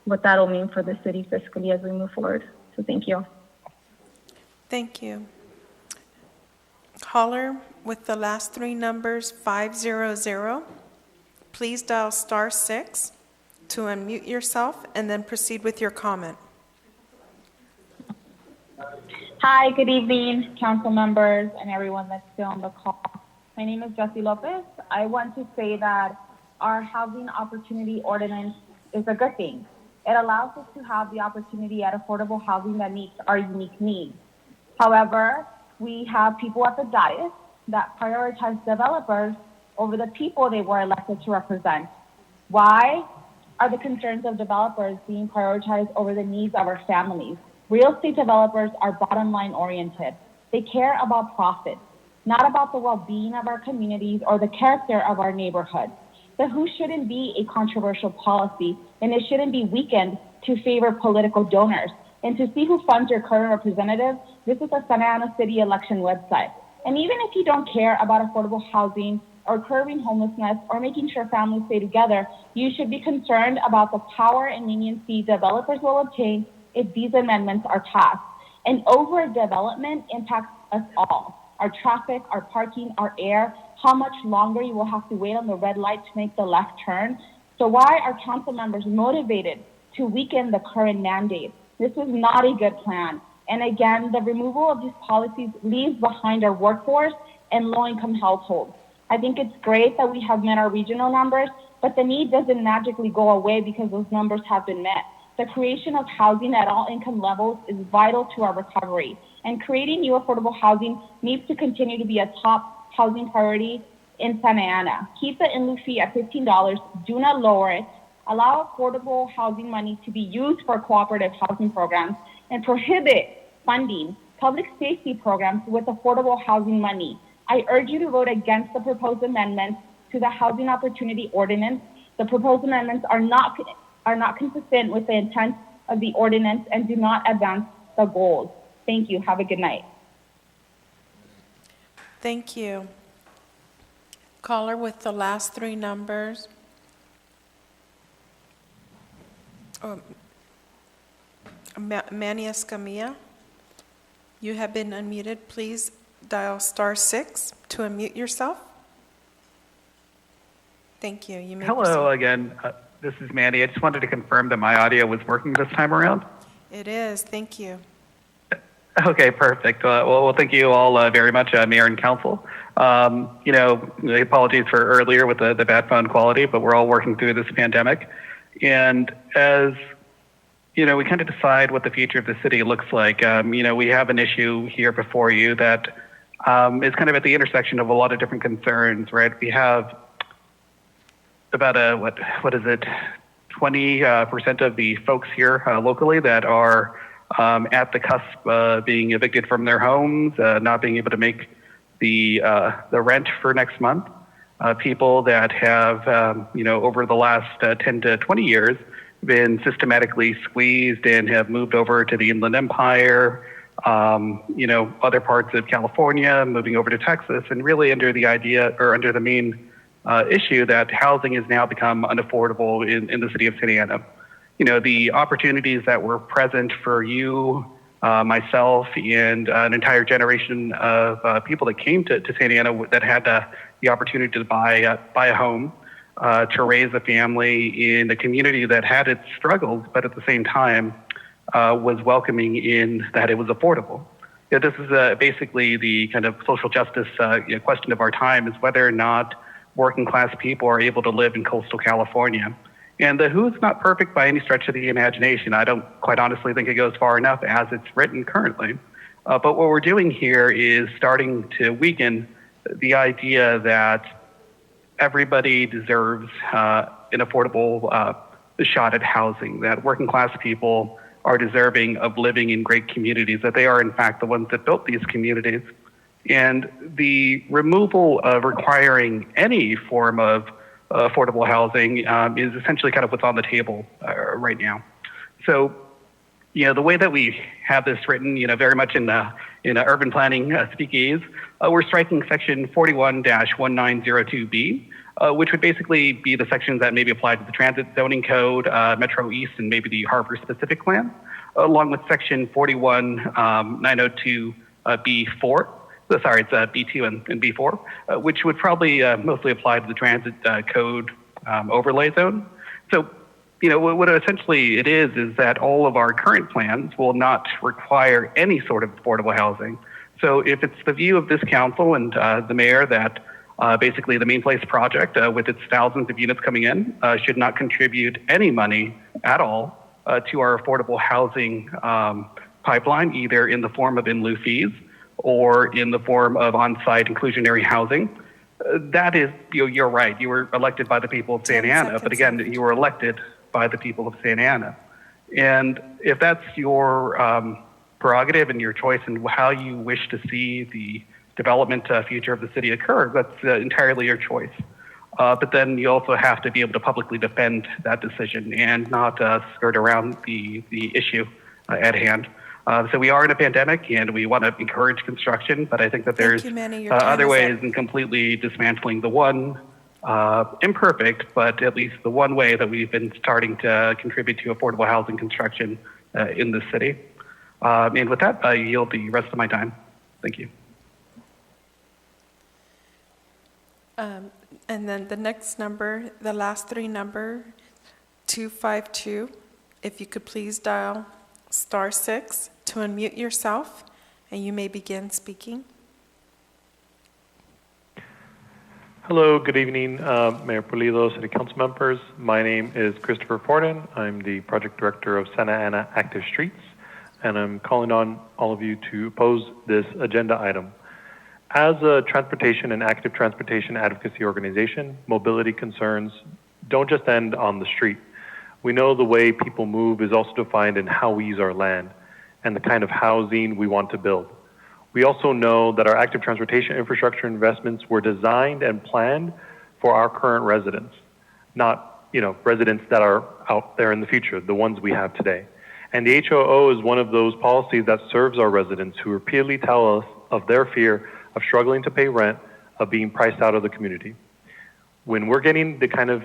what that'll mean for the city fiscally as we move forward. So thank you. Thank you. Caller with the last three numbers, 500. Please dial *6 to unmute yourself and then proceed with your comment. Hi, good evening, council members and everyone that's still on the call. My name is Jessie Lopez. I want to say that our housing opportunity ordinance is a good thing. It allows us to have the opportunity at affordable housing that meets our unique needs. However, we have people at the dais that prioritize developers over the people they were elected to represent. Why are the concerns of developers being prioritized over the needs of our families? Real estate developers are bottom line oriented. They care about profit, not about the well-being of our communities or the character of our neighborhood. The WHO shouldn't be a controversial policy, and it shouldn't be weakened to favor political donors. And to see who funds your current representative, this is the Santa Ana City election website. And even if you don't care about affordable housing or curbing homelessness or making sure families stay together, you should be concerned about the power and leniency developers will obtain if these amendments are passed. And overdevelopment impacts us all. Our traffic, our parking, our air, how much longer you will have to wait on the red light to make the left turn. So why are council members motivated to weaken the current mandate? This is not a good plan. And again, the removal of these policies leaves behind our workforce and low-income households. I think it's great that we have met our regional numbers, but the need doesn't magically go away because those numbers have been met. The creation of housing at all income levels is vital to our recovery, and creating new affordable housing needs to continue to be a top housing priority in Santa Ana. Keep the in lieu fee at $15, do not lower it, allow affordable housing money to be used for cooperative housing programs, and prohibit funding public safety programs with affordable housing money. I urge you to vote against the proposed amendments to the Housing Opportunity Ordinance. The proposed amendments are not consistent with the intent of the ordinance and do not advance the goals. Thank you. Have a good night. Thank you. Caller with the last three numbers. Manny Escamilla, you have been unmuted. Please dial *6 to unmute yourself. Thank you. You may Hello again. This is Manny. I just wanted to confirm that my audio was working this time around. It is. Thank you. Okay, perfect. Well, thank you all very much, Mayor and Council. Apologies for earlier with the bad phone quality, but we're all working through this pandemic. And as we kind of decide what the future of the city looks like. We have an issue here before you that is kind of at the intersection of a lot of different concerns, right? We have about 20% of the folks here locally that are at the cusp of being evicted from their homes, not being able to make the rent for next month. People that have, over the last 10 to 20 years, been systematically squeezed and have moved over to the Inland Empire, other parts of California, moving over to Texas, and really under the main issue that housing has now become unaffordable in the city of Santa Ana. The opportunities that were present for you, myself, and an entire generation of people that came to Santa Ana that had the opportunity to buy a home, to raise a family in a community that had its struggles, but at the same time was welcoming in that it was affordable. This is basically the kind of social justice question of our time, is whether or not working class people are able to live in coastal California. And the who's not perfect by any stretch of the imagination. I don't quite honestly think it goes far enough as it's written currently. But what we're doing here is starting to weaken the idea that everybody deserves an affordable shot at housing, that working class people are deserving of living in great communities, that they are in fact the ones that built these communities. And the removal of requiring any form of affordable housing is essentially kind of what's on the table right now. So, the way that we have this written, very much in urban planning speakese, we're striking section 41-1902B, which would basically be the sections that maybe apply to the transit zoning code, Metro East, and maybe the harbor specific plan, along with section 41-902B4. Sorry, it's B2 and B4, which would probably mostly apply to the transit code overlay zone. So, what essentially it is that all of our current plans will not require any sort of affordable housing. So if it's the view of this council and the mayor that basically the Main Place project, with its thousands of units coming in, should not contribute any money at all to our affordable housing pipeline, either in the form of in lieu fees or in the form of on-site inclusionary housing. That is, you're right. You were elected by the people of Santa Ana, but again, you were elected by the people of Santa Ana. And if that's your prerogative and your choice and how you wish to see the development future of the city occur, that's entirely your choice. But then you also have to be able to publicly defend that decision and not skirt around the issue at hand. So we are in a pandemic, and we want to encourage construction, but I think that there's other ways in completely dismantling the one imperfect, but at least the one way that we've been starting to contribute to affordable housing construction in the city. And with that, I yield the rest of my time. Thank you. And then the next number, the last three number, 252, if you could please dial *6 to unmute yourself, and you may begin speaking. Hello, good evening, Mayor Pulido, City Council members. My name is Christopher Forden. I'm the Project Director of Santa Ana Active Streets, and I'm calling on all of you to oppose this agenda item. As a transportation and active transportation advocacy organization, mobility concerns don't just end on the street. We know the way people move is also defined in how we use our land and the kind of housing we want to build. We also know that our active transportation infrastructure investments were designed and planned for our current residents, not, residents that are out there in the future, the ones we have today. And the HOO is one of those policies that serves our residents who repeatedly tell us of their fear of struggling to pay rent, of being priced out of the community. When we're getting the kind of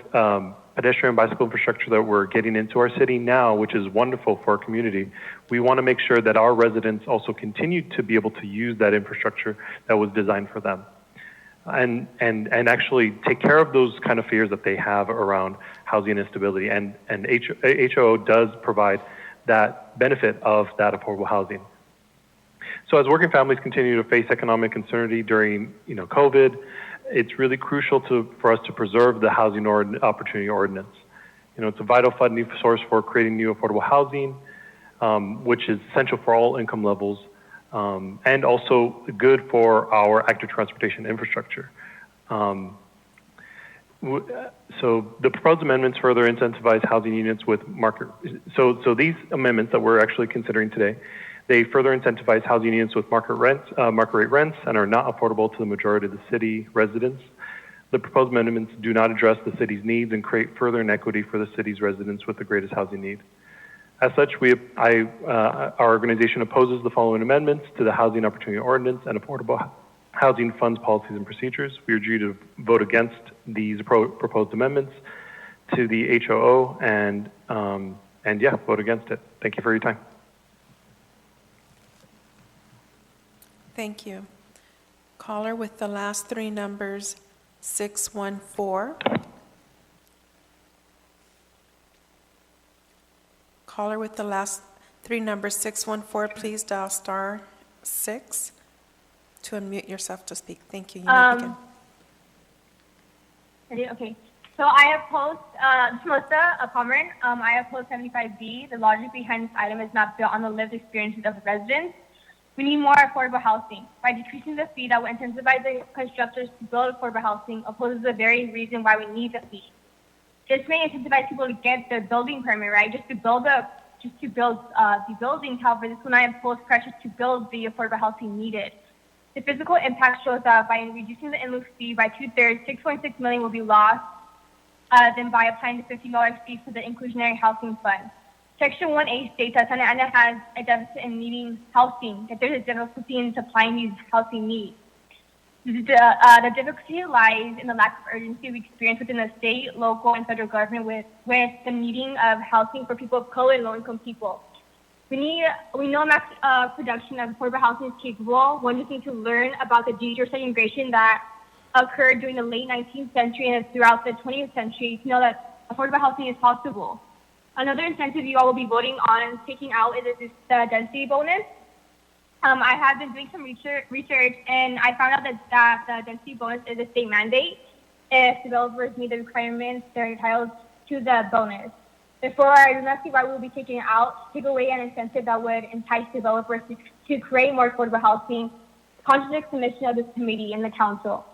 pedestrian and bicycle infrastructure that we're getting into our city now, which is wonderful for our community, we want to make sure that our residents also continue to be able to use that infrastructure that was designed for them. And actually take care of those kind of fears that they have around housing instability. And HOO does provide that benefit of that affordable housing. So as working families continue to face economic uncertainty during COVID, it's really crucial for us to preserve the housing opportunity ordinance. It's a vital funding source for creating new affordable housing, which is essential for all income levels, and also good for our active transportation infrastructure. So the proposed amendments further incentivize housing units with market. So these amendments that we're actually considering today, they further incentivize housing units with market rate rents, and are not affordable to the majority of the city residents. The proposed amendments do not address the city's needs and create further inequity for the city's residents with the greatest housing need. As such, our organization opposes the following amendments to the Housing Opportunity Ordinance and Affordable Housing Funds Policies and Procedures. We urge you to vote against these proposed amendments to the HOO, and vote against it. Thank you for your time. Thank you. Caller with the last three numbers, 614. Caller with the last three numbers, 614, please dial *6 to unmute yourself to speak. Thank you. You may begin. Ready? Okay. So I oppose, this is Melissa Pomeran. I oppose 75B. The logic behind this item is not built on the lived experiences of residents. We need more affordable housing. By decreasing the fee that will incentivize the constructors to build affordable housing opposes the very reason why we need the fee. This may incentivize people to get the building permit, right? Just to build the buildings. However, this will not impose pressure to build the affordable housing needed. The physical impact shows that by reducing the in-lieu fee by 2/3, $6.6 million will be lost. Than by applying the $50 fee for the inclusionary housing fund. Section 1A states that Santa Ana has a deficit in needing housing, that there's a difficulty in supplying these housing needs. The difficulty lies in the lack of urgency we experience within the state, local, and federal government with the needing of housing for people of color and low-income people. We know mass production of affordable housing is capable. One just needs to learn about the dangerous segregation that occurred during the late 19th century and throughout the 20th century to know that affordable housing is possible. Another incentive you all will be voting on and taking out is the density bonus. I have been doing some research, and I found out that the density bonus is a state mandate. If developers meet the requirements, they're entitled to the bonus. Therefore, I do not see why we will be taking it out, take away an incentive that would entice developers to create more affordable housing, contradicts the mission of this committee and the council.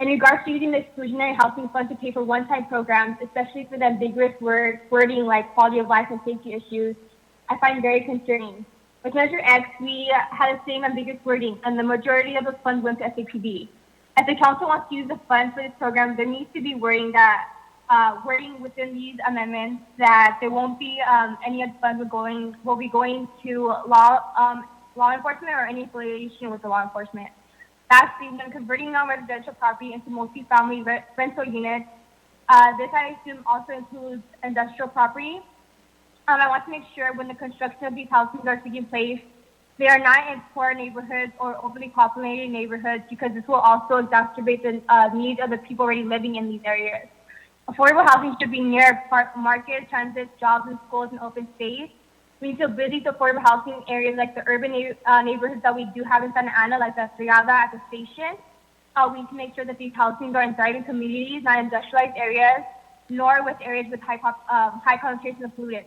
In regards to using the exclusionary housing fund to pay for one-time programs, especially for the ambiguous wording like quality of life and safety issues, I find very concerning. With Measure X, we had the same ambiguous wording, and the majority of the funds went to SAPD. If the council wants to use the funds for this program, there needs to be wording within these amendments that there won't be any of the funds will be going to law enforcement or any affiliation with the law enforcement. Lastly, when converting non-residential property into multi-family rental units, this I assume also includes industrial property. I want to make sure when the construction of these houses are taking place They are not in poor neighborhoods or overly populated neighborhoods because this will also exacerbate the needs of the people already living in these areas. Affordable housing should be near market, transit, jobs, and schools, and open space. We need to build these affordable housing areas like the urban neighborhoods that we do have in Santa Ana, like the Brigada at the station. We need to make sure that these housings are in thriving communities, not industrialized areas, nor with areas with high concentration of pollutants.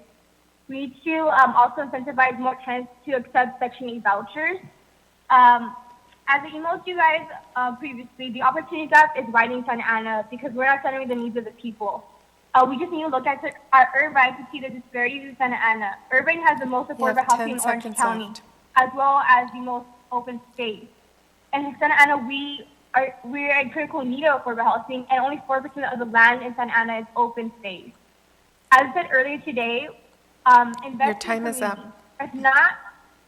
We need to also incentivize more tenants to accept Section 8 vouchers. As I emailed you guys previously, the opportunity gap is widening in Santa Ana because we're not centering the needs of the people. We just need to look at Irvine to see the disparities in Santa Ana. Irvine has the most affordable housing in Orange County, as well as the most open space. And in Santa Ana, we're in critical need of affordable housing, and only 4% of the land in Santa Ana is open space. As I said earlier today, Your time is up. If not,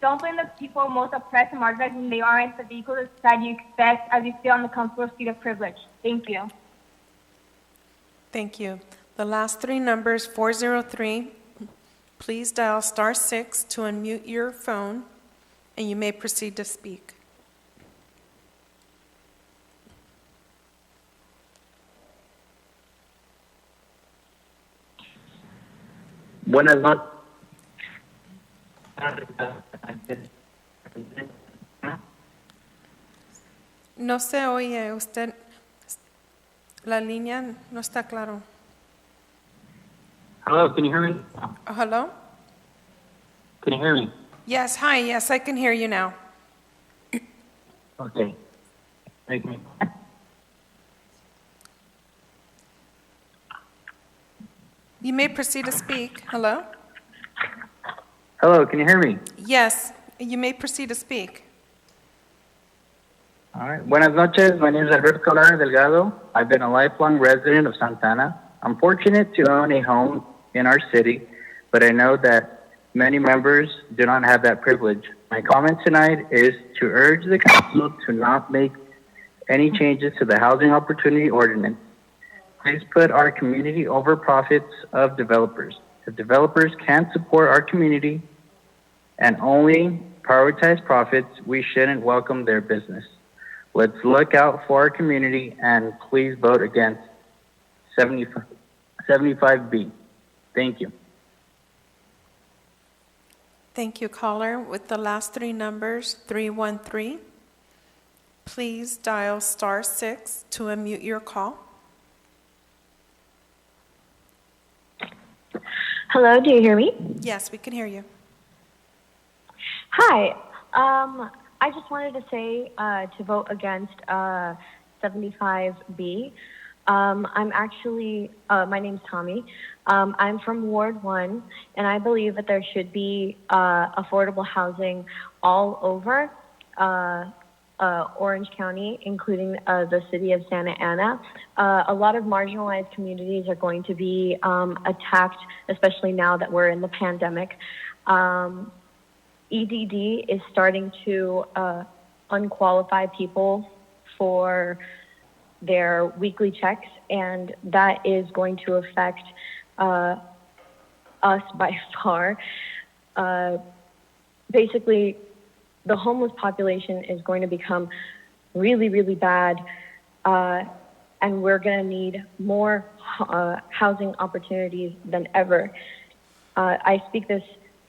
don't blame the people most oppressed and marginalized when they aren't the vehicles of society you expect as you sit on the comfortable seat of privilege. Thank you. Thank you. The last three numbers, 403, please dial *6 to unmute your phone, and you may proceed to speak. Buenas noches. No se oye usted. La línea no está claro. Hello, can you hear me? Hello? Can you hear me? Yes, hi, yes, I can hear you now. Okay. Thank you. You may proceed to speak. Hello? Hello, can you hear me? Yes, you may proceed to speak. All right. Buenas noches. My name is Alberto Lara Delgado. I've been a lifelong resident of Santa Ana. I'm fortunate to own a home in our city, but I know that many members do not have that privilege. My comment tonight is to urge the council to not make any changes to the Housing Opportunity Ordinance. Please put our community over profits of developers. If developers can't support our community and only prioritize profits, we shouldn't welcome their business. Let's look out for our community and please vote against 75B. Thank you. Thank you, caller. With the last three numbers, 313, please dial *6 to unmute your call. Hello, do you hear me? Yes, we can hear you. Hi. I just wanted to say to vote against 75B. I'm actually, my name's Tommy. I'm from Ward 1, and I believe that there should be affordable housing all over Orange County, including the city of Santa Ana. A lot of marginalized communities are going to be attacked, especially now that we're in the pandemic. EDD is starting to unqualify people for their weekly checks, and that is going to affect us by far. Basically, the homeless population is going to become really, really bad, and we're going to need more housing opportunities than ever. I speak this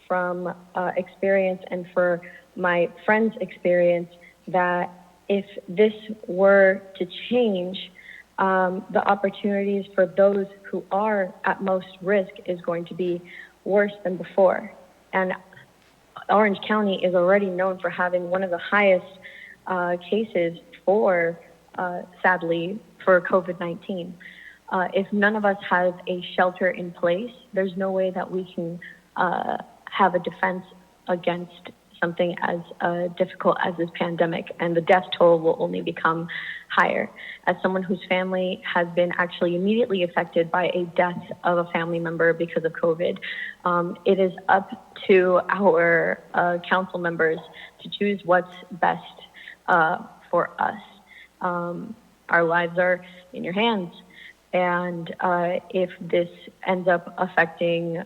from experience and for my friend's experience that if this were to change, the opportunities for those who are at most risk is going to be worse than before. And Orange County is already known for having one of the highest cases for, sadly, for COVID-19. If none of us have a shelter in place, there's no way that we can have a defense against something as difficult as this pandemic, and the death toll will only become higher. As someone whose family has been actually immediately affected by a death of a family member because of COVID, it is up to our council members to choose what's best for us. Our lives are in your hands, and if this ends up affecting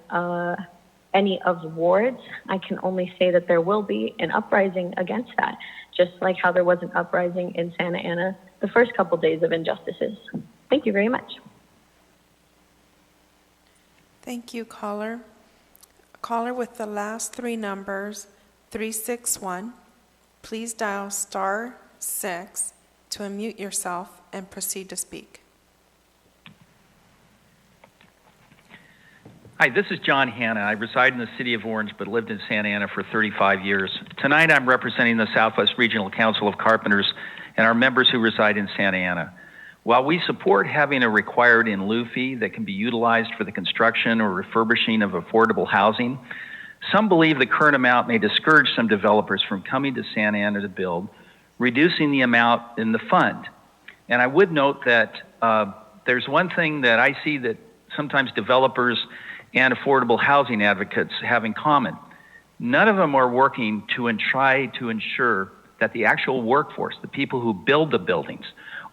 any of the wards, I can only say that there will be an uprising against that, just like how there was an uprising in Santa Ana the first couple days of injustices. Thank you very much. Thank you, caller. Caller with the last three numbers, 361, please dial *6 to unmute yourself and proceed to speak. Hi, this is John Hanna. I reside in the city of Orange but lived in Santa Ana for 35 years. Tonight I'm representing the Southwest Regional Council of Carpenters and our members who reside in Santa Ana. While we support having a required in lieu fee that can be utilized for the construction or refurbishing of affordable housing, some believe the current amount may discourage some developers from coming to Santa Ana to build, reducing the amount in the fund. And I would note that there's one thing that I see that sometimes developers and affordable housing advocates have in common. None of them are working to try to ensure that the actual workforce, the people who build the buildings,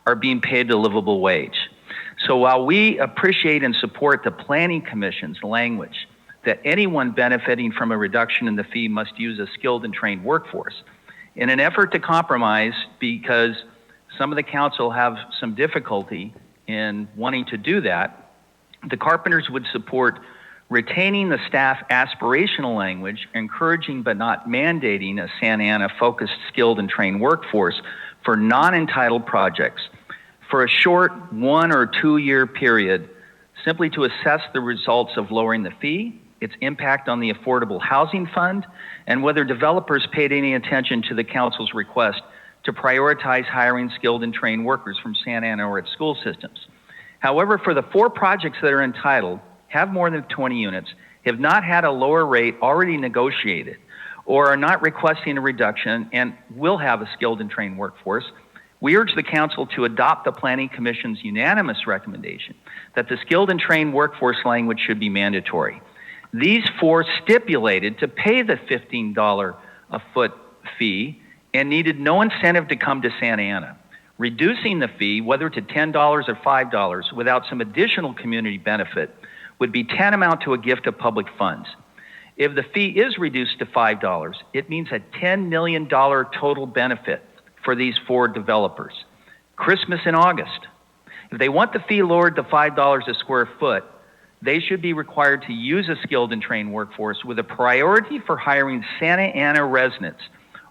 are being paid a livable wage. So while we appreciate and support the Planning Commission's language that anyone benefiting from a reduction in the fee must use a skilled and trained workforce, in an effort to compromise, because some of the council have some difficulty in wanting to do that, the Carpenters would support retaining the staff aspirational language, encouraging but not mandating a Santa Ana-focused skilled and trained workforce for non-entitled projects for a short 1 or 2 year period, simply to assess the results of lowering the fee, its impact on the Affordable Housing Fund, and whether developers paid any attention to the council's request to prioritize hiring skilled and trained workers from Santa Ana or its school systems. However, for the 4 projects that are entitled, have more than 20 units, have not had a lower rate already negotiated, or are not requesting a reduction and will have a skilled and trained workforce, we urge the council to adopt the Planning Commission's unanimous recommendation that the skilled and trained workforce language should be mandatory. These 4 stipulated to pay the $15 a foot fee and needed no incentive to come to Santa Ana. Reducing the fee, whether to $10 or $5, without some additional community benefit, would be tantamount to a gift of public funds. If the fee is reduced to $5, it means a $10 million total benefit for these 4 developers. Christmas in August. If they want the fee lowered to $5 a square foot, they should be required to use a skilled and trained workforce with a priority for hiring Santa Ana residents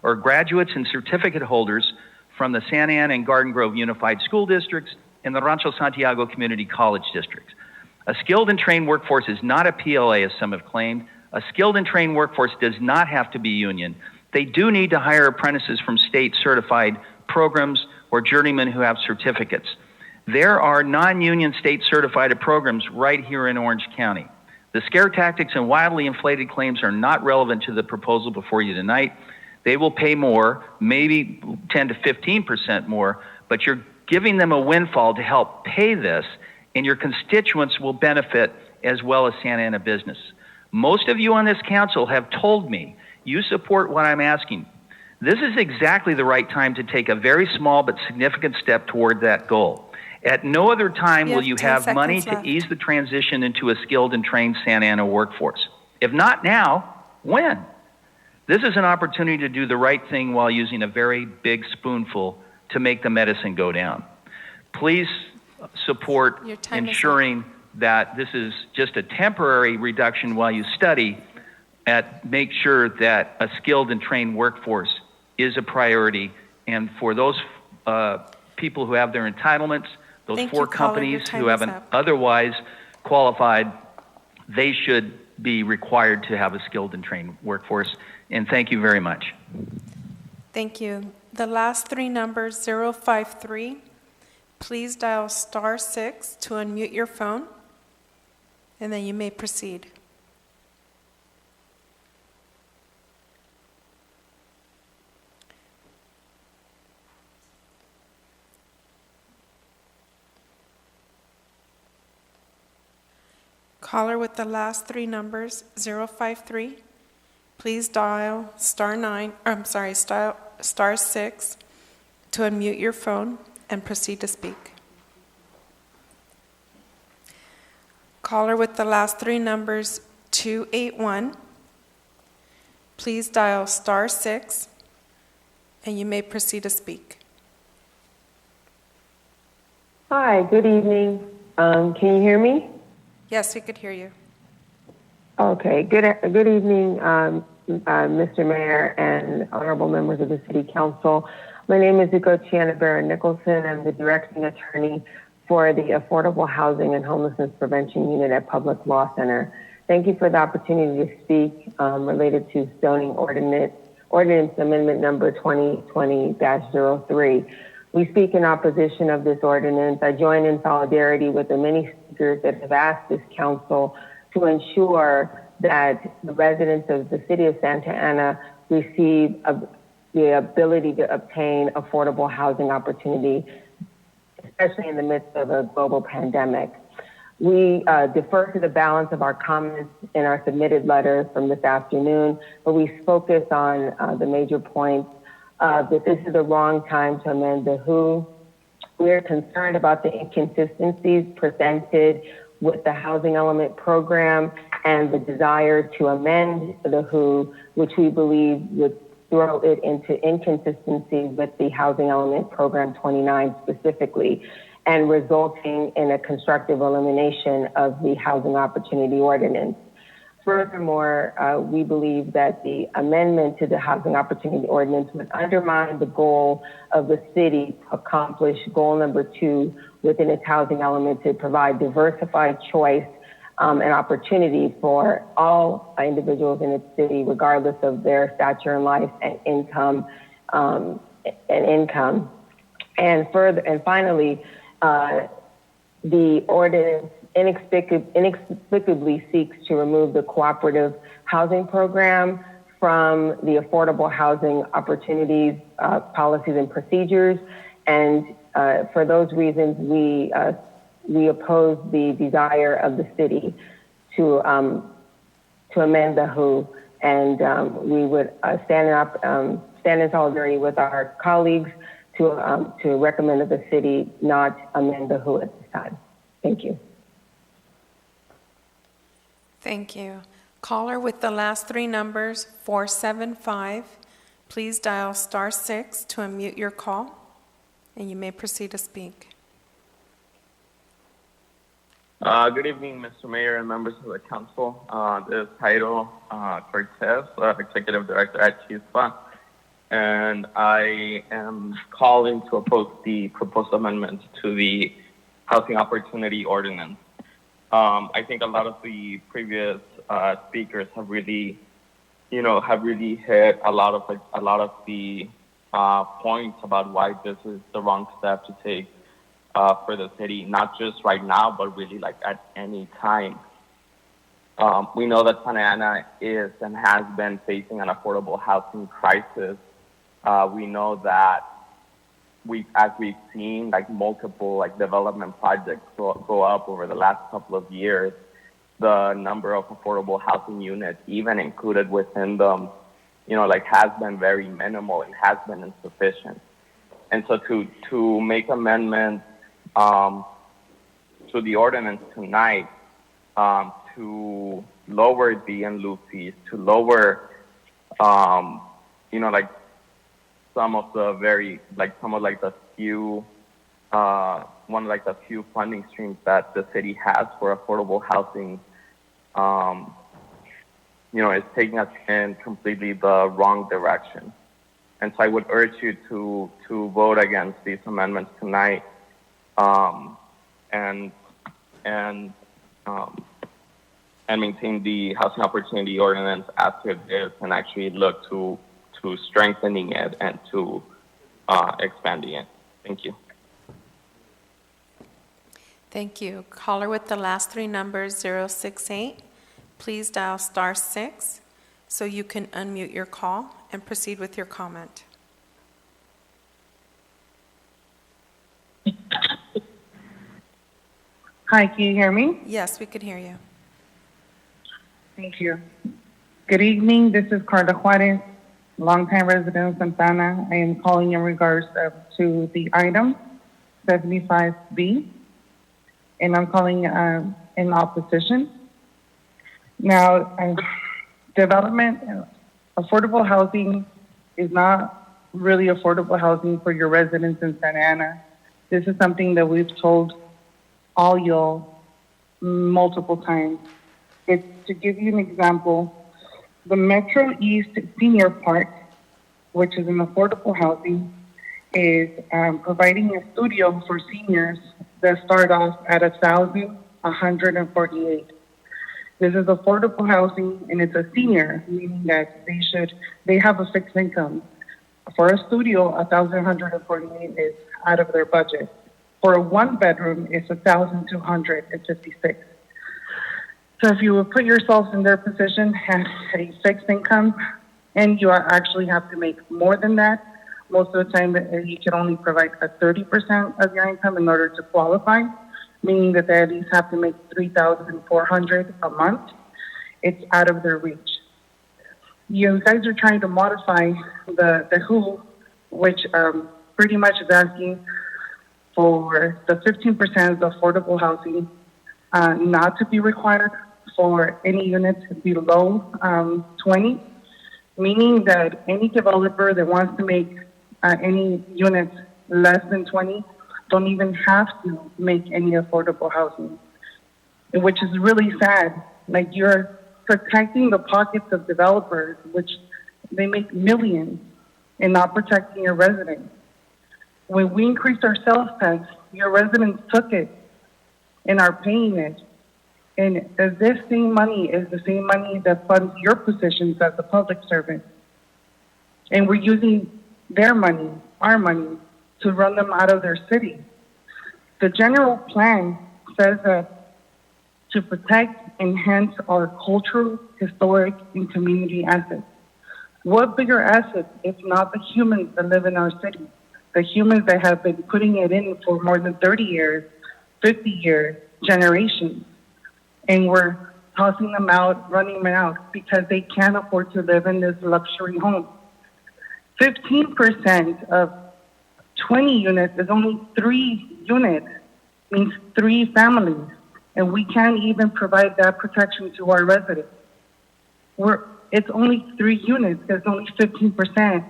or graduates and certificate holders from the Santa Ana and Garden Grove Unified School Districts and the Rancho Santiago Community College Districts. A skilled and trained workforce is not a PLA, as some have claimed. A skilled and trained workforce does not have to be union. They do need to hire apprentices from state-certified programs or journeymen who have certificates. There are non-union state-certified programs right here in Orange County. The scare tactics and wildly inflated claims are not relevant to the proposal before you tonight. They will pay more, maybe 10 to 15% more, but you're giving them a windfall to help pay this, and your constituents will benefit as well as Santa Ana business. Most of you on this council have told me you support what I'm asking. This is exactly the right time to take a very small but significant step toward that goal. At no other time will you have money to ease the transition into a skilled and trained Santa Ana workforce. If not now, when? This is an opportunity to do the right thing while using a very big spoonful to make the medicine go down. Please support ensuring that this is just a temporary reduction while you study, make sure that a skilled and trained workforce is a priority, and for those people who have their entitlements, those 4 companies who haven't otherwise qualified, they should be required to have a skilled and trained workforce. And thank you very much. Thank you. The last 3 numbers, 053, please dial *6 to unmute your phone, and then you may proceed. Caller with the last 3 numbers, 053, please dial *6 to unmute your phone and proceed to speak. Caller with the last 3 numbers, 281. Please dial *6, and you may proceed to speak. Hi, good evening. Can you hear me? Yes, we could hear you. Okay, good evening, Mr. Mayor and honorable members of the City Council. My name is Ugochiana Barron Nicholson. I'm the directing attorney for the Affordable Housing and Homelessness Prevention Unit at Public Law Center. Thank you for the opportunity to speak related to zoning ordinance amendment number 2020-03. We speak in opposition of this ordinance. I join in solidarity with the many speakers that have asked this council to ensure that the residents of the city of Santa Ana receive the ability to obtain affordable housing opportunity, especially in the midst of a global pandemic. We defer to the balance of our comments in our submitted letter from this afternoon, but we focus on the major points that this is the wrong time to amend the WHO. We are concerned about the inconsistencies presented with the housing element program and the desire to amend the WHO, which we believe would throw it into inconsistency with the housing element program 29 specifically, and resulting in a constructive elimination of the housing opportunity ordinance. Furthermore, we believe that the amendment to the housing opportunity ordinance would undermine the goal of the city to accomplish goal number 2 within its housing element to provide diversified choice and opportunity for all individuals in its city, regardless of their stature in life and income. And finally, the ordinance inexplicably seeks to remove the cooperative housing program from the affordable housing opportunities policies and procedures. And for those reasons, we oppose the desire of the city to amend the WHO, and we would stand in solidarity with our colleagues to recommend that the city not amend the WHO at this time. Thank you. Thank you. Caller with the last 3 numbers, 475. Please dial *6 to unmute your call, and you may proceed to speak. Good evening, Mr. Mayor and members of the council. This is Jairo Cortez, Executive Director at CHISPA, and I am calling to oppose the proposed amendments to the Housing Opportunity Ordinance. I think a lot of the previous speakers have really hit a lot of the points about why this is the wrong step to take for the city, not just right now, but really like at any time. We know that Santa Ana is and has been facing an affordable housing crisis. We know that as we've seen, like multiple development projects go up over the last couple of years, the number of affordable housing units, even included within them, has been very minimal and has been insufficient. And so to make amendments to the ordinance tonight to lower the in lieu fees, to lower, some of the few funding streams that the city has for affordable housing, is taking us in completely the wrong direction. And so I would urge you to vote against these amendments tonight, and maintain the housing opportunity ordinance as it is, and actually look to strengthening it and to expanding it. Thank you. Thank you. Caller with the last 3 numbers, 068. Please dial *6 so you can unmute your call and proceed with your comment. Hi, can you hear me? Yes, we could hear you. Thank you. Good evening. This is Carla Juarez, longtime resident of Santa Ana. I am calling in regards to the item 75B, and I'm calling in opposition. Now, development, affordable housing is not really affordable housing for your residents in Santa Ana. This is something that we've told all y'all multiple times. It's to give you an example, the Metro East Senior Park, which is an affordable housing, is providing a studio for seniors that start off at $1,148. This is affordable housing, and it's a senior, meaning that they have a fixed income. For a studio, $1,148 is out of their budget. For a one-bedroom, it's $1,256. So if you would put yourself in their position as a fixed income, and you actually have to make more than that, most of the time you can only provide 30% of your income in order to qualify, meaning that they at least have to make $3,400 a month. It's out of their reach. You guys are trying to modify the WHO, which pretty much is asking for the 15% of the affordable housing not to be required for any units below 20, meaning that any developer that wants to make any units less than 20 don't even have to make any affordable housing, which is really sad. Like, you're protecting the pockets of developers, which they make millions, and not protecting your residents. When we increased our sales tax, your residents took it and are paying it. And this same money is the same money that funds your positions as a public servant. And we're using their money, our money, to run them out of their city. The general plan says that to protect, enhance our cultural, historic, and community assets. What bigger assets if not the humans that live in our city? The humans that have been putting it in for more than 30 years, 50 years, generations. And we're tossing them out, running them out, because they can't afford to live in this luxury home. 15% of 20 units is only 3 units, means 3 families. And we can't even provide that protection to our residents. It's only 3 units, there's only 15%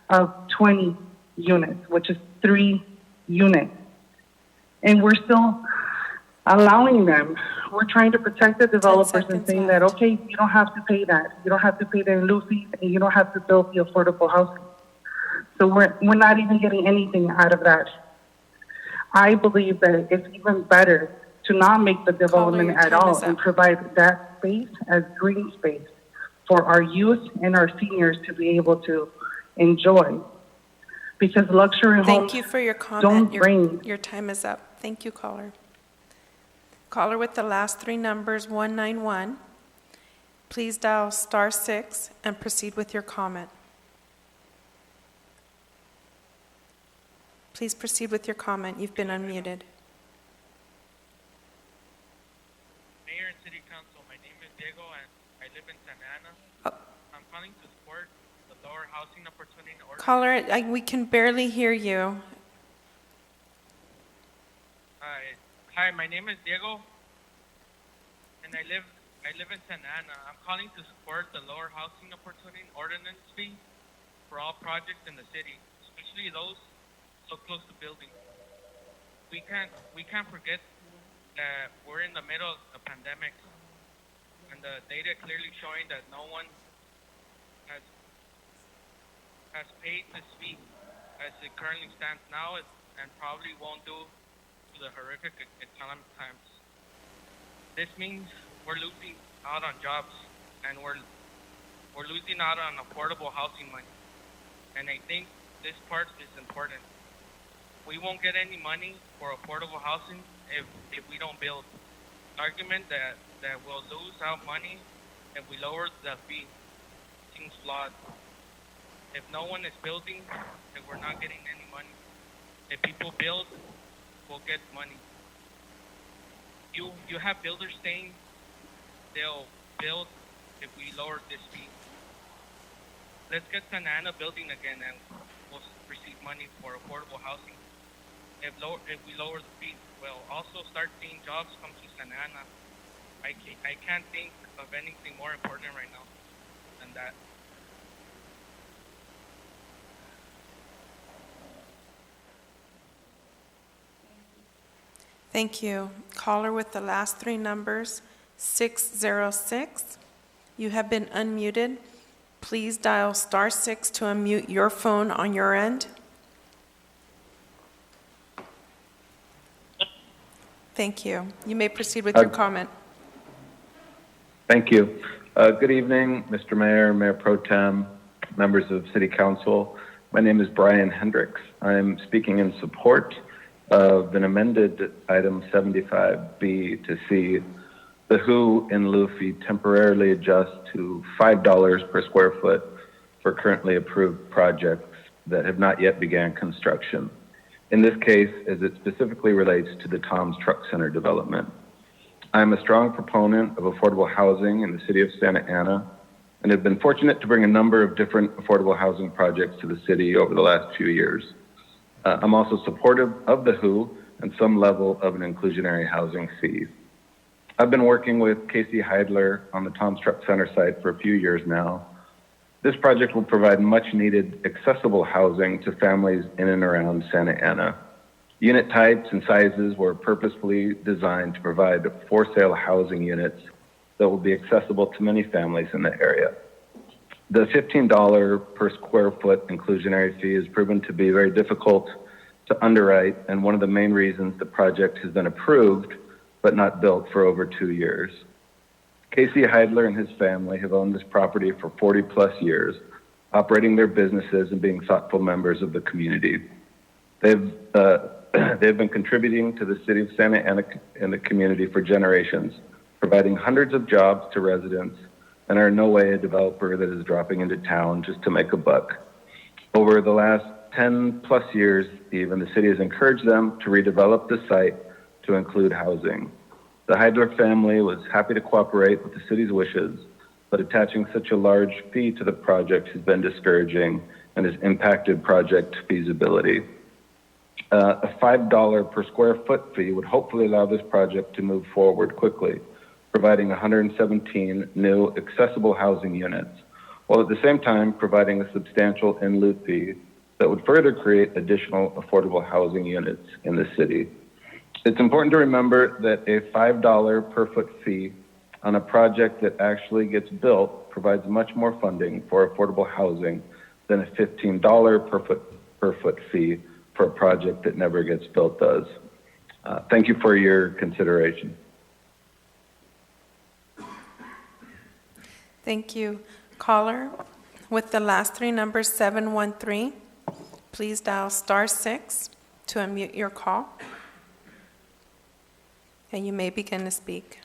of 20 units, which is 3 units. And we're still allowing them. We're trying to protect the developers and saying that, okay, you don't have to pay that. You don't have to pay the in lieu fees, and you don't have to build the affordable housing. So we're not even getting anything out of that. I believe that it's even better to not make the development at all and provide that space as green space for our youth and our seniors to be able to enjoy. Because luxury homes Thank you for your comment. don't bring... Your time is up. Thank you, caller. Caller with the last 3 numbers, 191. Please dial *6 and proceed with your comment. Please proceed with your comment. You've been unmuted. Mayor and City Council, my name is Diego and I live in Santa Ana. I'm calling to support the lower housing opportunity ordinance. Caller, we can barely hear you. Hi, my name is Diego and I live in Santa Ana. I'm calling to support the lower housing opportunity ordinance fee for all projects in the city, especially those so close to buildings. We can't forget that we're in the middle of a pandemic, and the data clearly showing that no one has paid this fee as it currently stands now, and probably won't do to the horrific economic times. This means we're losing out on jobs, and we're losing out on affordable housing money. And I think this part is important. We won't get any money for affordable housing if we don't build. Argument that we'll lose out money if we lower the fee seems flawed. If no one is building, then we're not getting any money. If people build, we'll get money. You have builders saying they'll build if we lower this fee. Let's get Santa Ana building again, and we'll receive money for affordable housing. If we lower the fee, we'll also start seeing jobs come to Santa Ana. I can't think of anything more important right now than that. Thank you. Caller with the last three numbers, 606. You have been unmuted. Please dial *6 to unmute your phone on your end. Thank you. You may proceed with your comment. Thank you. Good evening, Mr. Mayor, Mayor Pro Tem, members of City Council. My name is Brian Hendricks. I'm speaking in support of an amended item 75B to see the WHO in Luffy temporarily adjust to $5 per square foot for currently approved projects that have not yet began construction. In this case, as it specifically relates to the Tom's Truck Center development. I'm a strong proponent of affordable housing in the city of Santa Ana and have been fortunate to bring a number of different affordable housing projects to the city over the last few years. I'm also supportive of the WHO and some level of an inclusionary housing fee. I've been working with Casey Heidler on the Tom's Truck Center site for a few years now. This project will provide much needed accessible housing to families in and around Santa Ana. Unit types and sizes were purposefully designed to provide for sale housing units that will be accessible to many families in the area. The $15 per square foot inclusionary fee has proven to be very difficult to underwrite and one of the main reasons the project has been approved but not built for over 2 years. Casey Heidler and his family have owned this property for 40 plus years, operating their businesses and being thoughtful members of the community. They've been contributing to the city of Santa Ana and the community for generations, providing hundreds of jobs to residents, and are in no way a developer that is dropping into town just to make a buck. Over the last 10 plus years, even, the city has encouraged them to redevelop the site to include housing. The Heidler family was happy to cooperate with the city's wishes, but attaching such a large fee to the project has been discouraging and has impacted project feasibility. A $5 per square foot fee would hopefully allow this project to move forward quickly, providing 117 new accessible housing units, while at the same time providing a substantial in lieu fee that would further create additional affordable housing units in the city. It's important to remember that a $5 per foot fee on a project that actually gets built provides much more funding for affordable housing than a $15 per foot fee for a project that never gets built does. Thank you for your consideration. Thank you. Caller with the last three numbers, 713, please dial *6 to unmute your call. And you may begin to speak.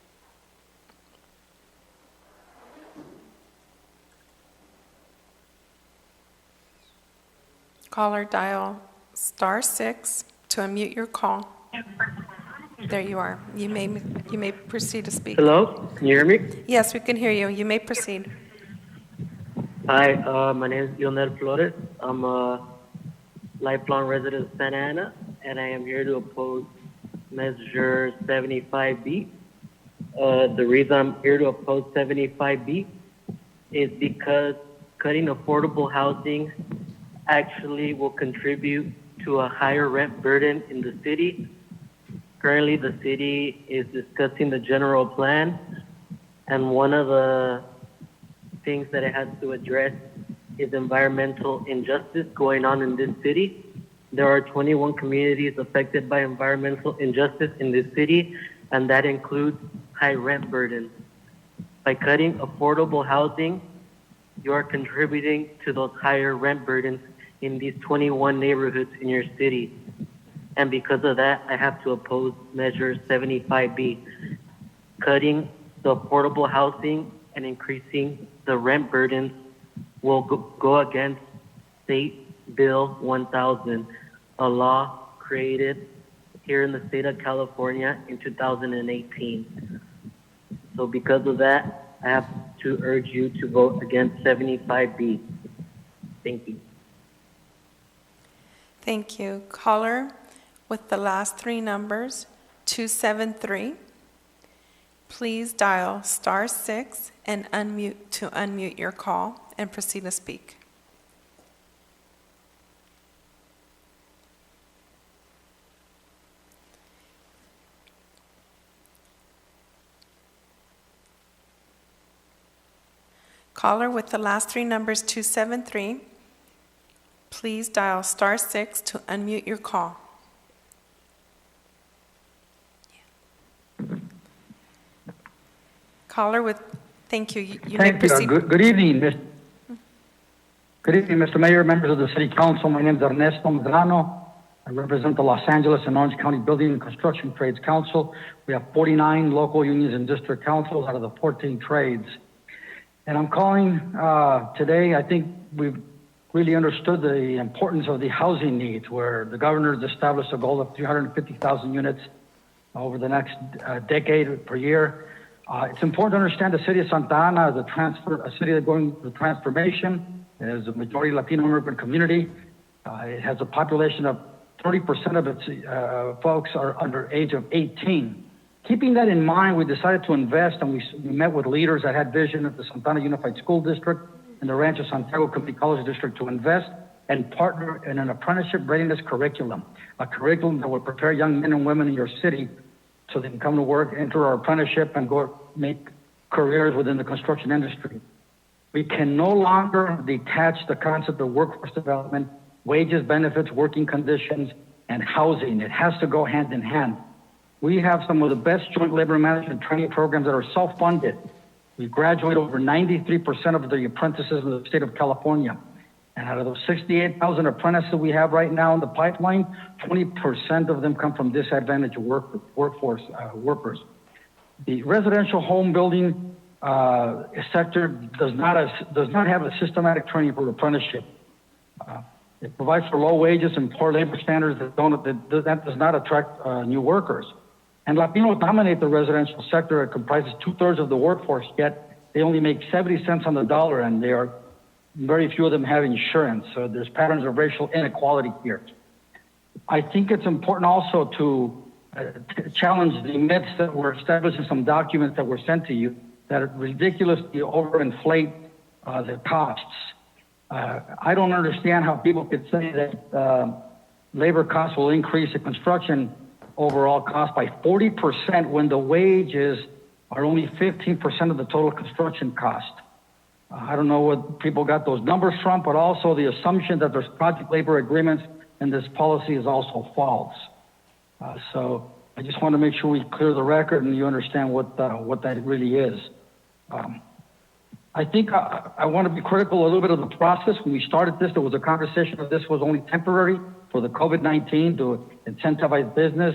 Caller, dial *6 to unmute your call. There you are. You may proceed to speak. Hello, can you hear me? Yes, we can hear you. You may proceed. Hi, my name is Lionel Flores. I'm a lifelong resident of Santa Ana, and I am here to oppose Measure 75B. The reason I'm here to oppose 75B is because cutting affordable housing actually will contribute to a higher rent burden in the city. Currently, the city is discussing the general plan, and one of the things that it has to address is environmental injustice going on in this city. There are 21 communities affected by environmental injustice in this city, and that includes high rent burdens. By cutting affordable housing, you are contributing to those higher rent burdens in these 21 neighborhoods in your city. And because of that, I have to oppose Measure 75B. Cutting the affordable housing and increasing the rent burdens will go against State Bill 1000, a law created here in the state of California in 2018. So because of that, I have to urge you to vote against 75B. Thank you. Thank you. Caller with the last three numbers, 273. Please dial *6 and unmute to unmute your call and proceed to speak. Caller with the last three numbers 273, please dial *6 to unmute your call. Caller with, thank you. You may Thank you. proceed. Good evening, Good evening, Mr. Mayor, members of the City Council. My name is Ernesto Medrano. I represent the Los Angeles and Orange County Building and Construction Trades Council. We have 49 local unions and district councils out of the 14 trades. And I'm calling today. I think we've really understood the importance of the housing needs, where the governor has established a goal of 350,000 units over the next decade per year. It's important to understand the city of Santa Ana is a city that's going through transformation. It has a majority Latino immigrant community. It has a population of 30% of its folks are under age of 18. Keeping that in mind, we decided to invest, and we met with leaders that had vision at the Santa Ana Unified School District and the Rancho Santiago Community College District to invest and partner in an apprenticeship readiness curriculum, a curriculum that will prepare young men and women in your city so they can come to work, enter our apprenticeship, and go make careers within the construction industry. We can no longer detach the concept of workforce development, wages, benefits, working conditions, and housing. It has to go hand in hand. We have some of the best joint labor management training programs that are self-funded. We graduate over 93% of the apprentices in the state of California. And out of those 68,000 apprentices we have right now in the pipeline, 20% of them come from disadvantaged workforce workers. The residential home building sector does not have a systematic training for apprenticeship. It provides for low wages and poor labor standards that does not attract new workers. And Latinos dominate the residential sector. It comprises 2/3 of the workforce, yet they only make 70 cents on the dollar, and very few of them have insurance. So there's patterns of racial inequality here. I think it's important also to challenge the myths that were established in some documents that were sent to you that ridiculously overinflate the costs. I don't understand how people could say that labor costs will increase the construction overall cost by 40% when the wages are only 15% of the total construction cost. I don't know what people got those numbers from, but also the assumption that there's project labor agreements in this policy is also false. So I just want to make sure we clear the record and you understand what that really is. I think I want to be critical a little bit of the process. When we started this, there was a conversation that this was only temporary for the COVID-19 to incentivize business.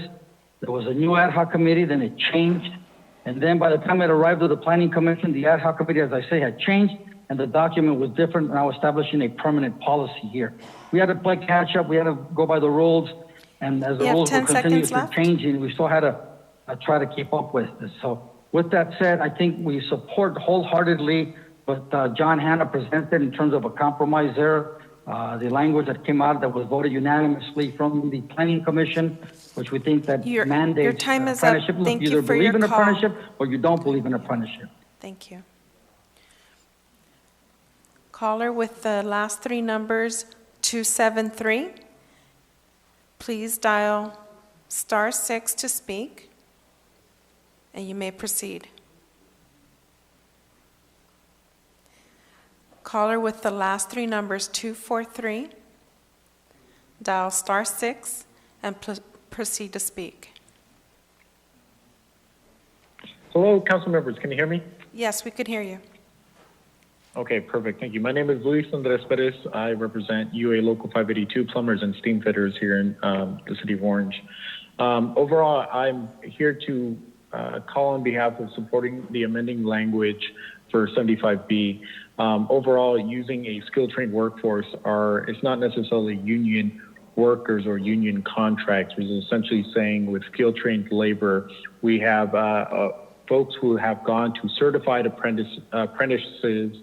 There was a new ad hoc committee, then it changed. And then by the time it arrived to the Planning Commission, the ad hoc committee, as I say, had changed, and the document was different, now establishing a permanent policy here. We had to play catch up, we had to go by the rules, and as the rules were continuously changing, we still had to try to keep up with this. So with that said, I think we support wholeheartedly what John Hanna presented in terms of a compromise there. The language that came out that was voted unanimously from the Planning Commission, which we think that mandates your time is up. apprenticeship. Thank You you either for your believe in call. apprenticeship or you don't believe in apprenticeship. Thank you. Caller with the last three numbers 273, please dial *6 to speak, and you may proceed. Caller with the last three numbers 243, dial *6 and proceed to speak. Hello, council members. Can you hear me? Yes, we could hear you. Okay, perfect. Thank you. My name is Luis Andres Perez. I represent UA Local 582 plumbers and steam fitters here in the city of Orange. Overall, I'm here to call on behalf of supporting the amending language for 75B. Overall, using a skilled trained workforce it's not necessarily union workers or union contracts. We're essentially saying with skilled trained labor, we have folks who have gone to certified apprenticeships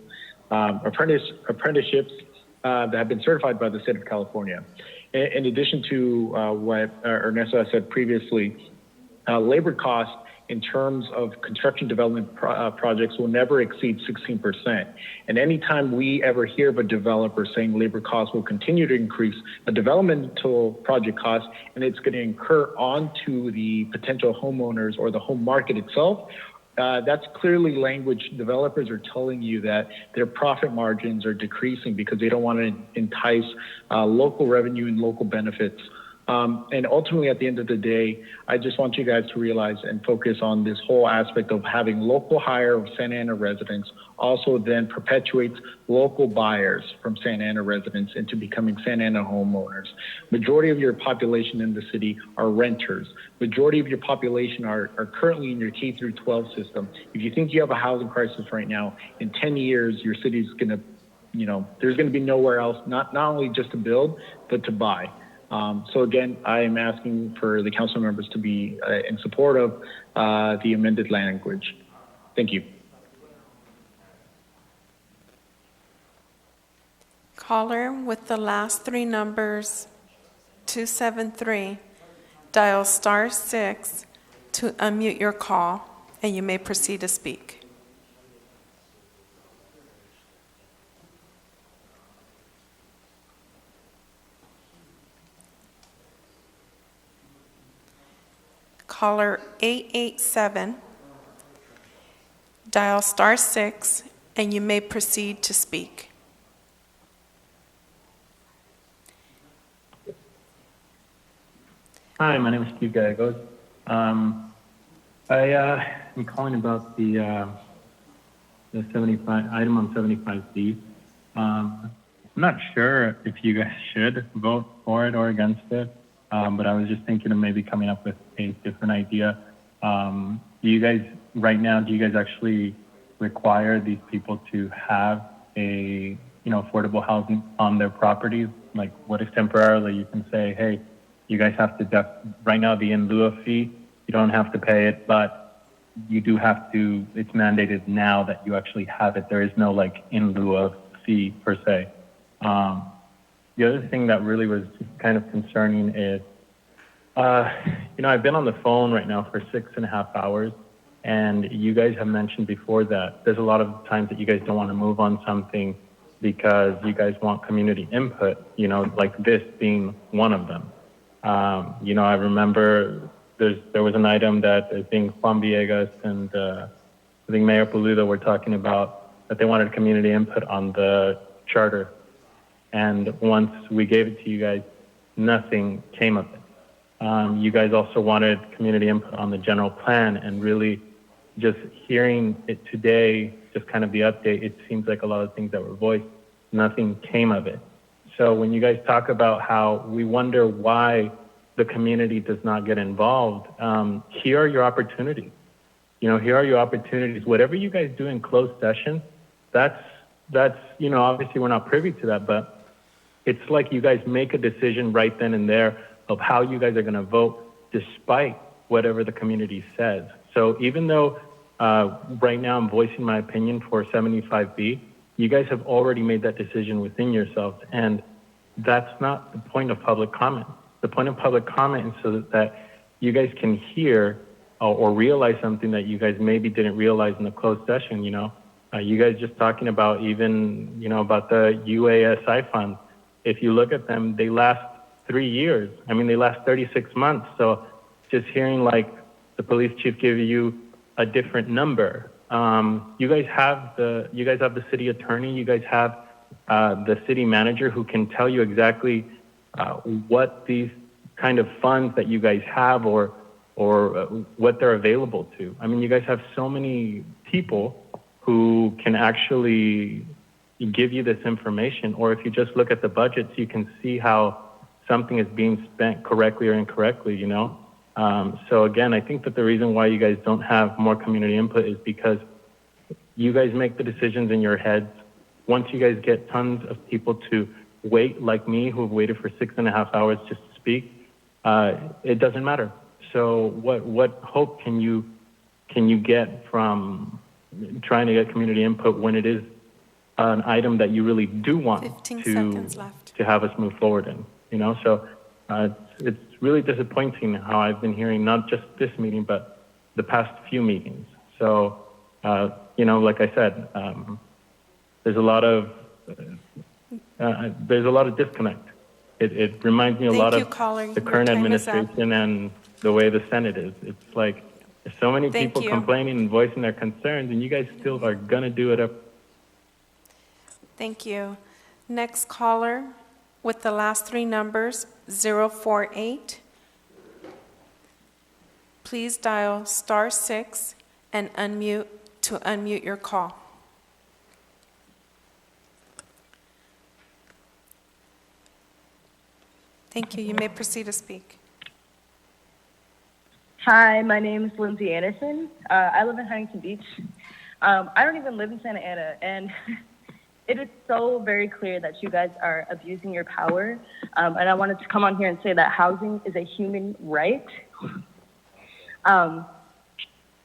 that have been certified by the state of California. In addition to what Ernesto said previously, labor costs in terms of construction development projects will never exceed 16%. And anytime we ever hear of a developer saying labor costs will continue to increase, a developmental project cost, and it's going to incur onto the potential homeowners or the home market itself, that's clearly language developers are telling you that their profit margins are decreasing because they don't want to entice local revenue and local benefits. And ultimately, at the end of the day, I just want you guys to realize and focus on this whole aspect of having local hire of Santa Ana residents also then perpetuates local buyers from Santa Ana residents into becoming Santa Ana homeowners. Majority of your population in the city are renters. Majority of your population are currently in your K through 12 system. If you think you have a housing crisis right now, in 10 years, your city's going to, there's going to be nowhere else, not only just to build, but to buy. So again, I am asking for the council members to be in support of the amended language. Thank you. Caller with the last three numbers, 273, dial *6 to unmute your call, and you may proceed to speak. Caller 887, dial *6, and you may proceed to speak. Hi, my name is Steve Gallegos. I am calling about the 75 item on 75B. I'm not sure if you guys should vote for it or against it, but I was just thinking of maybe coming up with a different idea. Do you guys, right now, do you guys actually require these people to have a, affordable housing on their properties? Like, what if temporarily you can say, hey, you guys have to, right now, the in lieu of fee, you don't have to pay it, but you do have to, it's mandated now that you actually have it. There is no like in lieu of fee per se. The other thing that really was just kind of concerning is, I've been on the phone right now for 6.5 hours, and you guys have mentioned before that there's a lot of times that you guys don't want to move on something because you guys want community input, like this being one of them. I remember there was an item that I think Juan Villegas and I think Mayor Pulido were talking about that they wanted community input on the charter. And once we gave it to you guys, nothing came of it. You guys also wanted community input on the general plan, and really just hearing it today, just kind of the update, it seems like a lot of things that were voiced, nothing came of it. So when you guys talk about how we wonder why the community does not get involved, here are your opportunities. Here are your opportunities. Whatever you guys do in closed session, that's obviously we're not privy to that, but it's like you guys make a decision right then and there of how you guys are going to vote despite whatever the community says. So even though right now I'm voicing my opinion for 75B, you guys have already made that decision within yourselves, and that's not the point of public comment. The point of public comment is so that you guys can hear or realize something that you guys maybe didn't realize in the closed session. You guys just talking about even, about the UASI funds. If you look at them, they last 3 years. I mean, they last 36 months. So just hearing like the police chief give you a different number. You guys have the city attorney. You guys have the city manager who can tell you exactly what these kind of funds that you guys have or what they're available to. I mean, you guys have so many people who can actually give you this information, or if you just look at the budgets, you can see how something is being spent correctly or incorrectly, So again, I think that the reason why you guys don't have more community input is because you guys make the decisions in your heads. Once you guys get tons of people to wait, like me, who have waited for 6.5 hours just to speak, it doesn't matter. So what hope can you get from trying to get community input when it is an item that you really do want 15 seconds left. to have us move forward in? So it's really disappointing how I've been hearing not just this meeting, but the past few meetings. So, you know, like I said, there's a lot of disconnect. It reminds me a lot Thank you, of caller. the Your current time is up. administration and the way the Senate is. It's like there's so many Thank people you. complaining and voicing their concerns, and you guys still are gonna do it up. Thank you. Next caller with the last three numbers, 048. Please dial *6 and unmute your call. Thank you. You may proceed to speak. Hi, my name is Lindsay Anderson. I live in Huntington Beach. I don't even live in Santa Ana, and it is so very clear that you guys are abusing your power. And I wanted to come on here and say that housing is a human right. And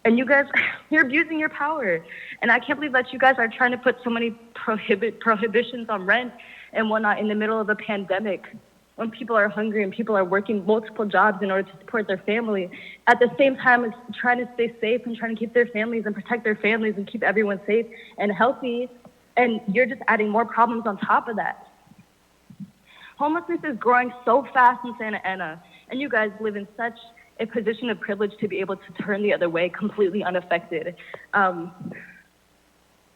you guys, you're abusing your power. And I can't believe that you guys are trying to put so many prohibitions on rent and whatnot in the middle of a pandemic, when people are hungry and people are working multiple jobs in order to support their family, at the same time as trying to stay safe and trying to keep their families and protect their families and keep everyone safe and healthy, and you're just adding more problems on top of that. Homelessness is growing so fast in Santa Ana, and you guys live in such a position of privilege to be able to turn the other way completely unaffected.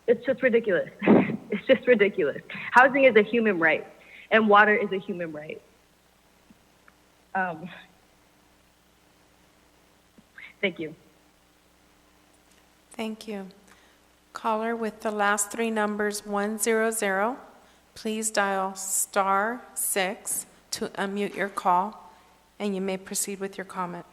It's just ridiculous. It's just ridiculous. Housing is a human right, and water is a human right. Thank you. Thank you. Caller with the last three numbers, 100. Please dial *6 to unmute your call, and you may proceed with your comment.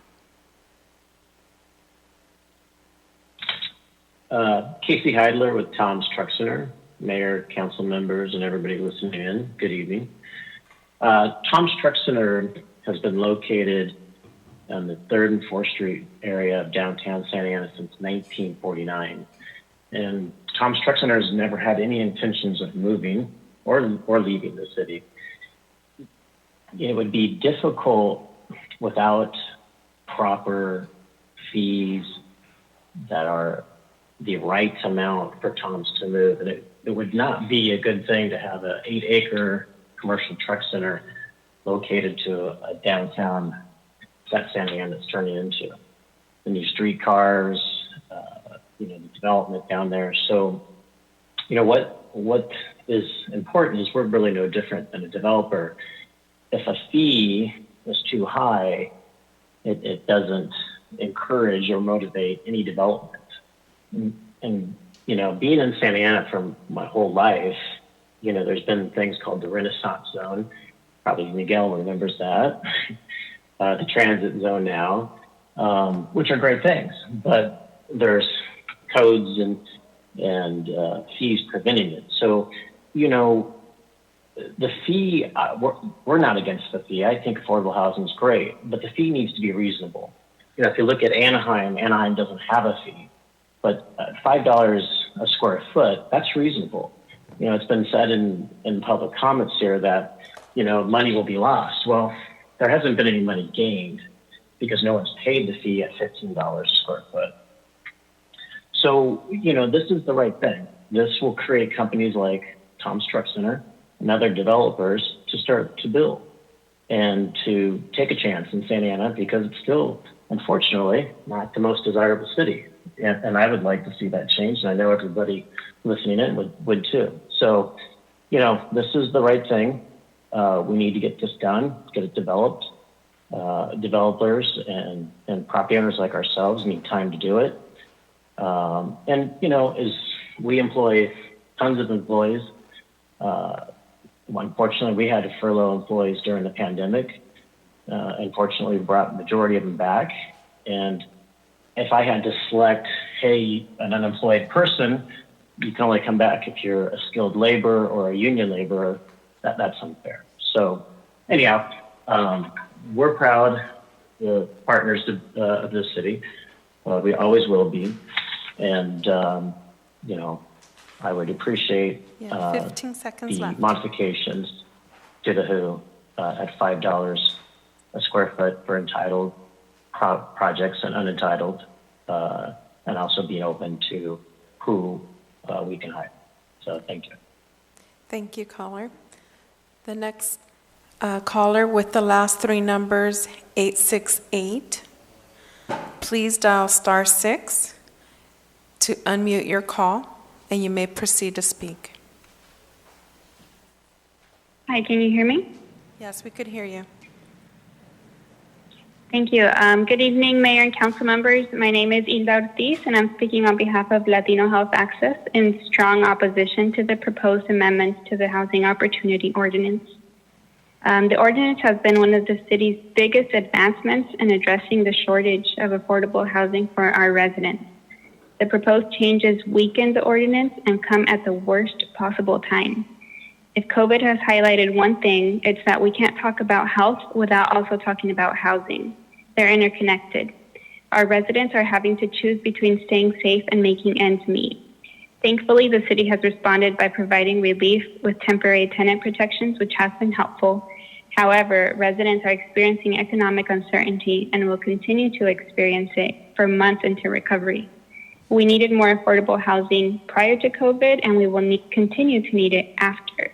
Casey Heidler with Tom's Truck Center, Mayor, council members, and everybody listening in. Good evening. Tom's Truck Center has been located on the 3rd and 4th Street area of downtown Santa Ana since 1949. And Tom's Truck Center has never had any intentions of moving or leaving the city. It would be difficult without proper fees that are the right amount for Tom's to move. And it would not be a good thing to have an 8-acre commercial truck center located to a downtown that Santa Ana is turning into. The new streetcars, the development down there. So, what is important is we're really no different than a developer. If a fee is too high, it doesn't encourage or motivate any development. And being in Santa Ana for my whole life, there's been things called the Renaissance Zone. Probably Miguel remembers that. The transit zone now, which are great things, but there's codes and fees preventing it. So, the fee, we're not against the fee. I think affordable housing is great, but the fee needs to be reasonable. If you look at Anaheim doesn't have a fee, but $5 a square foot, that's reasonable. It's been said in public comments here that, money will be lost. Well, there hasn't been any money gained because no one's paid the fee at $15 a square foot. So, this is the right thing. This will create companies like Tom's Truck Center and other developers to start to build and to take a chance in Santa Ana because it's still, unfortunately, not the most desirable city. And I would like to see that change, and I know everybody listening in would too. So, this is the right thing. We need to get this done, get it developed. Developers and property owners like ourselves need time to do it. As we employ tons of employees, unfortunately, we had to furlough employees during the pandemic. Unfortunately, we brought the majority of them back. And if I had to select, hey, an unemployed person, you can only come back if you're a skilled laborer or a union laborer. That's unfair. So anyhow, we're proud partners of this city. We always will be. And, I would appreciate 15 seconds the left. modifications to the WHO at $5 a square foot for entitled projects and unentitled. and also be open to who we can hire. So thank you. Thank you, caller. The next caller with the last three numbers, 868. Please dial *6 to unmute your call, and you may proceed to speak. Hi, can you hear me? Yes, we could hear you. Thank you. Good evening, Mayor and Council members. My name is Hilda Ortiz, and I'm speaking on behalf of Latino Health Access in strong opposition to the proposed amendments to the Housing Opportunity Ordinance. The ordinance has been one of the city's biggest advancements in addressing the shortage of affordable housing for our residents. The proposed changes weaken the ordinance and come at the worst possible time. If COVID has highlighted one thing, it's that we can't talk about health without also talking about housing. They're interconnected. Our residents are having to choose between staying safe and making ends meet. Thankfully, the city has responded by providing relief with temporary tenant protections, which has been helpful. However, residents are experiencing economic uncertainty and will continue to experience it for months into recovery. We needed more affordable housing prior to COVID, and we will continue to need it after.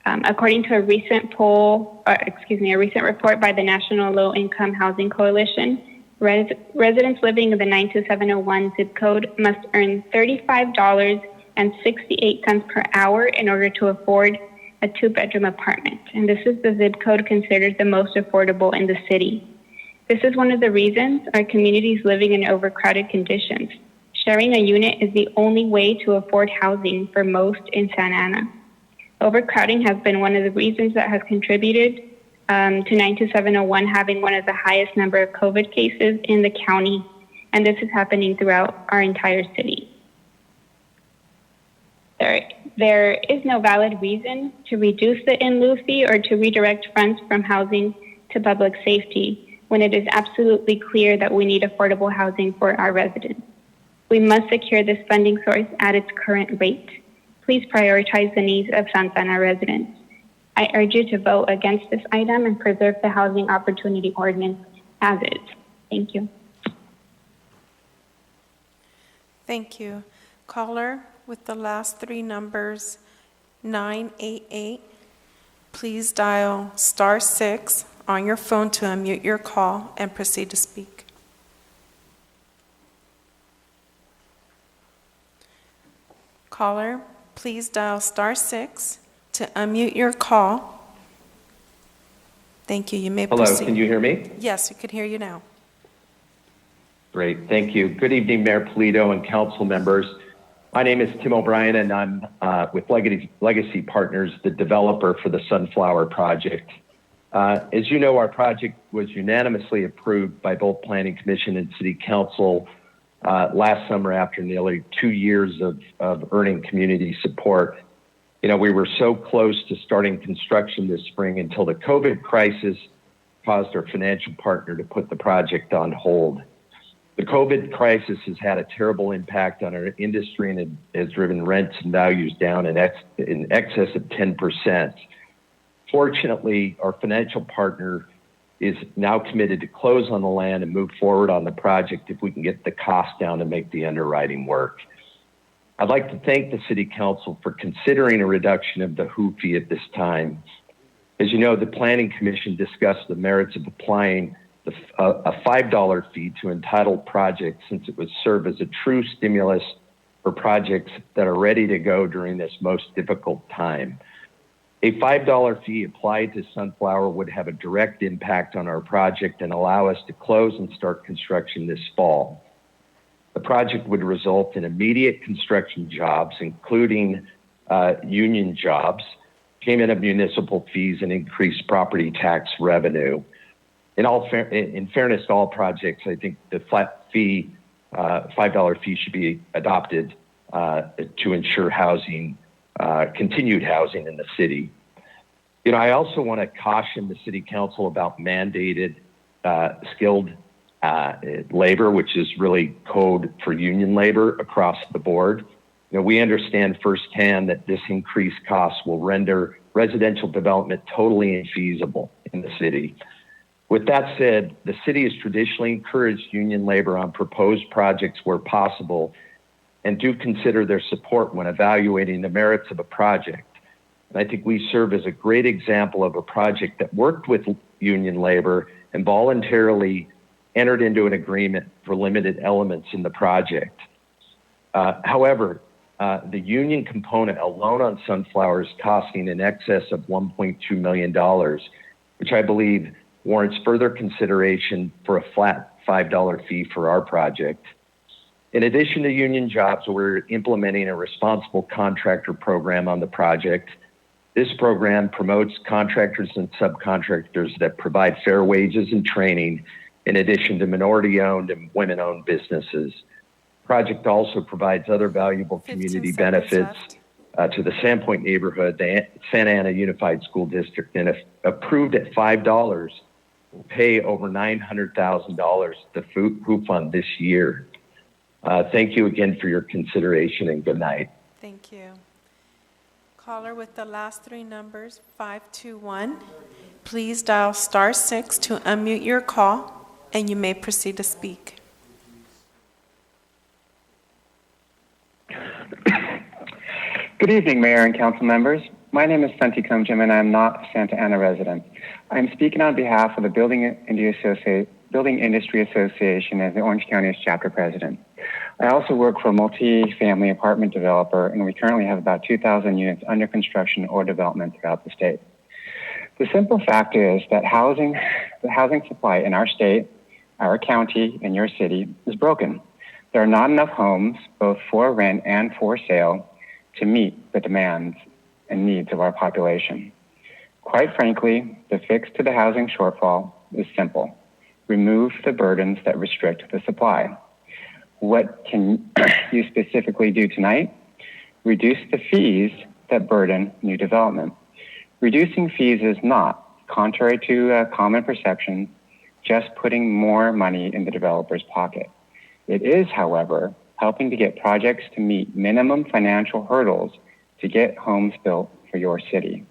According to a recent report by the National Low Income Housing Coalition, residents living in the 92701 zip code must earn $35.68 per hour in order to afford a two-bedroom apartment. And this is the zip code considered the most affordable in the city. This is one of the reasons our community is living in overcrowded conditions. Sharing a unit is the only way to afford housing for most in Santa Ana. Overcrowding has been one of the reasons that has contributed to 92701 having one of the highest number of COVID cases in the county, and this is happening throughout our entire city. There is no valid reason to reduce the in-lieu fee or to redirect funds from housing to public safety when it is absolutely clear that we need affordable housing for our residents. We must secure this funding source at its current rate. Please prioritize the needs of Santa Ana residents. I urge you to vote against this item and preserve the Housing Opportunity Ordinance as is. Thank you. Thank you. Caller with the last three numbers, 988. Please dial *6 on your phone to unmute your call and proceed to speak. Caller, please dial *6 to unmute your call. Thank you. You may proceed. Hello, can you hear me? Yes, we can hear you now. Great, thank you. Good evening, Mayor Polito and council members. My name is Tim O'Brien, and I'm with Legacy Partners, the developer for the Sunflower Project. As you know, our project was unanimously approved by both Planning Commission and City Council last summer after nearly 2 years of earning community support. You know, we were so close to starting construction this spring until the COVID crisis caused our financial partner to put the project on hold. The COVID crisis has had a terrible impact on our industry and it has driven rents and values down in excess of 10%. Fortunately, our financial partner is now committed to close on the land and move forward on the project if we can get the cost down and make the underwriting work. I'd like to thank the City Council for considering a reduction of the HOO fee at this time. As you know, the Planning Commission discussed the merits of applying a $5 fee to entitled projects since it would serve as a true stimulus for projects that are ready to go during this most difficult time. A $5 fee applied to Sunflower would have a direct impact on our project and allow us to close and start construction this fall. The project would result in immediate construction jobs, including union jobs, payment of municipal fees, and increased property tax revenue. In fairness to all projects, I think the flat fee, $5 fee should be adopted to ensure housing, continued housing in the city. You know, I also want to caution the City Council about mandated skilled labor, which is really code for union labor across the board. You know, we understand firsthand that this increased cost will render residential development totally infeasible in the city. With that said, the city has traditionally encouraged union labor on proposed projects where possible and do consider their support when evaluating the merits of a project. And I think we serve as a great example of a project that worked with union labor and voluntarily entered into an agreement for limited elements in the project. However, the union component alone on Sunflower is costing in excess of $1.2 million, which I believe warrants further consideration for a flat $5 fee for our project. In addition to union jobs, we're implementing a responsible contractor program on the project. This program promotes contractors and subcontractors that provide fair wages and training, in addition to minority-owned and women-owned businesses. The project also provides other valuable community benefits to the Sandpoint neighborhood, the Santa Ana Unified School District, and if approved at $5, will pay over $900,000 to Who Fund this year. Thank you again for your consideration, and good night. Thank you. Caller with the last three numbers, 521. Please dial *6 to unmute your call, and you may proceed to speak. Good evening, Mayor and Council members. My name is Santi Kumjim, and I'm not a Santa Ana resident. I'm speaking on behalf of the Building Industry Association as the Orange County's chapter president. I also work for a multi-family apartment developer, and we currently have about 2,000 units under construction or development throughout the state. The simple fact is that the housing supply in our state, our county, and your city is broken. There are not enough homes, both for rent and for sale, to meet the demands and needs of our population. Quite frankly, the fix to the housing shortfall is simple. Remove the burdens that restrict the supply. What can you specifically do tonight? Reduce the fees that burden new development. Reducing fees is not, contrary to common perception, just putting more money in the developer's pocket. It is, however, helping to get projects to meet minimum financial hurdles to get homes built for your city.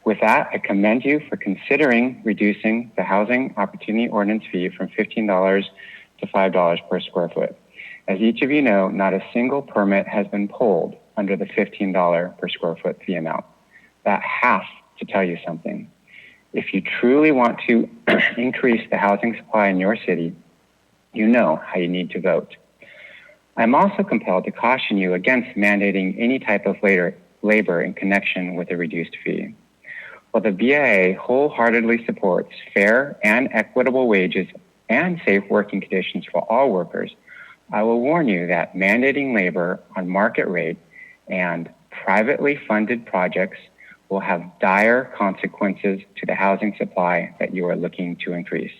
With that, I commend you for considering reducing the Housing Opportunity Ordinance fee from $15 to $5 per square foot. As each of you know, not a single permit has been pulled under the $15 per square foot fee amount. That has to tell you something. If you truly want to increase the housing supply in your city, you know how you need to vote. I'm also compelled to caution you against mandating any type of labor in connection with a reduced fee. While the BIA wholeheartedly supports fair and equitable wages and safe working conditions for all workers, I will warn you that mandating labor on market rate and privately funded projects will have dire consequences to the housing supply that you are looking to increase.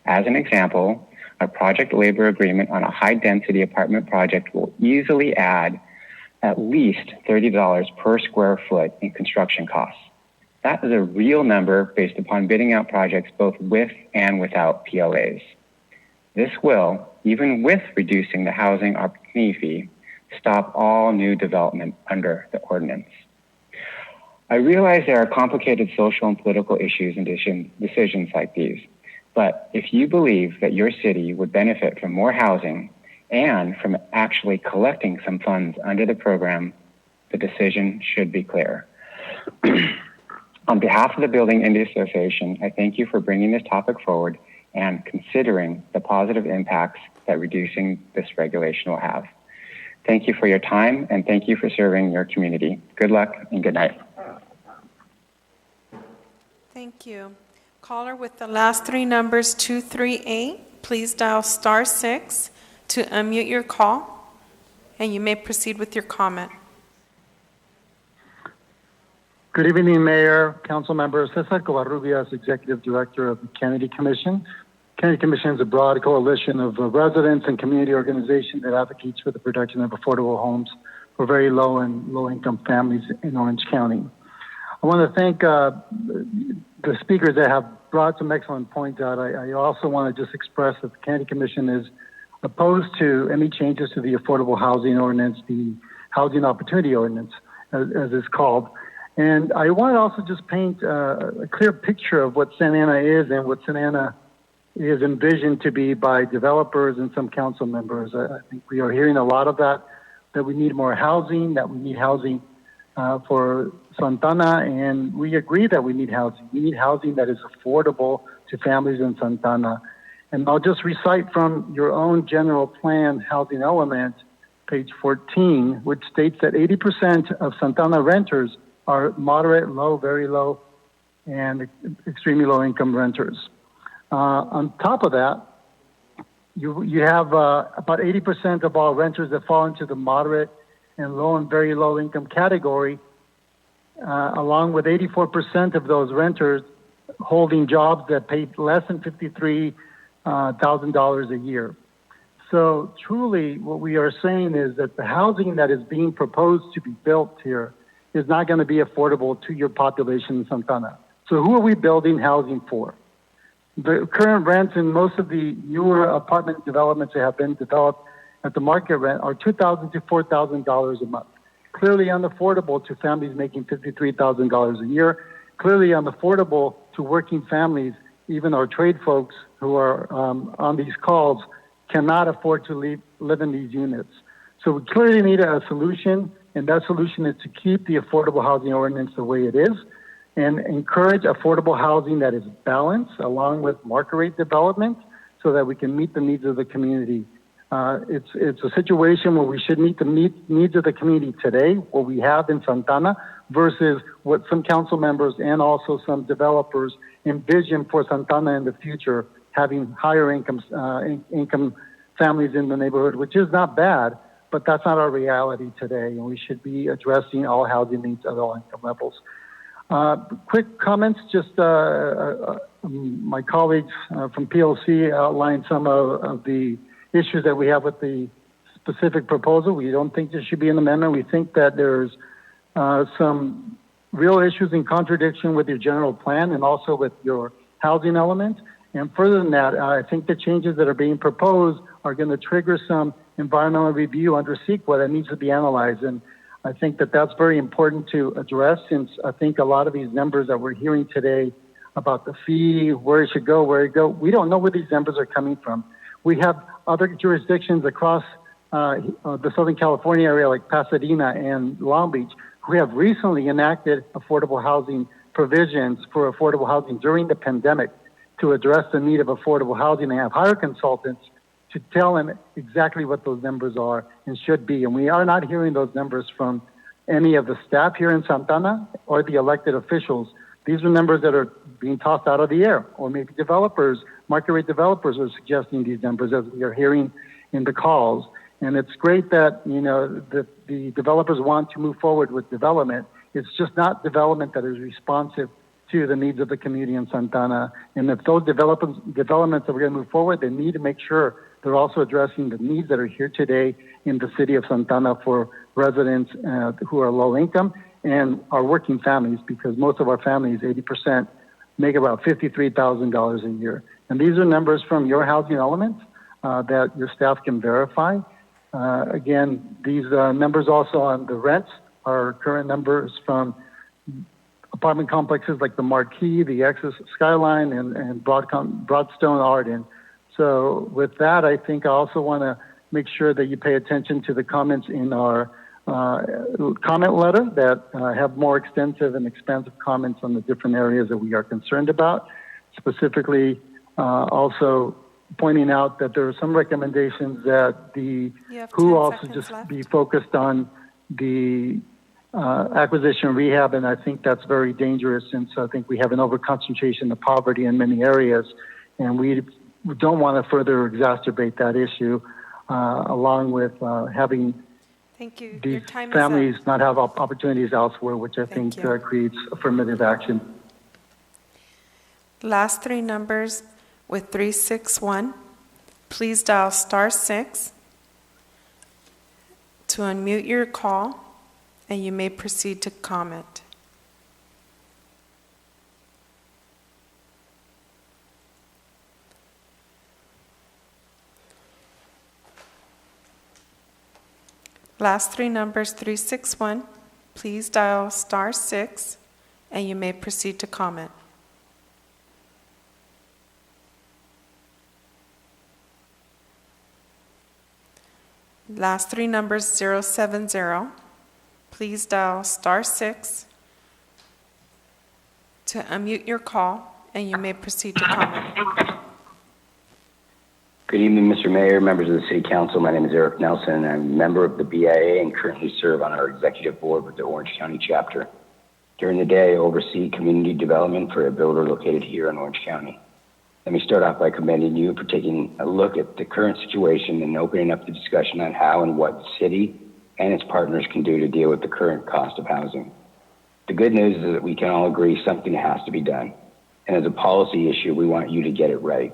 As an example, a project labor agreement on a high-density apartment project will easily add at least $30 per square foot in construction costs. That is a real number based upon bidding out projects both with and without PLAs. This will, even with reducing the housing opportunity fee, stop all new development under the ordinance. I realize there are complicated social and political issues and decisions like these, but if you believe that your city would benefit from more housing and from actually collecting some funds under the program, the decision should be clear. On behalf of the Building Industry Association, I thank you for bringing this topic forward and considering the positive impacts that reducing this regulation will have. Thank you for your time, and thank you for serving your community. Good luck and good night. Thank you. Caller with the last three numbers, 238, please dial *6 to unmute your call, and you may proceed with your comment. Good evening, Mayor, Council members. Cesar Covarrubias, Executive Director of the Kennedy Commission. Kennedy Commission is a broad coalition of residents and community organizations that advocates for the production of affordable homes for very low and low-income families in Orange County. I want to thank the speakers that have brought some excellent points out. I also want to just express that the Kennedy Commission is opposed to any changes to the Affordable Housing Ordinance, the Housing Opportunity Ordinance, as it's called. And I want to also just paint a clear picture of what Santa Ana is and what Santa Ana is envisioned to be by developers and some council members. I think we are hearing a lot of that we need more housing, that we need housing for Santana, and we agree that we need housing. We need housing that is affordable to families in Santana. And I'll just recite from your own general plan housing element, page 14, which states that 80% of Santana renters are moderate, low, very low, and extremely low income renters. On top of that, you have about 80% of all renters that fall into the moderate and low and very low income category, along with 84% of those renters holding jobs that pay less than $53,000 a year. So truly what we are saying is that the housing that is being proposed to be built here is not going to be affordable to your population in Santana. So who are we building housing for? The current rents in most of the newer apartment developments that have been developed at the market rent are $2,000 to $4,000 a month. Clearly unaffordable to families making $53,000 a year. Clearly unaffordable to working families. Even our trade folks who are on these calls cannot afford to live in these units. So we clearly need a solution, and that solution is to keep the affordable housing ordinance the way it is and encourage affordable housing that is balanced along with market rate development so that we can meet the needs of the community. It's a situation where we should meet the needs of the community today, what we have in Santana, versus what some council members and also some developers envision for Santana in the future, having higher income families in the neighborhood, which is not bad, but that's not our reality today, and we should be addressing all housing needs at all income levels. Quick comments, just my colleagues from PLC outlined some of the issues that we have with the specific proposal. We don't think there should be an amendment. We think that there's some real issues in contradiction with your general plan and also with your housing element. And further than that, I think the changes that are being proposed are going to trigger some environmental review under CEQA that needs to be analyzed. And I think that that's very important to address, since I think a lot of these numbers that we're hearing today about the fee, where it should go, we don't know where these numbers are coming from. We have other jurisdictions across the Southern California area like Pasadena and Long Beach who have recently enacted affordable housing provisions for affordable housing during the pandemic to address the need of affordable housing. They have hired consultants to tell them exactly what those numbers are and should be. And we are not hearing those numbers from any of the staff here in Santana or the elected officials. These are numbers that are being tossed out of the air, or maybe developers, market rate developers are suggesting these numbers, as we are hearing in the calls. And it's great that, the developers want to move forward with development. It's just not development that is responsive to the needs of the community in Santana. And if those developments are going to move forward, they need to make sure they're also addressing the needs that are here today in the city of Santana for residents who are low income and our working families, because most of our families, 80%, make about $53,000 a year. And these are numbers from your housing element that your staff can verify. Again, these numbers also on the rents are current numbers from apartment complexes like the Marquee, the Access Skyline, and Broadstone Arden. So with that, I think I also want to make sure that you pay attention to the comments in our comment letter that have more extensive and expansive comments on the different areas that we are concerned about. Specifically, also pointing out that there are some recommendations that the WHO also just be focused on the acquisition rehab, and I think that's very dangerous, since I think we have an overconcentration of poverty in many areas, and we don't want to further exacerbate that issue, along with having these families not have opportunities elsewhere, which I think creates affirmative action. Last three numbers with 361. Please dial *6 to unmute your call, and you may proceed to comment. Last three numbers, 361. please dial *6, and you may proceed to comment. Last three numbers 070. Please dial *6 to unmute your call, and you may proceed to comment. Good evening, Mr. Mayor, members of the City Council. My name is Eric Nelson. I'm a member of the BIA and currently serve on our executive board with the Orange County chapter. During the day, I oversee community development for a builder located here in Orange County. Let me start off by commending you for taking a look at the current situation and opening up the discussion on how and what the city and its partners can do to deal with the current cost of housing. The good news is that we can all agree something has to be done. And as a policy issue, we want you to get it right.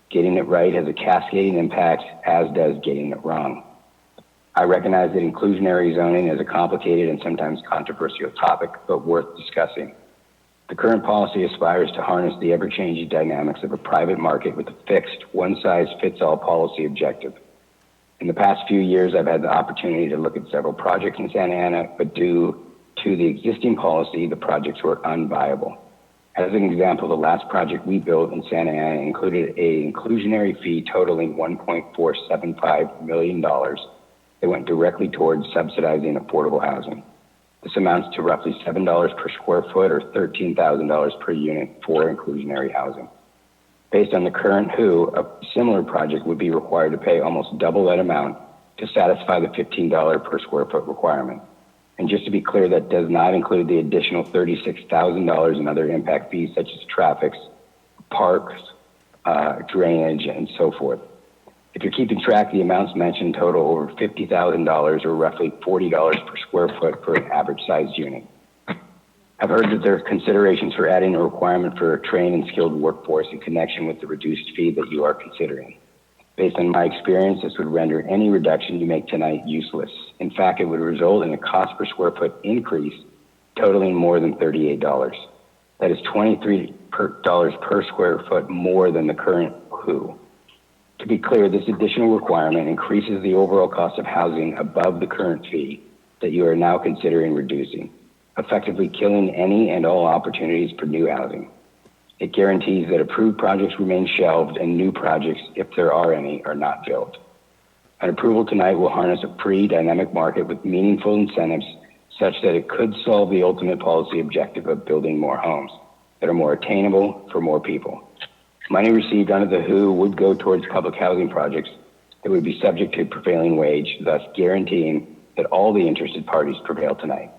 Getting it right has a cascading impact, as does getting it wrong. I recognize that inclusionary zoning is a complicated and sometimes controversial topic, but worth discussing. The current policy aspires to harness the ever-changing dynamics of a private market with a fixed, one-size-fits-all policy objective. In the past few years, I've had the opportunity to look at several projects in Santa Ana, but due to the existing policy, the projects were unviable. As an example, the last project we built in Santa Ana included an inclusionary fee totaling $1.475 million that went directly towards subsidizing affordable housing. This amounts to roughly $7 per square foot or $13,000 per unit for inclusionary housing. Based on the current WHO, a similar project would be required to pay almost double that amount to satisfy the $15 per square foot requirement. And just to be clear, that does not include the additional $36,000 in other impact fees such as traffic, parks, drainage, and so forth. If you're keeping track, the amounts mentioned total over $50,000 or roughly $40 per square foot for an average sized unit. I've heard that there are considerations for adding a requirement for a trained and skilled workforce in connection with the reduced fee that you are considering. Based on my experience, this would render any reduction you make tonight useless. In fact, it would result in a cost per square foot increase totaling more than $38. That is $23 per square foot more than the current WHO. To be clear, this additional requirement increases the overall cost of housing above the current fee that you are now considering reducing, effectively killing any and all opportunities for new housing. It guarantees that approved projects remain shelved and new projects, if there are any, are not built. An approval tonight will harness a free, dynamic market with meaningful incentives such that it could solve the ultimate policy objective of building more homes that are more attainable for more people. Money received under the WHO would go towards public housing projects that would be subject to prevailing wage, thus guaranteeing that all the interested parties prevail tonight.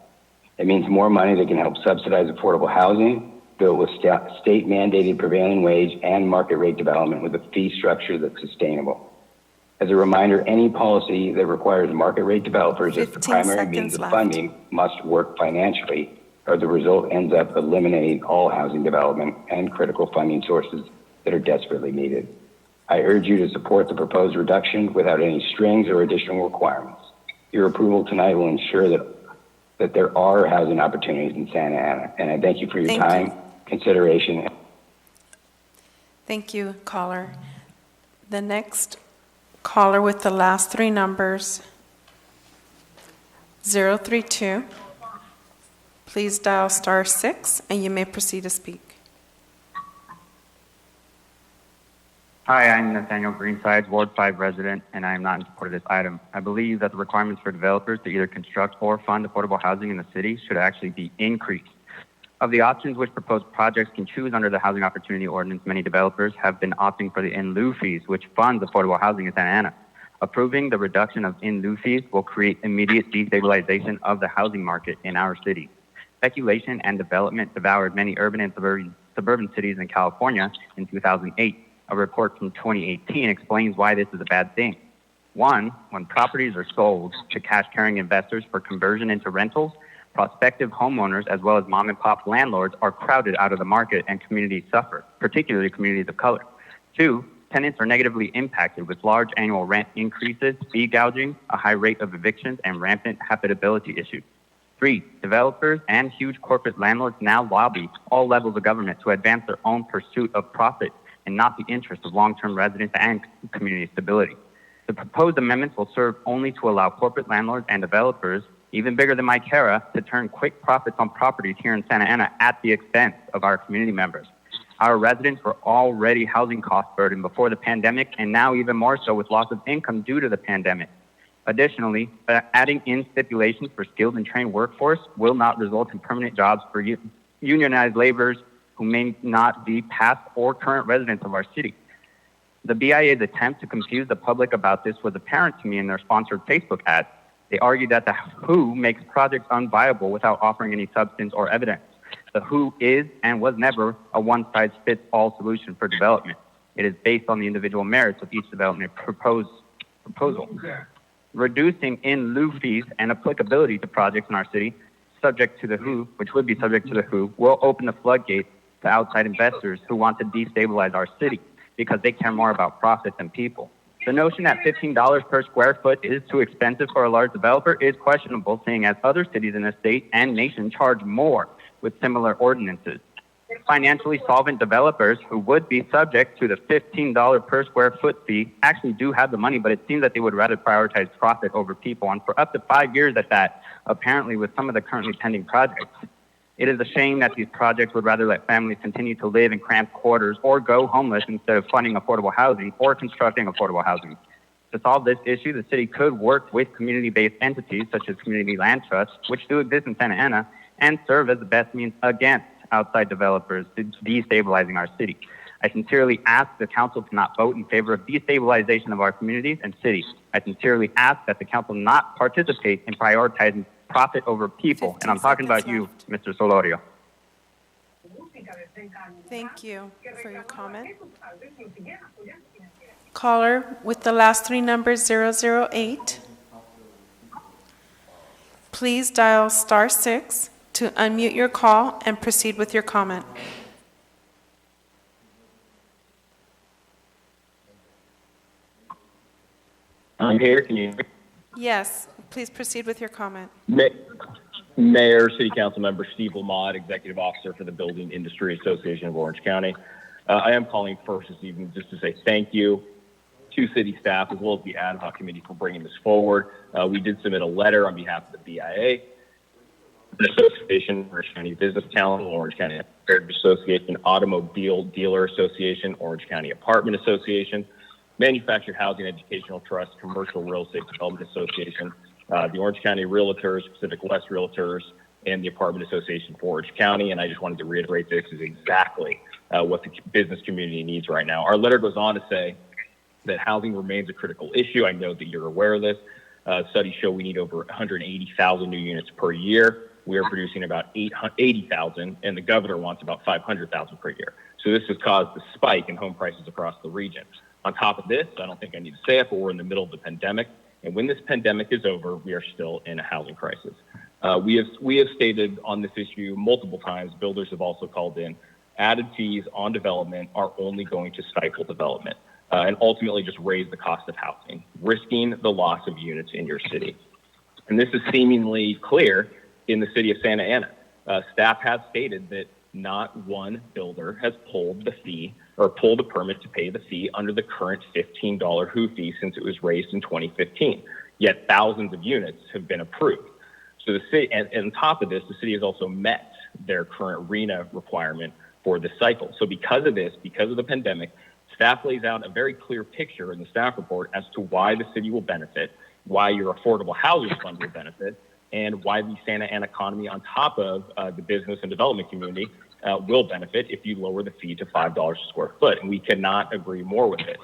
It means more money that can help subsidize affordable housing, built with state-mandated prevailing wage and market rate development with a fee structure that's sustainable. As a reminder, any policy that requires market rate developers as the primary means of funding must work financially, or the result ends up eliminating all housing development and critical funding sources that are desperately needed. I urge you to support the proposed reduction without any strings or additional requirements. Your approval tonight will ensure that there are housing opportunities in Santa Ana, and I thank you for your time, consideration. Thank you, caller. The next caller with the last three numbers, 032. Please dial *6, and you may proceed to speak. Hi, I'm Nathaniel Greensides, Ward 5 resident, and I am not in support of this item. I believe that the requirements for developers to either construct or fund affordable housing in the city should actually be increased. Of the options which proposed projects can choose under the Housing Opportunity Ordinance, many developers have been opting for the in lieu fees, which funds affordable housing in Santa Ana. Approving the reduction of in lieu fees will create immediate destabilization of the housing market in our city. Speculation and development devoured many urban and suburban cities in California in 2008. A report from 2018 explains why this is a bad thing. One, when properties are sold to cash-carrying investors for conversion into rentals, prospective homeowners as well as mom-and-pop landlords are crowded out of the market and communities suffer, particularly communities of color. Two, tenants are negatively impacted with large annual rent increases, fee gouging, a high rate of evictions, and rampant habitability issues. Three, developers and huge corporate landlords now lobby all levels of government to advance their own pursuit of profit and not the interest of long-term residents and community stability. The proposed amendments will serve only to allow corporate landlords and developers even bigger than Mycara, to turn quick profits on properties here in Santa Ana at the expense of our community members. Our residents were already housing cost burdened before the pandemic, and now even more so with loss of income due to the pandemic. Additionally, adding in stipulations for skilled and trained workforce will not result in permanent jobs for unionized laborers who may not be past or current residents of our city. The BIA's attempt to confuse the public about this was apparent to me in their sponsored Facebook ads. They argued that the WHO makes projects unviable without offering any substance or evidence. The WHO is and was never a one-size-fits-all solution for development. It is based on the individual merits of each development proposal. Reducing in lieu fees and applicability to projects in our city, subject to the WHO, which would be subject to the WHO, will open the floodgates to outside investors who want to destabilize our city because they care more about profit than people. The notion that $15 per square foot is too expensive for a large developer is questionable, seeing as other cities in the state and nation charge more with similar ordinances. Financially solvent developers who would be subject to the $15 per square foot fee actually do have the money, but it seems that they would rather prioritize profit over people, and for up to 5 years at that, apparently with some of the currently pending projects. It is a shame that these projects would rather let families continue to live in cramped quarters or go homeless instead of funding affordable housing or constructing affordable housing. To solve this issue, the city could work with community-based entities such as community land trusts, which do exist in Santa Ana, and serve as the best means against outside developers destabilizing our city. I sincerely ask the council to not vote in favor of destabilization of our communities and cities. I sincerely ask that the council not participate in prioritizing profit over people. And I'm talking about you, Mr. Solorio. Thank you for your comment. Caller with the last three numbers 008. Please dial *6 to unmute your call and proceed with your comment. I'm here. Can you hear me? Yes, please proceed with your comment. Mayor, City Council Member Steve Lamont, Executive Officer for the Building Industry Association of Orange County. I am calling first this evening just to say thank you to city staff as well as the ad hoc committee for bringing this forward. We did submit a letter on behalf of the BIA, the Association, Orange County Business Council, Orange County Heritage Association, Automobile Dealer Association, Orange County Apartment Association, Manufactured Housing Educational Trust, Commercial Real Estate Development Association, the Orange County Realtors, Pacific West Realtors, and the Apartment Association for Orange County. And I just wanted to reiterate this is exactly what the business community needs right now. Our letter goes on to say that housing remains a critical issue. I know that you're aware of this. Studies show we need over 180,000 new units per year. We are producing about 80,000, and the governor wants about 500,000 per year. So this has caused a spike in home prices across the region. On top of this, I don't think I need to say it, but we're in the middle of the pandemic. And when this pandemic is over, we are still in a housing crisis. We have stated on this issue multiple times, builders have also called in, added fees on development are only going to stifle development and ultimately just raise the cost of housing, risking the loss of units in your city. And this is seemingly clear in the city of Santa Ana. Staff has stated that not one builder has pulled the fee or pulled a permit to pay the fee under the current $15 WHO fee since it was raised in 2015. Yet thousands of units have been approved. So the city, and on top of this, the city has also met their current RENA requirement for this cycle. So because of this, because of the pandemic, staff lays out a very clear picture in the staff report as to why the city will benefit, why your affordable housing fund will benefit, and why the Santa Ana economy on top of the business and development community will benefit if you lower the fee to $5 a square foot. And we cannot agree more with it.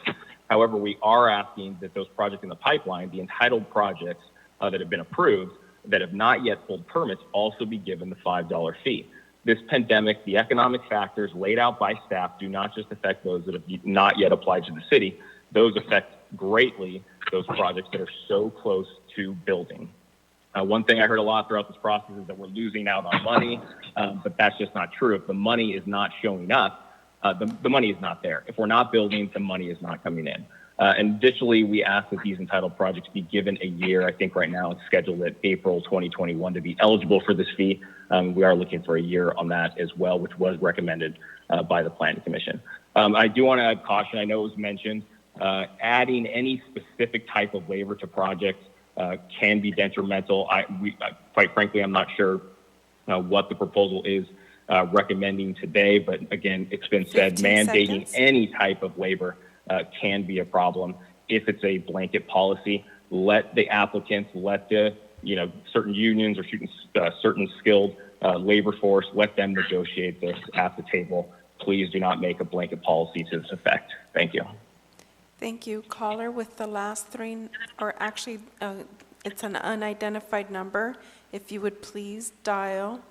However, we are asking that those projects in the pipeline, the entitled projects that have been approved, that have not yet pulled permits, also be given the $5 fee. This pandemic, the economic factors laid out by staff do not just affect those that have not yet applied to the city. Those affect greatly those projects that are so close to building. One thing I heard a lot throughout this process is that we're losing out on money, but that's just not true. If the money is not showing up, the money is not there. If we're not building, the money is not coming in. And additionally, we ask that these entitled projects be given a year. I think right now it's scheduled at April 2021 to be eligible for this fee. We are looking for a year on that as well, which was recommended by the Planning Commission. I do want to add caution. I know it was mentioned, adding any specific type of waiver to projects can be detrimental. Quite frankly, I'm not sure what the proposal is recommending today, but again, it's been said, mandating any type of labor can be a problem. If it's a blanket policy, let the applicants, let the certain unions or certain skilled labor force, let them negotiate this at the table. Please do not make a blanket policy to this effect. Thank you. Thank you. Caller with the last three, or actually, it's an unidentified number. If you would please dial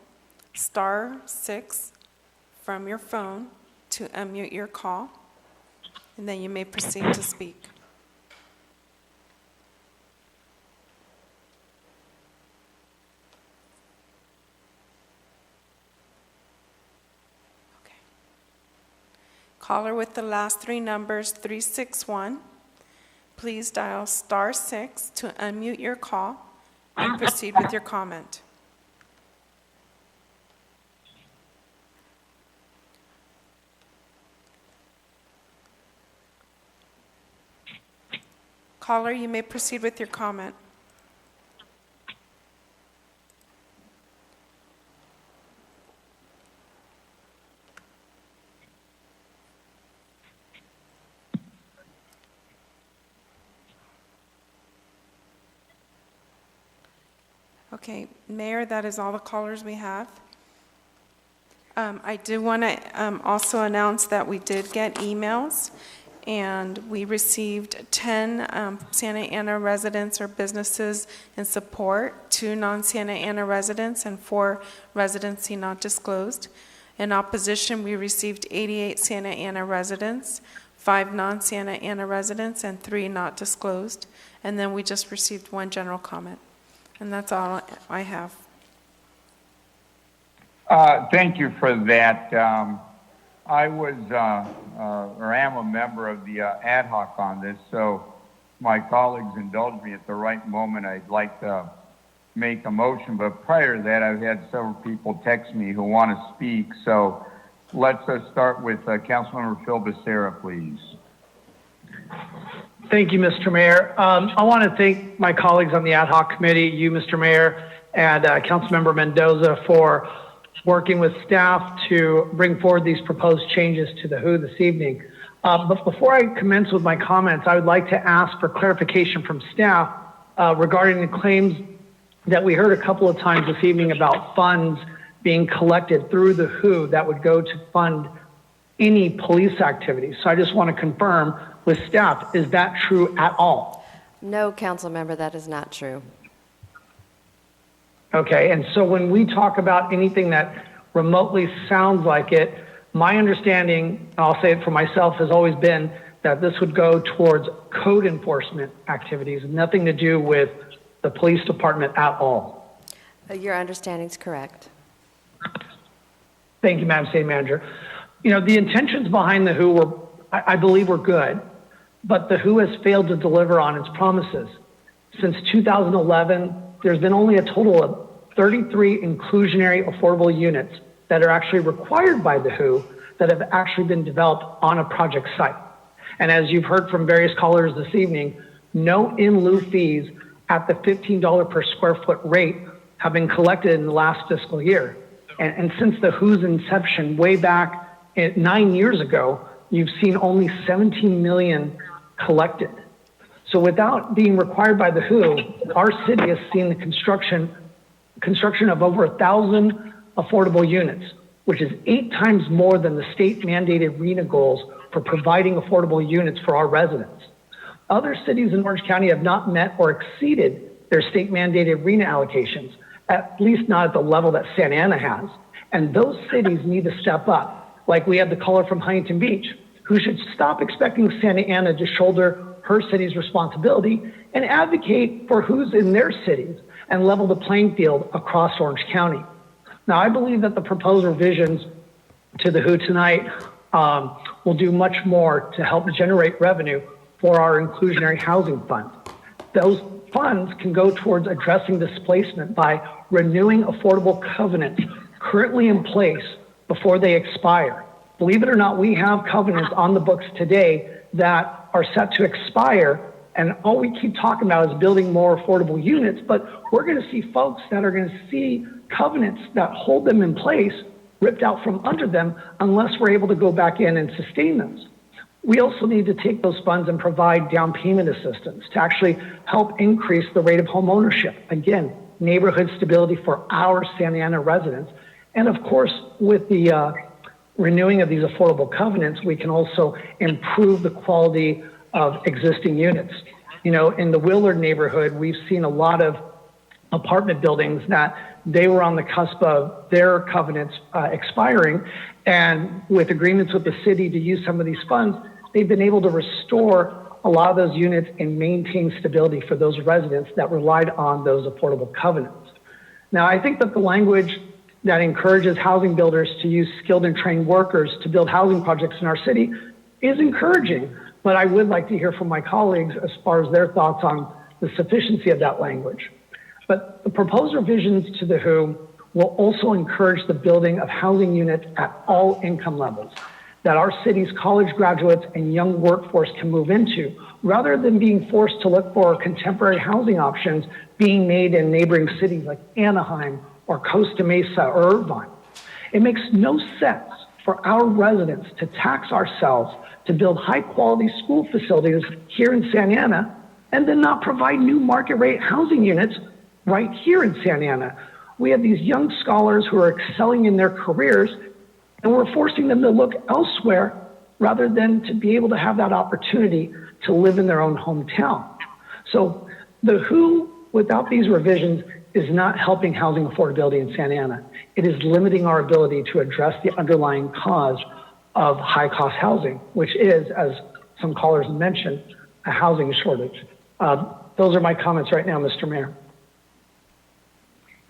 *6 from your phone to unmute your call, and then you may proceed to speak. Caller with the last three numbers, 361, please dial *6 to unmute your call and proceed with your comment. Caller, you may proceed with your comment. Okay, Mayor, that is all the callers we have. I do want to also announce that we did get emails, and we received 10 Santa Ana residents or businesses in support, 2 non-Santa Ana residents, and 4 residency not disclosed. In opposition, we received 88 Santa Ana residents, 5 non-Santa Ana residents, and 3 not disclosed. And then we just received 1 general comment. And that's all I have. Thank you for that. I was, or am a member of the ad hoc on this, so my colleagues indulge me at the right moment. I'd like to make a motion, but prior to that, I've had several people text me who want to speak. So let's start with Councilmember Phil Becerra, please. Thank you, Mr. Mayor. I want to thank my colleagues on the ad hoc committee, you, Mr. Mayor, and Councilmember Mendoza for working with staff to bring forward these proposed changes to the WHO this evening. But before I commence with my comments, I would like to ask for clarification from staff regarding the claims that we heard a couple of times this evening about funds being collected through the WHO that would go to fund any police activities. So I just want to confirm with staff, is that true at all? No, council member, that is not true. Okay, and so when we talk about anything that remotely sounds like it, my understanding, and I'll say it for myself, has always been that this would go towards code enforcement activities, nothing to do with the police department at all. Your understanding is correct. Thank you, Madam City Manager. You know, the intentions behind the WHO were, I believe, were good, but the WHO has failed to deliver on its promises. Since 2011, there's been only a total of 33 inclusionary affordable units that are actually required by the WHO that have actually been developed on a project site. And as you've heard from various callers this evening, no in lieu fees at the $15 per square foot rate have been collected in the last fiscal year. And since the WHO's inception way back 9 years ago, you've seen only 17 million collected. So without being required by the WHO, our city has seen the construction of over 1,000 affordable units, which is 8 times more than the state mandated RENA goals for providing affordable units for our residents. Other cities in Orange County have not met or exceeded their state mandated RENA allocations, at least not at the level that Santa Ana has. And those cities need to step up, like we had the caller from Huntington Beach, who should stop expecting Santa Ana to shoulder her city's responsibility and advocate for who's in their cities and level the playing field across Orange County. Now, I believe that the proposed revisions to the WHO tonight will do much more to help generate revenue for our inclusionary housing fund. Those funds can go towards addressing displacement by renewing affordable covenants currently in place before they expire. Believe it or not, we have covenants on the books today that are set to expire And all we keep talking about is building more affordable units, but we're going to see folks that are going to see covenants that hold them in place ripped out from under them unless we're able to go back in and sustain those. We also need to take those funds and provide down payment assistance to actually help increase the rate of home ownership. Again, neighborhood stability for our Santa Ana residents. And of course, with the renewing of these affordable covenants, we can also improve the quality of existing units. You know, in the Willard neighborhood, we've seen a lot of apartment buildings that they were on the cusp of their covenants expiring. And with agreements with the city to use some of these funds, they've been able to restore a lot of those units and maintain stability for those residents that relied on those affordable covenants. Now, I think that the language that encourages housing builders to use skilled and trained workers to build housing projects in our city is encouraging, but I would like to hear from my colleagues as far as their thoughts on the sufficiency of that language. But the proposed revisions to the WHO will also encourage the building of housing units at all income levels that our city's college graduates and young workforce can move into, rather than being forced to look for contemporary housing options being made in neighboring cities like Anaheim or Costa Mesa or Irvine. It makes no sense for our residents to tax ourselves to build high quality school facilities here in Santa Ana and then not provide new market rate housing units right here in Santa Ana. We have these young scholars who are excelling in their careers, and we're forcing them to look elsewhere rather than to be able to have that opportunity to live in their own hometown. So the WHO, without these revisions, is not helping housing affordability in Santa Ana. It is limiting our ability to address the underlying cause of high cost housing, which is, as some callers mentioned, a housing shortage. Those are my comments right now, Mr. Mayor.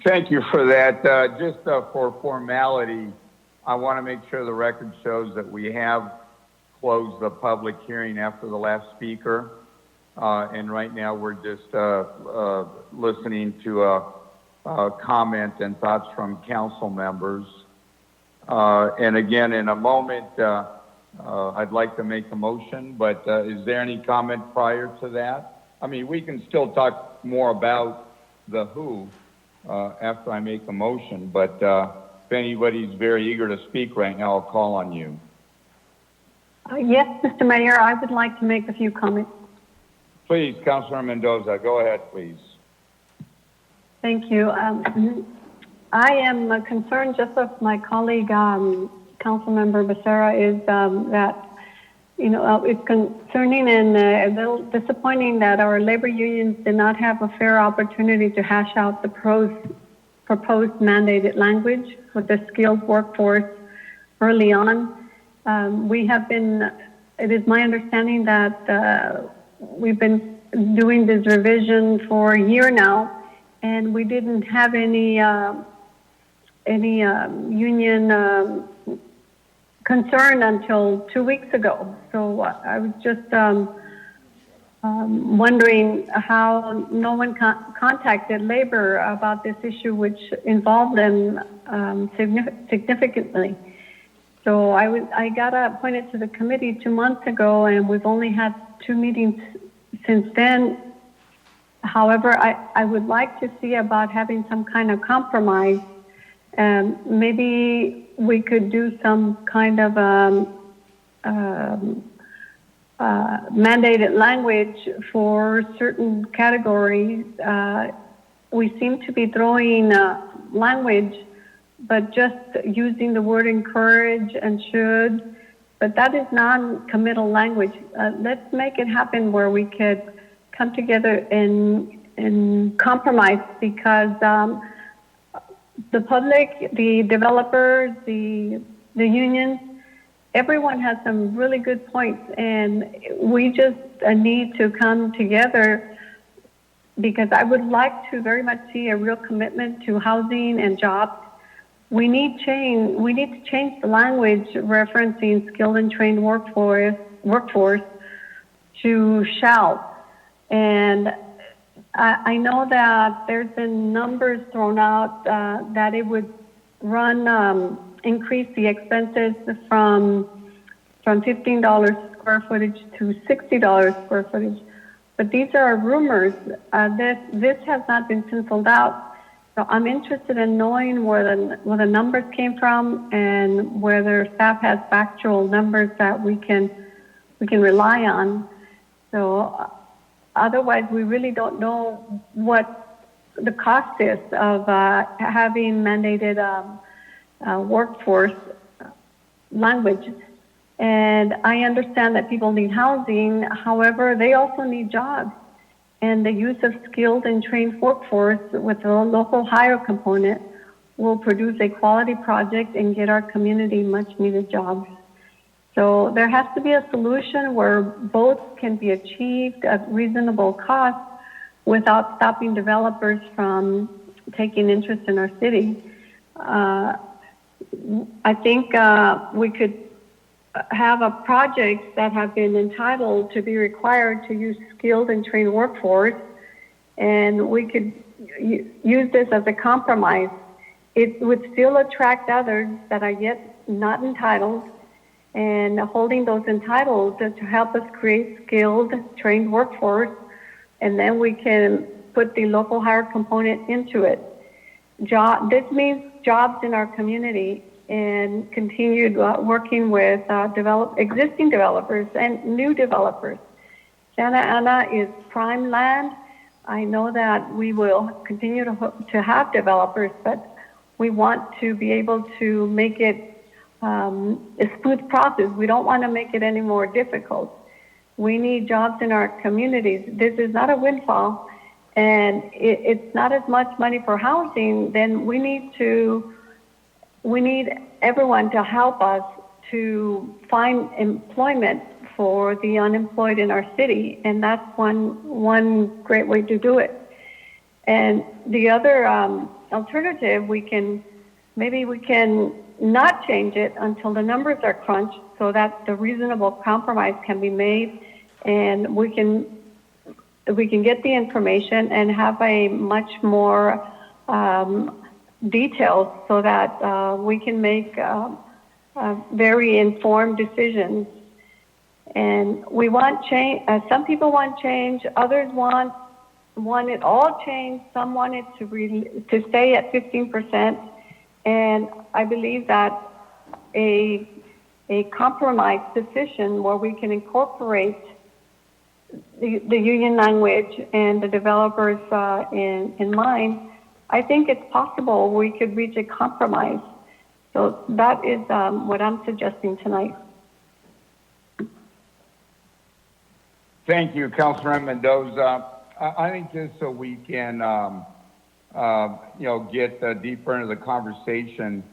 Thank you for that. Just for formality, I want to make sure the record shows that we have closed the public hearing after the last speaker. And right now we're just listening to comment and thoughts from council members. And again, in a moment, I'd like to make a motion, but is there any comment prior to that? I mean, we can still talk more about the WHO after I make a motion, but if anybody's very eager to speak right now, I'll call on you. Yes, Mr. Mayor, I would like to make a few comments. Please, Councilor Mendoza, go ahead, please. Thank you. I am concerned, just as my colleague, Councilmember Becerra, is that, you know, it's concerning and a little disappointing that our labor unions did not have a fair opportunity to hash out the proposed mandated language with the skilled workforce early on. It is my understanding that we've been doing this revision for a year now, and we didn't have any union concern until 2 weeks ago. So I was just wondering how no one contacted labor about this issue, which involved them significantly. So I got appointed to the committee 2 months ago, and we've only had 2 meetings since then. However, I would like to see about having some kind of compromise. Maybe we could do some kind of mandated language for certain categories. We seem to be throwing language, but just using the word encourage and should, but that is non-committal language. Let's make it happen where we could come together and compromise, because the public, the developers, the unions, everyone has some really good points, and we just need to come together, because I would like to very much see a real commitment to housing and jobs. We need change. We need to change the language referencing skilled and trained workforce to shall. And I know that there's been numbers thrown out that it would increase the expenses from $15 square footage to $60 square footage. But these are rumors. This has not been penciled out. So I'm interested in knowing where the numbers came from and whether staff has factual numbers that we can rely on. So otherwise, we really don't know what the cost is of having mandated workforce language. And I understand that people need housing. However, they also need jobs. And the use of skilled and trained workforce with a local hire component will produce a quality project and get our community much needed jobs. So there has to be a solution where both can be achieved at reasonable cost without stopping developers from taking interest in our city. I think we could have a project that have been entitled to be required to use skilled and trained workforce, and we could use this as a compromise. It would still attract others that are yet not entitled, and holding those entitled to help us create skilled, trained workforce, and then we can put the local hire component into it. This means jobs in our community and continued working with existing developers and new developers. Santa Ana is prime land. I know that we will continue to have developers, but we want to be able to make it a smooth process. We don't want to make it any more difficult. We need jobs in our communities. This is not a windfall, and it's not as much money for housing. Then we need everyone to help us to find employment for the unemployed in our city, and that's one great way to do it. And the other alternative, we can not change it until the numbers are crunched, so that the reasonable compromise can be made, and we can get the information and have a much more details so that we can make very informed decisions. And we want change. Some people want change. Others want it all changed. Some want it to stay at 15%. And I believe that a compromise decision where we can incorporate the union language and the developers in mind, I think it's possible we could reach a compromise. So that is what I'm suggesting tonight. Thank you, Councilor Mendoza. I think just so we can, get deeper into the conversation,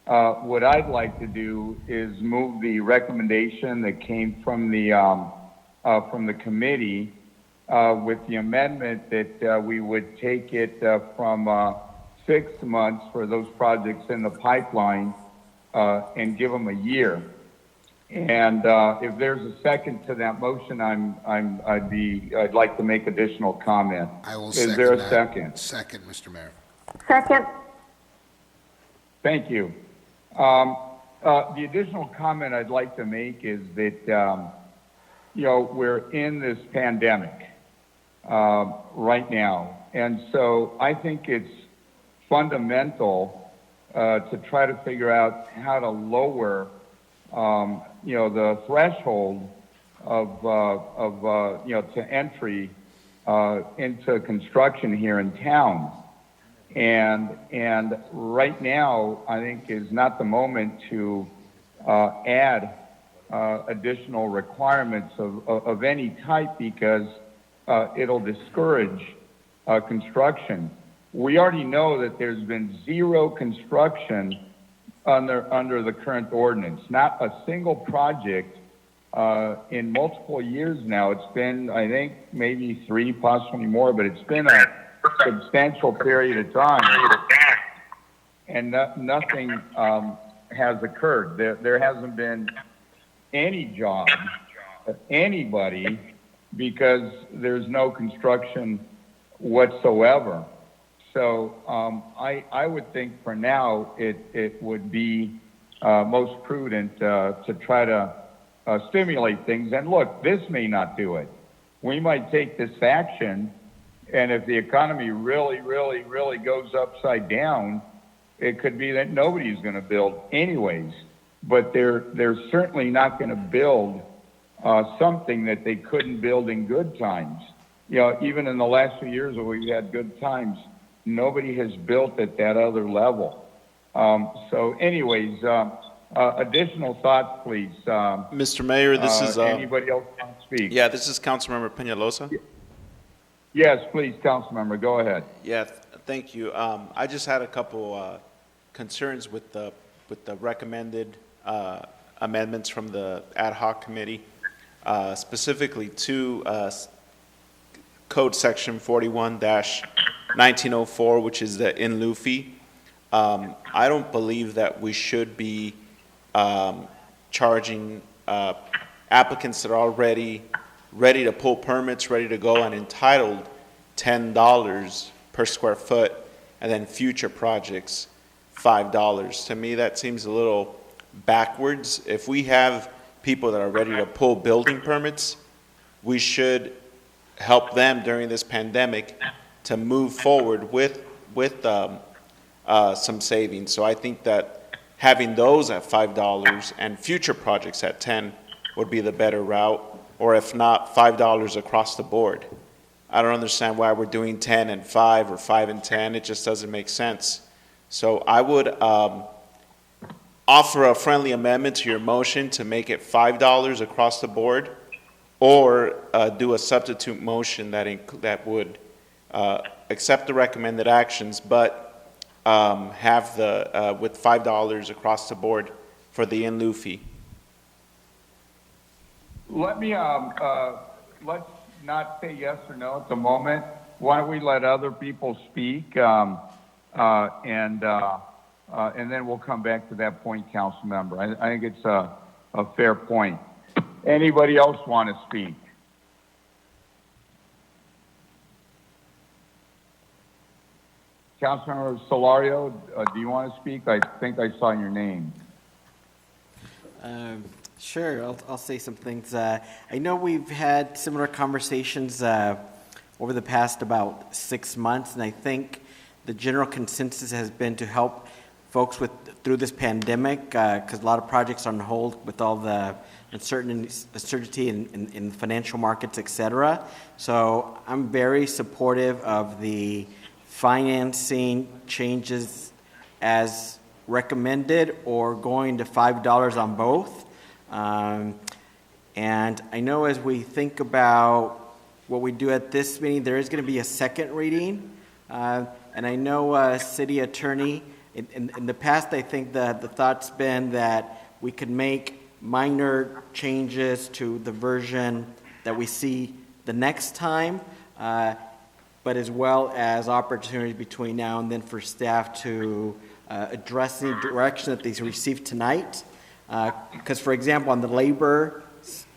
what I'd like to do is move the recommendation that came from the committee with the amendment that we would take it from 6 months for those projects in the pipeline and give them a year. And if there's a second to that motion, I'd like to make additional comment. I will Is there a that. second? Second, Mr. Mayor. Second. Thank you. The additional comment I'd like to make is that, we're in this pandemic right now. And so I think it's fundamental to try to figure out how to lower the threshold to entry into construction here in town. And right now, I think is not the moment to add additional requirements of any type, because it'll discourage construction. We already know that there's been zero construction under the current ordinance. Not a single project in multiple years now. It's been, I think, maybe 3, possibly more, but it's been a substantial period of time, and nothing has occurred. There hasn't been any job, anybody, because there's no construction whatsoever. So I would think for now it would be most prudent to try to stimulate things. And look, this may not do it. we might take this action, and if the economy really, really, really goes upside down, it could be that nobody's going to build anyways. But they're certainly not going to build something that they couldn't build in good times. You know, even in the last few years where we've had good times, nobody has built at that other level. So anyways, additional thoughts, please. Mr. Mayor, this is... anybody else want to speak? Yeah, this is Councilmember Peñalosa. Yes, please, Councilmember, go ahead. Yeah, thank you. I just had a couple concerns with the recommended amendments from the ad hoc committee, specifically to Code Section 41-1904, which is the in lieu fee. I don't believe that we should be charging applicants that are already ready to pull permits, ready to go, and entitled $10 per square foot, and then future projects $5. To me, that seems a little backwards. If we have people that are ready to pull building permits, we should help them during this pandemic to move forward with some savings. So I think that having those at $5 and future projects at $10 would be the better route, or if not, $5 across the board. I don't understand why we're doing 10 and 5 or 5 and 10. It just doesn't make sense. So I would offer a friendly amendment to your motion to make it $5 across the board, or do a substitute motion that would accept the recommended actions, but have the with $5 across the board for the in lieu fee. Let me, let's not say yes or no at the moment. Why don't we let other people speak, and then we'll come back to that point, Council Member. I think it's a fair point. Anybody else want to speak? Councilmember Solario, do you want to speak? I think I saw your name. Sure, I'll say some things. I know we've had similar conversations over the past about 6 months, and I think the general consensus has been to help folks through this pandemic, because a lot of projects are on hold with all the uncertainty in financial markets, et cetera. So I'm very supportive of the financing changes as recommended, or going to $5 on both. And I know as we think about what we do at this meeting, there is going to be a second reading. And I know, City Attorney, in the past, I think that the thought's been that we could make minor changes to the version that we see the next time, but as well as opportunities between now and then for staff to address the direction that they received tonight. Because, for example, on the labor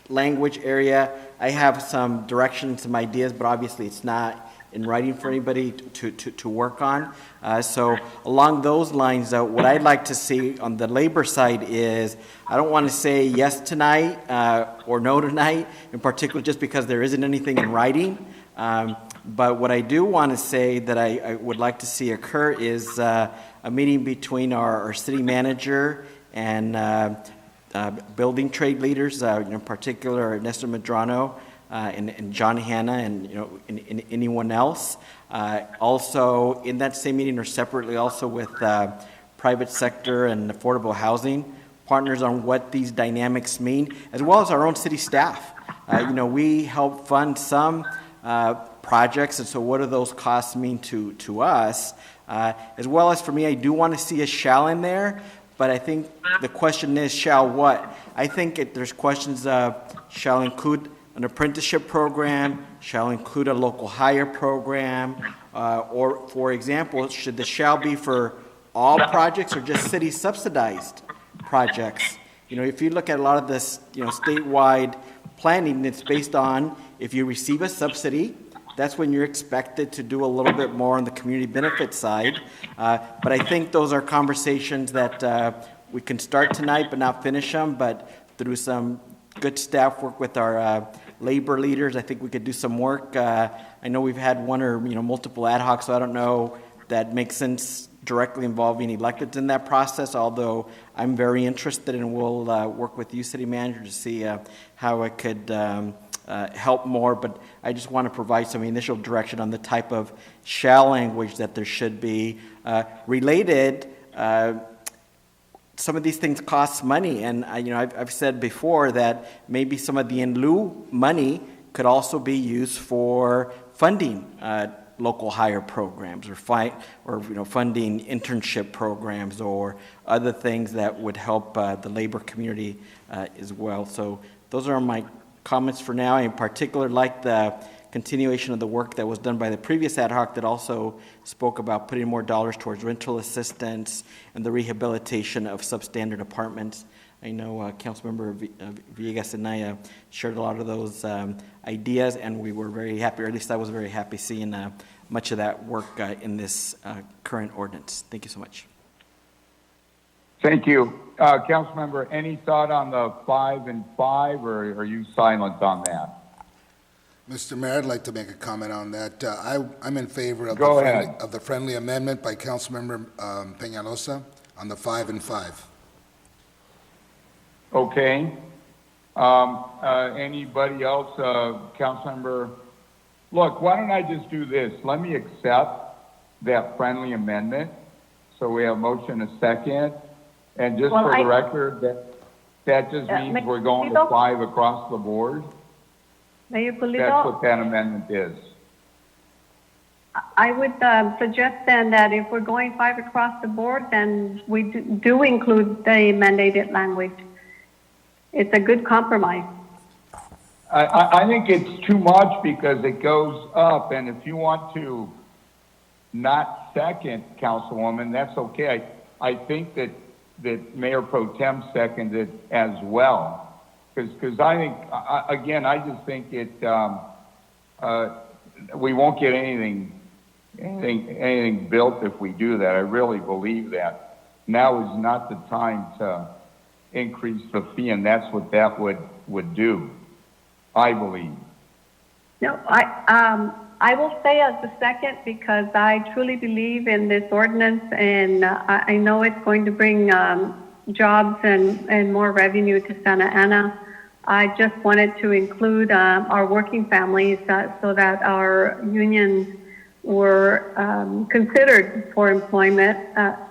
language area, I have some direction, some ideas, but obviously it's not in writing for anybody to work on. So along those lines, what I'd like to see on the labor side is, I don't want to say yes tonight or no tonight, in particular just because there isn't anything in writing. But what I do want to say that I would like to see occur is a meeting between our city manager and building trade leaders, in particular Nestor Medrano and John Hanna, and and anyone else. Also in that same meeting, or separately, also with private sector and affordable housing partners on what these dynamics mean, as well as our own city staff. We help fund some projects, and so what do those costs mean to us? As well as for me, I do want to see a shall in there. But I think the question is, shall what? I think there's questions of shall include an apprenticeship program, shall include a local hire program, or, for example, should the shall be for all projects or just city subsidized projects? If you look at a lot of this, statewide planning, it's based on if you receive a subsidy, that's when you're expected to do a little bit more on the community benefit side. But I think those are conversations that we can start tonight but not finish them, but through some good staff work with our labor leaders. I think we could do some work. I know we've had one or multiple ad hoc, so I don't know if that makes sense directly involving electeds in that process, although I'm very interested and will work with you, City Manager, to see how it could help more. But I just want to provide some initial direction on the type of shall language that there should be. Related, some of these things cost money, and I've said before that maybe some of the in lieu money could also be used for funding local hire programs or funding internship programs or other things that would help the labor community as well. So those are my comments for now. I in particular like the continuation of the work that was done by the previous ad hoc that also spoke about putting more dollars towards rental assistance and the rehabilitation of substandard apartments. I know Councilmember Villegas and I shared a lot of those ideas, and we were very happy, or at least I was very happy seeing much of that work in this current ordinance. Thank you so much. Thank you. Councilmember, any thought on the 5 and 5, or are you silent on that? Mr. Mayor, I'd like to make a comment on that. I'm in favor of the friendly amendment by Councilmember Peñalosa on the 5 and 5. Okay. Anybody else? Councilmember, look, why don't I just do this? Let me accept that friendly amendment. So we have motion a second. And just for the record, that just means we're going to 5 across the board. Mayor Pulido? That's what that amendment is. I would suggest then that if we're going 5 across the board, then we do include the mandated language. It's a good compromise. I think it's too much because it goes up, and if you want to not second, Councilwoman, that's okay. I think that Mayor Pro Tem seconded as well. Because I think, again, I just think we won't get anything built if we do that. I really believe that. Now is not the time to increase the fee, and that's what that would do, I believe. No, I will stay as the second because I truly believe in this ordinance, and I know it's going to bring jobs and more revenue to Santa Ana. I just wanted to include our working families so that our unions were considered for employment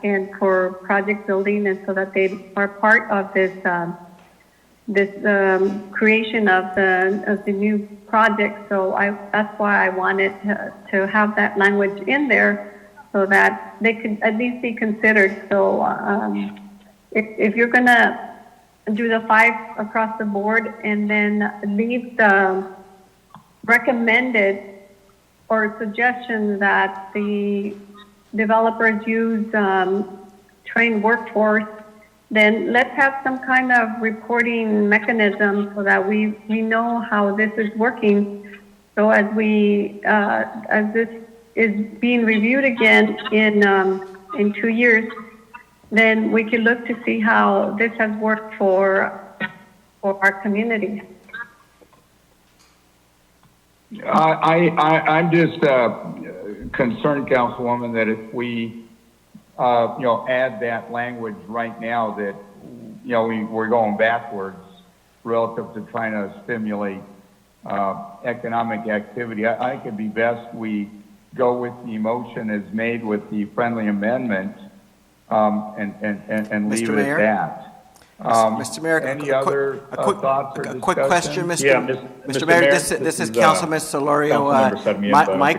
and for project building, and so that they are part of this creation of the new project. So that's why I wanted to have that language in there so that they could at least be considered. So if you're going to do the 5 across the board and then leave the recommended or suggestion that the developers use trained workforce, then let's have some kind of reporting mechanism so that we know how this is working. So as this is being reviewed again in 2 years, then we can look to see how this has worked for our community. I'm just concerned, Councilwoman, that if we add that language right now, that we're going backwards relative to trying to stimulate economic activity. I think it'd be best we go with the motion as made with the friendly amendment and leave it at that. Mr. Mayor, any other thoughts or discussion? Quick question, Mr. Mayor. This is Councilman Solorio. My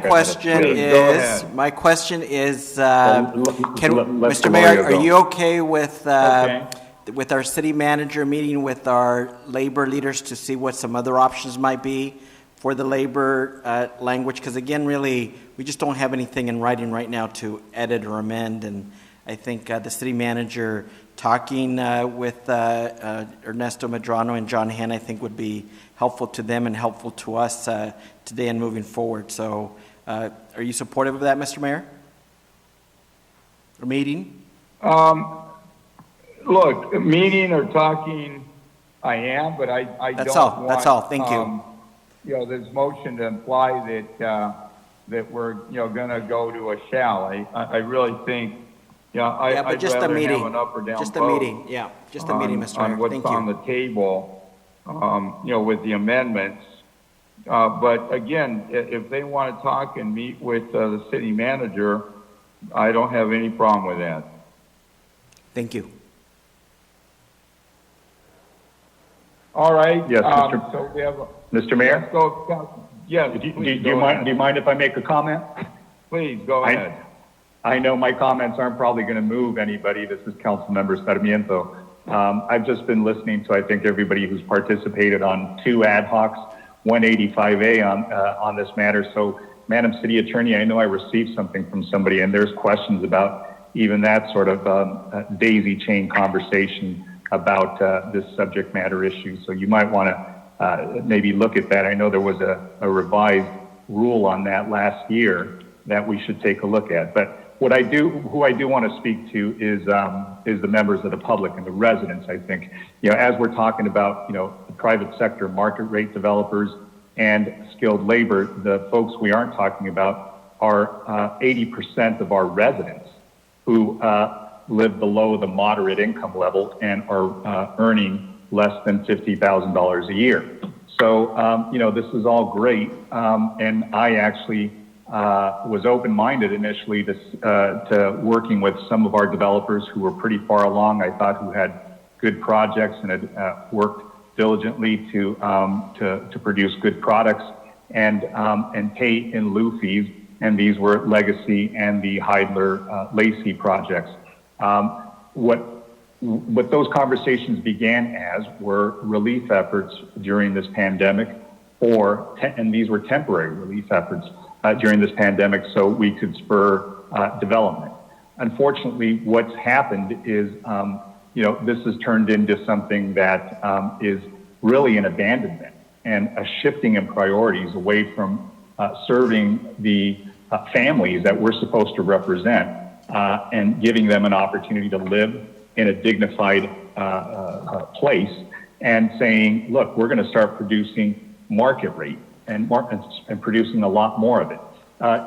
question is, Mr. Mayor, are you okay with our city manager meeting with our labor leaders to see what some other options might be for the labor language? Because again, really, we just don't have anything in writing right now to edit or amend, and I think the city manager talking with Ernesto Medrano and John Hann, I think would be helpful to them and helpful to us today and moving forward. So are you supportive of that, Mr. Mayor? Or meeting? Look, meeting or talking, I am, but I That's don't all. want... That's all. Thank you. this motion to imply that we're, going to go to a shall. I really think, but I'd just a rather meeting. have an up or down Just a vote meeting, yeah, just a meeting, Mr. Mayor. on what's Thank you. on the table, with the amendments. But again, if they want to talk and meet with the city manager, I don't have any problem with that. Thank you. All right. Yes, So we have. Mr. Mayor? Let's go. Yes. Do you mind if I make a comment? Please go ahead. I know my comments aren't probably going to move anybody. This is Councilmember Sarmiento. I've just been listening to, I think, everybody who's participated on 2 ad hocs, 185A on this matter. So, Madam City Attorney, I know I received something from somebody, and there's questions about even that sort of daisy chain conversation about this subject matter issue. So you might want to maybe look at that. I know there was a revised rule on that last year that we should take a look at. But who I do want to speak to is the members of the public and the residents. I think, as we're talking about, the private sector market rate developers and skilled labor, the folks we aren't talking about are 80% of our residents who live below the moderate income level and are earning less than $50,000 a year. So, this is all great, and I actually was open-minded initially to working with some of our developers who were pretty far along, I thought, who had good projects and had worked diligently to produce good products and pay in lieu fees, and these were Legacy and the Heidler-Lacey projects. What those conversations began as were relief efforts during this pandemic, and these were temporary relief efforts during this pandemic so we could spur development. Unfortunately, what's happened is, this has turned into something that is really an abandonment and a shifting in priorities away from serving the families that we're supposed to represent and giving them an opportunity to live in a dignified place and saying, look, we're going to start producing market rate and producing a lot more of it.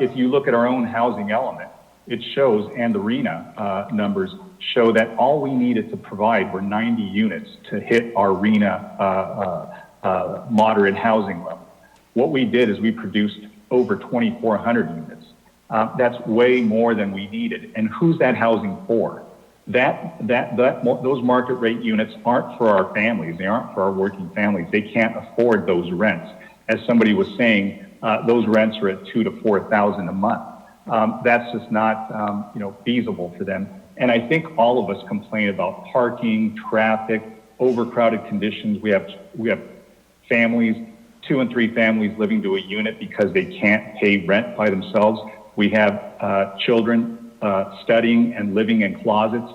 If you look at our own housing element, it shows, and the RENA numbers show that all we needed to provide were 90 units to hit our RENA moderate housing level. What we did is we produced over 2,400 units. That's way more than we needed. And who's that housing for? Those market rate units aren't for our families. They aren't for our working families. They can't afford those rents. As somebody was saying, those rents are at $2,000 to $4,000 a month. That's just not, feasible for them. And I think all of us complain about parking, traffic, overcrowded conditions. We have families, 2 and 3 families living to a unit because they can't pay rent by themselves. We have children studying and living in closets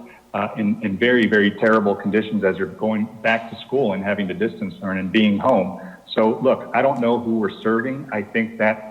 in very, very terrible conditions as they're going back to school and having to distance learn and being home. So look, I don't know who we're serving. I think that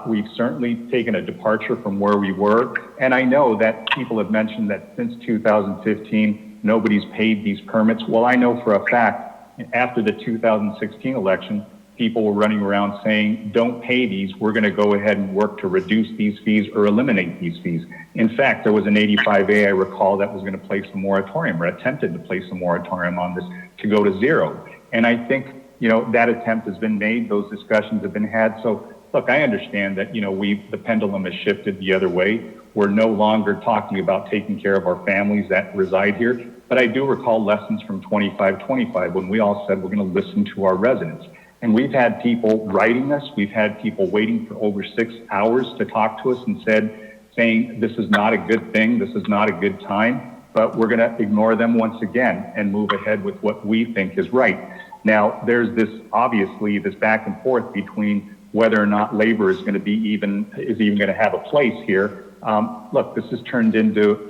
we've certainly taken a departure from where we were. And I know that people have mentioned that since 2015, nobody's paid these permits. Well, I know for a fact, after the 2016 election, people were running around saying, don't pay these. We're going to go ahead and work to reduce these fees or eliminate these fees. In fact, there was an 85A, I recall, that was going to place a moratorium or attempted to place a moratorium on this to go to 0. And I think, that attempt has been made. Those discussions have been had. So look, I understand that, the pendulum has shifted the other way. We're no longer talking about taking care of our families that reside here. But I do recall lessons from 2525 when we all said we're going to listen to our residents. And we've had people writing us. We've had people waiting for over 6 hours to talk to us and saying, this is not a good thing. This is not a good time. But we're going to ignore them once again and move ahead with what we think is right. Now, there's obviously this back and forth between whether or not labor is going to be even going to have a place here. Look, this has turned into,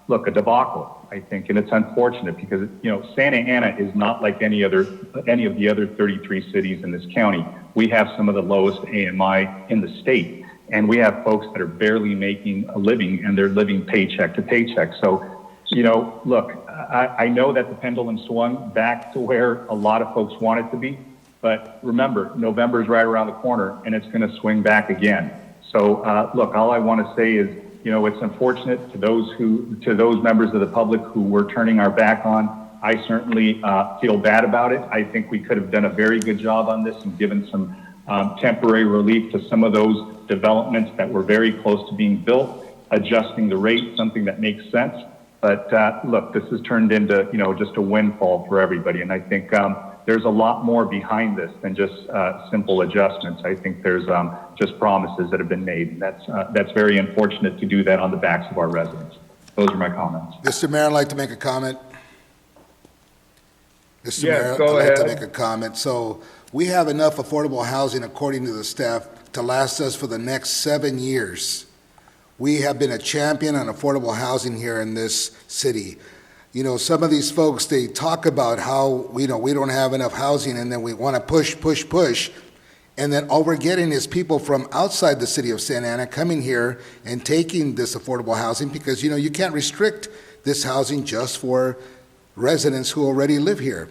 a debacle, I think, and it's unfortunate because, Santa Ana is not like any of the other 33 cities in this county. We have some of the lowest AMI in the state, and we have folks that are barely making a living, and they're living paycheck to paycheck. So, look, I know that the pendulum swung back to where a lot of folks want it to be, But remember, November is right around the corner, and it's going to swing back again. So, look, all I want to say is, you know, it's unfortunate to those members of the public who we're turning our back on. I certainly feel bad about it. I think we could have done a very good job on this and given some temporary relief to some of those developments that were very close to being built, adjusting the rate, something that makes sense. But look, this has turned into, you know, just a windfall for everybody. And I think there's a lot more behind this than just simple adjustments. I think there's just promises that have been made. And that's very unfortunate to do that on the backs of our residents. Those are my comments. Mr. Mayor, I'd like to make a comment. Mr. Yes, Mayor, go I'd like to ahead. make a comment. So we have enough affordable housing, according to the staff, to last us for the next 7 years. We have been a champion on affordable housing here in this city. You know, some of these folks, they talk about how, you know, we don't have enough housing, and then we want to push. And then all we're getting is people from outside the city of Santa Ana coming here and taking this affordable housing because, you know, you can't restrict this housing just for residents who already live here,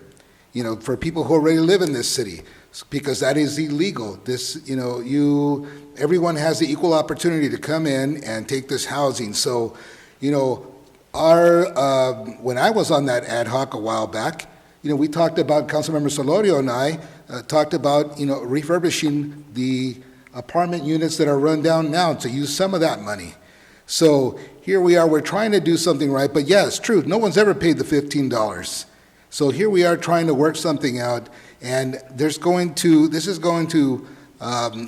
you know, for people who already live in this city, because that is illegal. This, you know, everyone has the equal opportunity to come in and take this housing. So, you know, when I was on that ad hoc a while back, you know, we talked about, Councilmember Solorio and I talked about, you know, refurbishing the apartment units that are run down now to use some of that money. So here we are, we're trying to do something right, but yeah, it's true, no one's ever paid the $15. So here we are trying to work something out, and this is going to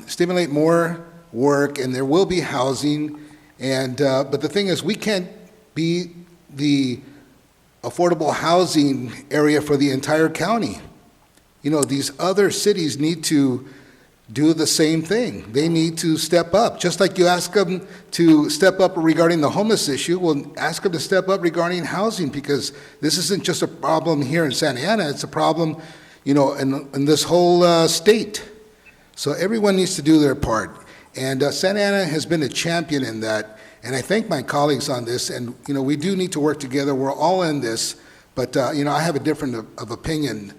stimulate more work, and there will be housing, and but the thing is, we can't be the affordable housing area for the entire county. You know, these other cities need to do the same thing. They need to step up. Just like you ask them to step up regarding the homeless issue, well, ask them to step up regarding housing, because this isn't just a problem here in Santa Ana, it's a problem, you know, in this whole state. So everyone needs to do their part. And Santa Ana has been a champion in that, and I thank my colleagues on this, and, you know, we do need to work together. We're all in this, but, you know, I have a difference of opinion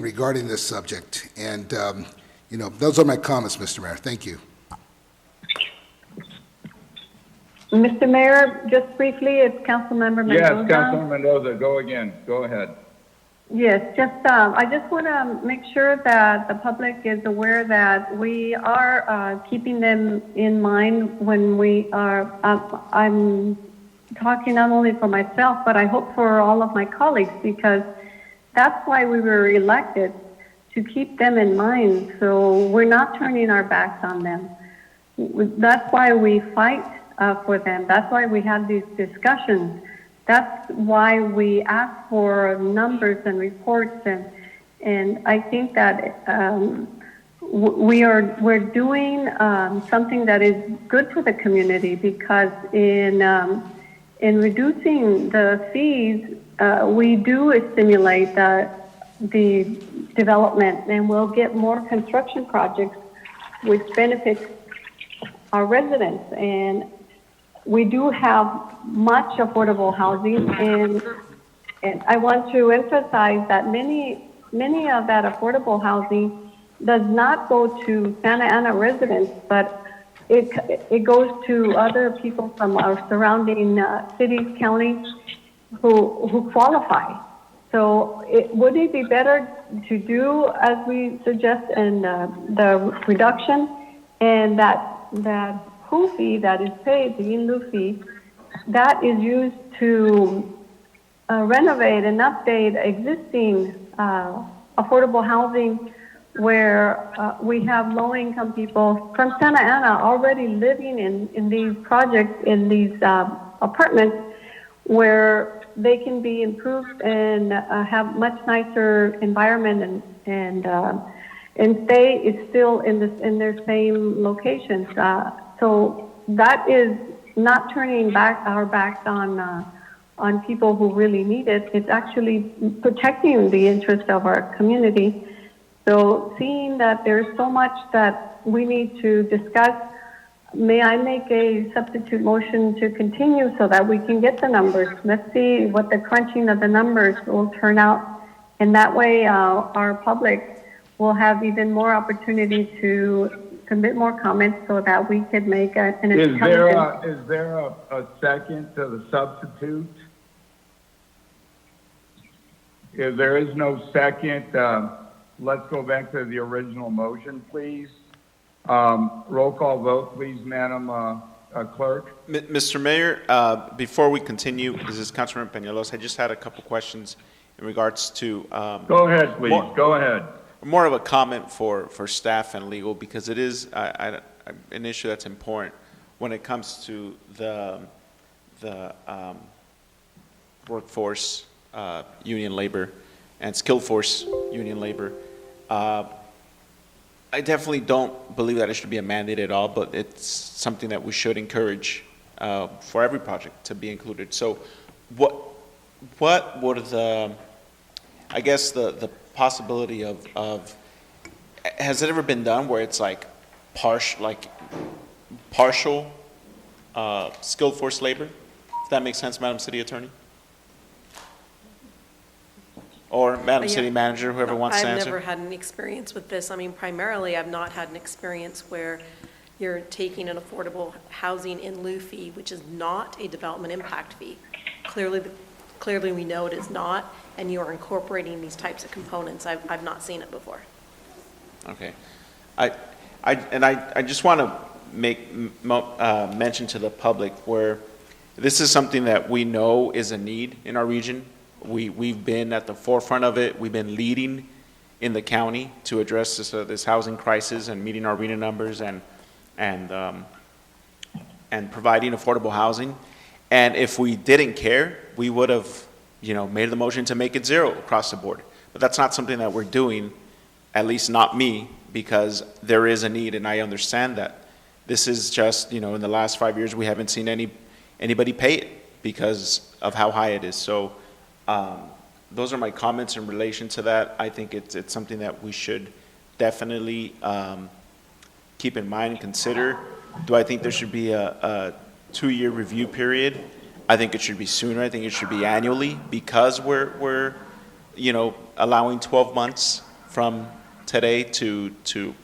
regarding this subject. And, you know, those are my comments, Mr. Mayor. Thank you. Mr. Mayor, just briefly, it's Councilmember Mendoza. Yes, Councilmember Mendoza, go again. Go ahead. Yes, I just want to make sure that the public is aware that we are keeping them in mind when we are, I'm talking not only for myself, but I hope for all of my colleagues, because that's why we were elected, to keep them in mind, so we're not turning our backs on them. That's why we fight for them. That's why we have these discussions. That's why we ask for numbers and reports, and I think that we're doing something that is good for the community, because in reducing the fees, we do stimulate the development, and we'll get more construction projects which benefits our residents. And we do have much affordable housing, and I want to emphasize that many of that affordable housing does not go to Santa Ana residents, but it goes to other people from our surrounding cities, counties, who qualify. So would it be better to do as we suggest in the reduction, and that pool fee that is paid, the in-lieu fee, that is used to renovate and update existing affordable housing where we have low-income people from Santa Ana already living in these projects, in these apartments, where they can be improved and have much nicer environment and stay still in their same locations. So that is not turning our backs on people who really need it. It's actually protecting the interest of our community. So seeing that there's so much that we need to discuss, may I make a substitute motion to continue so that we can get the numbers? Let's see what the crunching of the numbers will turn out, And that way, our public will have even more opportunity to submit more comments so that we could make an intelligent. Is there a second to the substitute? If there is no second, let's go back to the original motion, please. Roll call vote, please, Madam Clerk. Mr. Mayor, before we continue, this is Councilmember Peñalos. I just had a couple questions in regards to. Go ahead, please. Go ahead. More of a comment for staff and legal, because it is an issue that's important when it comes to the workforce union labor and skill force union labor. I definitely don't believe that it should be a mandate at all, but it's something that we should encourage for every project to be included. So what would the possibility of has it ever been done where it's like partial skilled force labor? If that makes sense, Madam City Attorney? Or Madam City Manager, whoever wants to answer. I've never had an experience with this. I mean, primarily, I've not had an experience where you're taking an affordable housing in lieu fee, which is not a development impact fee. Clearly we know it is not, and you are incorporating these types of components. I've not seen it before. Okay. I just want to make mention to the public where this is something that we know is a need in our region. We've been at the forefront of it. We've been leading in the county to address this housing crisis and meeting our RENA numbers and providing affordable housing. And if we didn't care, we would have, made the motion to make it zero across the board. But that's not something that we're doing, at least not me, because there is a need, and I understand that. This is just, in the last 5 years, we haven't seen anybody pay it because of how high it is. So those are my comments in relation to that. I think it's something that we should definitely keep in mind and consider. Do I think there should be a 2-year review period? I think it should be sooner. I think it should be annually, because we're allowing 12 months from today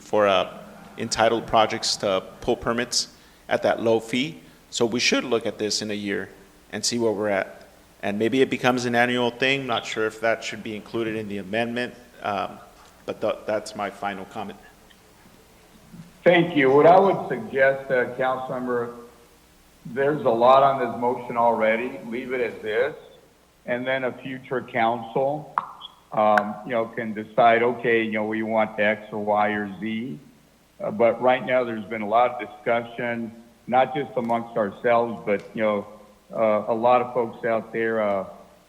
for entitled projects to pull permits at that low fee. So we should look at this in a year and see where we're at. And maybe it becomes an annual thing. Not sure if that should be included in the amendment, but that's my final comment. Thank you. What I would suggest, Councilmember, there's a lot on this motion already. Leave it as is, and then a future council, can decide. Okay, we want X or Y or Z. But right now, there's been a lot of discussion, not just amongst ourselves, but a lot of folks out there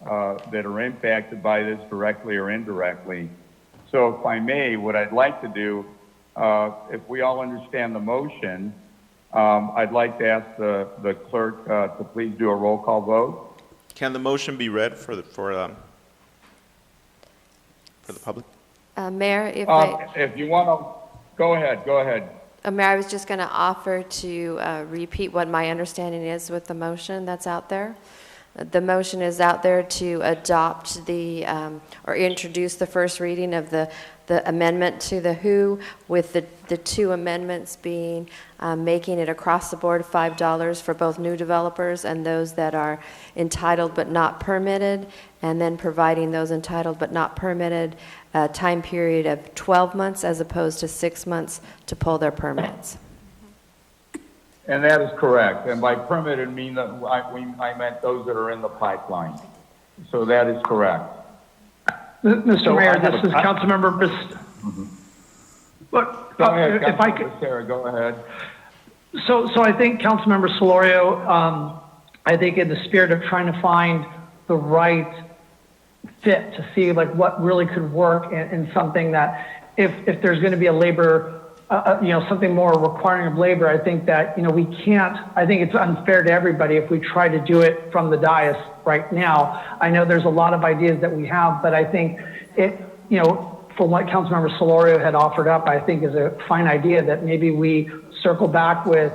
that are impacted by this directly or indirectly. So if I may, what I'd like to do, if we all understand the motion, I'd like to ask the clerk to please do a roll call vote. Can the motion be read for the public? Mayor, if you want to, go ahead. Mayor, I was just going to offer to repeat what my understanding is with the motion that's out there. The motion is out there to adopt or introduce the first reading of the amendment to the WHO, with the two amendments being making it across the board $5 for both new developers and those that are entitled but not permitted, and then providing those entitled but not permitted a time period of 12 months as opposed to 6 months to pull their permits. And that is correct. And by permitted, I meant those that are in the pipeline. So that is correct. Mr. Mayor, this is Councilmember Look, go ahead, if I could, Sarah, go ahead. So I think Councilmember Solorio, I think in the spirit of trying to find the right fit to see what really could work in something that if there's going to be a labor, something more requiring of labor, I think that, we can't, I think it's unfair to everybody if we try to do it from the dais right now. I know there's a lot of ideas that we have, but I think it, from what Councilmember Solorio had offered up, I think is a fine idea that maybe we circle back with,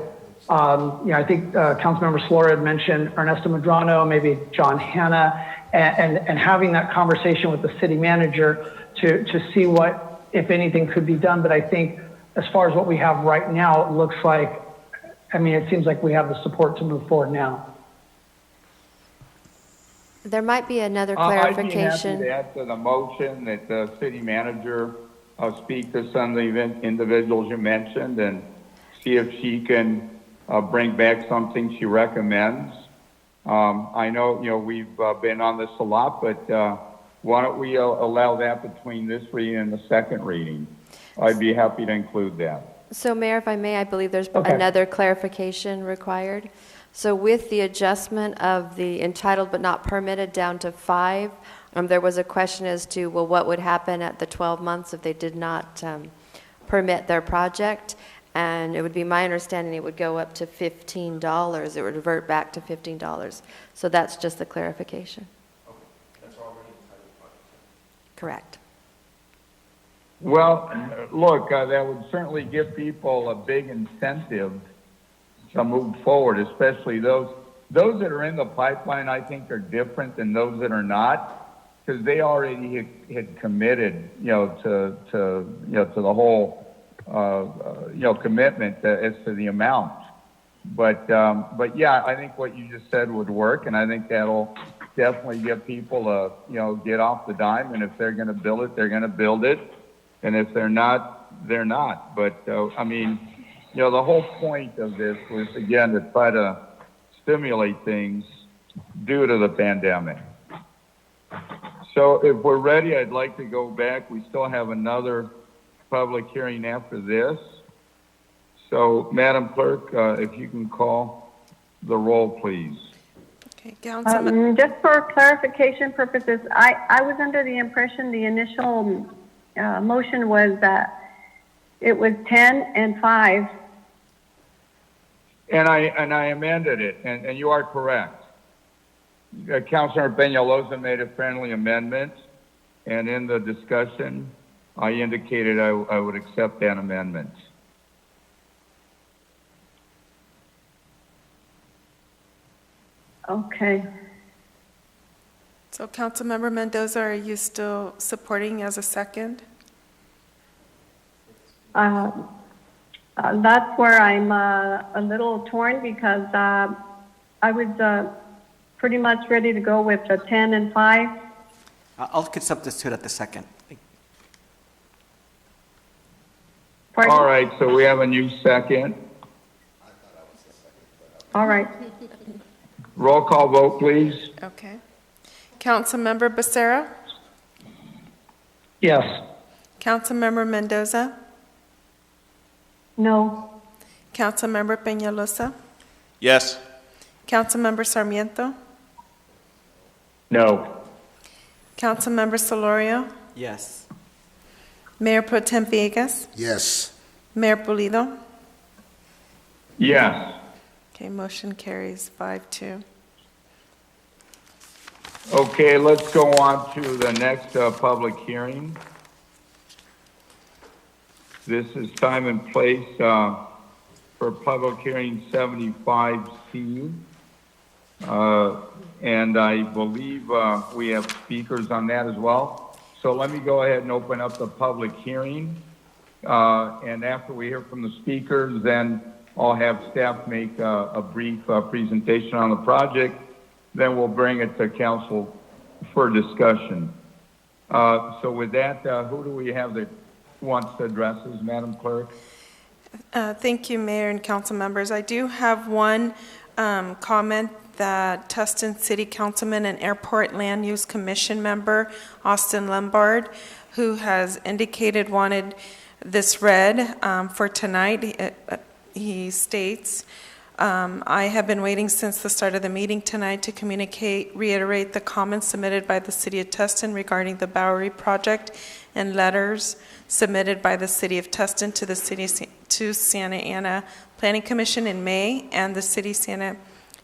I think Councilmember Solorio had mentioned Ernesto Medrano, maybe John Hanna, and having that conversation with the city manager to see what, if anything, could be done. But I think as far as what we have right now, it looks like, I mean, it seems like we have the support to move forward now. There might be another I'd be happy clarification. to add to the motion that the city manager speak to some of the individuals you mentioned and see if she can bring back something she recommends. I know, we've been on this a lot, but why don't we allow that between this reading and the second reading? I'd be happy to include that. So Mayor, if I may, I believe there's Okay. another clarification required. So with the adjustment of the entitled but not permitted down to 5, there was a question as to, well, what would happen at the 12 months if they did not permit their project? And it would be my understanding it would go up to $15. It would revert back to $15. So that's just the clarification. Correct. Well, look, that would certainly give people a big incentive to move forward, especially those that are in the pipeline. I think are different than those that are not, because they already had committed, to the whole, commitment as to the amount. But yeah, I think what you just said would work, and I think that'll definitely get people to, get off the dime. And if they're going to build it, they're going to build it, and if they're not, they're not. But I mean, the whole point of this was, again, to try to stimulate things due to the pandemic. So if we're ready, I'd like to go back. We still have another public hearing after this. So, Madam Clerk, if you can call the roll, please. Okay, Councilman. Just for clarification purposes, I was under the impression the initial motion was that it was 10 and 5. And I amended it, and you are correct. Councilor Peñalosa made a friendly amendment, and in the discussion, I indicated I would accept that amendment. Okay. So Councilmember Mendoza, are you still supporting as a second? That's where I'm a little torn, because I was pretty much ready to go with the 10 and 5. I'll substitute at the second. Pardon? All right, so we have a new second. All right. Roll call vote, please. Okay. Councilmember Becerra? Yes. Councilmember Mendoza? No. Councilmember Peñalosa? Yes. Councilmember Sarmiento? No. Councilmember Solorio? Yes. Mayor Pro Tem Villegas? Yes. Mayor Pulido? Yes. Okay, motion carries 5-2. Okay, let's go on to the next public hearing. This is time and place for public hearing 75C. And I believe we have speakers on that as well. So let me go ahead and open up the public hearing. And after we hear from the speakers, then I'll have staff make a brief presentation on the project. Then we'll bring it to council for discussion. So with that, who do we have that wants to address us, Madam Clerk? Thank you, Mayor and council members. I do have one comment that Tustin City Councilman and Airport Land Use Commission member, Austin Lombard, who has indicated wanted this read for tonight. He states, I have been waiting since the start of the meeting tonight to reiterate the comments submitted by the City of Tustin regarding the Bowery project and letters submitted by the City of Tustin to the Santa Ana Planning Commission in May and the City Santa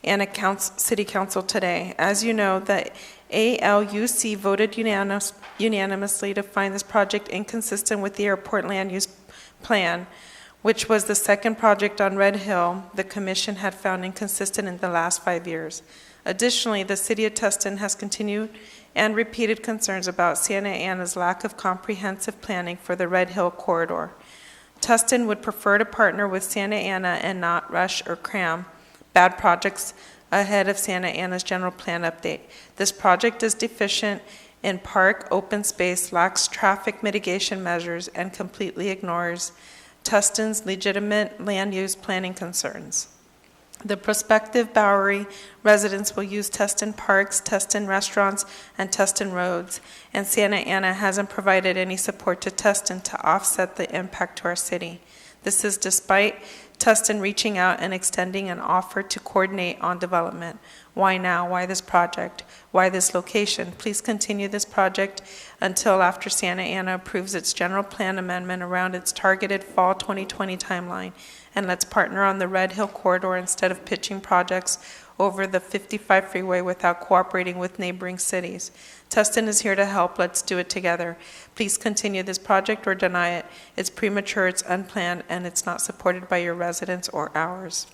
Ana City Council today. As you know, the ALUC voted unanimously to find this project inconsistent with the airport land use plan, which was the second project on Red Hill the Commission had found inconsistent in the last 5 years. Additionally, the City of Tustin has continued and repeated concerns about Santa Ana's lack of comprehensive planning for the Red Hill corridor. Tustin would prefer to partner with Santa Ana and not rush or cram bad projects ahead of Santa Ana's general plan update. This project is deficient in park, open space, lacks traffic mitigation measures, and completely ignores Tustin's legitimate land use planning concerns. The prospective Bowery residents will use Tustin parks, Tustin restaurants, and Tustin roads, and Santa Ana hasn't provided any support to Tustin to offset the impact to our city. This is despite Tustin reaching out and extending an offer to coordinate on development. Why now? Why this project? Why this location? Please continue this project until after Santa Ana approves its general plan amendment around its targeted fall 2020 timeline. And let's partner on the Red Hill corridor instead of pitching projects over the 55 freeway without cooperating with neighboring cities. Tustin is here to help. Let's do it together. Please continue this project or deny it. It's premature, it's unplanned, and it's not supported by your residents or ours.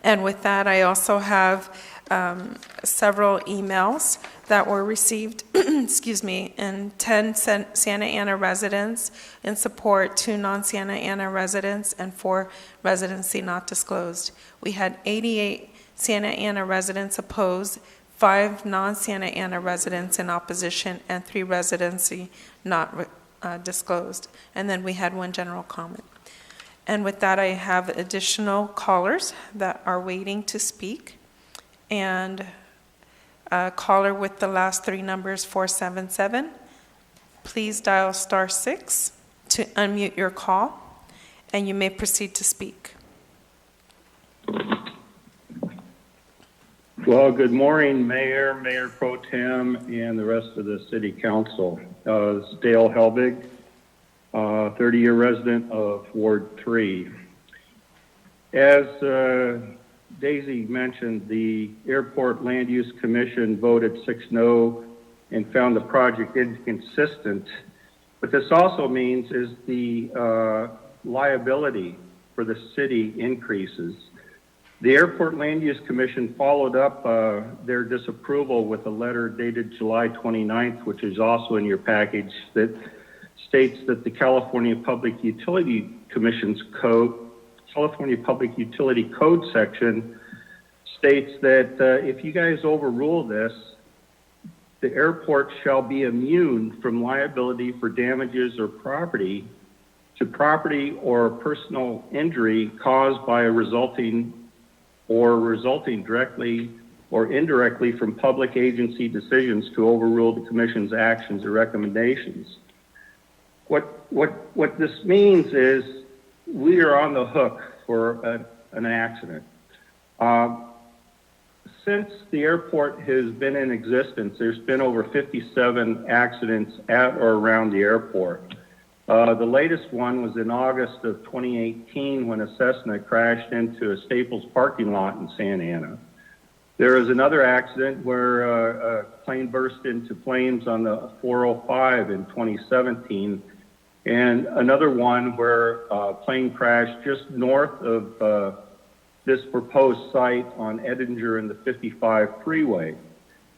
And with that, I also have several emails that were received, excuse me, and 10 Santa Ana residents in support, 2 non-Santa Ana residents, and 4 residency not disclosed. We had 88 Santa Ana residents opposed, 5 non-Santa Ana residents in opposition, and 3 residency not disclosed. And then we had 1 general comment. And with that, I have additional callers that are waiting to speak. And a caller with the last 3 numbers, 477. Please dial *6 to unmute your call, and you may proceed to speak. Well, good morning, Mayor, Mayor Pro Tem, and the rest of the City Council. This is Dale Helbig, 30-year resident of Ward 3. As Daisy mentioned, the Airport Land Use Commission voted 6-0 and found the project inconsistent. What this also means is the liability for the city increases. The Airport Land Use Commission followed up their disapproval with a letter dated July 29th, which is also in your package, that states that the California Public Utility Commission's California Public Utility Code section states that if you guys overrule this, the airport shall be immune from liability for damages or property or personal injury caused by a resulting directly or indirectly from public agency decisions to overrule the Commission's actions or recommendations. What this means is we are on the hook for an accident. Since the airport has been in existence, there's been over 57 accidents at or around the airport. The latest one was in August of 2018 when a Cessna crashed into a Staples parking lot in Santa Ana. There was another accident where a plane burst into flames on the 405 in 2017, and another one where a plane crashed just north of this proposed site on Edinger and the 55 freeway.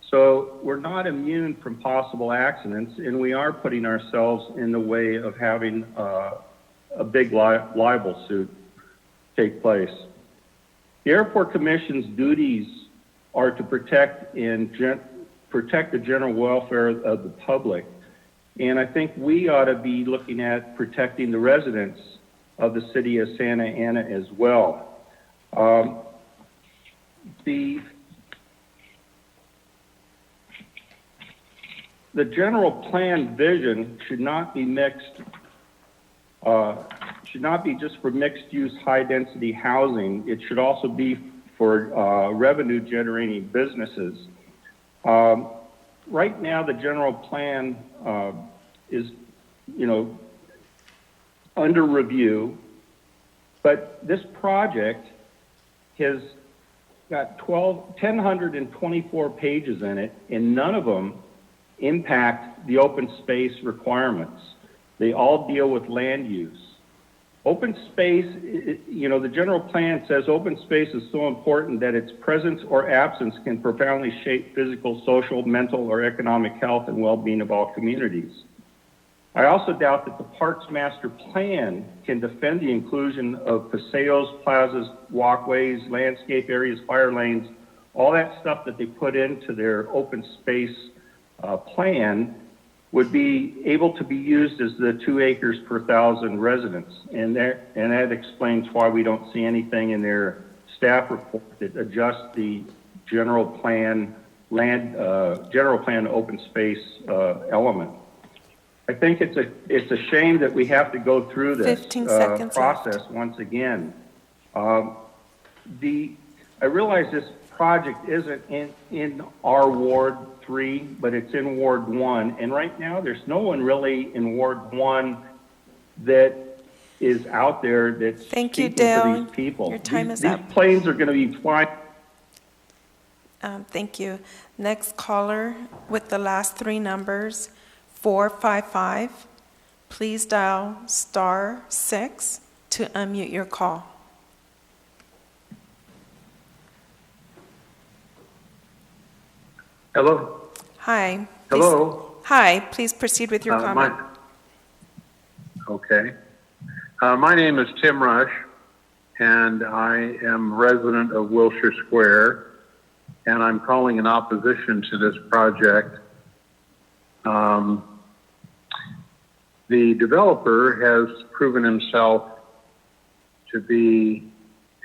So we're not immune from possible accidents, and we are putting ourselves in the way of having a big libel suit take place. The Airport Commission's duties are to protect the general welfare of the public, and I think we ought to be looking at protecting the residents of the city of Santa Ana as well. The general plan vision should not be just for mixed-use, high-density housing. It should also be for revenue-generating businesses. Right now, the general plan is, under review, but this project has got 1,024 pages in it, and none of them impact the open space requirements. They all deal with land use. Open space, the general plan says open space is so important that its presence or absence can profoundly shape physical, social, mental, or economic health and well-being of all communities. I also doubt that the Parks Master Plan can defend the inclusion of paseos, plazas, walkways, landscape areas, fire lanes, all that stuff that they put into their open space plan would be able to be used as the 2 acres per 1,000 residents. And that explains why we don't see anything in their staff report that adjusts the general plan open space element. I think it's a shame that we have to go through this 15 seconds process left. once again. I realize this project isn't in our Ward 3, but it's in Ward 1. And right now, there's no one really in Ward 1 that is out there that's Thank you, speaking Dale. for these people. Your time is these up. planes are going to be flying. Thank you. Next caller with the last 3 numbers, 455. Please dial *6 to unmute your call. Hello. Hi. Hello. Hi, please proceed with your comment. Okay. My name is Tim Rush, and I am resident of Wilshire Square, and I'm calling in opposition to this project. The developer has proven himself to be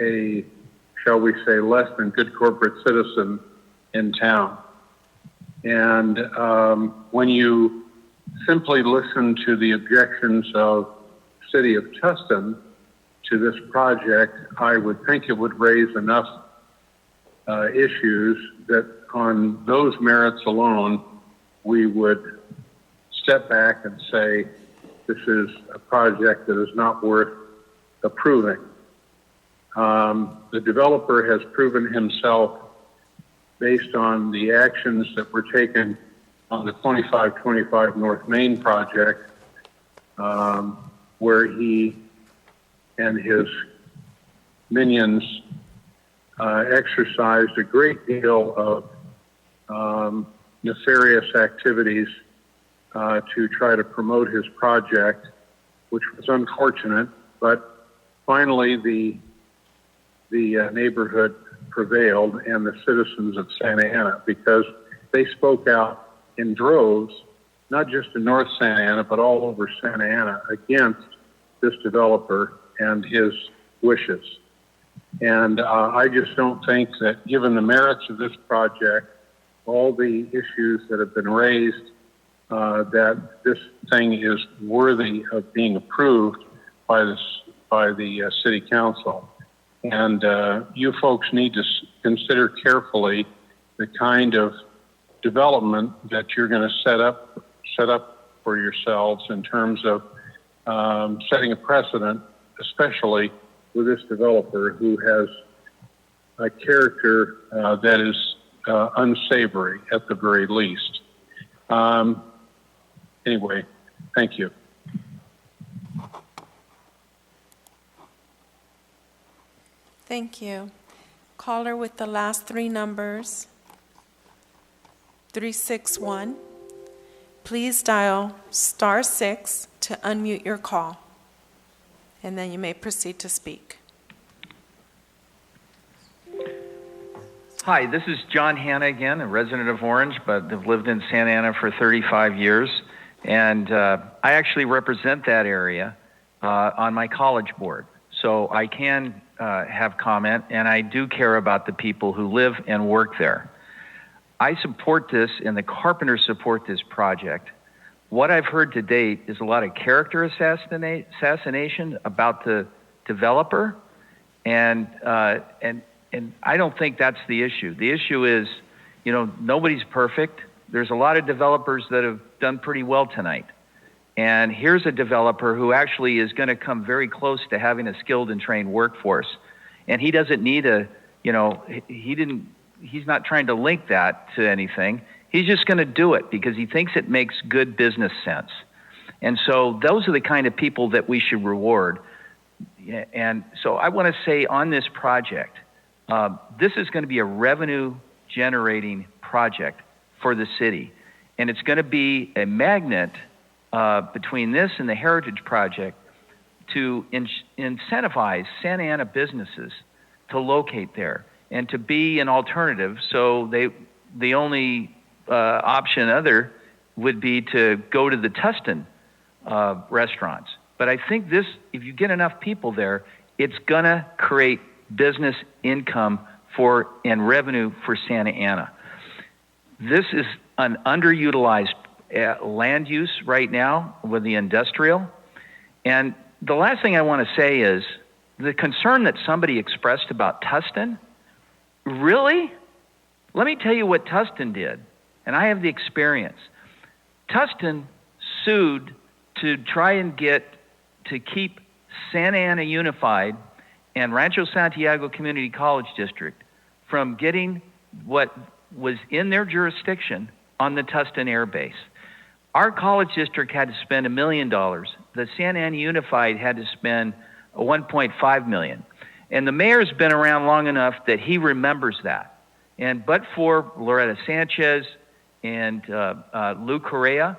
a, shall we say, less than good corporate citizen in town. And when you simply listen to the objections of City of Tustin to this project, I would think it would raise enough issues that on those merits alone, we would step back and say, this is a project that is not worth approving. The developer has proven himself based on the actions that were taken on the 2525 North Main project, where he and his minions exercised a great deal of nefarious activities to try to promote his project, which was unfortunate, but finally the neighborhood prevailed and the citizens of Santa Ana, because they spoke out in droves, not just in North Santa Ana, but all over Santa Ana against this developer and his wishes. And I just don't think that, given the merits of this project, all the issues that have been raised, that this thing is worthy of being approved by the City Council. And you folks need to consider carefully the kind of development that you're going to set up for yourselves in terms of setting a precedent, especially with this developer who has a character that is unsavory at the very least. Anyway, thank you. Thank you. Caller with the last 3 numbers, 361. Please dial *6 to unmute your call, and then you may proceed to speak. Hi, this is John Hanna again, a resident of Orange, but have lived in Santa Ana for 35 years. And I actually represent that area on my college board. So I can have comment, and I do care about the people who live and work there. I support this, and the carpenters support this project. What I've heard to date is a lot of character assassination about the developer, and I don't think that's the issue. The issue is, nobody's perfect. There's a lot of developers that have done pretty well tonight. And here's a developer who actually is going to come very close to having a skilled and trained workforce. And he doesn't need he's not trying to link that to anything. He's just going to do it because he thinks it makes good business sense. And so those are the kind of people that we should reward. Yeah, and so I want to say on this project, this is going to be a revenue generating project for the city. And it's going to be a magnet between this and the Heritage Project to incentivize Santa Ana businesses to locate there and to be an alternative. So the only option other would be to go to the Tustin restaurants. But I think this, if you get enough people there, it's going to create business income and revenue for Santa Ana. This is an underutilized land use right now with the industrial. And the last thing I want to say is the concern that somebody expressed about Tustin. Really? Let me tell you what Tustin did, and I have the experience. Tustin sued to try and to keep Santa Ana Unified and Rancho Santiago Community College District from getting what was in their jurisdiction on the Tustin Air Base. Our college district had to spend $1 million. The Santa Ana Unified had to spend $1.5 million. And the mayor's been around long enough that he remembers that. But for Loretta Sanchez and Lou Correa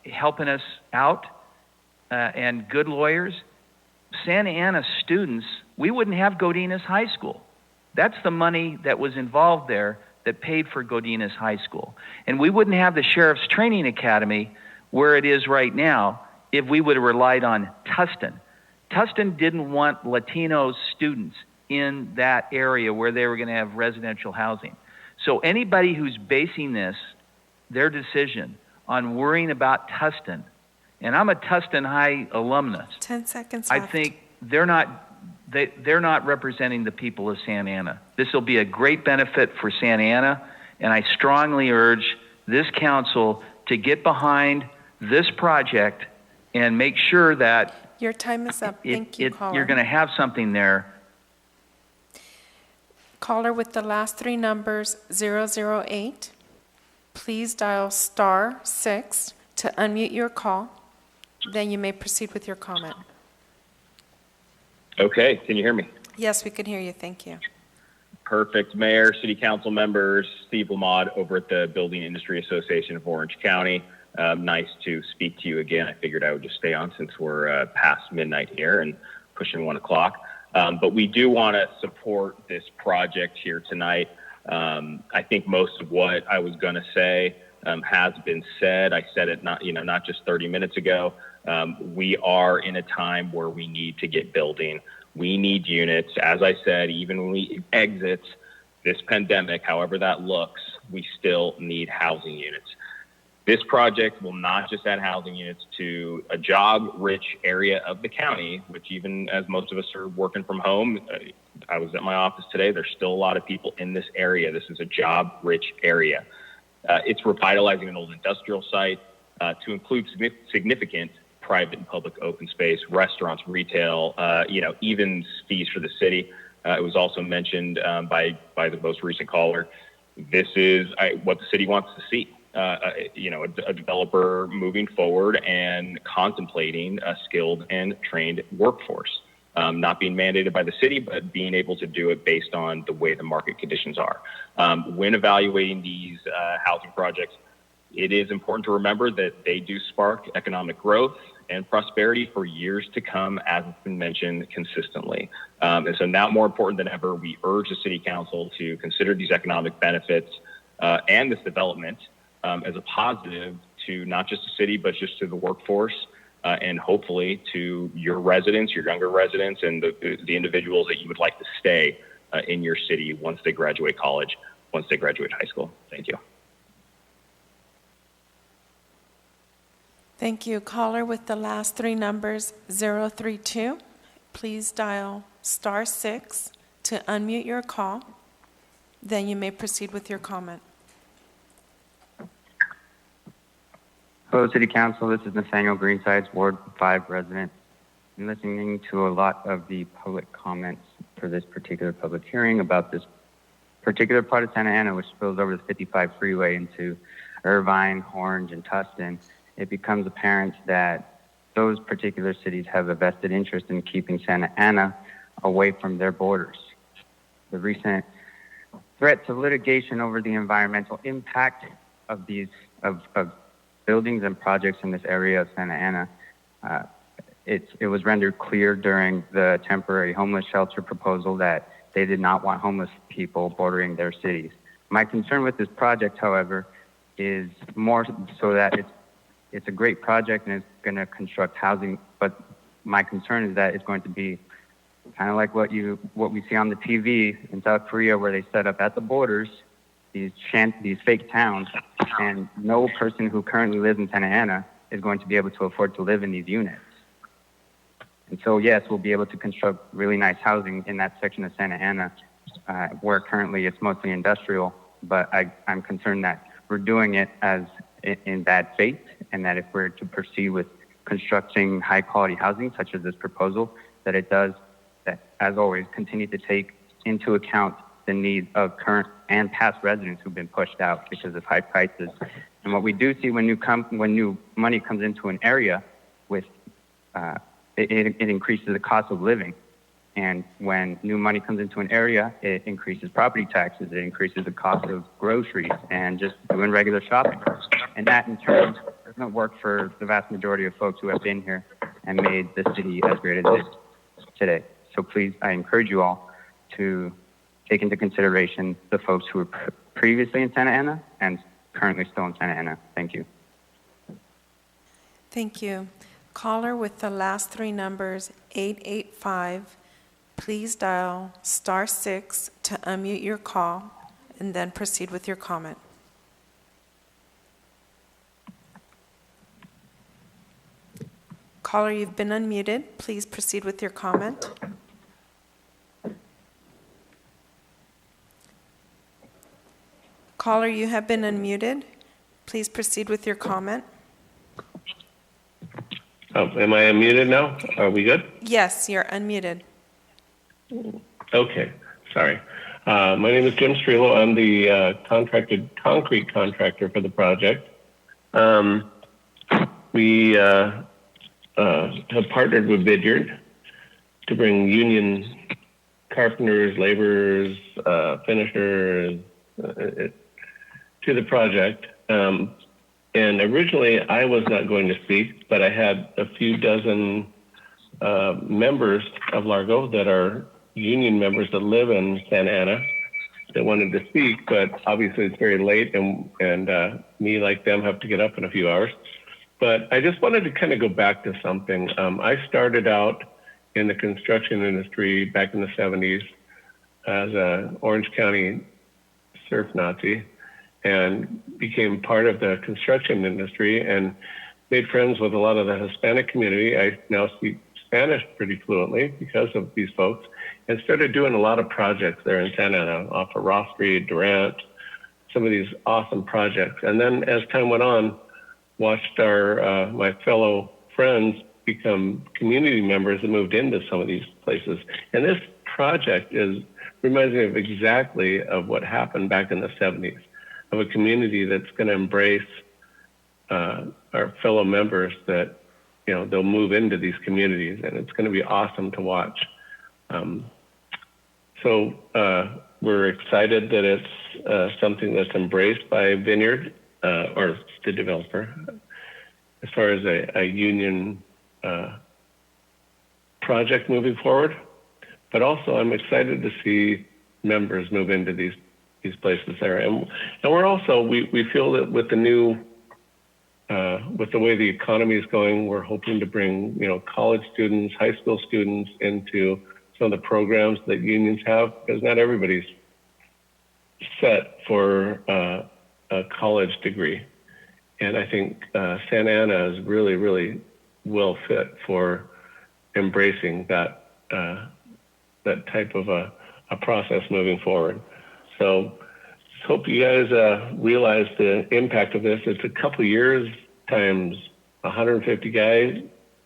helping us out and good lawyers, Santa Ana students, we wouldn't have Godinez High School. That's the money that was involved there that paid for Godinez High School. And we wouldn't have the Sheriff's Training Academy where it is right now if we would have relied on Tustin. Tustin didn't want Latino students in that area where they were going to have residential housing. So anybody who's basing their decision on worrying about Tustin, and I'm a Tustin High alumnus. 10 seconds I left. think they're not representing the people of Santa Ana. This will be a great benefit for Santa Ana, and I strongly urge this council to get behind this project and make sure that Your time is up. Thank you, caller. you're going to have something there. Caller with the last three numbers, 008. Please dial *6 to unmute your call. Then you may proceed with your comment. Okay, can you hear me? Yes, we can hear you. Thank you. Perfect. Mayor, City Council members, Steve Lamont over at the Building Industry Association of Orange County. Nice to speak to you again. I figured I would just stay on since we're past midnight here and pushing 1 o'clock. But we do want to support this project here tonight. I think most of what I was going to say has been said. I said it not just 30 minutes ago. We are in a time where we need to get building. We need units. As I said, even when we exit this pandemic, however that looks, we still need housing units. This project will not just add housing units to a job-rich area of the county, which even as most of us are working from home, I was at my office today, there's still a lot of people in this area. This is a job-rich area. It's revitalizing an old industrial site to include significant private and public open space, restaurants, retail, even fees for the city. It was also mentioned by the most recent caller. This is what the city wants to see. A developer moving forward and contemplating a skilled and trained workforce, not being mandated by the city, but being able to do it based on the way the market conditions are. When evaluating these housing projects, it is important to remember that they do spark economic growth and prosperity for years to come, as has been mentioned consistently. And so now more important than ever, we urge the City Council to consider these economic benefits and this development as a positive to not just the city, but just to the workforce and hopefully to your residents, your younger residents, and the individuals that you would like to stay in your city once they graduate college, once they graduate high school. Thank you. Thank you. Caller with the last three numbers, 032. Please dial *6 to unmute your call. Then you may proceed with your comment. Hello, City Council. This is Nathaniel Greensides, Ward 5 resident. I'm listening to a lot of the public comments for this particular public hearing about this particular part of Santa Ana, which spills over the 55 freeway into Irvine, Orange, and Tustin. It becomes apparent that those particular cities have a vested interest in keeping Santa Ana away from their borders. The recent threats of litigation over the environmental impact of these of buildings and projects in this area of Santa Ana, it was rendered clear during the temporary homeless shelter proposal that they did not want homeless people bordering their cities. My concern with this project, however, is more so that it's a great project and it's going to construct housing, but my concern is that it's going to be kind of like what we see on the TV in South Korea, where they set up at the borders these fake towns, and no person who currently lives in Santa Ana is going to be able to afford to live in these units. And so, yes, we'll be able to construct really nice housing in that section of Santa Ana, where currently it's mostly industrial, but I'm concerned that we're doing it in bad faith, and that if we're to proceed with constructing high-quality housing, such as this proposal, that it does, that, as always, continue to take into account the needs of current and past residents who've been pushed out because of high prices. And what we do see when new money comes into an area, with it increases the cost of living. And when new money comes into an area, it increases property taxes, it increases the cost of groceries and just doing regular shopping. And that, in turn, doesn't work for the vast majority of folks who have been here and made the city as great as it is today. So please, I encourage you all to take into consideration the folks who were previously in Santa Ana and currently still in Santa Ana. Thank you. Thank you. Caller with the last three numbers, 885, please dial *6 to unmute your call and then proceed with your comment. Caller, you've been unmuted. Please proceed with your comment. Caller, you have been unmuted. Please proceed with your comment. Oh, am I unmuted now? Are we good? Yes, you're unmuted. Okay, sorry. My name is Jim Strelo. I'm the concrete contractor for the project. We have partnered with Vidyard to bring union carpenters, laborers, finishers to the project. And originally, I was not going to speak, but I had a few dozen members of Largo that are union members that live in Santa Ana that wanted to speak, but obviously it's very late, and me, like them, have to get up in a few hours. But I just wanted to kind of go back to something. I started out in the construction industry back in the 70s as an Orange County surf Nazi, and became part of the construction industry and made friends with a lot of the Hispanic community. I now speak Spanish pretty fluently because of these folks, and started doing a lot of projects there in Santa Ana, off of Ross Street, Durant, some of these awesome projects. And then as time went on, watched my fellow friends become community members and moved into some of these places. And this project reminds me of exactly of what happened back in the 70s. Of a community that's going to embrace our fellow members, that they'll move into these communities, and it's going to be awesome to watch. So we're excited that it's something that's embraced by Vineyard or the developer, as far as a union project moving forward. But also, I'm excited to see members move into these places there, and we're also we feel that with the new with the way the economy is going, we're hoping to bring college students, high school students into some of the programs that unions have, because not everybody's set for a college degree, and I think Santa Ana is really, really well fit for embracing that type of a process moving forward. So hope you guys realize the impact of this. It's a couple years times 150 guys,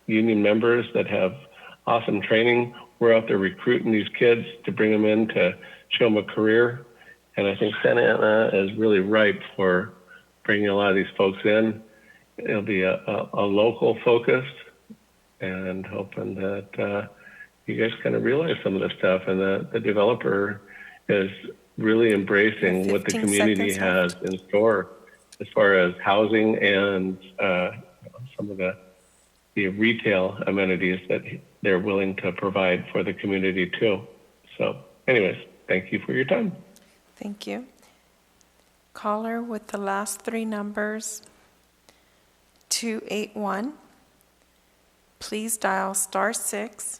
union members that have awesome training. We're out there recruiting these kids to bring them in to show them a career. And I think Santa Ana is really ripe for bringing a lot of these folks in. It'll be a local focus and hoping that you guys kind of realize some of this stuff, and the developer is really embracing what the 15 community seconds has left. in store as far as housing and some of the retail amenities that they're willing to provide for the community too. So anyways, thank you for your time. Thank you. Caller with the last three numbers, 281. Please dial *6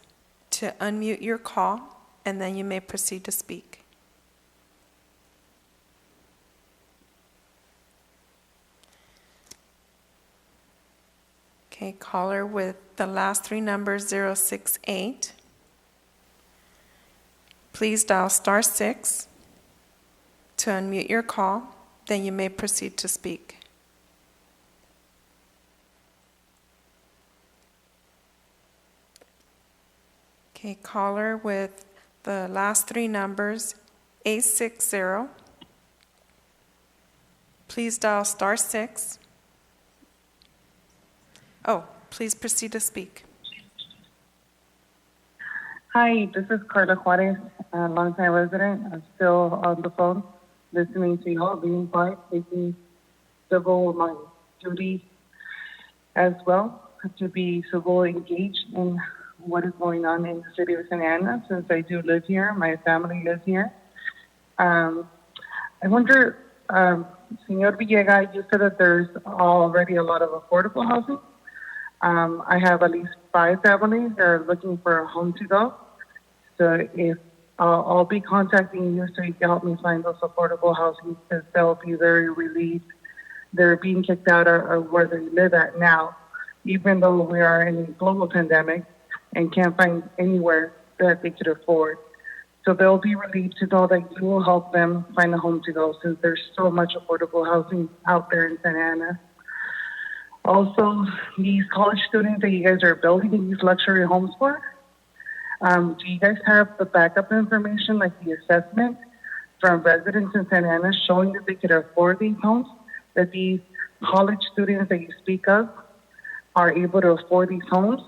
to unmute your call, and then you may proceed to speak. Okay, caller with the last three numbers, 068. Please dial *6 to unmute your call, then you may proceed to speak. Okay, caller with the last three numbers, 860. Please dial *6. Oh, please proceed to speak. Hi, this is Carla Juarez, a longtime resident. I'm still on the phone listening to you all, being quiet, taking civil my duty as well, to be civil engaged in what is going on in the city of Santa Ana, since I do live here. My family lives here. I wonder, Senor Villegas, you said that there's already a lot of affordable housing. I have at least 5 families that are looking for a home to go. So if I'll be contacting you so you can help me find those affordable housing, because they'll be very relieved. They're being kicked out of where they live at now, even though we are in a global pandemic and can't find anywhere that they could afford. So they'll be relieved to know that you will help them find a home to go, since there's so much affordable housing out there in Santa Ana. Also, these college students that you guys are building these luxury homes for, do you guys have the backup information, like the assessment from residents in Santa Ana showing that they could afford these homes, that these college students that you speak of are able to afford these homes?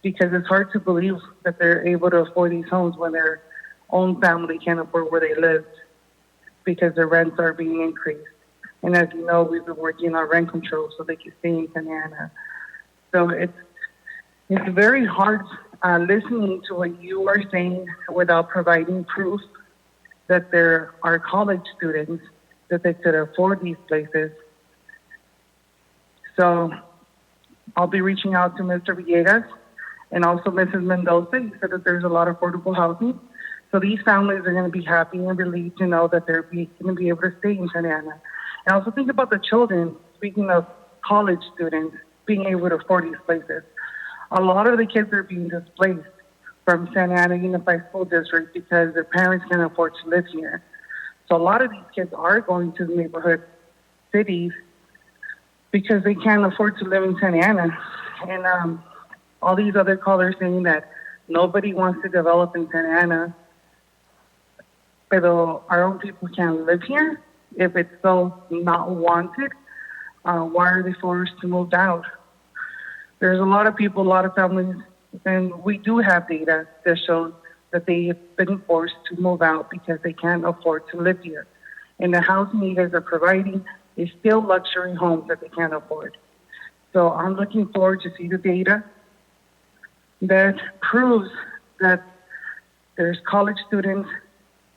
Because it's hard to believe that they're able to afford these homes when their own family can't afford where they live, because their rents are being increased. And as you know, we've been working on rent control so they can stay in Santa Ana. So it's very hard listening to what you are saying without providing proof that there are college students that they could afford these places. So I'll be reaching out to Mr. Villegas and also Mrs. Mendoza. You said that there's a lot of affordable housing. So these families are going to be happy and relieved to know that they're going to be able to stay in Santa Ana. And also think about the children, speaking of college students, being able to afford these places. A lot of the kids are being displaced from Santa Ana Unified School District because their parents can't afford to live here. So a lot of these kids are going to the neighborhood cities because they can't afford to live in Santa Ana. And all these other callers saying that nobody wants to develop in Santa Ana, but our own people can't live here. If it's so not wanted, why are they forced to move out? There's a lot of people, a lot of families, and we do have data that shows that they've been forced to move out because they can't afford to live here. And the housing you guys are providing is still luxury homes that they can't afford. So I'm looking forward to see the data that proves that there's college students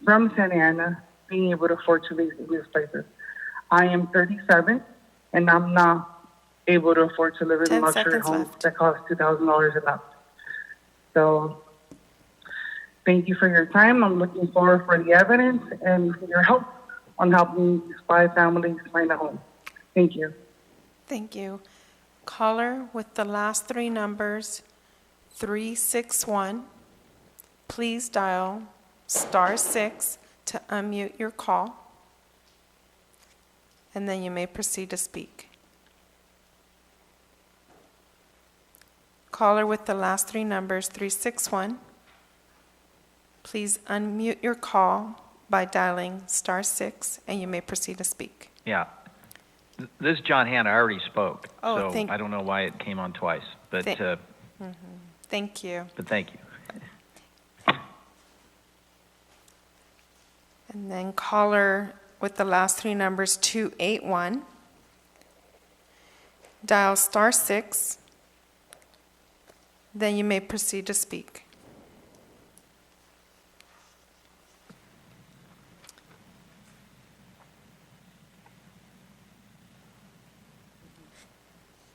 from Santa Ana being able to afford to live in these places. I am 37, and I'm not able to afford to live in 10 luxury seconds homes left. that cost $2,000 a month. So thank you for your time. I'm looking forward for the evidence and your help on helping these 5 families find a home. Thank you. Thank you. Caller with the last three numbers, 361. Please dial *6 to unmute your call, and then you may proceed to speak. Caller with the last three numbers, 361. Please unmute your call by dialing *6, and you may proceed to speak. Yeah. This is John Hanna. I already spoke, Oh, so I don't know why it came on twice. But Thank you. But thank you. And then caller with the last three numbers 281. Dial *6. Then you may proceed to speak.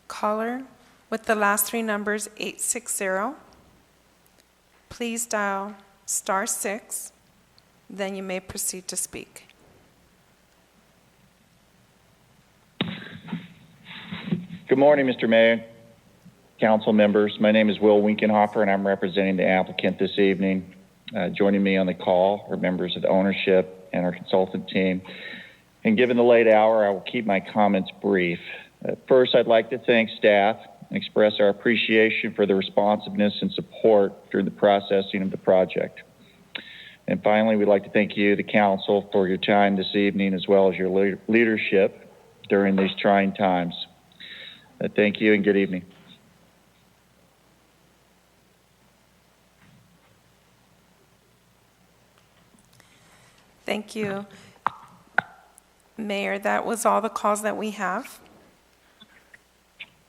Caller with the last three numbers 860. Please dial *6. Then you may proceed to speak. Good morning, Mr. Mayor, council members. My name is Will Winkenhofer, and I'm representing the applicant this evening. Joining me on the call are members of the ownership and our consultant team. And given the late hour, I will keep my comments brief. First, I'd like to thank staff and express our appreciation for the responsiveness and support during the processing of the project. And finally, we'd like to thank you, the council, for your time this evening, as well as your leadership during these trying times. Thank you and good evening. Thank you. Mayor, that was all the calls that we have.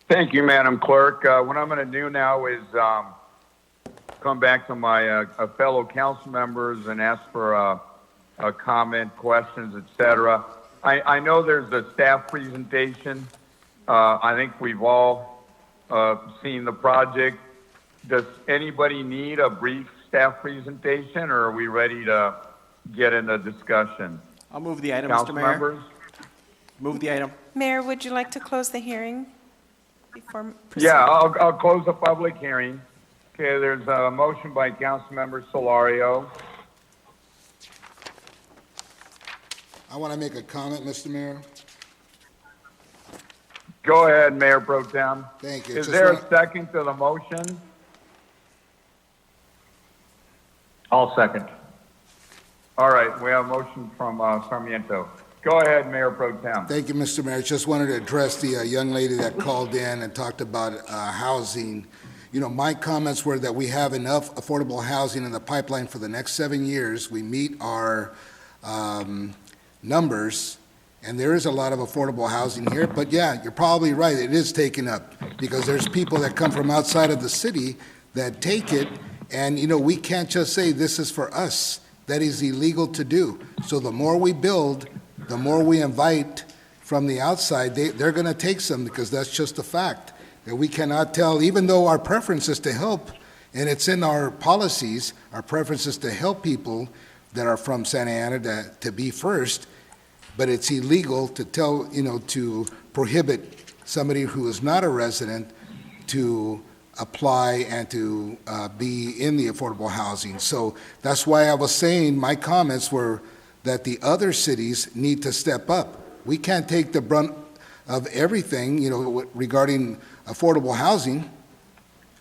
Thank you, Madam Clerk. What I'm going to do now is come back to my fellow council members and ask for a comment, questions, etc. I know there's a staff presentation. I think we've all seen the project. Does anybody need a brief staff presentation, or are we ready to get into discussion? I'll move the item, Council Mr. Mayor. members? Move the item. Mayor, would you like to close the hearing before proceeding? Yeah, I'll close the public hearing. Okay, there's a motion by Councilmember Solario. I want to make a comment, Mr. Mayor. Go ahead, Mayor Pro Tem. Thank you. Is Just there a wanna- second to the motion? I'll second. All right, we have a motion from Sarmiento. Go ahead, Mayor Pro Tem. Thank you, Mr. Mayor. Just wanted to address the young lady that called in and talked about housing. You know, my comments were that we have enough affordable housing in the pipeline for the next 7 years. We meet our numbers, and there is a lot of affordable housing here. But yeah, you're probably right. It is taken up because there's people that come from outside of the city that take it. And, you know, we can't just say this is for us. That is illegal to do. So the more we build, the more we invite from the outside, they're going to take some because that's just a fact. That we cannot tell, even though our preference is to help, and it's in our policies, our preference is to help people that are from Santa Ana to be first, but it's illegal to tell, you know, to prohibit somebody who is not a resident to apply and to be in the affordable housing. So that's why I was saying my comments were that the other cities need to step up. We can't take the brunt of everything, you know, regarding affordable housing.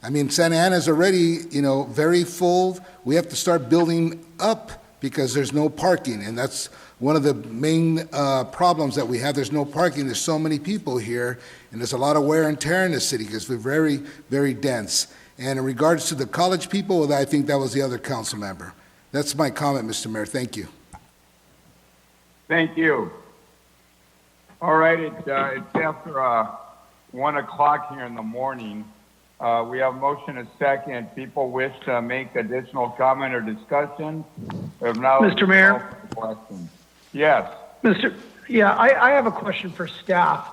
I mean, Santa Ana is already, you know, very full. We have to start building up because there's no parking, and that's one of the main problems that we have. There's no parking. There's so many people here, and there's a lot of wear and tear in the city because we're very, very dense. And in regards to the college people, well, I think that was the other council member. That's my comment, Mr. Mayor. Thank you. Thank you. All right, it's after 1 o'clock here in the morning. We have a motion and a second. People wish to make additional comment or discussion? If not, Mr. Mayor? Questions. Yes. I have a question for staff.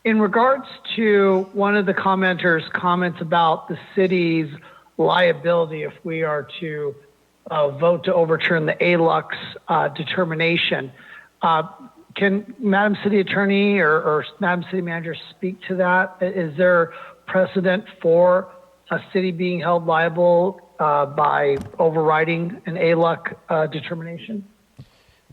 In regards to one of the commenters' comments about the city's liability if we are to vote to overturn the ALUX determination, can Madam City Attorney or Madam City Manager speak to that? Is there precedent for a city being held liable by overriding an ALUC determination?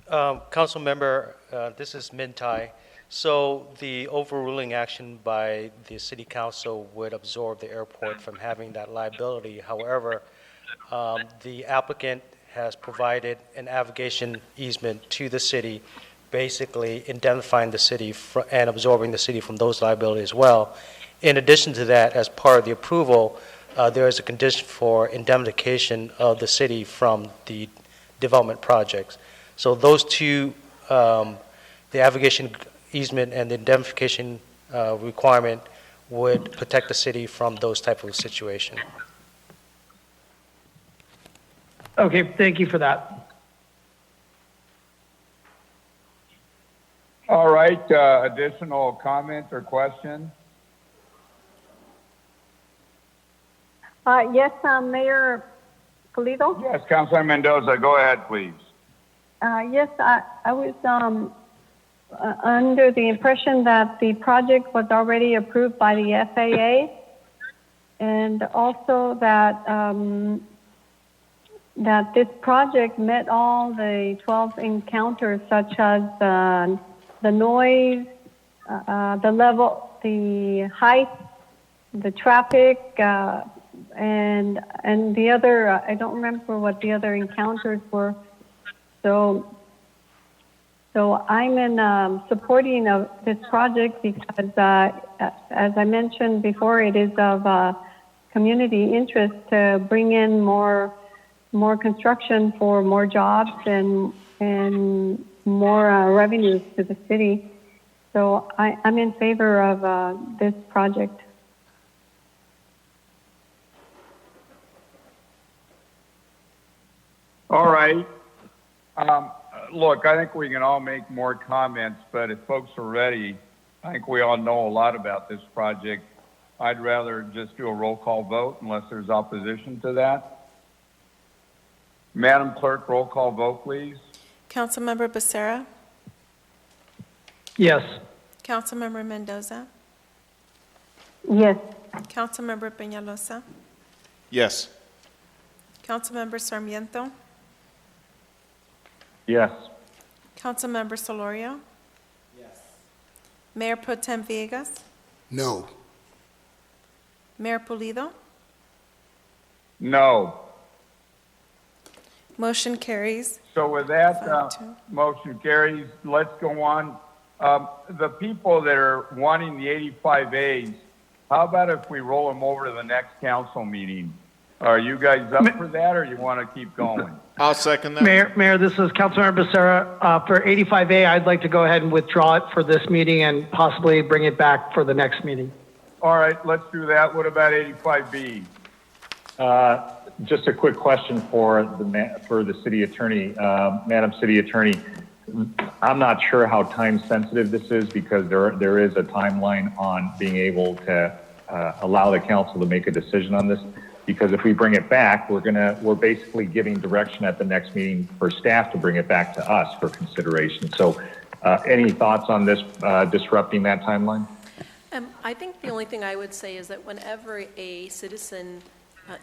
Council member, this is Mintai. So the overruling action by the city council would absorb the airport from having that liability. However, the applicant has provided an abrogation easement to the city, basically indemnifying the city and absorbing the city from those liabilities as well. In addition to that, as part of the approval, there is a condition for indemnification of the city from the development projects. So those two, the abrogation easement and the indemnification requirement would protect the city from those type of situations. Okay, thank you for that. All right, additional comments or questions? Yes, Mayor Pulido? Yes, Councilor Mendoza, go ahead, please. Yes, I was under the impression that the project was already approved by the FAA, and also that that this project met all the 12 encounters, such as the noise, the level, the height, the traffic, and the other, I don't remember what the other encounters were. So I'm in supporting of this project because, as I mentioned before, it is of community interest to bring in more construction for more jobs and more revenues to the city. So I'm in favor of this project. All right. Look, I think we can all make more comments, but if folks are ready, I think we all know a lot about this project. I'd rather just do a roll call vote unless there's opposition to that. Madam Clerk, roll call vote, please. Councilmember Becerra? Yes. Councilmember Mendoza? Yes. Councilmember Peñalosa? Yes. Councilmember Sarmiento? Yes. Councilmember Solorio? Yes. Mayor Pro Tem Villegas? No. Mayor Pulido? No. Motion carries. So with that, 5-2. motion carries. Let's go on. The people that are wanting the 85As, how about if we roll them over to the next council meeting? Are you guys up for that, or you want to keep going? I'll second that. Mayor, this is Councilmember Becerra. For 85A, I'd like to go ahead and withdraw it for this meeting and possibly bring it back for the next meeting. All right, let's do that. What about 85B? Just a quick question for the city attorney, Madam City Attorney. I'm not sure how time sensitive this is because there is a timeline on being able to allow the council to make a decision on this. Because if we bring it back, we're basically giving direction at the next meeting for staff to bring it back to us for consideration. So, any thoughts on this disrupting that timeline? I think the only thing I would say is that whenever a citizen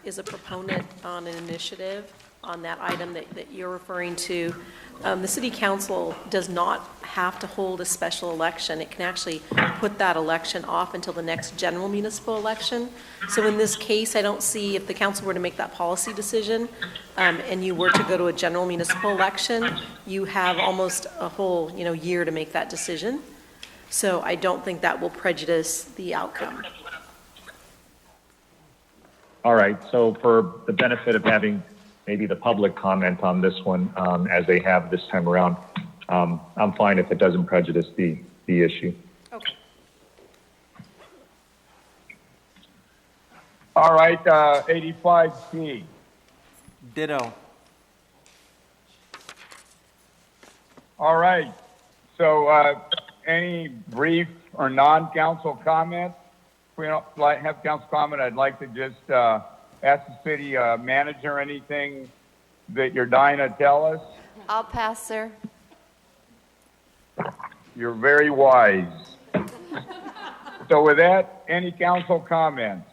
is a proponent on an initiative on that item that you're referring to, the city council does not have to hold a special election. It can actually put that election off until the next general municipal election. So in this case, I don't see, if the council were to make that policy decision and you were to go to a general municipal election, you have almost a whole year to make that decision. So I don't think that will prejudice the outcome. All right, so for the benefit of having maybe the public comment on this one as they have this time around, I'm fine if it doesn't prejudice the issue. Okay. All right, 85C. Ditto. All right, so any brief or non-council comment? If we don't have council comment, I'd like to just ask the city manager anything that you're dying to tell us. I'll pass, sir. You're very wise. So with that, any council comments?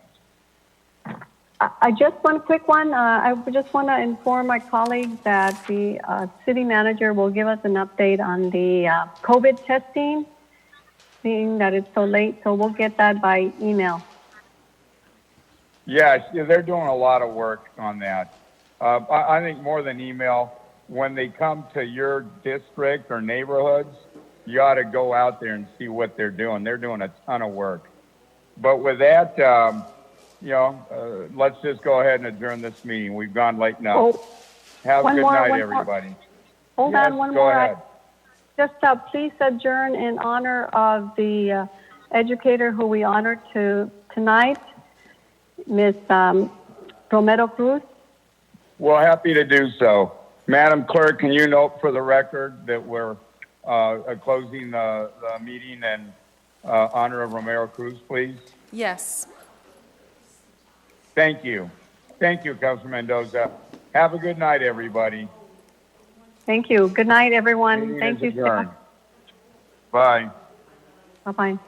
I just one quick one. I just want to inform my colleagues that the city manager will give us an update on the COVID testing, seeing that it's so late, so we'll get that by email. Yes, they're doing a lot of work on that. I think more than email, when they come to your district or neighborhoods, you ought to go out there and see what they're doing. They're doing a ton of work. But with that, let's just go ahead and adjourn this meeting. We've gone late enough. Oh, Have a one good more, night, one more. everybody. Hold Yes, on, one go more. ahead. Just please adjourn in honor of the educator who we honored tonight, Ms. Romero Cruz. Well, happy to do so. Madam Clerk, can you note for the record that we're closing the meeting in honor of Romero Cruz, please? Yes. Thank you. Thank you, Councilman Mendoza. Have a good night, everybody. Thank you. Good night, everyone. Meeting Thank is you. adjourned. Bye. Bye-bye.